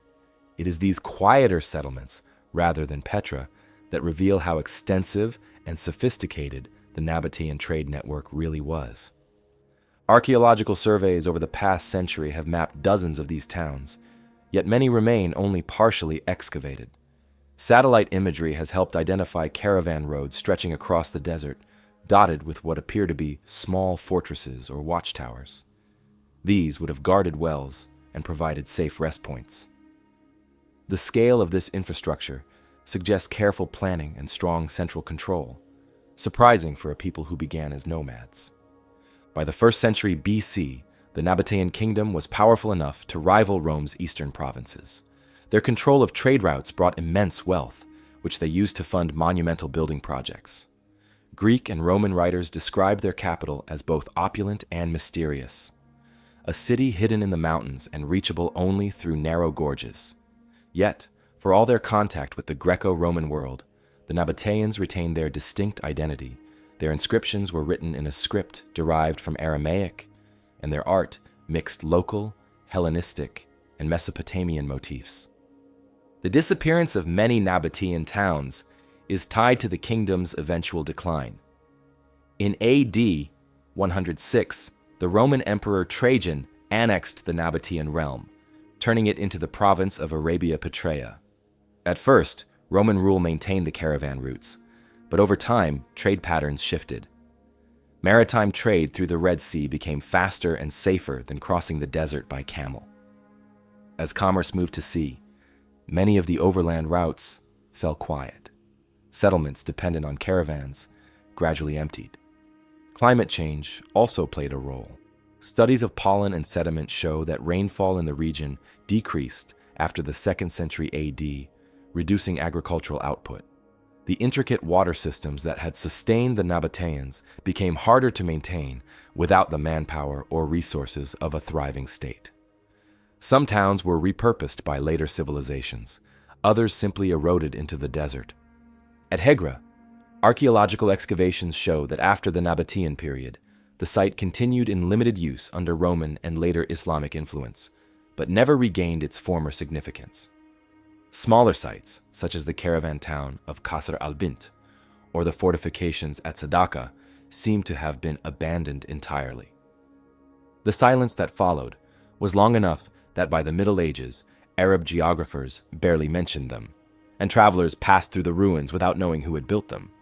It is these quieter settlements, rather than Petra, that reveal how extensive and sophisticated the Nabatean trade network really was. Archaeological surveys over the past century have mapped dozens of these towns, yet many remain only partially excavated. Satellite imagery has helped identify caravan roads stretching across the desert, dotted with what appear to be small fortresses or watchtowers. These would have guarded wells and provided safe rest points. The scale of this infrastructure suggests careful planning and strong central control, surprising for a people who began as nomads. By the 1st century BC, the Nabatean kingdom was powerful enough to rival Rome's eastern provinces. Their control of trade routes brought immense wealth, which they used to fund monumental building projects. Greek and Roman writers described their capital as both opulent and mysterious, a city hidden in the mountains and reachable only through narrow gorges. Yet, for all their contact with the Greco-Roman world, the Nabateans retained their distinct identity. Their inscriptions were written in a script derived from Aramaic, and their art mixed local, Hellenistic, and Mesopotamian motifs. The disappearance of many Nabatean towns is tied to the kingdom's eventual decline. In AD 106, the Roman Emperor Trajan annexed the Nabatean realm, turning it into the province of Arabia Petraea. At first, Roman rule maintained the caravan routes, but over time, trade patterns shifted. Maritime trade through the Red Sea became faster and safer than crossing the desert by camel. As commerce moved to sea, many of the overland routes fell quiet. Settlements dependent on caravans gradually emptied. Climate change also played a role. Studies of pollen and sediment show that rainfall in the region decreased after the 2nd century AD, reducing agricultural output. The intricate water systems that had sustained the Nabateans became harder to maintain without the manpower or resources of a thriving state. Some towns were repurposed by later civilizations, others simply eroded into the desert. At Hegra, archaeological excavations show that after the Nabatean period, the site continued in limited use under Roman and later Islamic influence, but never regained its former significance. Smaller sites, such as the caravan town of Qasr al-Bint or the fortifications at Sadaka, seem to have been abandoned entirely. The silence that followed was long enough that by the Middle Ages, Arab geographers barely mentioned them, and travelers passed through the ruins without knowing who had built them.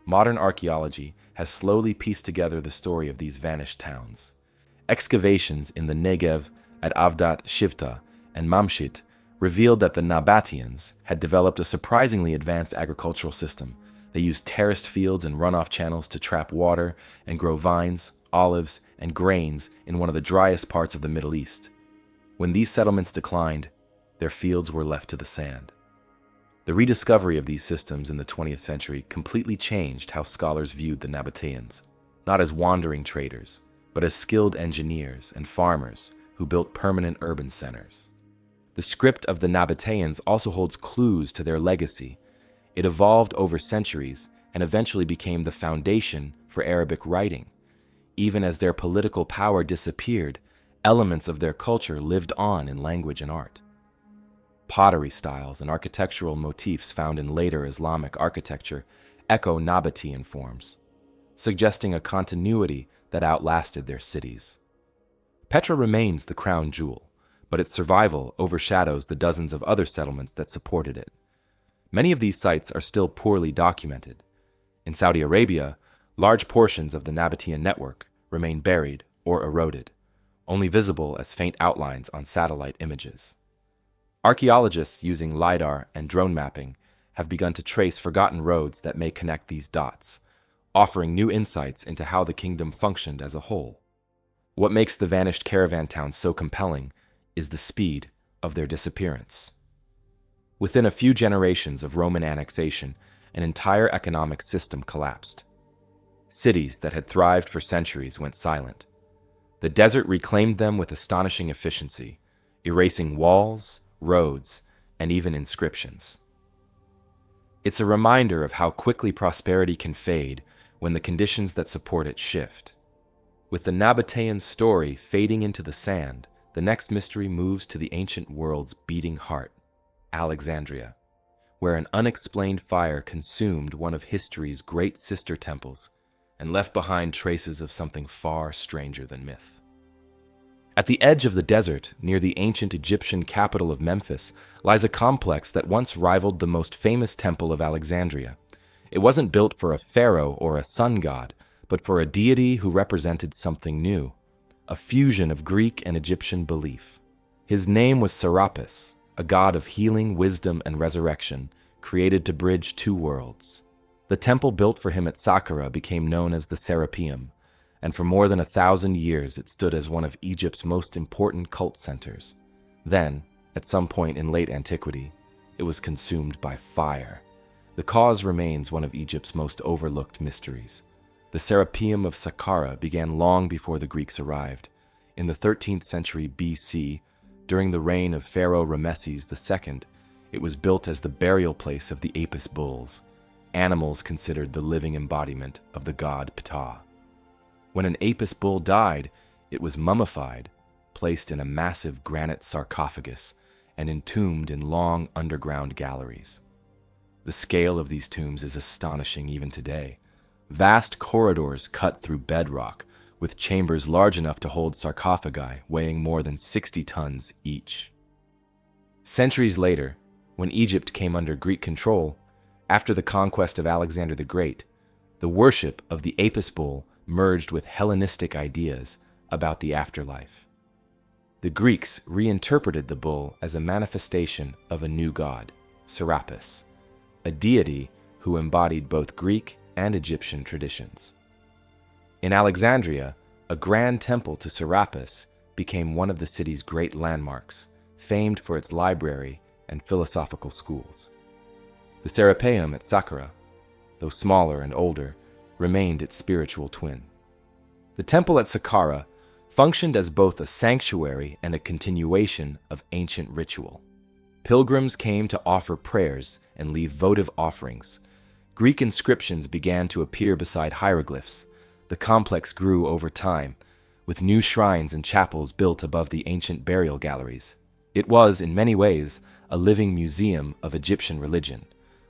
Modern archaeology has slowly pieced together the story of these vanished towns. Excavations in the Negev at Avdat Shivta and Mamshit revealed that the Nabateans had developed a surprisingly advanced agricultural system. They used terraced fields and runoff channels to trap water and grow vines, olives, and grains in one of the driest parts of the Middle East. When these settlements declined, their fields were left to the sand. The rediscovery of these systems in the 20th century completely changed how scholars viewed the Nabateans, not as wandering traders, but as skilled engineers and farmers who built permanent urban centers. The script of the Nabateans also holds clues to their legacy. It evolved over centuries and eventually became the foundation for Arabic writing. Even as their political power disappeared, elements of their culture lived on in language and art. Pottery styles and architectural motifs found in later Islamic architecture echo Nabatean forms, suggesting a continuity that outlasted their cities. Petra remains the crown jewel, but its survival overshadows the dozens of other settlements that supported it. Many of these sites are still poorly documented. In Saudi Arabia, large portions of the Nabatean network remain buried or eroded, only visible as faint outlines on satellite images. Archaeologists using LiDAR and drone mapping have begun to trace forgotten roads that may connect these dots, offering new insights into how the kingdom functioned as a whole. What makes the vanished caravan towns so compelling is the speed of their disappearance. Within a few generations of Roman annexation, an entire economic system collapsed. Cities that had thrived for centuries went silent. The desert reclaimed them with astonishing efficiency, erasing walls, roads, and even inscriptions. It's a reminder of how quickly prosperity can fade when the conditions that support it shift. With the Nabatean story fading into the sand, the next mystery moves to the ancient world's beating heart, Alexandria, where an unexplained fire consumed one of history's great sister temples and left behind traces of something far stranger than myth. At the edge of the desert, near the ancient Egyptian capital of Memphis, lies a complex that once rivaled the most famous temple of Alexandria. It wasn't built for a pharaoh or a sun god, but for a deity who represented something new, a fusion of Greek and Egyptian belief. His name was Serapis, a god of healing, wisdom, and resurrection, created to bridge two worlds. The temple built for him at Saqqara became known as the Serapeum, and for more than 1,000 years it stood as one of Egypt's most important cult centers. Then, at some point in late antiquity, it was consumed by fire. The cause remains one of Egypt's most overlooked mysteries. The Serapeum of Saqqara began long before the Greeks arrived. In the 13th century BC, during the reign of Pharaoh Rameses II, it was built as the burial place of the Apis bulls, animals considered the living embodiment of the god Ptah. When an Apis bull died, it was mummified, placed in a massive granite sarcophagus, and entombed in long underground galleries. The scale of these tombs is astonishing even today. Vast corridors cut through bedrock, with chambers large enough to hold sarcophagi weighing more than 60 tons each. Centuries later, when Egypt came under Greek control, after the conquest of Alexander the Great, the worship of the Apis bull merged with Hellenistic ideas about the afterlife. The Greeks reinterpreted the bull as a manifestation of a new god, Serapis, a deity who embodied both Greek and Egyptian traditions. In Alexandria, a grand temple to Serapis became one of the city's great landmarks, famed for its library and philosophical schools. The Serapeum at Saqqara, though smaller and older, remained its spiritual twin. The temple at Saqqara functioned as both a sanctuary and a continuation of ancient ritual. Pilgrims came to offer prayers and leave votive offerings. Greek inscriptions began to appear beside hieroglyphs. The complex grew over time, with new shrines and chapels built above the ancient burial galleries. It was, in many ways, a living museum of Egyptian religion,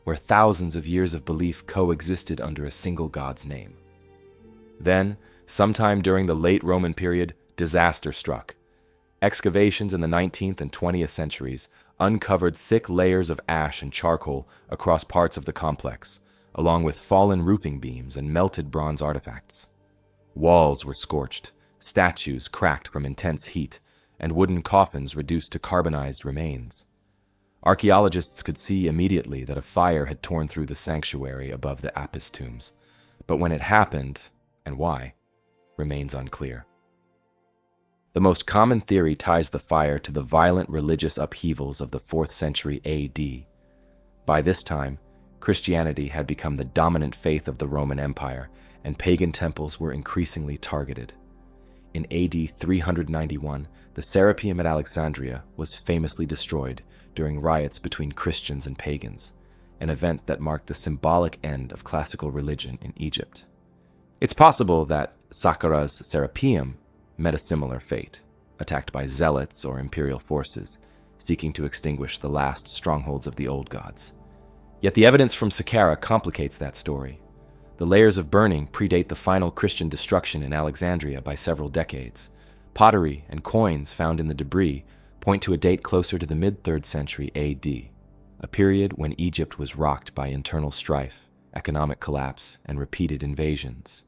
where thousands of years of belief coexisted under a single god's name. Then, sometime during the late Roman period, disaster struck. Excavations in the 19th and 20th centuries uncovered thick layers of ash and charcoal across parts of the complex, along with fallen roofing beams and melted bronze artifacts. Walls were scorched, statues cracked from intense heat, and wooden coffins reduced to carbonized remains. Archaeologists could see immediately that a fire had torn through the sanctuary above the Apis tombs, but when it happened, and why, remains unclear. The most common theory ties the fire to the violent religious upheavals of the 4th century AD. By this time, Christianity had become the dominant faith of the Roman Empire, and pagan temples were increasingly targeted. In AD 391, the Serapeum at Alexandria was famously destroyed during riots between Christians and pagans, an event that marked the symbolic end of classical religion in Egypt. It's possible that Saqqara's Serapeum met a similar fate, attacked by zealots or imperial forces, seeking to extinguish the last strongholds of the old gods. Yet the evidence from Saqqara complicates that story. The layers of burning predate the final Christian destruction in Alexandria by several decades. Pottery and coins found in the debris point to a date closer to the mid-3rd century AD, a period when Egypt was rocked by internal strife, economic collapse, and repeated invasions.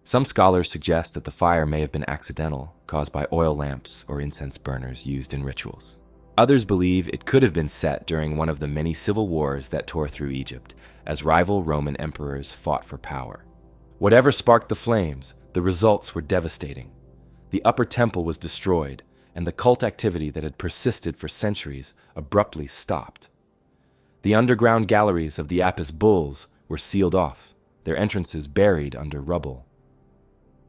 Some scholars suggest that the fire may have been accidental, caused by oil lamps or incense burners used in rituals. Others believe it could have been set during one of the many civil wars that tore through Egypt, as rival Roman emperors fought for power. Whatever sparked the flames, the results were devastating. The upper temple was destroyed, and the cult activity that had persisted for centuries abruptly stopped. The underground galleries of the Apis bulls were sealed off, their entrances buried under rubble.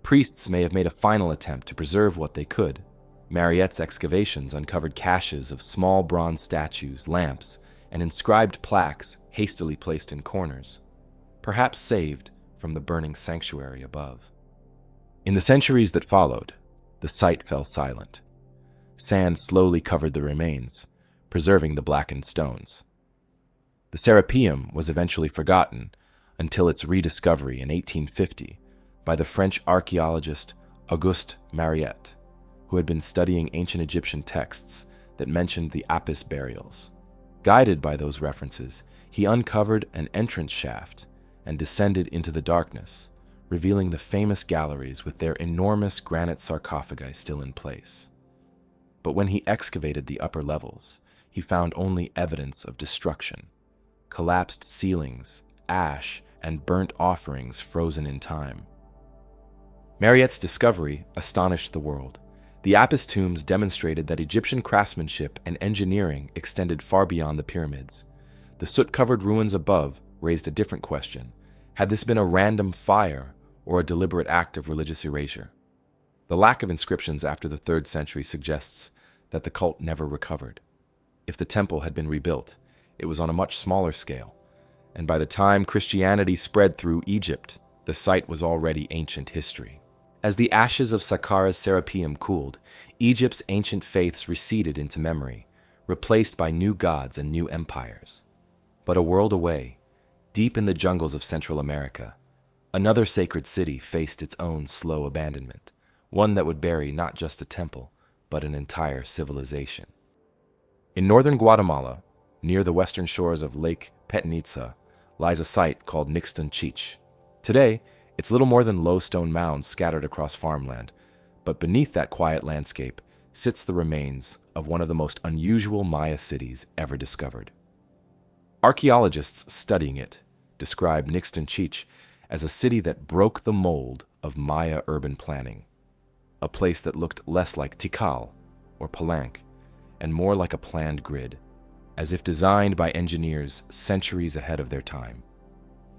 Priests may have made a final attempt to preserve what they could. Mariette's excavations uncovered caches of small bronze statues, lamps, and inscribed plaques hastily placed in corners, perhaps saved from the burning sanctuary above. In the centuries that followed, the site fell silent. Sand slowly covered the remains, preserving the blackened stones. The Serapeum was eventually forgotten until its rediscovery in 1850 by the French archaeologist Auguste Mariette, who had been studying ancient Egyptian texts that mentioned the Apis burials. Guided by those references, he uncovered an entrance shaft and descended into the darkness, revealing the famous galleries with their enormous granite sarcophagi still in place. But when he excavated the upper levels, he found only evidence of destruction: collapsed ceilings, ash, and burnt offerings frozen in time. Mariette's discovery astonished the world. The Apis tombs demonstrated that Egyptian craftsmanship and engineering extended far beyond the pyramids. The soot-covered ruins above raised a different question. Had this been a random fire or a deliberate act of religious erasure? The lack of inscriptions after the 3rd century suggests that the cult never recovered. If the temple had been rebuilt, it was on a much smaller scale, and by the time Christianity spread through Egypt, the site was already ancient history. As the ashes of Saqqara's Serapeum cooled, Egypt's ancient faiths receded into memory, replaced by new gods and new empires. But a world away, deep in the jungles of Central America, another sacred city faced its own slow abandonment, one that would bury not just a temple, but an entire civilization. In northern Guatemala, near the western shores of Lake Petnitsa, lies a site called Nixtun-Ch'ich. Today, it's little more than low stone mounds scattered across farmland, but beneath that quiet landscape sits the remains of one of the most unusual Maya cities ever discovered. Archaeologists studying it describe Nixtun-Ch'ich as a city that broke the mold of Maya urban planning, a place that looked less like Tikal or Palenque and more like a planned grid, as if designed by engineers centuries ahead of their time.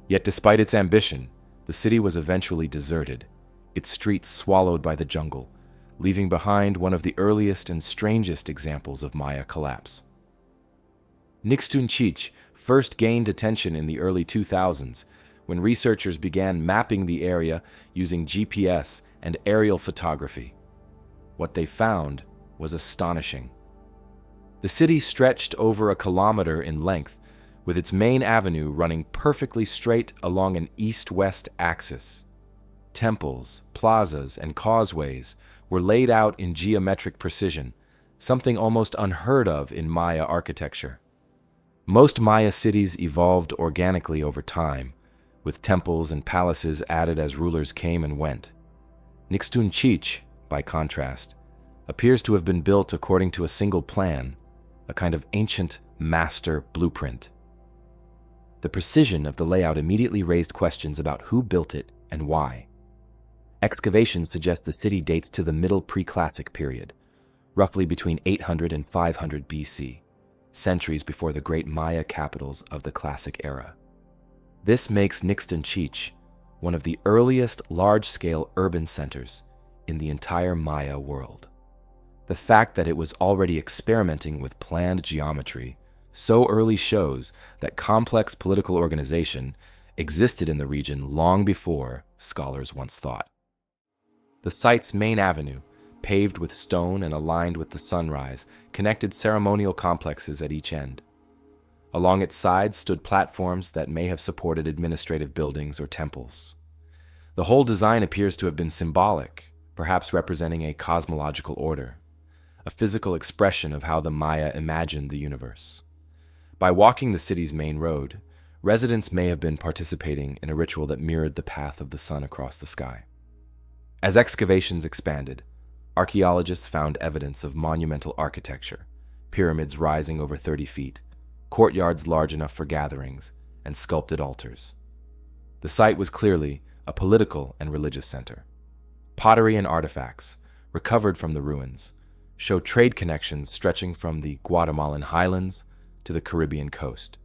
Yet despite its ambition, the city was eventually deserted, its streets swallowed by the jungle, leaving behind one of the earliest and strangest examples of Maya collapse. Nixtun-Ch'ich first gained attention in the early 2000s when researchers began mapping the area using GPS and aerial photography. What they found was astonishing. The city stretched over 1 kilometer in length, with its main avenue running perfectly straight along an east-west axis. temples, plazas, and causeways were laid out in geometric precision, something almost unheard of in Maya architecture. Most Maya cities evolved organically over time, with temples and palaces added as rulers came and went. Nixtun-Ch'ich, by contrast, appears to have been built according to a single plan, a kind of ancient master blueprint. The precision of the layout immediately raised questions about who built it and why. Excavations suggest the city dates to the Middle Preclassic period, roughly between 800 and 500 BC, centuries before the great Maya capitals of the Classic era. This makes Nixtun-Ch'ich one of the earliest large-scale urban centers in the entire Maya world. The fact that it was already experimenting with planned geometry so early shows that complex political organization existed in the region long before scholars once thought. The site's main avenue, paved with stone and aligned with the sunrise, connected ceremonial complexes at each end. Along its sides stood platforms that may have supported administrative buildings or temples. The whole design appears to have been symbolic, perhaps representing a cosmological order, a physical expression of how the Maya imagined the universe. By walking the city's main road, residents may have been participating in a ritual that mirrored the path of the sun across the sky. As excavations expanded, archaeologists found evidence of monumental architecture, pyramids rising over 30 feet, courtyards large enough for gatherings, and sculpted altars. The site was clearly a political and religious center. Pottery and artifacts, recovered from the ruins, show trade connections stretching from the Guatemalan highlands to the Caribbean coast.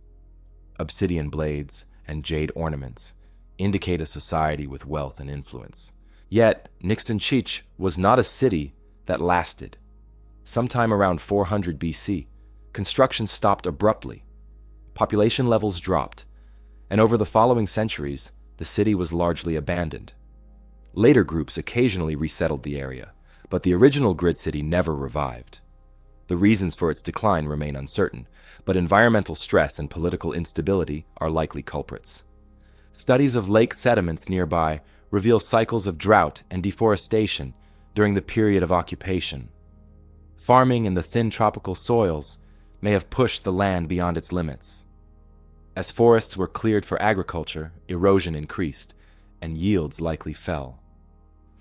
Obsidian blades and jade ornaments indicate a society with wealth and influence. Yet, Nixtun-Ch'ich was not a city that lasted. Sometime around 400 BC, construction stopped abruptly. Population levels dropped, and over the following centuries, the city was largely abandoned. Later groups occasionally resettled the area, but the original grid city never revived. The reasons for its decline remain uncertain, but environmental stress and political instability are likely culprits. Studies of lake sediments nearby reveal cycles of drought and deforestation during the period of occupation. Farming in the thin tropical soils may have pushed the land beyond its limits. As forests were cleared for agriculture, erosion increased, and yields likely fell.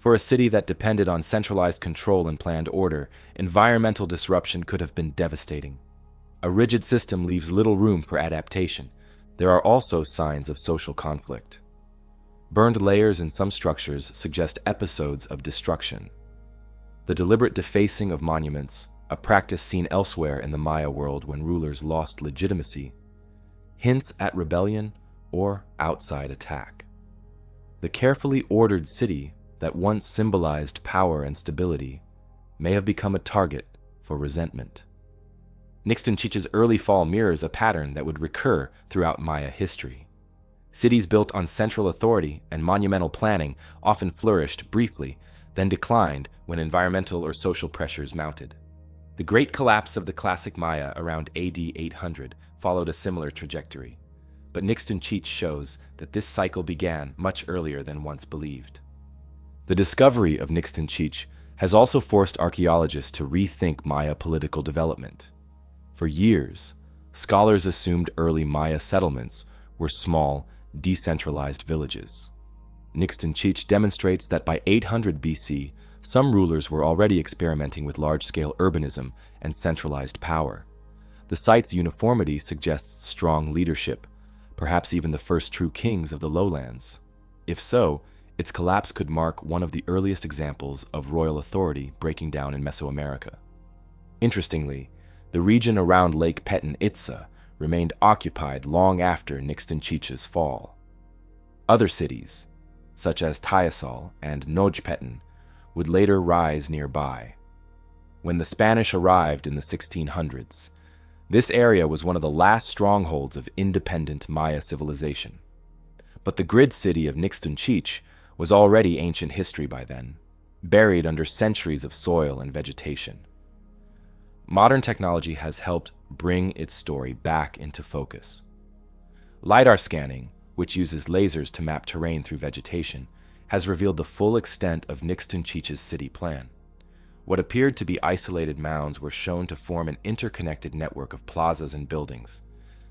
For a city that depended on centralized control and planned order, environmental disruption could have been devastating. A rigid system leaves little room for adaptation. There are also signs of social conflict. Burned layers in some structures suggest episodes of destruction. The deliberate defacing of monuments, a practice seen elsewhere in the Maya world when rulers lost legitimacy, hints at rebellion or outside attack. The carefully ordered city that once symbolized power and stability may have become a target for resentment. Nixtun-Ch'ich's early fall mirrors a pattern that would recur throughout Maya history. Cities built on central authority and monumental planning often flourished briefly, then declined when environmental or social pressures mounted. The great collapse of the classic Maya around AD 800 followed a similar trajectory, but Nixtun-Ch'ich shows that this cycle began much earlier than once believed. The discovery of Nixtun-Ch'ich has also forced archaeologists to rethink Maya political development. For years, scholars assumed early Maya settlements were small, decentralized villages. Nixtun-Ch'ich demonstrates that by 800 BC, some rulers were already experimenting with large-scale urbanism and centralized power. The site's uniformity suggests strong leadership, perhaps even the first true kings of the lowlands. If so, its collapse could mark one of the earliest examples of royal authority breaking down in Mesoamerica. Interestingly, the region around Lake Peten-Itza remained occupied long after Nixtun-Ch'ich's fall. Other cities, such as Tayasal and Nojpeten, would later rise nearby. When the Spanish arrived in the 1600s, this area was one of the last strongholds of independent Maya civilization. But the grid city of Nixtun-Ch'ich was already ancient history by then, buried under centuries of soil and vegetation. Modern technology has helped bring its story back into focus. LiDAR scanning, which uses lasers to map terrain through vegetation, has revealed the full extent of Nixtun-Ch'Chich's city plan. What appeared to be isolated mounds were shown to form an interconnected network of plazas and buildings.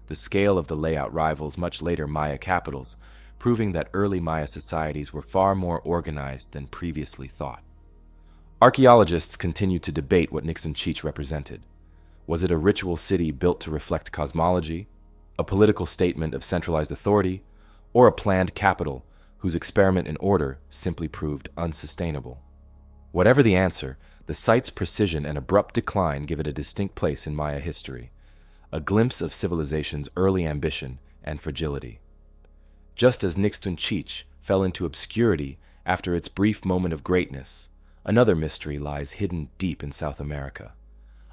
The scale of the layout rivals much later Maya capitals, proving that early Maya societies were far more organized than previously thought. Archaeologists continue to debate what Nixtun-Ch'ich represented. Was it a ritual city built to reflect cosmology, a political statement of centralized authority, or a planned capital whose experiment in order simply proved unsustainable? Whatever the answer, the site's precision and abrupt decline give it a distinct place in Maya history, a glimpse of civilization's early ambition and fragility. Just as Nixtun-Ch'ich fell into obscurity after its brief moment of greatness, another mystery lies hidden deep in South America,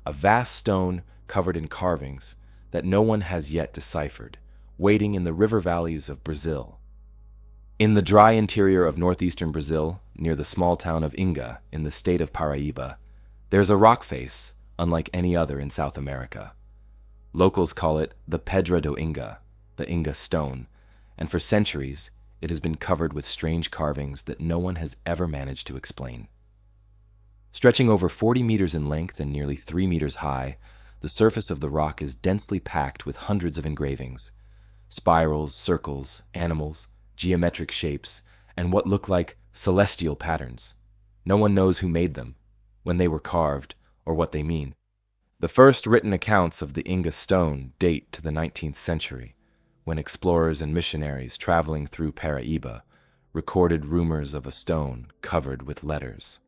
a vast stone covered in carvings that no one has yet deciphered, waiting in the river valleys of Brazil. In the dry interior of northeastern Brazil, near the small town of Inga in the state of Paraíba, there's a rock face unlike any other in South America. Locals call it the Pedra do Inga, the Inga Stone, and for centuries it has been covered with strange carvings that no one has ever managed to explain. Stretching over 40 meters in length and nearly 3 meters high, the surface of the rock is densely packed with hundreds of engravings, spirals, circles, animals, geometric shapes, and what look like celestial patterns. No one knows who made them, when they were carved, or what they mean. The first written accounts of the Inga Stone date to the 19th century, when explorers and missionaries traveling through Paraíba recorded rumors of a stone covered with letters.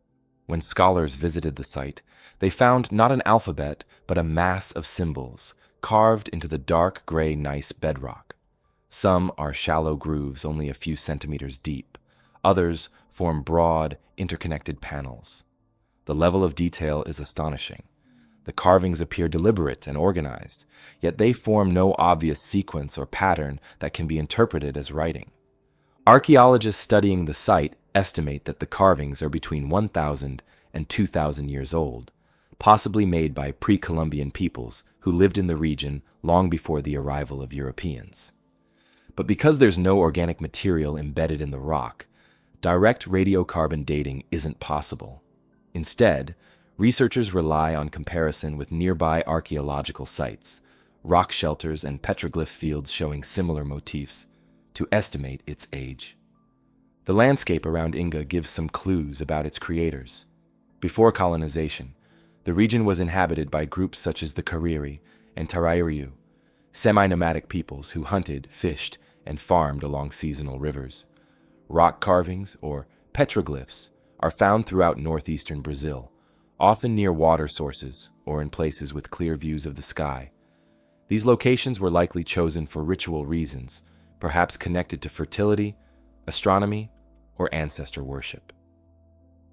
When scholars visited the site, they found not an alphabet, but a mass of symbols carved into the dark gray gneiss bedrock. Some are shallow grooves only a few centimeters deep. Others form broad, interconnected panels. The level of detail is astonishing. The carvings appear deliberate and organized, yet they form no obvious sequence or pattern that can be interpreted as writing. Archaeologists studying the site estimate that the carvings are between 1,000 and 2,000 years old, possibly made by pre-Columbian peoples who lived in the region long before the arrival of Europeans. But because there's no organic material embedded in the rock, direct radiocarbon dating isn't possible. Instead, researchers rely on comparison with nearby archaeological sites, rock shelters and petroglyph fields showing similar motifs, to estimate its age. The landscape around Inga gives some clues about its creators. Before colonization, the region was inhabited by groups such as the Kariri and Tarairiu, semi-nomadic peoples who hunted, fished, and farmed along seasonal rivers. Rock carvings, or petroglyphs, are found throughout northeastern Brazil, often near water sources or in places with clear views of the sky. These locations were likely chosen for ritual reasons, perhaps connected to fertility, astronomy, or ancestor worship.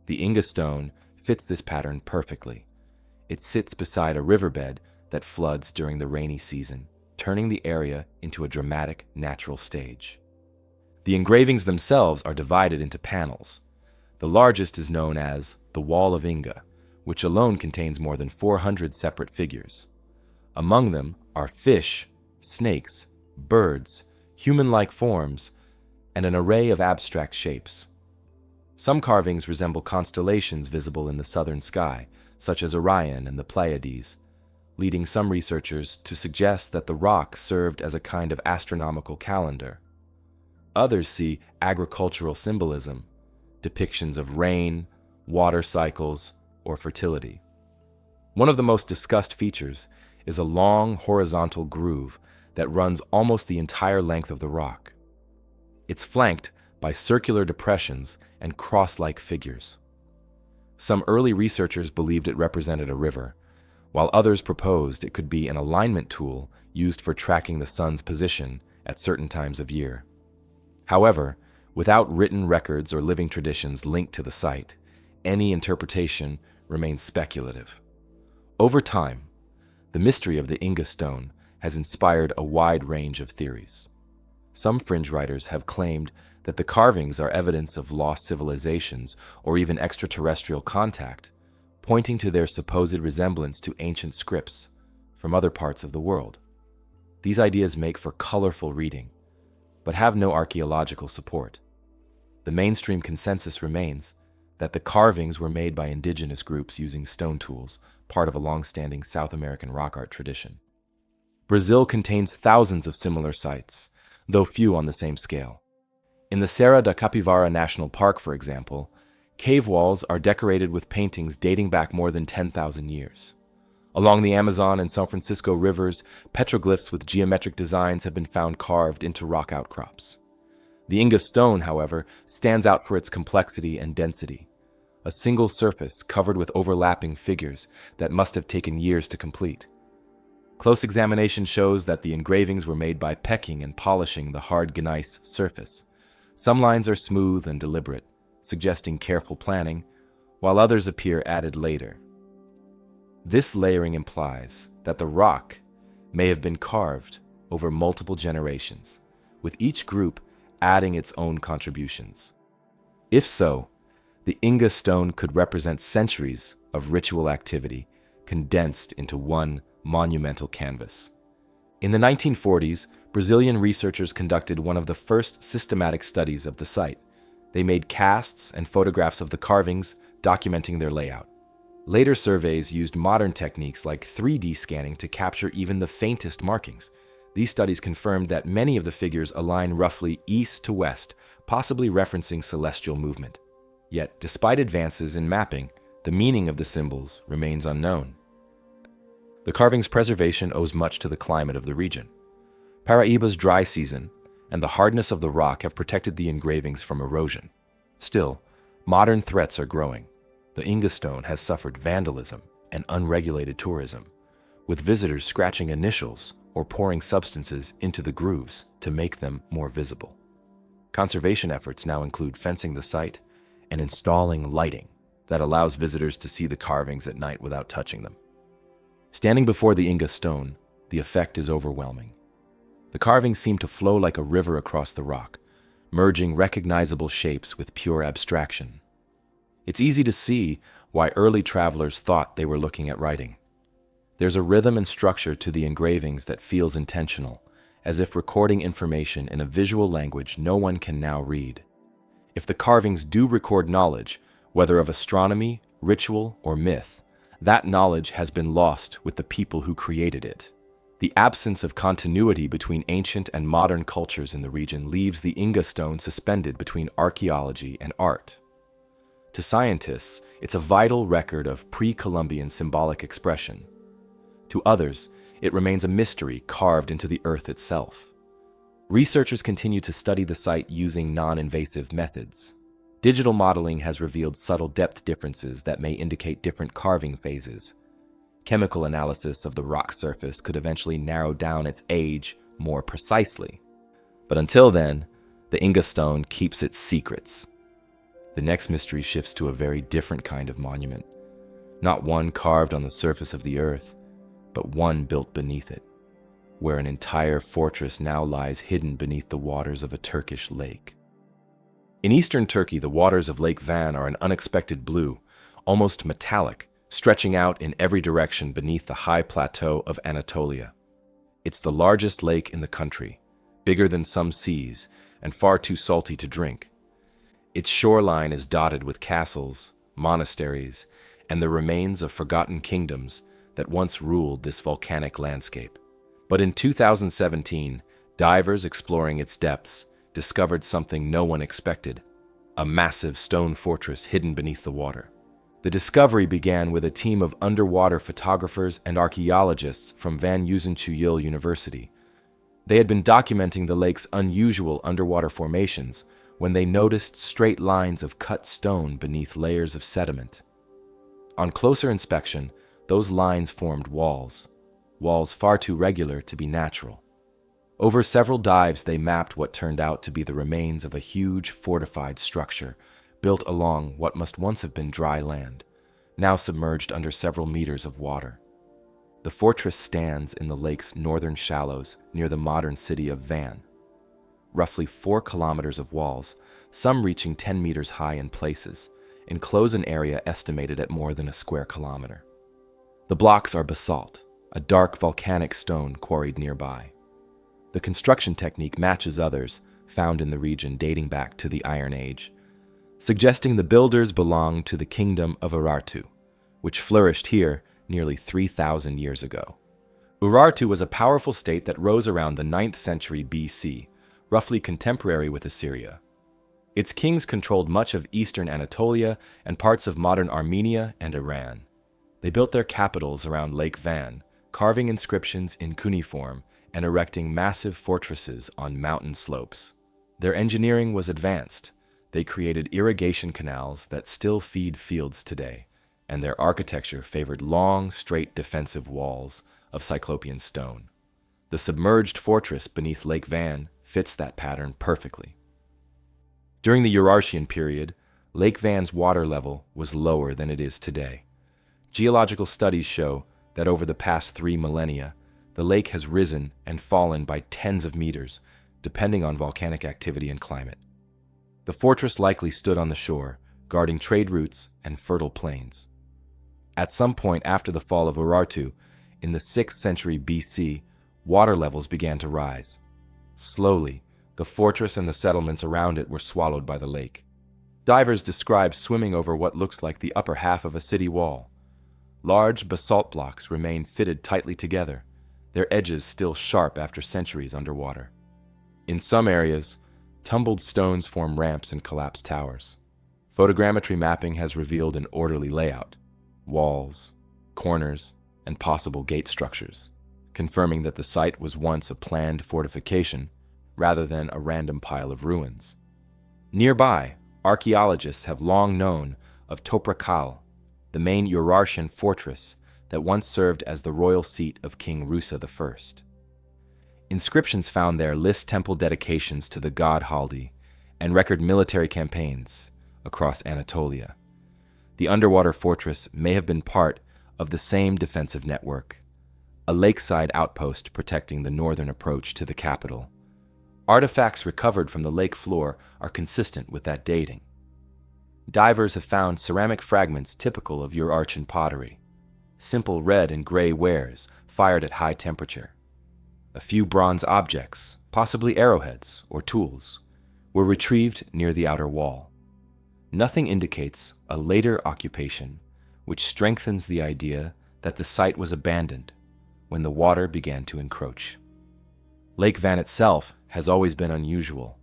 The Inga Stone fits this pattern perfectly. It sits beside a riverbed that floods during the rainy season, turning the area into a dramatic natural stage. The engravings themselves are divided into panels. The largest is known as the Wall of Inga, which alone contains more than 400 separate figures. Among them are fish, snakes, birds, human-like forms, and an array of abstract shapes. Some carvings resemble constellations visible in the southern sky, such as Orion and the Pleiades, leading some researchers to suggest that the rock served as a kind of astronomical calendar. Others see agricultural symbolism, depictions of rain, water cycles, or fertility. One of the most discussed features is a long horizontal groove that runs almost the entire length of the rock. It's flanked by circular depressions and cross-like figures. Some early researchers believed it represented a river, while others proposed it could be an alignment tool used for tracking the sun's position at certain times of year. However, without written records or living traditions linked to the site, any interpretation remains speculative. Over time, the mystery of the Inga Stone has inspired a wide range of theories. Some fringe writers have claimed that the carvings are evidence of lost civilizations or even extraterrestrial contact, pointing to their supposed resemblance to ancient scripts from other parts of the world. These ideas make for colorful reading, but have no archaeological support. the mainstream consensus remains that the carvings were made by indigenous groups using stone tools, part of a long-standing South American rock art tradition. Brazil contains thousands of similar sites, though few on the same scale. In the Serra da Capivara National Park, for example, cave walls are decorated with paintings dating back more than 10,000 years. Along the Amazon and San Francisco rivers, petroglyphs with geometric designs have been found carved into rock outcrops. The Inga Stone, however, stands out for its complexity and density, a single surface covered with overlapping figures that must have taken years to complete. Close examination shows that the engravings were made by pecking and polishing the hard gneiss surface. Some lines are smooth and deliberate, suggesting careful planning, while others appear added later. This layering implies that the rock may have been carved over multiple generations, with each group adding its own contributions. If so, the Inga Stone could represent centuries of ritual activity condensed into one monumental canvas. In the 1940s, Brazilian researchers conducted one of the first systematic studies of the site. They made casts and photographs of the carvings, documenting their layout. Later surveys used modern techniques like 3D scanning to capture even the faintest markings. These studies confirmed that many of the figures align roughly east to west, possibly referencing celestial movement. Yet, despite advances in mapping, the meaning of the symbols remains unknown. The carving's preservation owes much to the climate of the region. Paraiba's dry season and the hardness of the rock have protected the engravings from erosion. Still, modern threats are growing. The Inga Stone has suffered vandalism and unregulated tourism, with visitors scratching initials or pouring substances into the grooves to make them more visible. Conservation efforts now include fencing the site and installing lighting that allows visitors to see the carvings at night without touching them. Standing before the Inga Stone, the effect is overwhelming. The carvings seem to flow like a river across the rock, merging recognizable shapes with pure abstraction. It's easy to see why early travelers thought they were looking at writing. There's a rhythm and structure to the engravings that feels intentional, as if recording information in a visual language no one can now read. If the carvings do record knowledge, whether of astronomy, ritual, or myth, that knowledge has been lost with the people who created it. The absence of continuity between ancient and modern cultures in the region leaves the Inga Stone suspended between archaeology and art. To scientists, it's a vital record of pre-Columbian symbolic expression. To others, it remains a mystery carved into the earth itself. Researchers continue to study the site using non-invasive methods. Digital modeling has revealed subtle depth differences that may indicate different carving phases. Chemical analysis of the rock surface could eventually narrow down its age more precisely. But until then, the Inga Stone keeps its secrets. The next mystery shifts to a very different kind of monument. Not one carved on the surface of the earth, but one built beneath it, where an entire fortress now lies hidden beneath the waters of a Turkish lake. In eastern Turkey, the waters of Lake Van are an unexpected blue, almost metallic, stretching out in every direction beneath the high plateau of Anatolia. It's the largest lake in the country, bigger than some seas, and far too salty to drink. Its shoreline is dotted with castles, monasteries, and the remains of forgotten kingdoms that once ruled this volcanic landscape. But in 2017, divers exploring its depths discovered something no one expected: a massive stone fortress hidden beneath the water. The discovery began with a team of underwater photographers and archaeologists from Van Uysenchuil University. They had been documenting the lake's unusual underwater formations when they noticed straight lines of cut stone beneath layers of sediment. On closer inspection, those lines formed walls far too regular to be natural. Over several dives, they mapped what turned out to be the remains of a huge fortified structure built along what must once have been dry land, now submerged under several meters of water. The fortress stands in the lake's northern shallows near the modern city of Van. Roughly 4 kilometers of walls, some reaching 10 meters high in places, enclose an area estimated at more than a square kilometer. The blocks are basalt, a dark volcanic stone quarried nearby. The construction technique matches others found in the region dating back to the Iron Age, suggesting the builders belonged to the kingdom of Urartu, which flourished here nearly 3,000 years ago. Urartu was a powerful state that rose around the 9th century BC, roughly contemporary with Assyria. Its kings controlled much of eastern Anatolia and parts of modern Armenia and Iran. They built their capitals around Lake Van, carving inscriptions in cuneiform and erecting massive fortresses on mountain slopes. Their engineering was advanced. They created irrigation canals that still feed fields today, and their architecture favored long, straight defensive walls of Cyclopean stone. The submerged fortress beneath Lake Van fits that pattern perfectly. During the Urartian period, Lake Van's water level was lower than it is today. Geological studies show that over the past 3 millennia, the lake has risen and fallen by tens of meters, depending on volcanic activity and climate. The fortress likely stood on the shore, guarding trade routes and fertile plains. At some point after the fall of Urartu, in the 6th century BC, water levels began to rise. Slowly, the fortress and the settlements around it were swallowed by the lake. Divers describe swimming over what looks like the upper half of a city wall. Large basalt blocks remain fitted tightly together, their edges still sharp after centuries underwater. In some areas, tumbled stones form ramps and collapsed towers. Photogrammetry mapping has revealed an orderly layout, walls, corners, and possible gate structures, confirming that the site was once a planned fortification rather than a random pile of ruins. Nearby, archaeologists have long known of Toprakal, the main Urartian fortress that once served as the royal seat of King Rusa I. Inscriptions found there list temple dedications to the god Haldi and record military campaigns across Anatolia. The underwater fortress may have been part of the same defensive network, a lakeside outpost protecting the northern approach to the capital. Artifacts recovered from the lake floor are consistent with that dating. Divers have found ceramic fragments typical of Urartian pottery, simple red and gray wares fired at high temperature. A few bronze objects, possibly arrowheads or tools, were retrieved near the outer wall. Nothing indicates a later occupation, which strengthens the idea that the site was abandoned when the water began to encroach. Lake Van itself has always been unusual.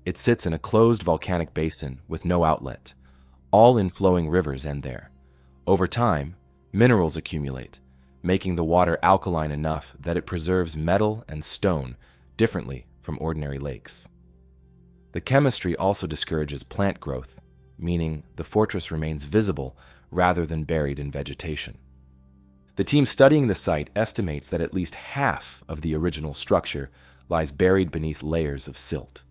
It sits in a closed volcanic basin with no outlet. All inflowing rivers end there. Over time, minerals accumulate, making the water alkaline enough that it preserves metal and stone differently from ordinary lakes. The chemistry also discourages plant growth, meaning the fortress remains visible rather than buried in vegetation. The team studying the site estimates that at least half of the original structure lies buried beneath layers of silt.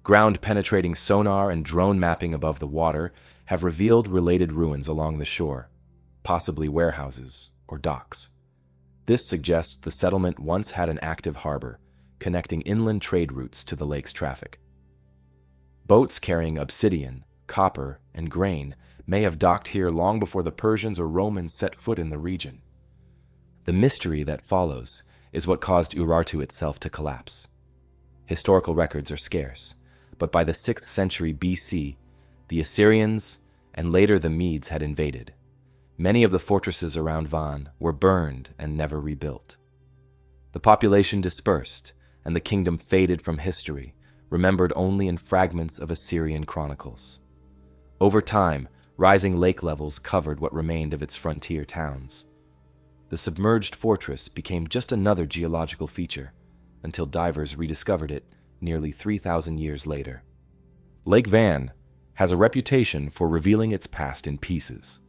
Ground-penetrating sonar and drone mapping above the water have revealed related ruins along the shore, possibly warehouses or docks. This suggests the settlement once had an active harbor, connecting inland trade routes to the lake's traffic. Boats carrying obsidian, copper, and grain may have docked here long before the Persians or Romans set foot in the region. The mystery that follows is what caused Urartu itself to collapse. Historical records are scarce, but by the 6th century BC, the Assyrians and later the Medes had invaded. Many of the fortresses around Van were burned and never rebuilt. The population dispersed, and the kingdom faded from history, remembered only in fragments of Assyrian chronicles. Over time, rising lake levels covered what remained of its frontier towns. The submerged fortress became just another geological feature, until divers rediscovered it nearly 3,000 years later. Lake Van has a reputation for revealing its past in pieces.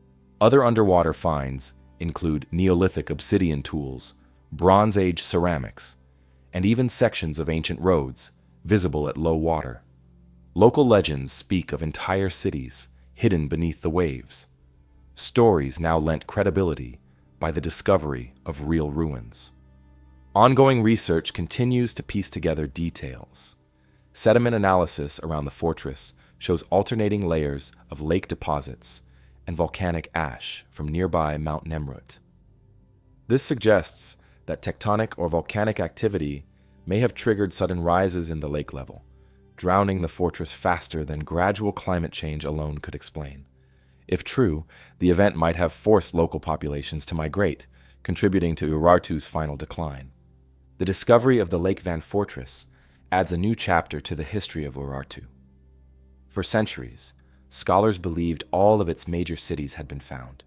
Other underwater finds include Neolithic obsidian tools, Bronze Age ceramics, and even sections of ancient roads visible at low water. Local legends speak of entire cities hidden beneath the waves. Stories now lent credibility by the discovery of real ruins. Ongoing research continues to piece together details. Sediment analysis around the fortress shows alternating layers of lake deposits and volcanic ash from nearby Mount Nemrut. This suggests that tectonic or volcanic activity may have triggered sudden rises in the lake level, drowning the fortress faster than gradual climate change alone could explain. If true, the event might have forced local populations to migrate, contributing to Urartu's final decline. The discovery of the Lake Van fortress adds a new chapter to the history of Urartu. For centuries, scholars believed all of its major cities had been found,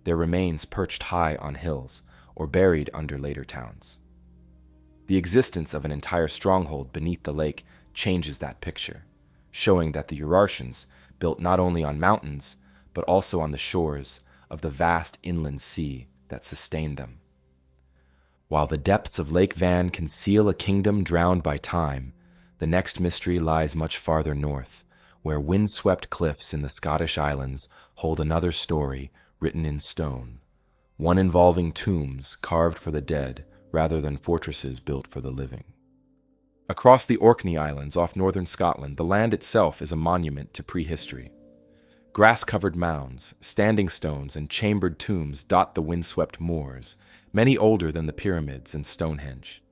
their remains perched high on hills or buried under later towns. The existence of an entire stronghold beneath the lake changes that picture, showing that the Urartians built not only on mountains, but also on the shores of the vast inland sea that sustained them. While the depths of Lake Van conceal a kingdom drowned by time, the next mystery lies much farther north, where windswept cliffs in the Scottish Islands hold another story written in stone, one involving tombs carved for the dead rather than fortresses built for the living. Across the Orkney Islands off northern Scotland, the land itself is a monument to prehistory. Grass-covered mounds, standing stones, and chambered tombs dot the windswept moors, many older than the pyramids and Stonehenge.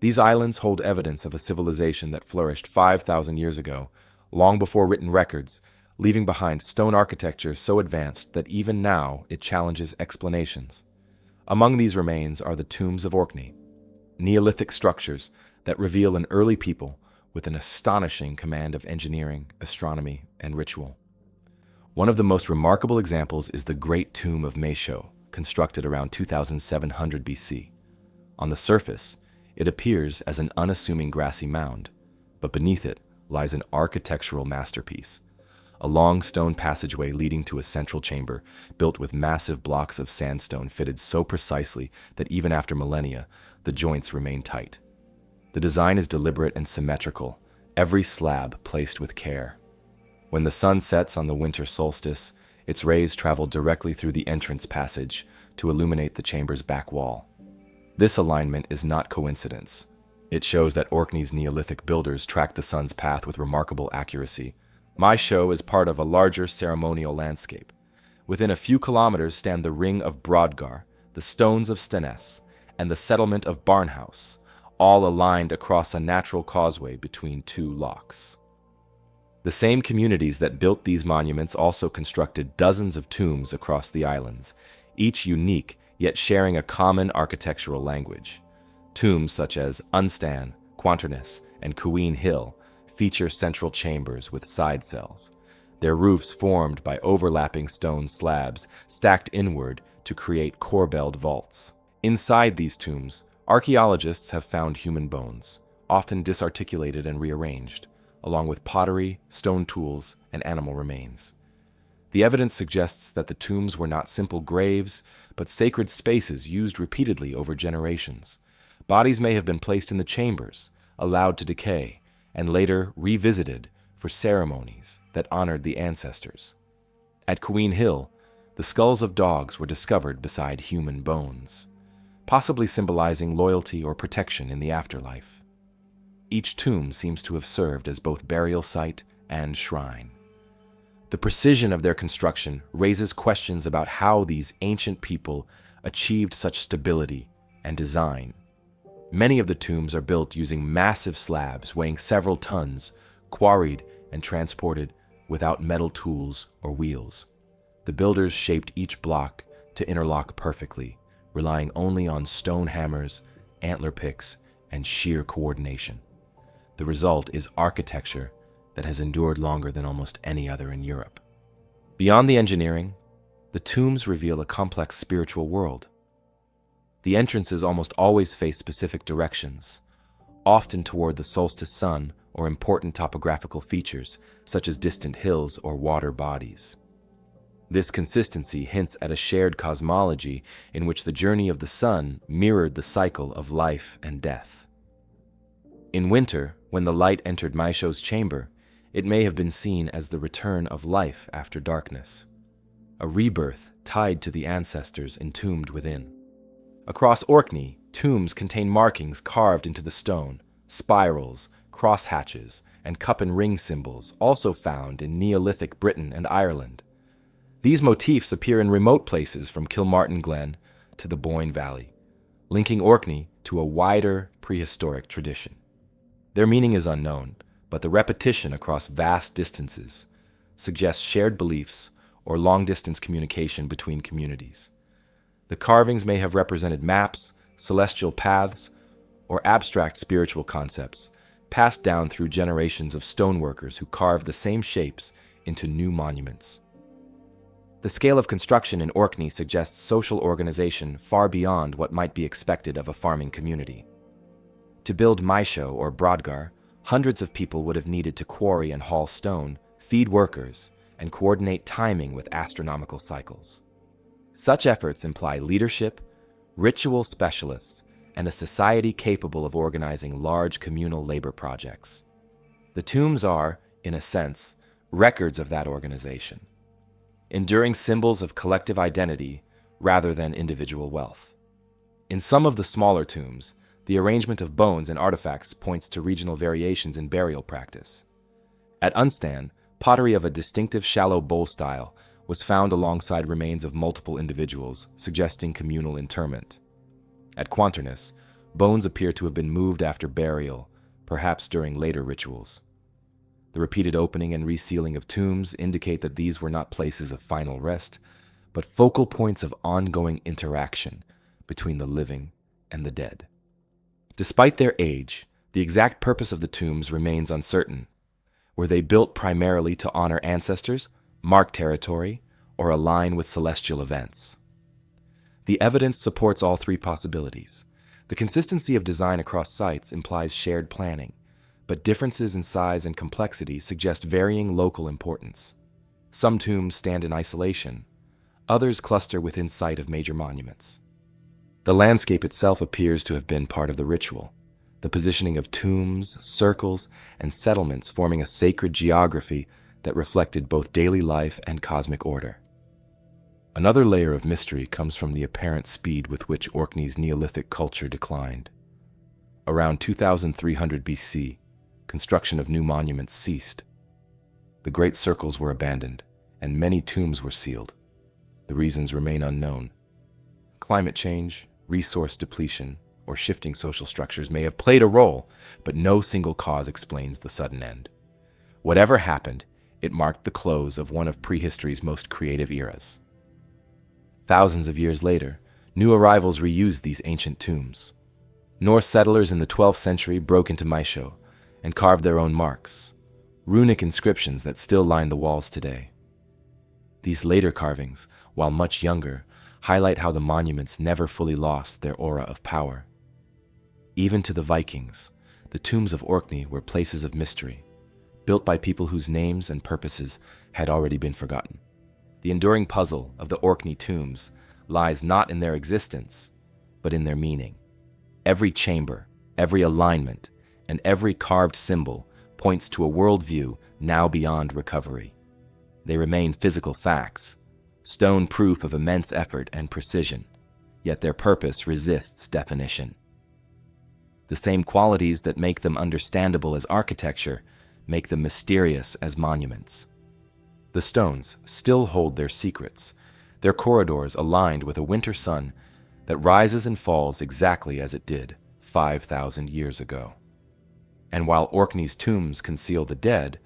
These islands hold evidence of a civilization that flourished 5,000 years ago, long before written records, leaving behind stone architecture so advanced that even now it challenges explanations. Among these remains are the tombs of Orkney, Neolithic structures that reveal an early people with an astonishing command of engineering, astronomy, and ritual. One of the most remarkable examples is the Great Tomb of Meisho, constructed around 2700 BC. On the surface, it appears as an unassuming grassy mound, but beneath it lies an architectural masterpiece, a long stone passageway leading to a central chamber built with massive blocks of sandstone fitted so precisely that even after millennia, the joints remain tight. The design is deliberate and symmetrical, every slab placed with care. When the sun sets on the winter solstice, its rays travel directly through the entrance passage to illuminate the chamber's back wall. This alignment is not coincidence. It shows that Orkney's Neolithic builders tracked the sun's path with remarkable accuracy. Meisho is part of a larger ceremonial landscape. Within a few kilometers stand the Ring of Brodgar, the Stones of Stennes, and the settlement of Barnhouse, all aligned across a natural causeway between two lochs. The same communities that built these monuments also constructed dozens of tombs across the islands, each unique yet sharing a common architectural language. Tombs such as Unstan, Quanternes, and Queen Hill feature central chambers with side cells, their roofs formed by overlapping stone slabs stacked inward to create corbelled vaults. Inside these tombs, archaeologists have found human bones, often disarticulated and rearranged, along with pottery, stone tools, and animal remains. The evidence suggests that the tombs were not simple graves, but sacred spaces used repeatedly over generations. Bodies may have been placed in the chambers, allowed to decay, and later revisited for ceremonies that honored the ancestors. At Queen Hill, the skulls of dogs were discovered beside human bones, possibly symbolizing loyalty or protection in the afterlife. Each tomb seems to have served as both burial site and shrine. The precision of their construction raises questions about how these ancient people achieved such stability and design. Many of the tombs are built using massive slabs weighing several tons, quarried and transported without metal tools or wheels. The builders shaped each block to interlock perfectly, relying only on stone hammers, antler picks, and sheer coordination. The result is architecture that has endured longer than almost any other in Europe. Beyond the engineering, the tombs reveal a complex spiritual world. The entrances almost always face specific directions, often toward the solstice sun or important topographical features, such as distant hills or water bodies. This consistency hints at a shared cosmology in which the journey of the sun mirrored the cycle of life and death. In winter, when the light entered Meisho's chamber, it may have been seen as the return of life after darkness, a rebirth tied to the ancestors entombed within. Across Orkney, tombs contain markings carved into the stone, spirals, crosshatches, and cup and ring symbols also found in Neolithic Britain and Ireland. These motifs appear in remote places from Kilmartin Glen to the Boyne Valley, linking Orkney to a wider prehistoric tradition. Their meaning is unknown, but the repetition across vast distances suggests shared beliefs or long-distance communication between communities. The carvings may have represented maps, celestial paths, or abstract spiritual concepts passed down through generations of stoneworkers who carved the same shapes into new monuments. The scale of construction in Orkney suggests social organization far beyond what might be expected of a farming community. To build Maisho or Brodgar, hundreds of people would have needed to quarry and haul stone, feed workers, and coordinate timing with astronomical cycles. Such efforts imply leadership, ritual specialists, and a society capable of organizing large communal labor projects. The tombs are, in a sense, records of that organization, enduring symbols of collective identity rather than individual wealth. In some of the smaller tombs, the arrangement of bones and artifacts points to regional variations in burial practice. At Unstan, pottery of a distinctive shallow bowl style was found alongside remains of multiple individuals, suggesting communal interment. At Quanternus, bones appear to have been moved after burial, perhaps during later rituals. The repeated opening and resealing of tombs indicate that these were not places of final rest, but focal points of ongoing interaction between the living and the dead. Despite their age, the exact purpose of the tombs remains uncertain. Were they built primarily to honor ancestors, mark territory, or align with celestial events? The evidence supports all three possibilities. The consistency of design across sites implies shared planning, but differences in size and complexity suggest varying local importance. Some tombs stand in isolation, others cluster within sight of major monuments. The landscape itself appears to have been part of the ritual, the positioning of tombs, circles, and settlements forming a sacred geography that reflected both daily life and cosmic order. Another layer of mystery comes from the apparent speed with which Orkney's Neolithic culture declined. Around 2300 BC, construction of new monuments ceased. The great circles were abandoned, and many tombs were sealed. The reasons remain unknown. Climate change, resource depletion, or shifting social structures may have played a role, but no single cause explains the sudden end. Whatever happened, it marked the close of one of prehistory's most creative eras. Thousands of years later, new arrivals reused these ancient tombs. Norse settlers in the 12th century broke into Maisho and carved their own marks, runic inscriptions that still line the walls today. These later carvings, while much younger, highlight how the monuments never fully lost their aura of power. Even to the Vikings, the tombs of Orkney were places of mystery, built by people whose names and purposes had already been forgotten. The enduring puzzle of the Orkney tombs lies not in their existence, but in their meaning. Every chamber, every alignment, and every carved symbol points to a worldview now beyond recovery. They remain physical facts, stone proof of immense effort and precision, yet their purpose resists definition. The same qualities that make them understandable as architecture make them mysterious as monuments. The stones still hold their secrets, their corridors aligned with a winter sun that rises and falls exactly as it did 5,000 years ago. And while Orkney's tombs conceal the dead,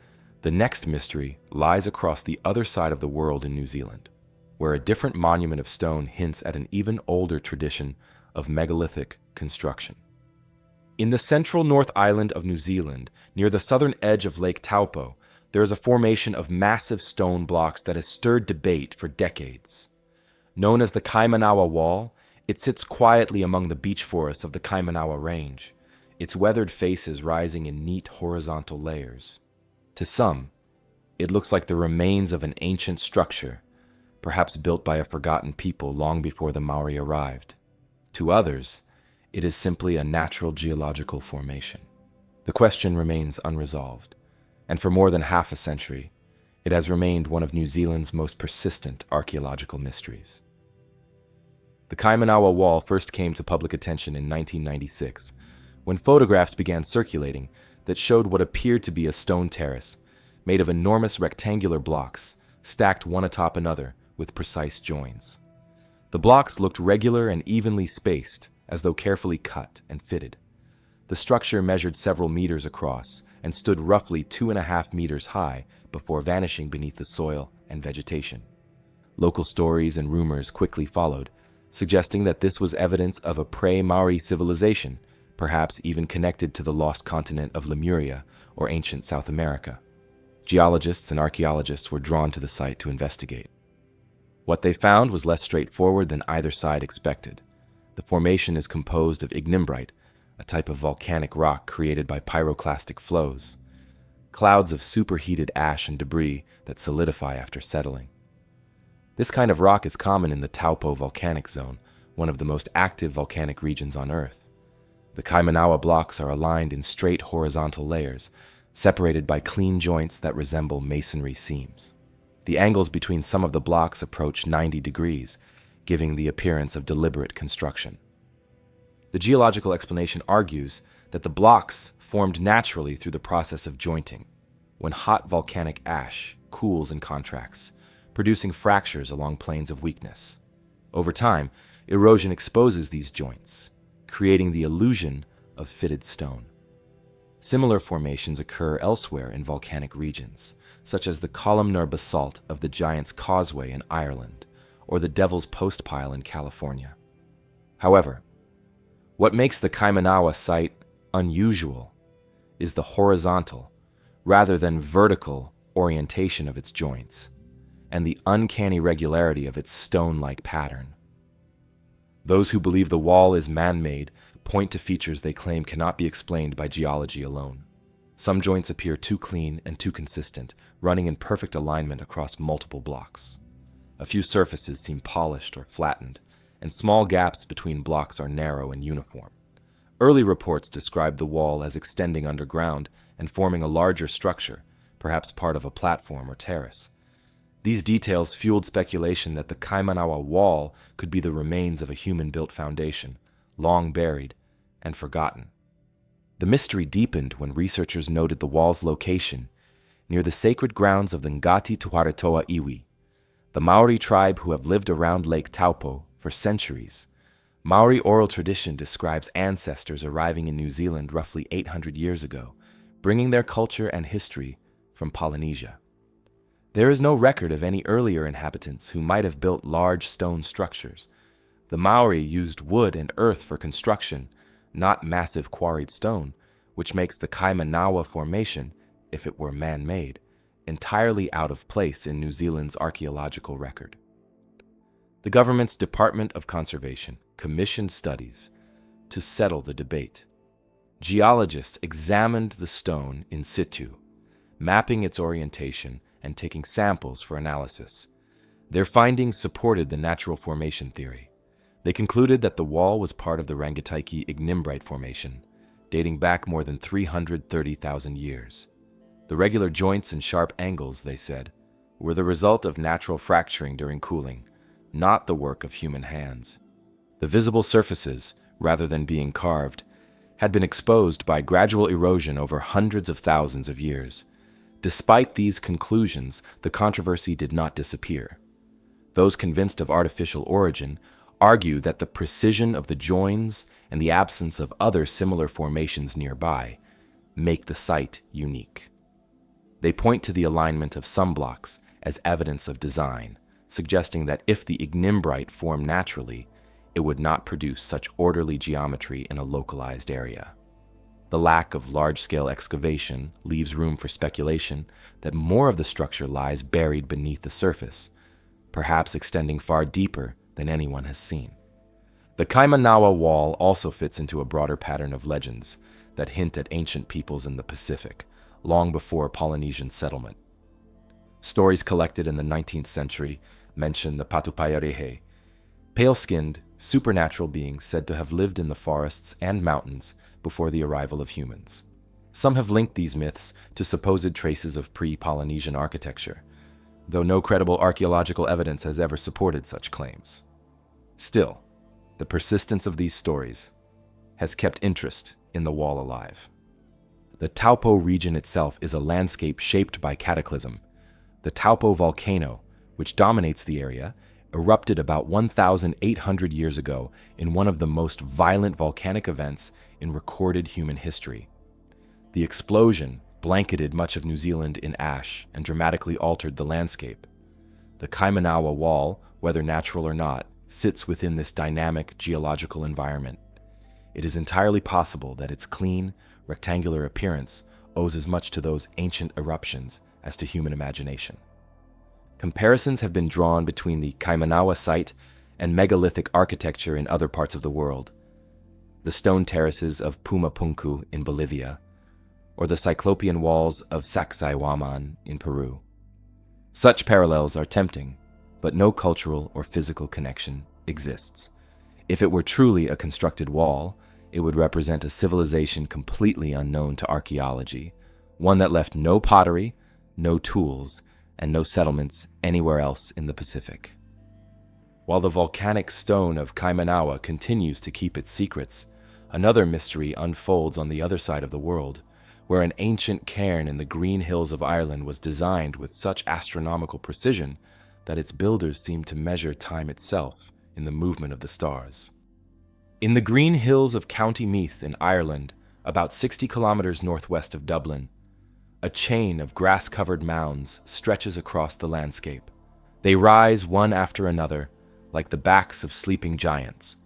the next mystery lies across the other side of the world in New Zealand, where a different monument of stone hints at an even older tradition of megalithic construction. In the central North Island of New Zealand, near the southern edge of Lake Taupo, there is a formation of massive stone blocks that has stirred debate for decades. Known as the Kaimanawa Wall, it sits quietly among the beech forests of the Kaimanawa Range, its weathered faces rising in neat horizontal layers. To some, it looks like the remains of an ancient structure, perhaps built by a forgotten people long before the Maori arrived. To others, it is simply a natural geological formation. The question remains unresolved, and for more than half a century, it has remained one of New Zealand's most persistent archaeological mysteries. The Kaimanawa Wall first came to public attention in 1996, when photographs began circulating that showed what appeared to be a stone terrace made of enormous rectangular blocks stacked one atop another with precise joins. The blocks looked regular and evenly spaced, as though carefully cut and fitted. The structure measured several meters across and stood roughly 2.5 meters high before vanishing beneath the soil and vegetation. Local stories and rumors quickly followed, suggesting that this was evidence of a pre-Maori civilization, perhaps even connected to the lost continent of Lemuria or ancient South America. Geologists and archaeologists were drawn to the site to investigate. What they found was less straightforward than either side expected. The formation is composed of ignimbrite, a type of volcanic rock created by pyroclastic flows, clouds of superheated ash and debris that solidify after settling. This kind of rock is common in the Taupo volcanic zone, one of the most active volcanic regions on Earth. The Kaimanawa blocks are aligned in straight horizontal layers, separated by clean joints that resemble masonry seams. The angles between some of the blocks approach 90 degrees, giving the appearance of deliberate construction. The geological explanation argues that the blocks formed naturally through the process of jointing, when hot volcanic ash cools and contracts, producing fractures along planes of weakness. Over time, erosion exposes these joints, creating the illusion of fitted stone. Similar formations occur elsewhere in volcanic regions, such as the columnar basalt of the Giant's Causeway in Ireland or the Devil's Postpile in California. However, what makes the Kaimanawa site unusual is the horizontal, rather than vertical, orientation of its joints, and the uncanny regularity of its stone-like pattern. Those who believe the wall is man-made point to features they claim cannot be explained by geology alone. Some joints appear too clean and too consistent, running in perfect alignment across multiple blocks. A few surfaces seem polished or flattened, and small gaps between blocks are narrow and uniform. Early reports describe the wall as extending underground and forming a larger structure, perhaps part of a platform or terrace. These details fueled speculation that the Kaimanawa Wall could be the remains of a human-built foundation, long buried and forgotten. The mystery deepened when researchers noted the wall's location near the sacred grounds of the Ngati Tuaretoa Iwi, the Maori tribe who have lived around Lake Taupo for centuries. Maori oral tradition describes ancestors arriving in New Zealand roughly 800 years ago, bringing their culture and history from Polynesia. There is no record of any earlier inhabitants who might have built large stone structures. The Maori used wood and earth for construction, not massive quarried stone, which makes the Kaimanawa Formation, if it were man-made, entirely out of place in New Zealand's archaeological record. The government's Department of Conservation commissioned studies to settle the debate. Geologists examined the stone in situ, mapping its orientation and taking samples for analysis. Their findings supported the natural formation theory. They concluded that the wall was part of the Rangitaiki Ignimbrite Formation, dating back more than 330,000 years. The regular joints and sharp angles, they said, were the result of natural fracturing during cooling, not the work of human hands. The visible surfaces, rather than being carved, had been exposed by gradual erosion over hundreds of thousands of years. Despite these conclusions, the controversy did not disappear. Those convinced of artificial origin argue that the precision of the joins and the absence of other similar formations nearby make the site unique. They point to the alignment of some blocks as evidence of design, suggesting that if the ignimbrite formed naturally, it would not produce such orderly geometry in a localized area. The lack of large-scale excavation leaves room for speculation that more of the structure lies buried beneath the surface, perhaps extending far deeper than anyone has seen. The Kaimanawa Wall also fits into a broader pattern of legends that hint at ancient peoples in the Pacific, long before Polynesian settlement. Stories collected in the 19th century mention the Patupaiarehe, pale-skinned, supernatural beings said to have lived in the forests and mountains before the arrival of humans. Some have linked these myths to supposed traces of pre-Polynesian architecture, though no credible archaeological evidence has ever supported such claims. Still, the persistence of these stories has kept interest in the wall alive. The Taupo region itself is a landscape shaped by cataclysm. The Taupo volcano, which dominates the area, erupted about 1,800 years ago in one of the most violent volcanic events in recorded human history. The explosion blanketed much of New Zealand in ash and dramatically altered the landscape. The Kaimanawa Wall, whether natural or not, sits within this dynamic geological environment. It is entirely possible that its clean, rectangular appearance owes as much to those ancient eruptions as to human imagination. Comparisons have been drawn between the Kaimanawa site and megalithic architecture in other parts of the world, the stone terraces of Pumapunku in Bolivia, or the Cyclopean walls of Sacsayhuaman in Peru. Such parallels are tempting, but no cultural or physical connection exists. If it were truly a constructed wall, it would represent a civilization completely unknown to archaeology, one that left no pottery, no tools, and no settlements anywhere else in the Pacific. While the volcanic stone of Kaimanawa continues to keep its secrets, another mystery unfolds on the other side of the world, where an ancient cairn in the green hills of Ireland was designed with such astronomical precision that its builders seemed to measure time itself in the movement of the stars. In the green hills of County Meath in Ireland, about 60 kilometers northwest of Dublin, a chain of grass-covered mounds stretches across the landscape. They rise one after another, like the backs of sleeping giants,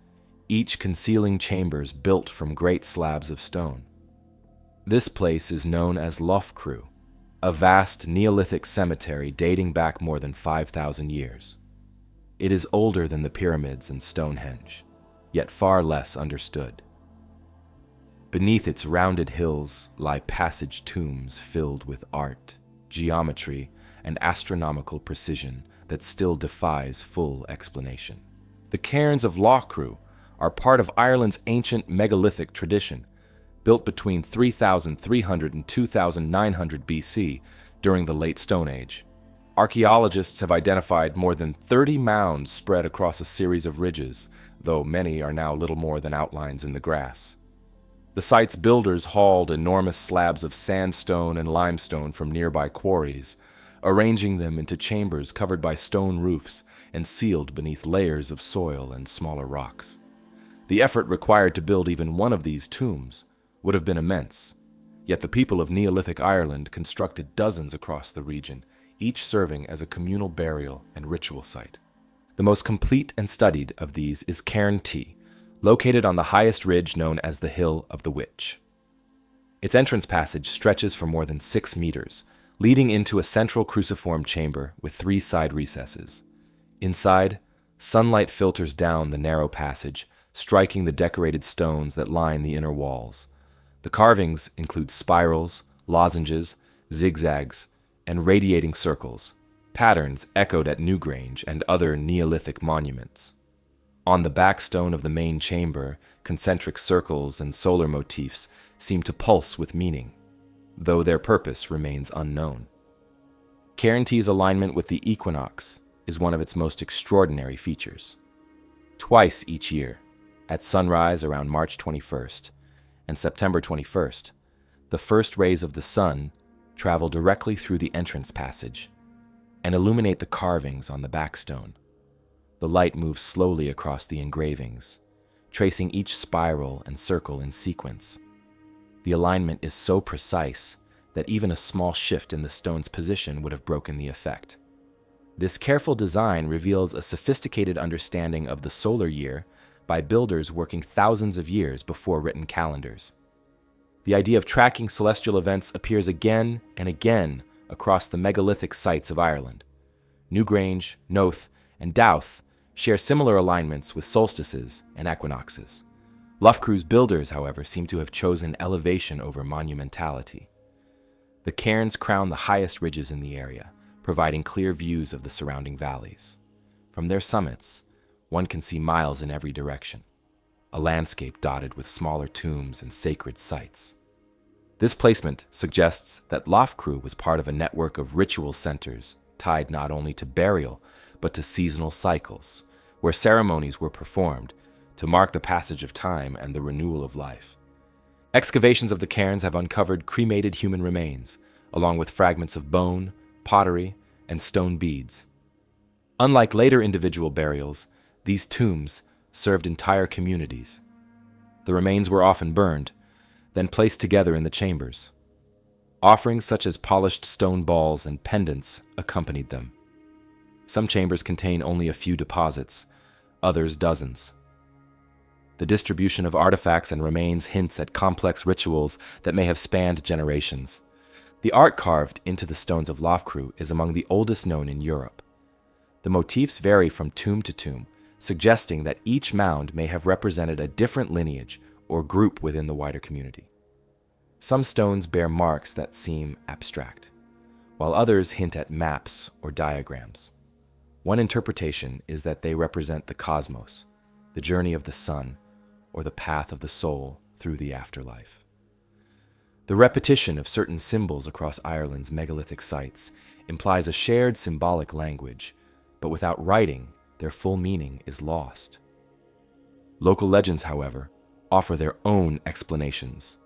each concealing chambers built from great slabs of stone. This place is known as Loughcrew, a vast Neolithic cemetery dating back more than 5,000 years. It is older than the pyramids and Stonehenge, yet far less understood. Beneath its rounded hills lie passage tombs filled with art, geometry, and astronomical precision that still defies full explanation. The cairns of Loughcrew are part of Ireland's ancient megalithic tradition, built between 3,300 and 2,900 BC during the Late Stone Age. Archaeologists have identified more than 30 mounds spread across a series of ridges, though many are now little more than outlines in the grass. The site's builders hauled enormous slabs of sandstone and limestone from nearby quarries, arranging them into chambers covered by stone roofs and sealed beneath layers of soil and smaller rocks. The effort required to build even one of these tombs would have been immense, yet the people of Neolithic Ireland constructed dozens across the region, each serving as a communal burial and ritual site. The most complete and studied of these is Cairn T, located on the highest ridge known as the Hill of the Witch. Its entrance passage stretches for more than 6 meters, leading into a central cruciform chamber with 3 side recesses. Inside, sunlight filters down the narrow passage, striking the decorated stones that line the inner walls. The carvings include spirals, lozenges, zigzags, and radiating circles, patterns echoed at Newgrange and other Neolithic monuments. On the backstone of the main chamber, concentric circles and solar motifs seem to pulse with meaning, though their purpose remains unknown. Cairn T's alignment with the equinox is one of its most extraordinary features. Twice each year, at sunrise around March 21st and September 21st, the first rays of the sun travel directly through the entrance passage and illuminate the carvings on the backstone. The light moves slowly across the engravings, tracing each spiral and circle in sequence. The alignment is so precise that even a small shift in the stone's position would have broken the effect. This careful design reveals a sophisticated understanding of the solar year by builders working thousands of years before written calendars. The idea of tracking celestial events appears again and again across the megalithic sites of Ireland. Newgrange, Knowth, and Douth share similar alignments with solstices and equinoxes. Loughcrew's builders, however, seem to have chosen elevation over monumentality. The cairns crown the highest ridges in the area, providing clear views of the surrounding valleys. From their summits, one can see miles in every direction, a landscape dotted with smaller tombs and sacred sites. This placement suggests that Loughcrew was part of a network of ritual centers tied not only to burial, but to seasonal cycles, where ceremonies were performed to mark the passage of time and the renewal of life. Excavations of the cairns have uncovered cremated human remains, along with fragments of bone, pottery, and stone beads. Unlike later individual burials, these tombs served entire communities. The remains were often burned, then placed together in the chambers. Offerings such as polished stone balls and pendants accompanied them. Some chambers contain only a few deposits, others dozens. The distribution of artifacts and remains hints at complex rituals that may have spanned generations. The art carved into the stones of Loughcrew is among the oldest known in Europe. The motifs vary from tomb to tomb, suggesting that each mound may have represented a different lineage or group within the wider community. Some stones bear marks that seem abstract, while others hint at maps or diagrams. One interpretation is that they represent the cosmos, the journey of the sun, or the path of the soul through the afterlife. The repetition of certain symbols across Ireland's megalithic sites implies a shared symbolic language, but without writing, their full meaning is lost. Local legends, however, offer their own explanations.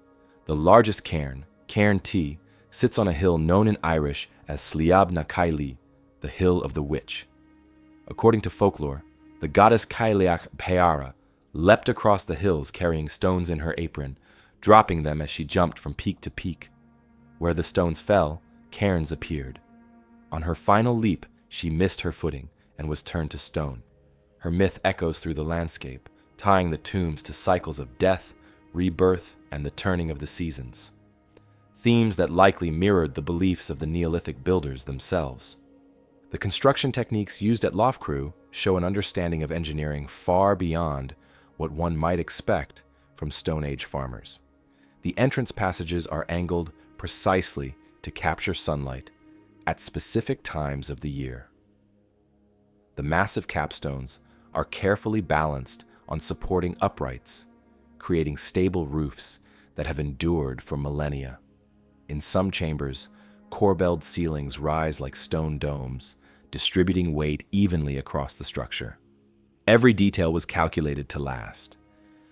The largest cairn, Cairn T, sits on a hill known in Irish as Sliab na Cailí, the Hill of the Witch. According to folklore, the goddess Cailleach Peara leapt across the hills carrying stones in her apron, dropping them as she jumped from peak to peak. Where the stones fell, cairns appeared. On her final leap, she missed her footing and was turned to stone. Her myth echoes through the landscape, tying the tombs to cycles of death, rebirth, and the turning of the seasons. Themes that likely mirrored the beliefs of the Neolithic builders themselves. The construction techniques used at Loughcrew show an understanding of engineering far beyond what one might expect from Stone Age farmers. The entrance passages are angled precisely to capture sunlight at specific times of the year. The massive capstones are carefully balanced on supporting uprights, creating stable roofs that have endured for millennia. In some chambers, corbelled ceilings rise like stone domes, distributing weight evenly across the structure. Every detail was calculated to last.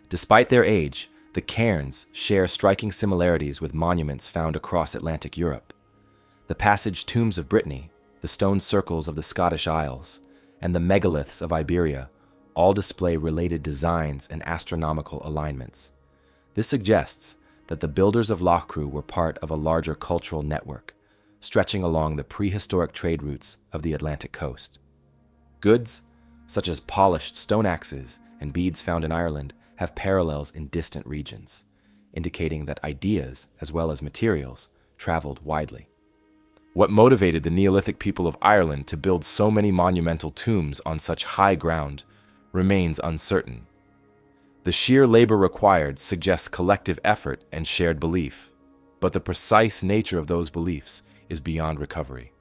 Despite their age, the cairns share striking similarities with monuments found across Atlantic Europe. The passage tombs of Brittany, the stone circles of the Scottish Isles, and the megaliths of Iberia all display related designs and astronomical alignments. This suggests that the builders of Loughcrew were part of a larger cultural network, stretching along the prehistoric trade routes of the Atlantic coast. Goods, such as polished stone axes and beads found in Ireland, have parallels in distant regions, indicating that ideas, as well as materials, traveled widely. What motivated the Neolithic people of Ireland to build so many monumental tombs on such high ground remains uncertain. The sheer labor required suggests collective effort and shared belief, but the precise nature of those beliefs is beyond recovery.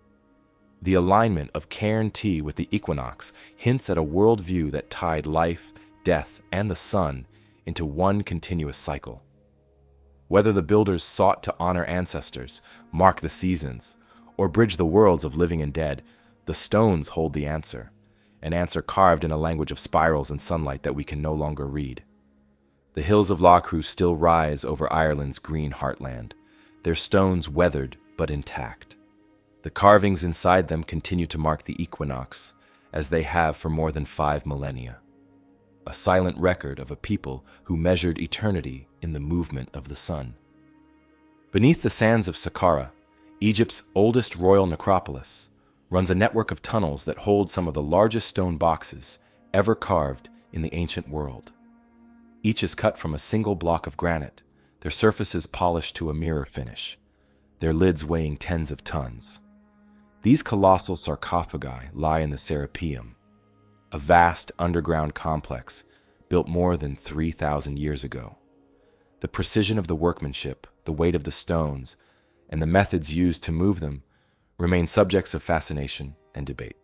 The alignment of Cairn T with the equinox hints at a worldview that tied life, death, and the sun into one continuous cycle. Whether the builders sought to honor ancestors, mark the seasons, or bridge the worlds of living and dead, the stones hold the answer, an answer carved in a language of spirals and sunlight that we can no longer read. The hills of Loughcrew still rise over Ireland's green heartland, their stones weathered but intact. The carvings inside them continue to mark the equinox, as they have for more than 5 millennia. A silent record of a people who measured eternity in the movement of the sun. Beneath the sands of Saqqara, Egypt's oldest royal necropolis, runs a network of tunnels that hold some of the largest stone boxes ever carved in the ancient world. Each is cut from a single block of granite, their surfaces polished to a mirror finish, their lids weighing tens of tons. These colossal sarcophagi lie in the Serapeum, a vast underground complex built more than 3,000 years ago. The precision of the workmanship, the weight of the stones, and the methods used to move them remain subjects of fascination and debate.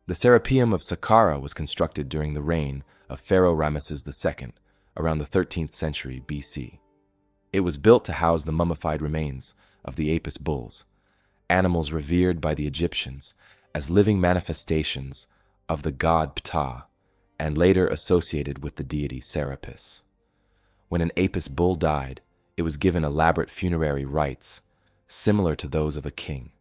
The Serapeum of Saqqara was constructed during the reign of Pharaoh Ramesses II around the 13th century BC. It was built to house the mummified remains of the Apis bulls, animals revered by the Egyptians as living manifestations of the god Ptah, and later associated with the deity Serapis. When an Apis bull died, it was given elaborate funerary rites, similar to those of a king.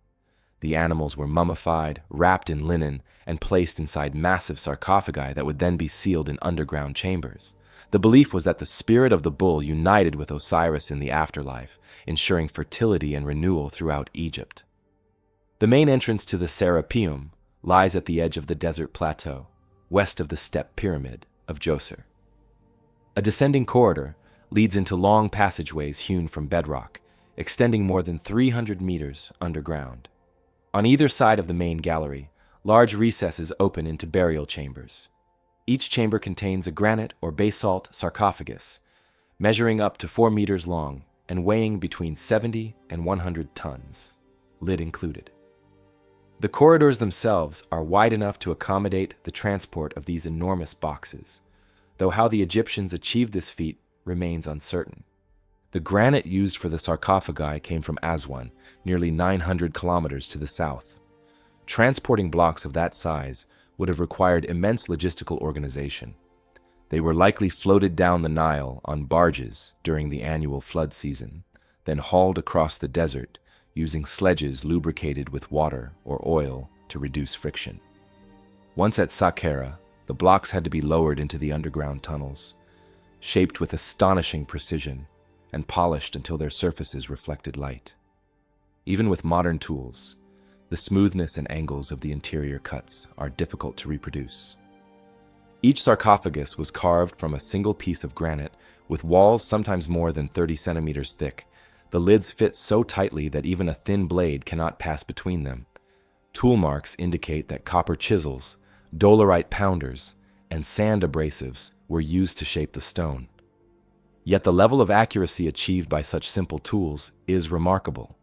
The animals were mummified, wrapped in linen, and placed inside massive sarcophagi that would then be sealed in underground chambers. The belief was that the spirit of the bull united with Osiris in the afterlife, ensuring fertility and renewal throughout Egypt. The main entrance to the Serapeum lies at the edge of the desert plateau, west of the Step Pyramid of Djoser. A descending corridor leads into long passageways hewn from bedrock, extending more than 300 meters underground. On either side of the main gallery, large recesses open into burial chambers. Each chamber contains a granite or basalt sarcophagus, measuring up to 4 meters long and weighing between 70 and 100 tons, lid included. The corridors themselves are wide enough to accommodate the transport of these enormous boxes, though how the Egyptians achieved this feat remains uncertain. The granite used for the sarcophagi came from Aswan, nearly 900 kilometers to the south. Transporting blocks of that size would have required immense logistical organization. They were likely floated down the Nile on barges during the annual flood season, then hauled across the desert using sledges lubricated with water or oil to reduce friction. Once at Saqqara, the blocks had to be lowered into the underground tunnels, shaped with astonishing precision and polished until their surfaces reflected light. Even with modern tools, the smoothness and angles of the interior cuts are difficult to reproduce. Each sarcophagus was carved from a single piece of granite with walls sometimes more than 30 centimeters thick. The lids fit so tightly that even a thin blade cannot pass between them. Tool marks indicate that copper chisels, dolerite pounders, and sand abrasives were used to shape the stone. Yet the level of accuracy achieved by such simple tools is remarkable.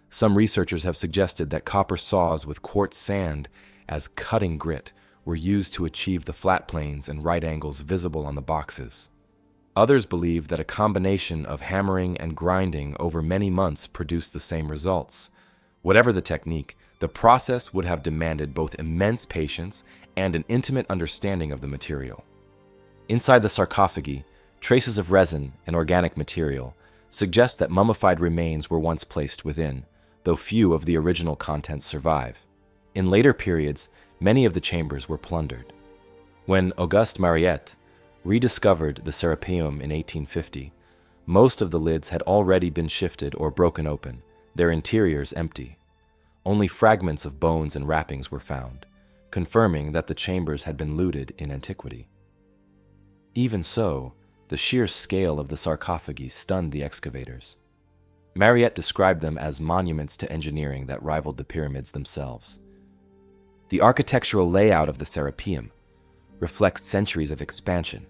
Some researchers have suggested that copper saws with quartz sand as cutting grit were used to achieve the flat planes and right angles visible on the boxes. Others believe that a combination of hammering and grinding over many months produced the same results. Whatever the technique, the process would have demanded both immense patience and an intimate understanding of the material. Inside the sarcophagi, traces of resin and organic material suggest that mummified remains were once placed within, though few of the original contents survive. In later periods, many of the chambers were plundered. When Auguste Mariette rediscovered the Serapeum in 1850, most of the lids had already been shifted or broken open, their interiors empty. Only fragments of bones and wrappings were found, confirming that the chambers had been looted in antiquity. Even so, the sheer scale of the sarcophagi stunned the excavators. Mariette described them as monuments to engineering that rivaled the pyramids themselves. The architectural layout of the Serapeum reflects centuries of expansion.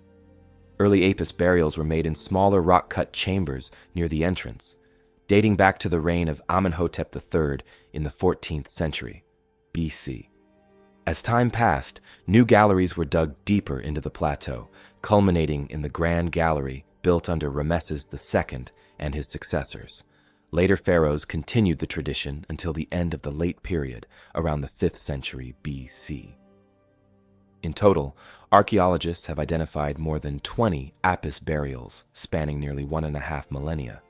Early Apis burials were made in smaller rock-cut chambers near the entrance, dating back to the reign of Amenhotep III in the 14th century BC. As time passed, new galleries were dug deeper into the plateau, culminating in the Grand Gallery built under Rameses II and his successors. Later pharaohs continued the tradition until the end of the late period, around the 5th century BC. In total, archaeologists have identified more than 20 Apis burials spanning nearly 1.5 millennia.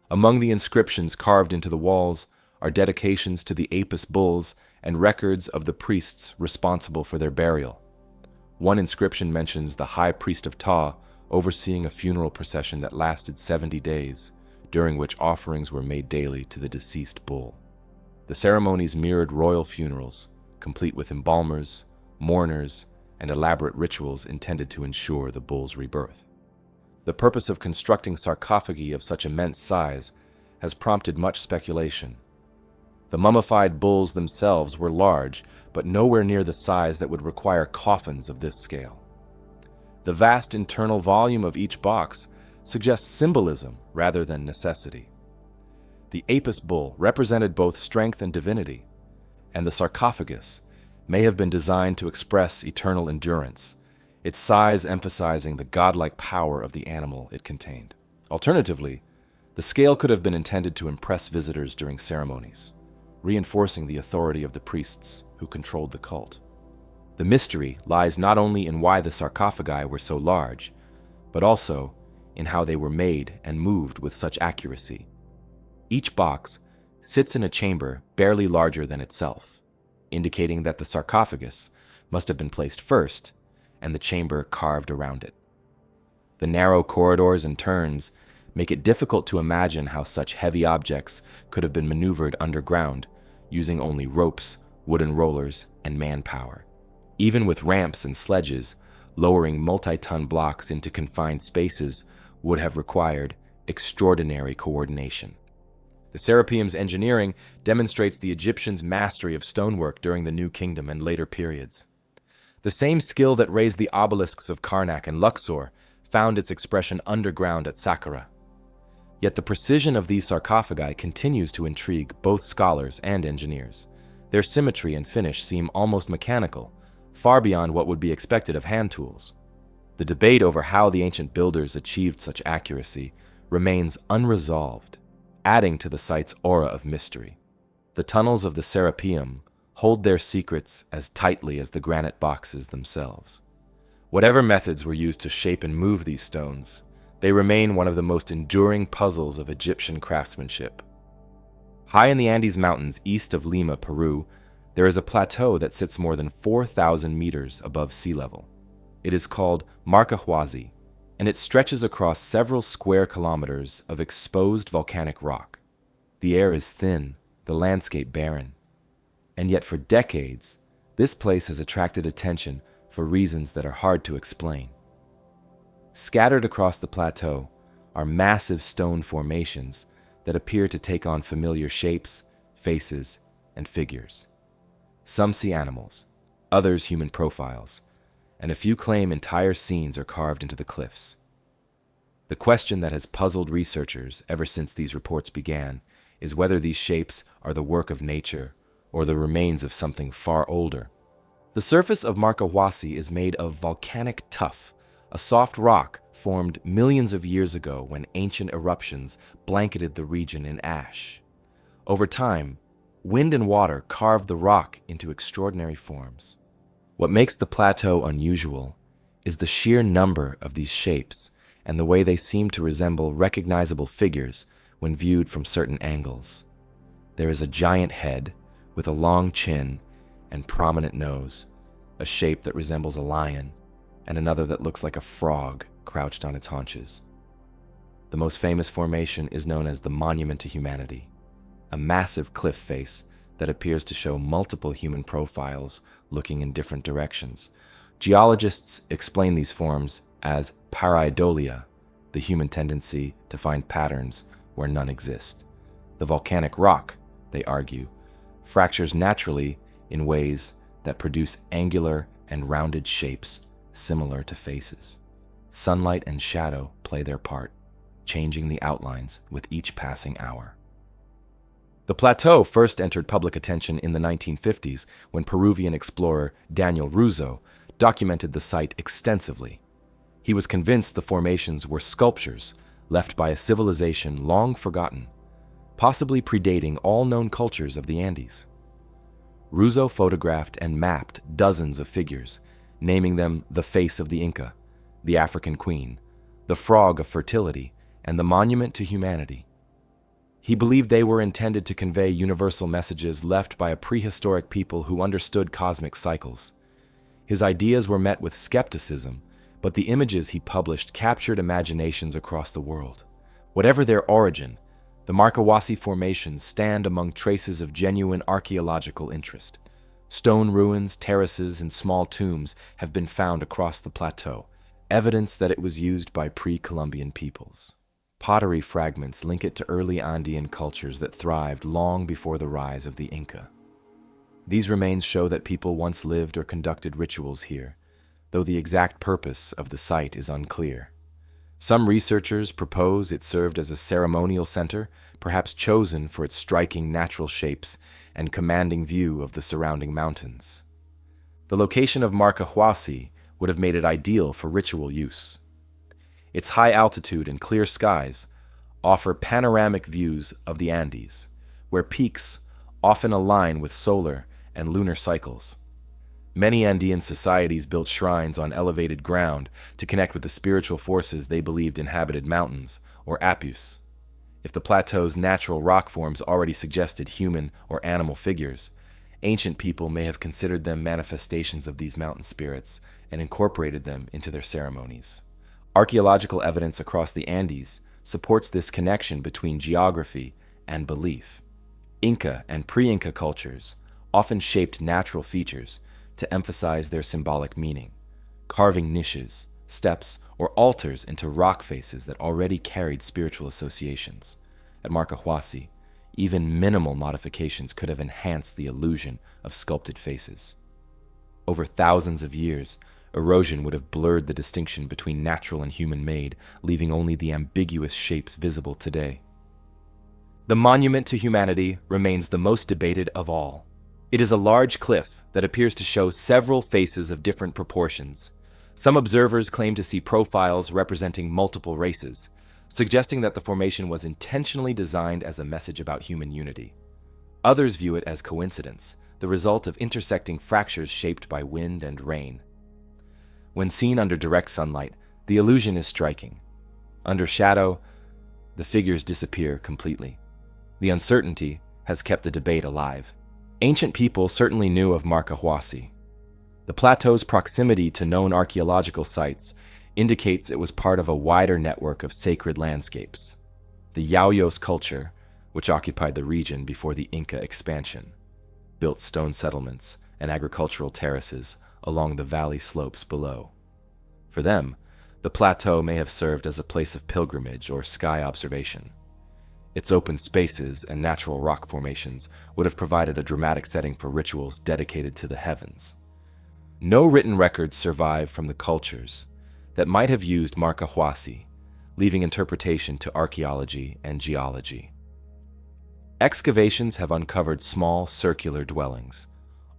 Among the inscriptions carved into the walls are dedications to the Apis bulls and records of the priests responsible for their burial. One inscription mentions the high priest of Ptah overseeing a funeral procession that lasted 70 days, during which offerings were made daily to the deceased bull. The ceremonies mirrored royal funerals, complete with embalmers, mourners, and elaborate rituals intended to ensure the bull's rebirth. The purpose of constructing sarcophagi of such immense size has prompted much speculation. The mummified bulls themselves were large, but nowhere near the size that would require coffins of this scale. The vast internal volume of each box suggests symbolism rather than necessity. The Apis bull represented both strength and divinity, and the sarcophagus may have been designed to express eternal endurance, its size emphasizing the godlike power of the animal it contained. Alternatively, the scale could have been intended to impress visitors during ceremonies, reinforcing the authority of the priests who controlled the cult. The mystery lies not only in why the sarcophagi were so large, but also in how they were made and moved with such accuracy. Each box sits in a chamber barely larger than itself, indicating that the sarcophagus must have been placed first and the chamber carved around it. The narrow corridors and turns make it difficult to imagine how such heavy objects could have been maneuvered underground using only ropes, wooden rollers, and manpower. Even with ramps and sledges, lowering multi-ton blocks into confined spaces would have required extraordinary coordination. The Serapeum's engineering demonstrates the Egyptians' mastery of stonework during the New Kingdom and later periods. The same skill that raised the obelisks of Karnak and Luxor found its expression underground at Saqqara. Yet the precision of these sarcophagi continues to intrigue both scholars and engineers. Their symmetry and finish seem almost mechanical, far beyond what would be expected of hand tools. The debate over how the ancient builders achieved such accuracy remains unresolved, adding to the site's aura of mystery. The tunnels of the Serapeum hold their secrets as tightly as the granite boxes themselves. Whatever methods were used to shape and move these stones, they remain one of the most enduring puzzles of Egyptian craftsmanship. High in the Andes Mountains east of Lima, Peru, there is a plateau that sits more than 4,000 meters above sea level. It is called Marcahuasi, and it stretches across several square kilometers of exposed volcanic rock. The air is thin, the landscape barren. And yet for decades, this place has attracted attention for reasons that are hard to explain. Scattered across the plateau are massive stone formations that appear to take on familiar shapes, faces, and figures. Some see animals, others human profiles, and a few claim entire scenes are carved into the cliffs. The question that has puzzled researchers ever since these reports began is whether these shapes are the work of nature or the remains of something far older. The surface of Marcahuasi is made of volcanic tuff, a soft rock formed millions of years ago when ancient eruptions blanketed the region in ash. Over time, wind and water carved the rock into extraordinary forms. What makes the plateau unusual is the sheer number of these shapes and the way they seem to resemble recognizable figures when viewed from certain angles. There is a giant head with a long chin and prominent nose, a shape that resembles a lion, and another that looks like a frog crouched on its haunches. The most famous formation is known as the Monument to Humanity, a massive cliff face that appears to show multiple human profiles looking in different directions. Geologists explain these forms as pareidolia, the human tendency to find patterns where none exist. The volcanic rock, they argue, fractures naturally in ways that produce angular and rounded shapes similar to faces. Sunlight and shadow play their part, changing the outlines with each passing hour. The plateau first entered public attention in the 1950s when Peruvian explorer Daniel Russo documented the site extensively. He was convinced the formations were sculptures left by a civilization long forgotten, possibly predating all known cultures of the Andes. Russo photographed and mapped dozens of figures, naming them the face of the Inca, the African queen, the frog of fertility, and the monument to humanity. He believed they were intended to convey universal messages left by a prehistoric people who understood cosmic cycles. His ideas were met with skepticism, but the images he published captured imaginations across the world. Whatever their origin, the Marcahuasi formations stand among traces of genuine archaeological interest. Stone ruins, terraces, and small tombs have been found across the plateau, evidence that it was used by pre-Columbian peoples. Pottery fragments link it to early Andean cultures that thrived long before the rise of the Inca. These remains show that people once lived or conducted rituals here, though the exact purpose of the site is unclear. Some researchers propose it served as a ceremonial center, perhaps chosen for its striking natural shapes and commanding view of the surrounding mountains. The location of Marcahuasi would have made it ideal for ritual use. Its high altitude and clear skies offer panoramic views of the Andes, where peaks often align with solar and lunar cycles. Many Andean societies built shrines on elevated ground to connect with the spiritual forces they believed inhabited mountains, or apus. If the plateau's natural rock forms already suggested human or animal figures, ancient people may have considered them manifestations of these mountain spirits and incorporated them into their ceremonies. Archaeological evidence across the Andes supports this connection between geography and belief. Inca and pre-Inca cultures often shaped natural features to emphasize their symbolic meaning, carving niches, steps, or altars into rock faces that already carried spiritual associations. At Marcahuasi, even minimal modifications could have enhanced the illusion of sculpted faces. Over thousands of years, erosion would have blurred the distinction between natural and human-made, leaving only the ambiguous shapes visible today. The monument to humanity remains the most debated of all. It is a large cliff that appears to show several faces of different proportions. Some observers claim to see profiles representing multiple races, suggesting that the formation was intentionally designed as a message about human unity. Others view it as coincidence, the result of intersecting fractures shaped by wind and rain. When seen under direct sunlight, the illusion is striking. Under shadow, the figures disappear completely. The uncertainty has kept the debate alive. Ancient people certainly knew of Marcahuasi. The plateau's proximity to known archaeological sites indicates it was part of a wider network of sacred landscapes. The Yauyos culture, which occupied the region before the Inca expansion, built stone settlements and agricultural terraces along the valley slopes below. For them, the plateau may have served as a place of pilgrimage or sky observation. Its open spaces and natural rock formations would have provided a dramatic setting for rituals dedicated to the heavens. No written records survive from the cultures that might have used Marcahuasi, leaving interpretation to archaeology and geology. Excavations have uncovered small circular dwellings,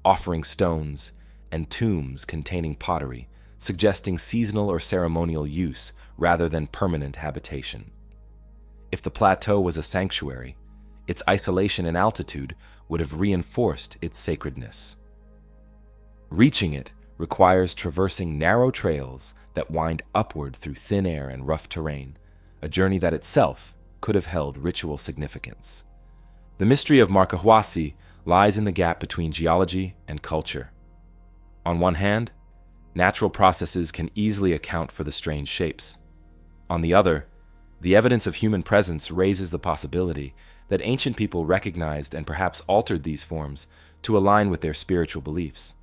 offering stones and tombs containing pottery, suggesting seasonal or ceremonial use rather than permanent habitation. If the plateau was a sanctuary, its isolation and altitude would have reinforced its sacredness. Reaching it requires traversing narrow trails that wind upward through thin air and rough terrain, a journey that itself could have held ritual significance. The mystery of Marcahuasi lies in the gap between geology and culture. On one hand, natural processes can easily account for the strange shapes. On the other, the evidence of human presence raises the possibility that ancient people recognized and perhaps altered these forms to align with their spiritual beliefs.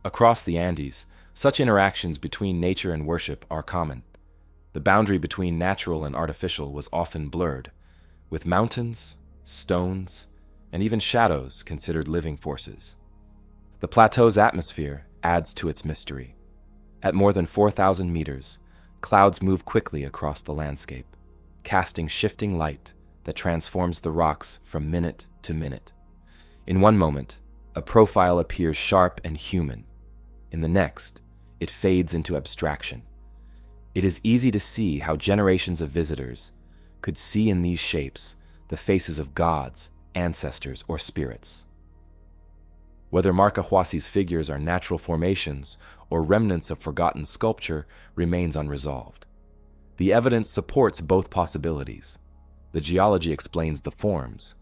Across the Andes, such interactions between nature and worship are common. The boundary between natural and artificial was often blurred, with mountains, stones, and even shadows considered living forces. The plateau's atmosphere adds to its mystery. At more than 4,000 meters, clouds move quickly across the landscape, casting shifting light that transforms the rocks from minute to minute. In one moment, a profile appears sharp and human. In the next, it fades into abstraction. It is easy to see how generations of visitors could see in these shapes the faces of gods, ancestors, or spirits. Whether Marcahuasi's figures are natural formations or remnants of forgotten sculpture remains unresolved. The evidence supports both possibilities. The geology explains the forms,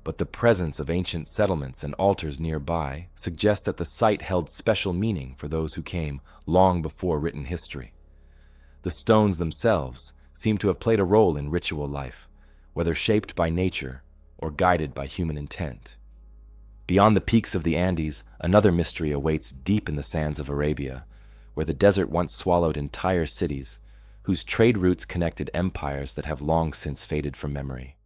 but the presence of ancient settlements and altars nearby suggests that the site held special meaning for those who came long before written history. The stones themselves seem to have played a role in ritual life, whether shaped by nature or guided by human intent. Beyond the peaks of the Andes, another mystery awaits deep in the sands of Arabia, where the desert once swallowed entire cities, whose trade routes connected empires that have long since faded from memory.